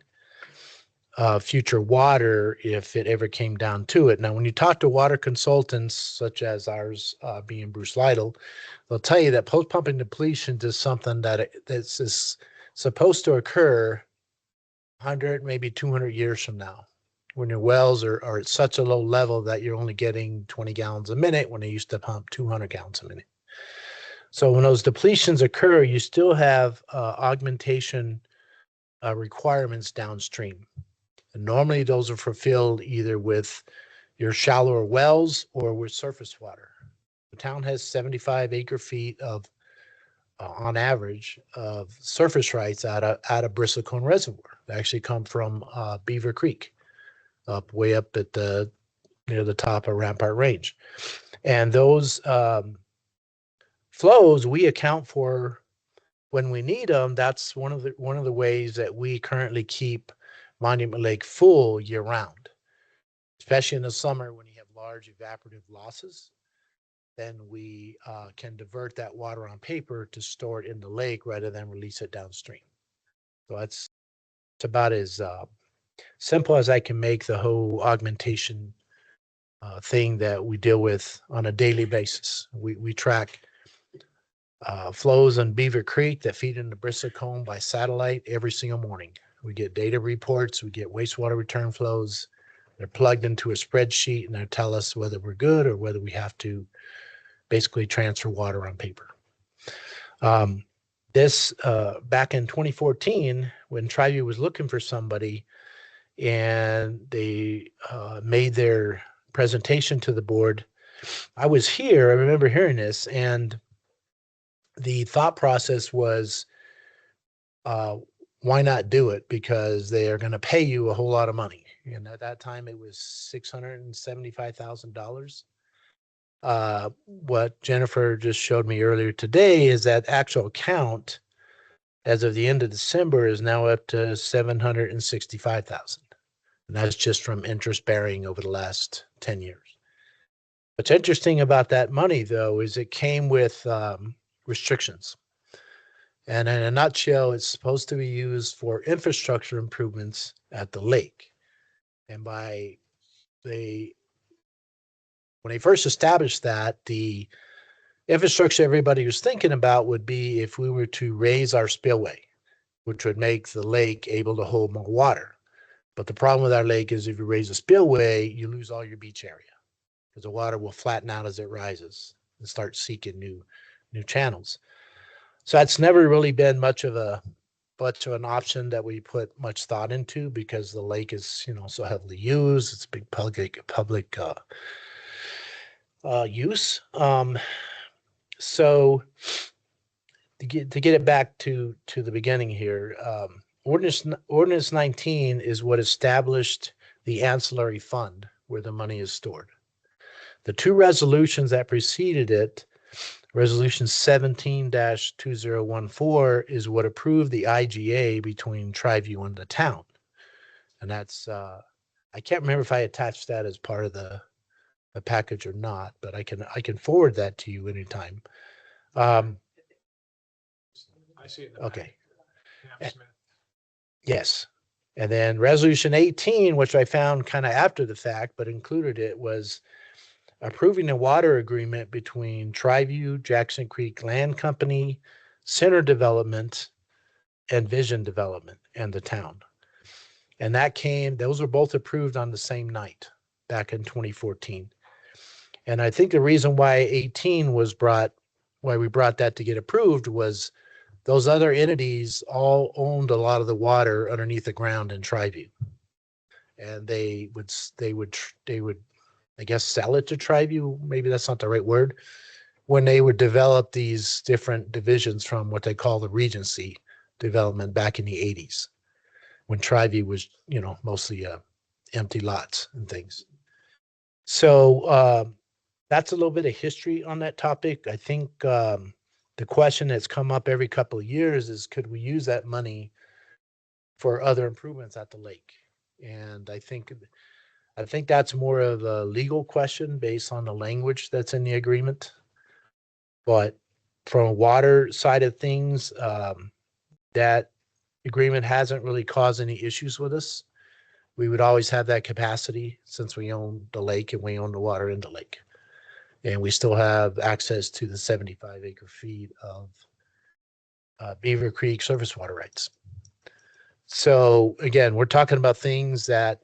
of future water if it ever came down to it. Now, when you talk to water consultants, such as ours being Bruce Lytle, they'll tell you that post-pumping depletions is something that's supposed to occur 100, maybe 200 years from now, when your wells are at such a low level that you're only getting 20 gallons a minute when they used to pump 200 gallons a minute. So when those depletions occur, you still have augmentation requirements downstream. And normally those are fulfilled either with your shallower wells or with surface water. The town has 75 acre feet of on average, of surface rights out of Bristlecone Reservoir. They actually come from Beaver Creek, way up at near the top of Rampart Range. And those flows we account for when we need them. That's one of the ways that we currently keep Monument Lake full year round, especially in the summer when you have large evaporative losses. Then we can divert that water on paper to store it in the lake rather than release it downstream. So it's about as simple as I can make the whole augmentation thing that we deal with on a daily basis. We track flows in Beaver Creek that feed into Bristlecone by satellite every single morning. We get data reports, we get wastewater return flows. They're plugged into a spreadsheet and they tell us whether we're good or whether we have to basically transfer water on paper. This back in 2014, when Triview was looking for somebody and they made their presentation to the board, I was here, I remember hearing this, and the thought process was, why not do it? Because they are going to pay you a whole lot of money. And at that time it was $675,000. What Jennifer just showed me earlier today is that actual count as of the end of December is now up to 765,000. And that's just from interest bearing over the last 10 years. What's interesting about that money though, is it came with restrictions. And in a nutshell, it's supposed to be used for infrastructure improvements at the lake. And when they first established that, the infrastructure everybody was thinking about would be if we were to raise our spillway, which would make the lake able to hold more water. But the problem with our lake is if you raise a spillway, you lose all your beach area because the water will flatten out as it rises and start seeking new channels. So that's never really been much of an option that we put much thought into because the lake is, so heavily used. It's a big public use. So to get it back to the beginning here, Ordinance 19 is what established the ancillary fund where the money is stored. The two resolutions that preceded it, Resolution 17-2014, is what approved the IGA between Triview and the town. And that's, I can't remember if I attached that as part of the package or not, but I can forward that to you anytime. I see it. Okay. Yeah, Smith. Yes. And then Resolution 18, which I found kind of after the fact, but included it, was approving a water agreement between Triview, Jackson Creek Land Company, Center Development, and Vision Development and the town. And those were both approved on the same night back in 2014. And I think the reason why why we brought that to get approved was those other entities all owned a lot of the water underneath the ground in Triview. And they would, I guess, sell it to Triview. Maybe that's not the right word. When they would develop these different divisions from what they call the Regency development back in the 80s, when Triview was, mostly empty lots and things. So that's a little bit of history on that topic. I think the question that's come up every couple of years is, could we use that money for other improvements at the lake? And I think that's more of a legal question based on the language that's in the agreement. But from a water side of things, that agreement hasn't really caused any issues with us. We would always have that capacity since we own the lake and we own the water in the lake. And we still have access to the 75 acre feet of Beaver Creek surface water rights. So again, we're talking about things that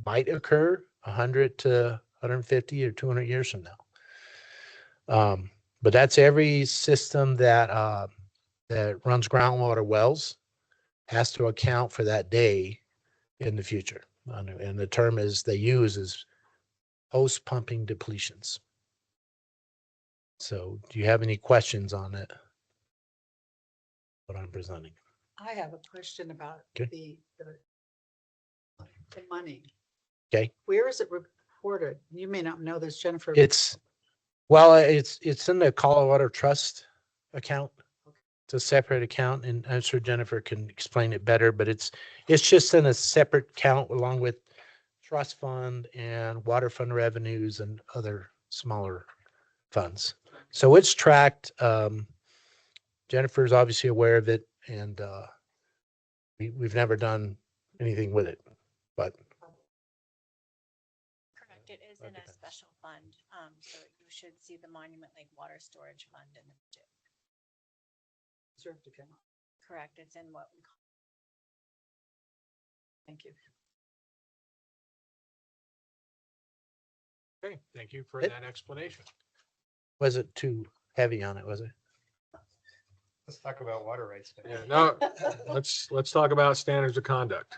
might occur 100 to 150 or 200 years from now. But that's every system that runs groundwater wells has to account for that day in the future. And the term they use is post-pumping depletions. So do you have any questions on it? what I'm presenting. I have a question about Okay. the money. Okay. Where is it reported? You may not know this, Jennifer. It's in the Colorado Trust account. It's a separate account, and I'm sure Jennifer can explain it better, but it's just in a separate account along with trust fund and water fund revenues and other smaller funds. So it's tracked. Jennifer's obviously aware of it, and we've never done anything with it, but Correct, it is in a special fund, so you should see the Monument Lake Water Storage Fund in the budget. Reserved account. Correct, it's in what we call. Thank you. Okay, thank you for It- that explanation. was it too heavy on it, was it? Let's talk about water rights. Yeah, no, let's talk about standards of conduct.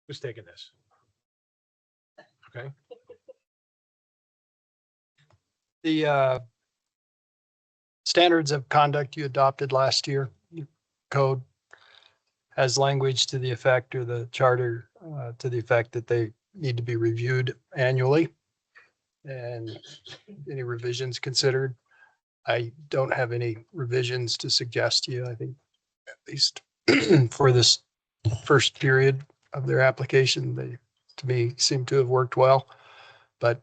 Who's taking this? Okay. The standards of conduct you adopted last year, your code has language to the effect, or the charter to the effect that they need to be reviewed annually and any revisions considered. I don't have any revisions to suggest to you. I think at least for this first period of their application, they, to me, seem to have worked well. But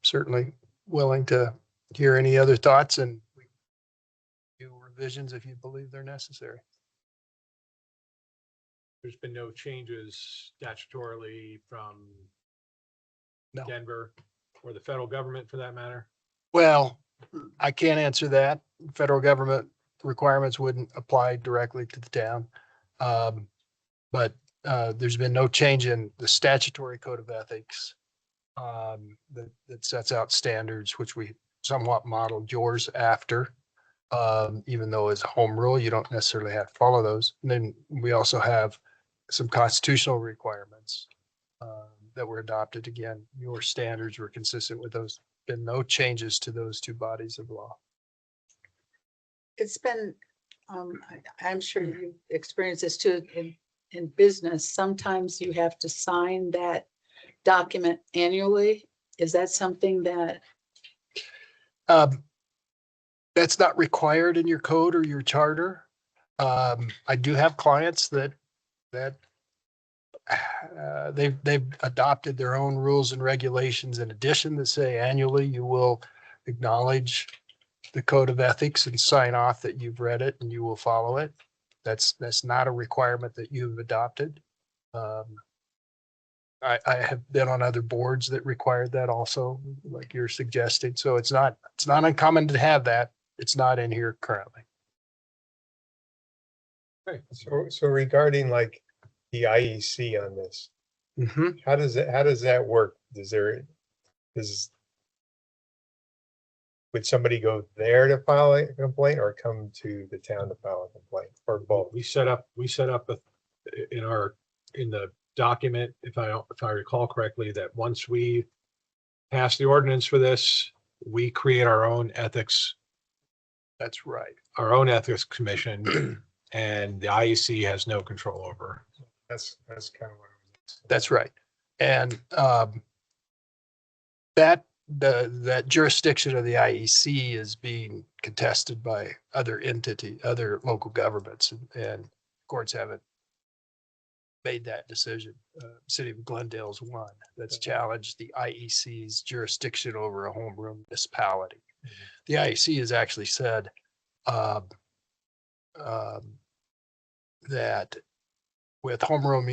certainly willing to hear any other thoughts and do revisions if you believe they're necessary. There's been no changes statutorily from No. Denver or the federal government for that matter. Well, I can't answer that. Federal government requirements wouldn't apply directly to the town. But there's been no change in the statutory code of ethics that sets out standards, which we somewhat modeled yours after. Even though as a home rule, you don't necessarily have to follow those. And then we also have some constitutional requirements that were adopted. Again, your standards were consistent with those. Been no changes to those two bodies of law. It's been, I'm sure you experienced this too in business. Sometimes you have to sign that document annually. Is that something that? That's not required in your code or your charter. I do have clients that they've adopted their own rules and regulations in addition that say annually you will acknowledge the code of ethics and sign off that you've read it and you will follow it. That's not a requirement that you've adopted. I have been on other boards that required that also, like you're suggesting. So it's not uncommon to have that. It's not in here currently. Okay, so regarding like the IEC on this, how does that work? Would somebody go there to file a complaint or come to the town to file a complaint, or both? We set up in the document, if I recall correctly, that once we pass the ordinance for this, we create our own ethics. That's right. Our own ethics commission, and the IEC has no control over. That's kind of what I was. That's right. And that jurisdiction of the IEC is being contested by other local governments, and courts haven't made that decision. City of Glendale's one that's challenged the IEC's jurisdiction over a home rule municipality. The IEC has actually said that with home rule,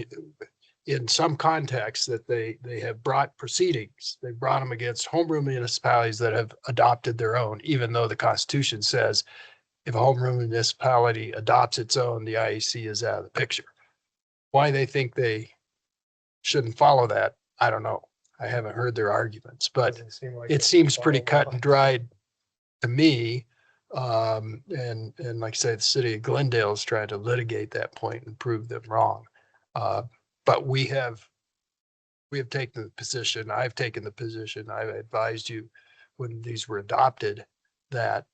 in some contexts, that they have brought proceedings. They brought them against home rule municipalities that have adopted their own, even though the Constitution says if a home rule municipality adopts its own, the IEC is out of the picture. Why they think they shouldn't follow that, I don't know. I haven't heard their arguments, but it seems pretty cut and dried to me. And like I say, the city of Glendale is trying to litigate that point and prove them wrong. But we have taken the position, I've taken the position, I've advised you when these were adopted, that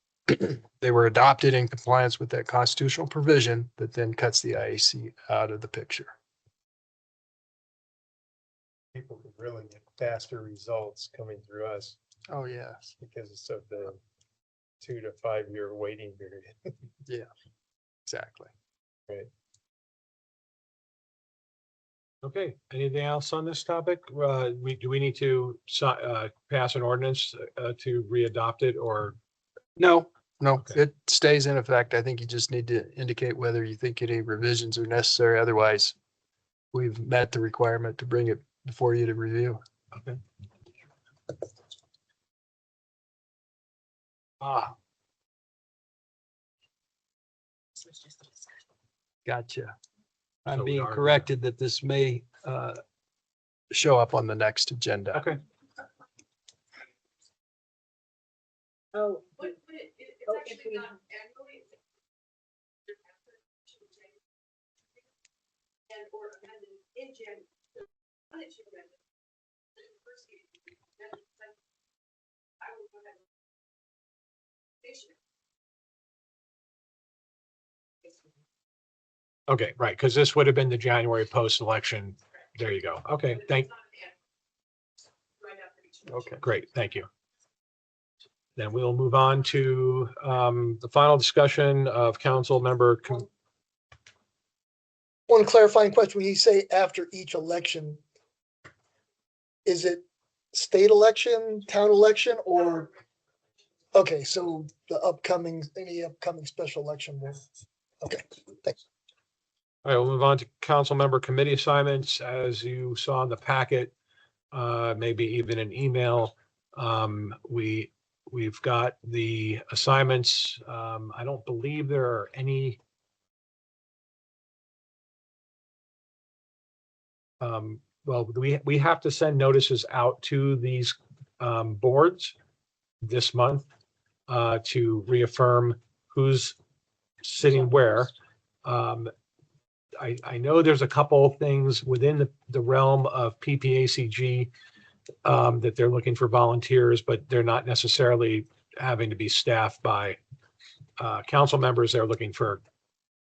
they were adopted in compliance with that constitutional provision that then cuts the IAC out of the picture. People could really get faster results coming through us Oh, yes. because of the 2 to 5 year waiting period. Yeah, exactly. Right. Okay, anything else on this topic? Do we need to pass an ordinance to readopt it, or? No, Okay. it stays in effect. I think you just need to indicate whether you think any revisions are necessary. Otherwise, we've met the requirement to bring it before you to review. Okay. Gotcha. I'm So we being are- corrected that this may show up on the next agenda. Okay. Oh. Okay, right, because this would have been the January post-election. There you go. Okay, Okay. great, thank you. Then we'll move on to the final discussion of council member. One clarifying question, when you say after each election, is it state election, town election, or? Okay, so any upcoming special election will, okay, thanks. All right, we'll move on to council member committee assignments. As you saw in the packet, maybe even an email. We've got the assignments. I don't believe there are any. Well, we have to send notices out to these boards this month to reaffirm who's sitting where. I know there's a couple things within the realm of PPACG that they're looking for volunteers, but they're not necessarily having to be staffed by council members. They're looking for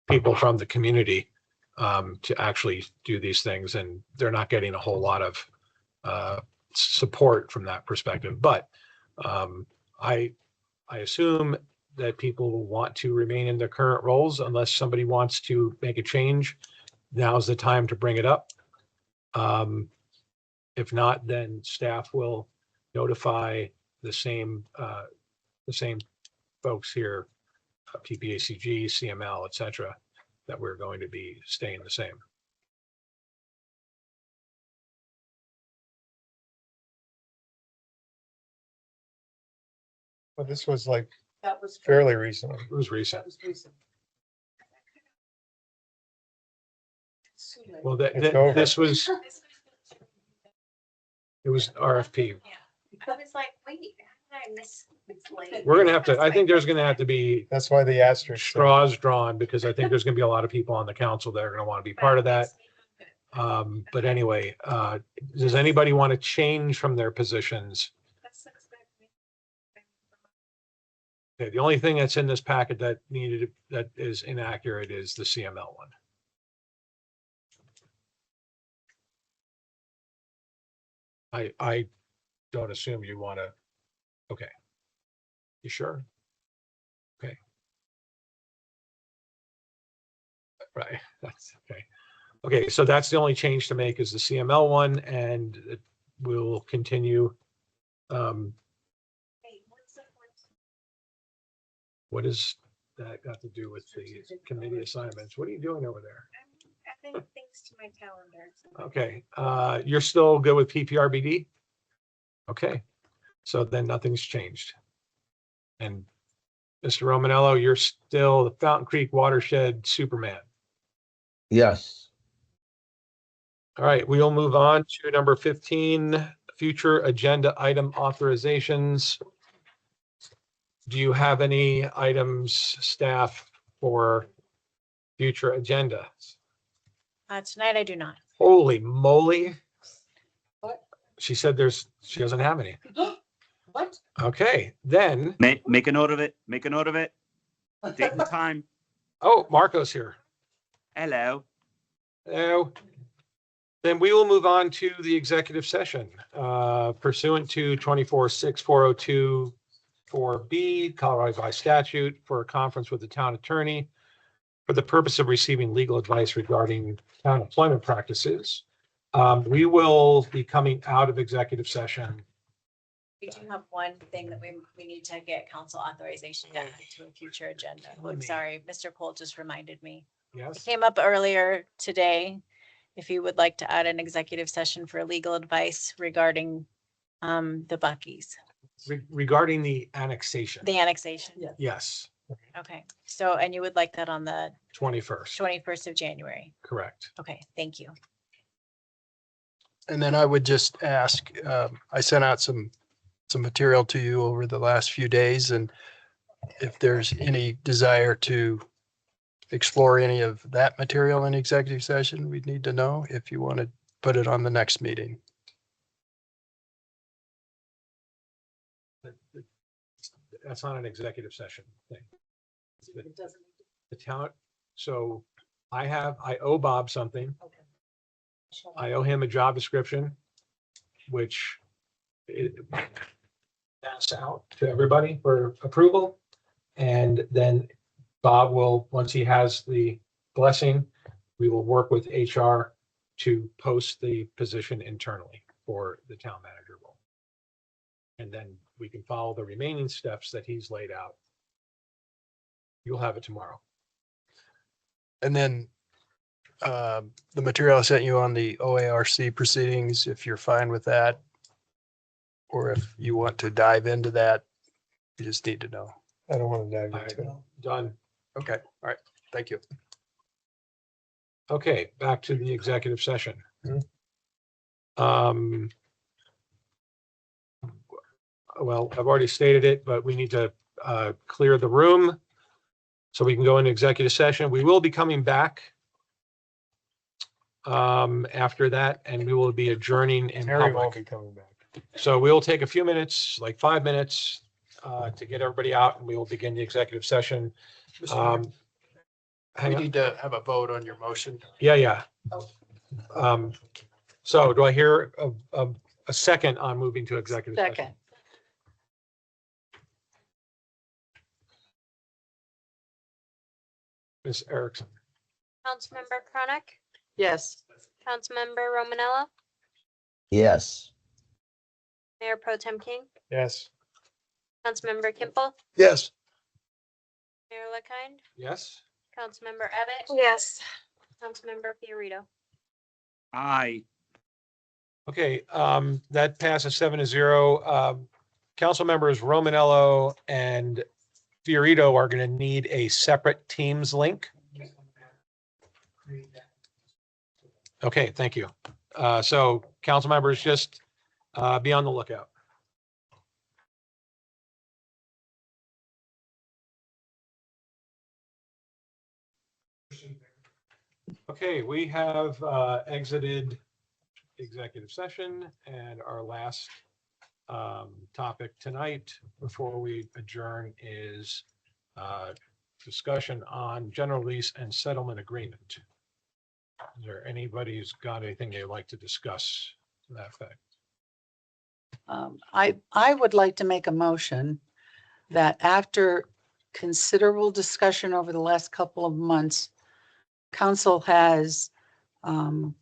people from the community to actually do these things, and they're not getting a whole lot of support from that perspective. But I assume that people will want to remain in their current roles unless somebody wants to make a change. Now's the time to bring it up. If not, then staff will notify the same folks here, PPACG, CML, et cetera, that we're going to be staying the same. Well, this was like That was fairly recent. It was recent. That was recent. Well, It's over. this was, it was RFP. I was like, wait, how did I miss? It's late. We're gonna have to, I think there's gonna have to be That's why the asterisk. straws drawn, because I think there's gonna be a lot of people on the council that are gonna want to be part of that. But anyway, does anybody want to change from their positions? Okay, the only thing that's in this packet that is inaccurate is the CML one. I don't assume you want to, okay. You sure? Okay. Right, that's okay. Okay, so that's the only change to make is the CML one, and we'll continue. What is that got to do with the committee assignments? What are you doing over there? Adding things to my calendar. Okay, you're still good with PPRBD? Okay, so then nothing's changed. And Mr. Romanello, you're still the Fountain Creek Watershed Superman. Yes. All right, we'll move on to number 15, future agenda item authorizations. Do you have any items, staff, for future agenda? Tonight I do not. Holy moly. What? She said she doesn't have any. What? Okay, then, Make a note of it. Make a note of it. Date and time. oh, Marco's here. Hello. Hello. Then we will move on to the executive session pursuant to 24-6-402 4B, Colorado Revised Statute, for a conference with the town attorney for the purpose of receiving legal advice regarding town employment practices. We will be coming out of executive session. We do have one thing that we need to get council authorization to add to a future agenda. I'm sorry, Mr. Cole just reminded me. It Yes. came up earlier today. If you would like to add an executive session for legal advice regarding the Buc-ee's, Regarding the annexation. the annexation. Yes, Okay, so, and you would like that on the 21st, 21st of January. correct. Okay, thank you. And then I would just ask, I sent out some material to you over the last few days, and if there's any desire to explore any of that material in executive session, we'd need to know if you want to put it on the next meeting. That's not an executive session thing. It doesn't. The town, so I owe Bob something. I owe him a job description, which that's out to everybody for approval. And then Bob will, once he has the blessing, we will work with HR to post the position internally for the town manager role. And then we can follow the remaining steps that he's laid out. You'll have it tomorrow. And then the material I sent you on the OARC proceedings, if you're fine with that, or if you want to dive into that, you just need to know. I don't want to dive into it. Done. Okay, all right, thank you. Okay, back to the executive session. Well, I've already stated it, but we need to clear the room so we can go into executive session. We will be coming back after that, and we will be adjourning in Harry won't public. be coming back. So we'll take a few minutes, like 5 minutes, to get everybody out, and we will begin the executive session. Mr. Mayor, Hang we on. need to have a vote on your motion. Yeah. So do I hear a second on moving to executive session? Second. Ms. Erickson? Councilmember Chronic, Yes. Councilmember Romanella, Yes. Mayor Pro Tem King, Yes. Councilmember Kimple, Yes. Mayor LaKind, Yes? Councilmember Abbott, Yes. Councilmember Fiorito. Aye. Okay, that passes 7-0. Council members Romanello and Fiorito are going to need a separate Teams link. Okay, thank you. So council members, just be on the lookout. Okay, we have exited executive session, and our last topic tonight before we adjourn is discussion on general lease and settlement agreement. Is there anybody who's got anything they'd like to discuss to that effect? I would like to make a motion that after considerable discussion over the last couple of months, council has come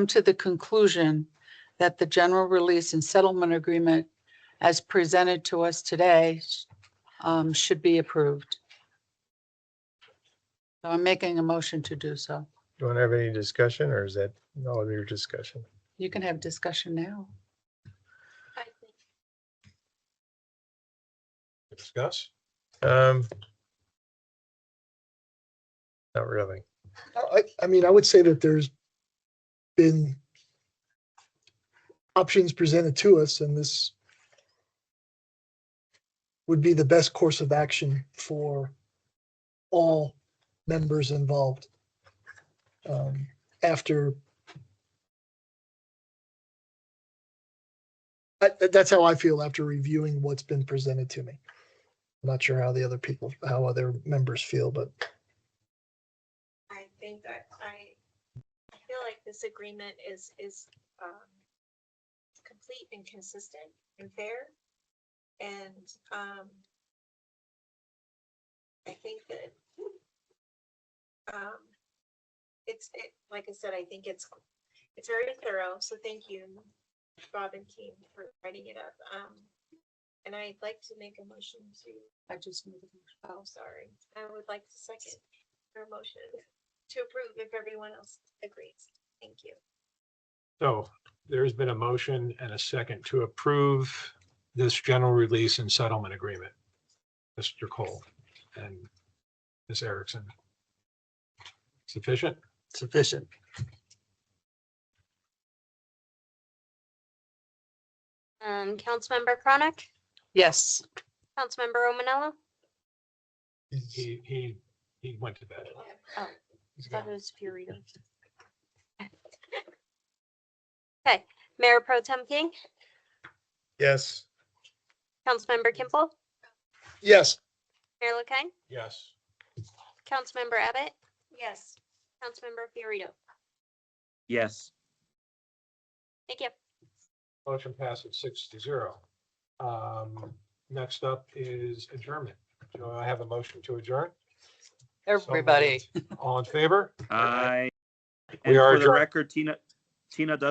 to the conclusion that the general release and settlement agreement as presented to us today should be approved. So I'm making a motion to do so. You want to have any discussion, or is that all of your discussion? You can have discussion now. Discuss? Not really. I mean, I would say that there's been options presented to us, and this would be the best course of action for all members involved. After that's how I feel after reviewing what's been presented to me. I'm not sure how the other people, how other members feel, but I think that I feel like this agreement is complete and consistent and fair. And I think that like I said, I think it's very thorough. So thank you, Bob and team, for writing it up. And I'd like to make a motion to. I just moved. Oh, sorry. I would like to second your motion to approve if everyone else agrees. Thank you. So there's been a motion and a second to approve this general release and settlement agreement. Mr. Cole and Ms. Erickson. Sufficient? Sufficient. Councilmember Chronic, Yes. Councilmember Romanello. He went to bed. Oh, He's I thought gone. it was Fiorito. Okay, Mayor Pro Tem King, Yes. Councilmember Kimpel, yes. Mayor LaKane, Yes. Councilmember Abbott, Yes. Councilmember Fiorito. Yes. Thank you. Motion passes 6-0. Next up is adjournment. Do I have a motion to adjourn? Everybody. All in favor? I. We And are for the adjourned. record, Tina does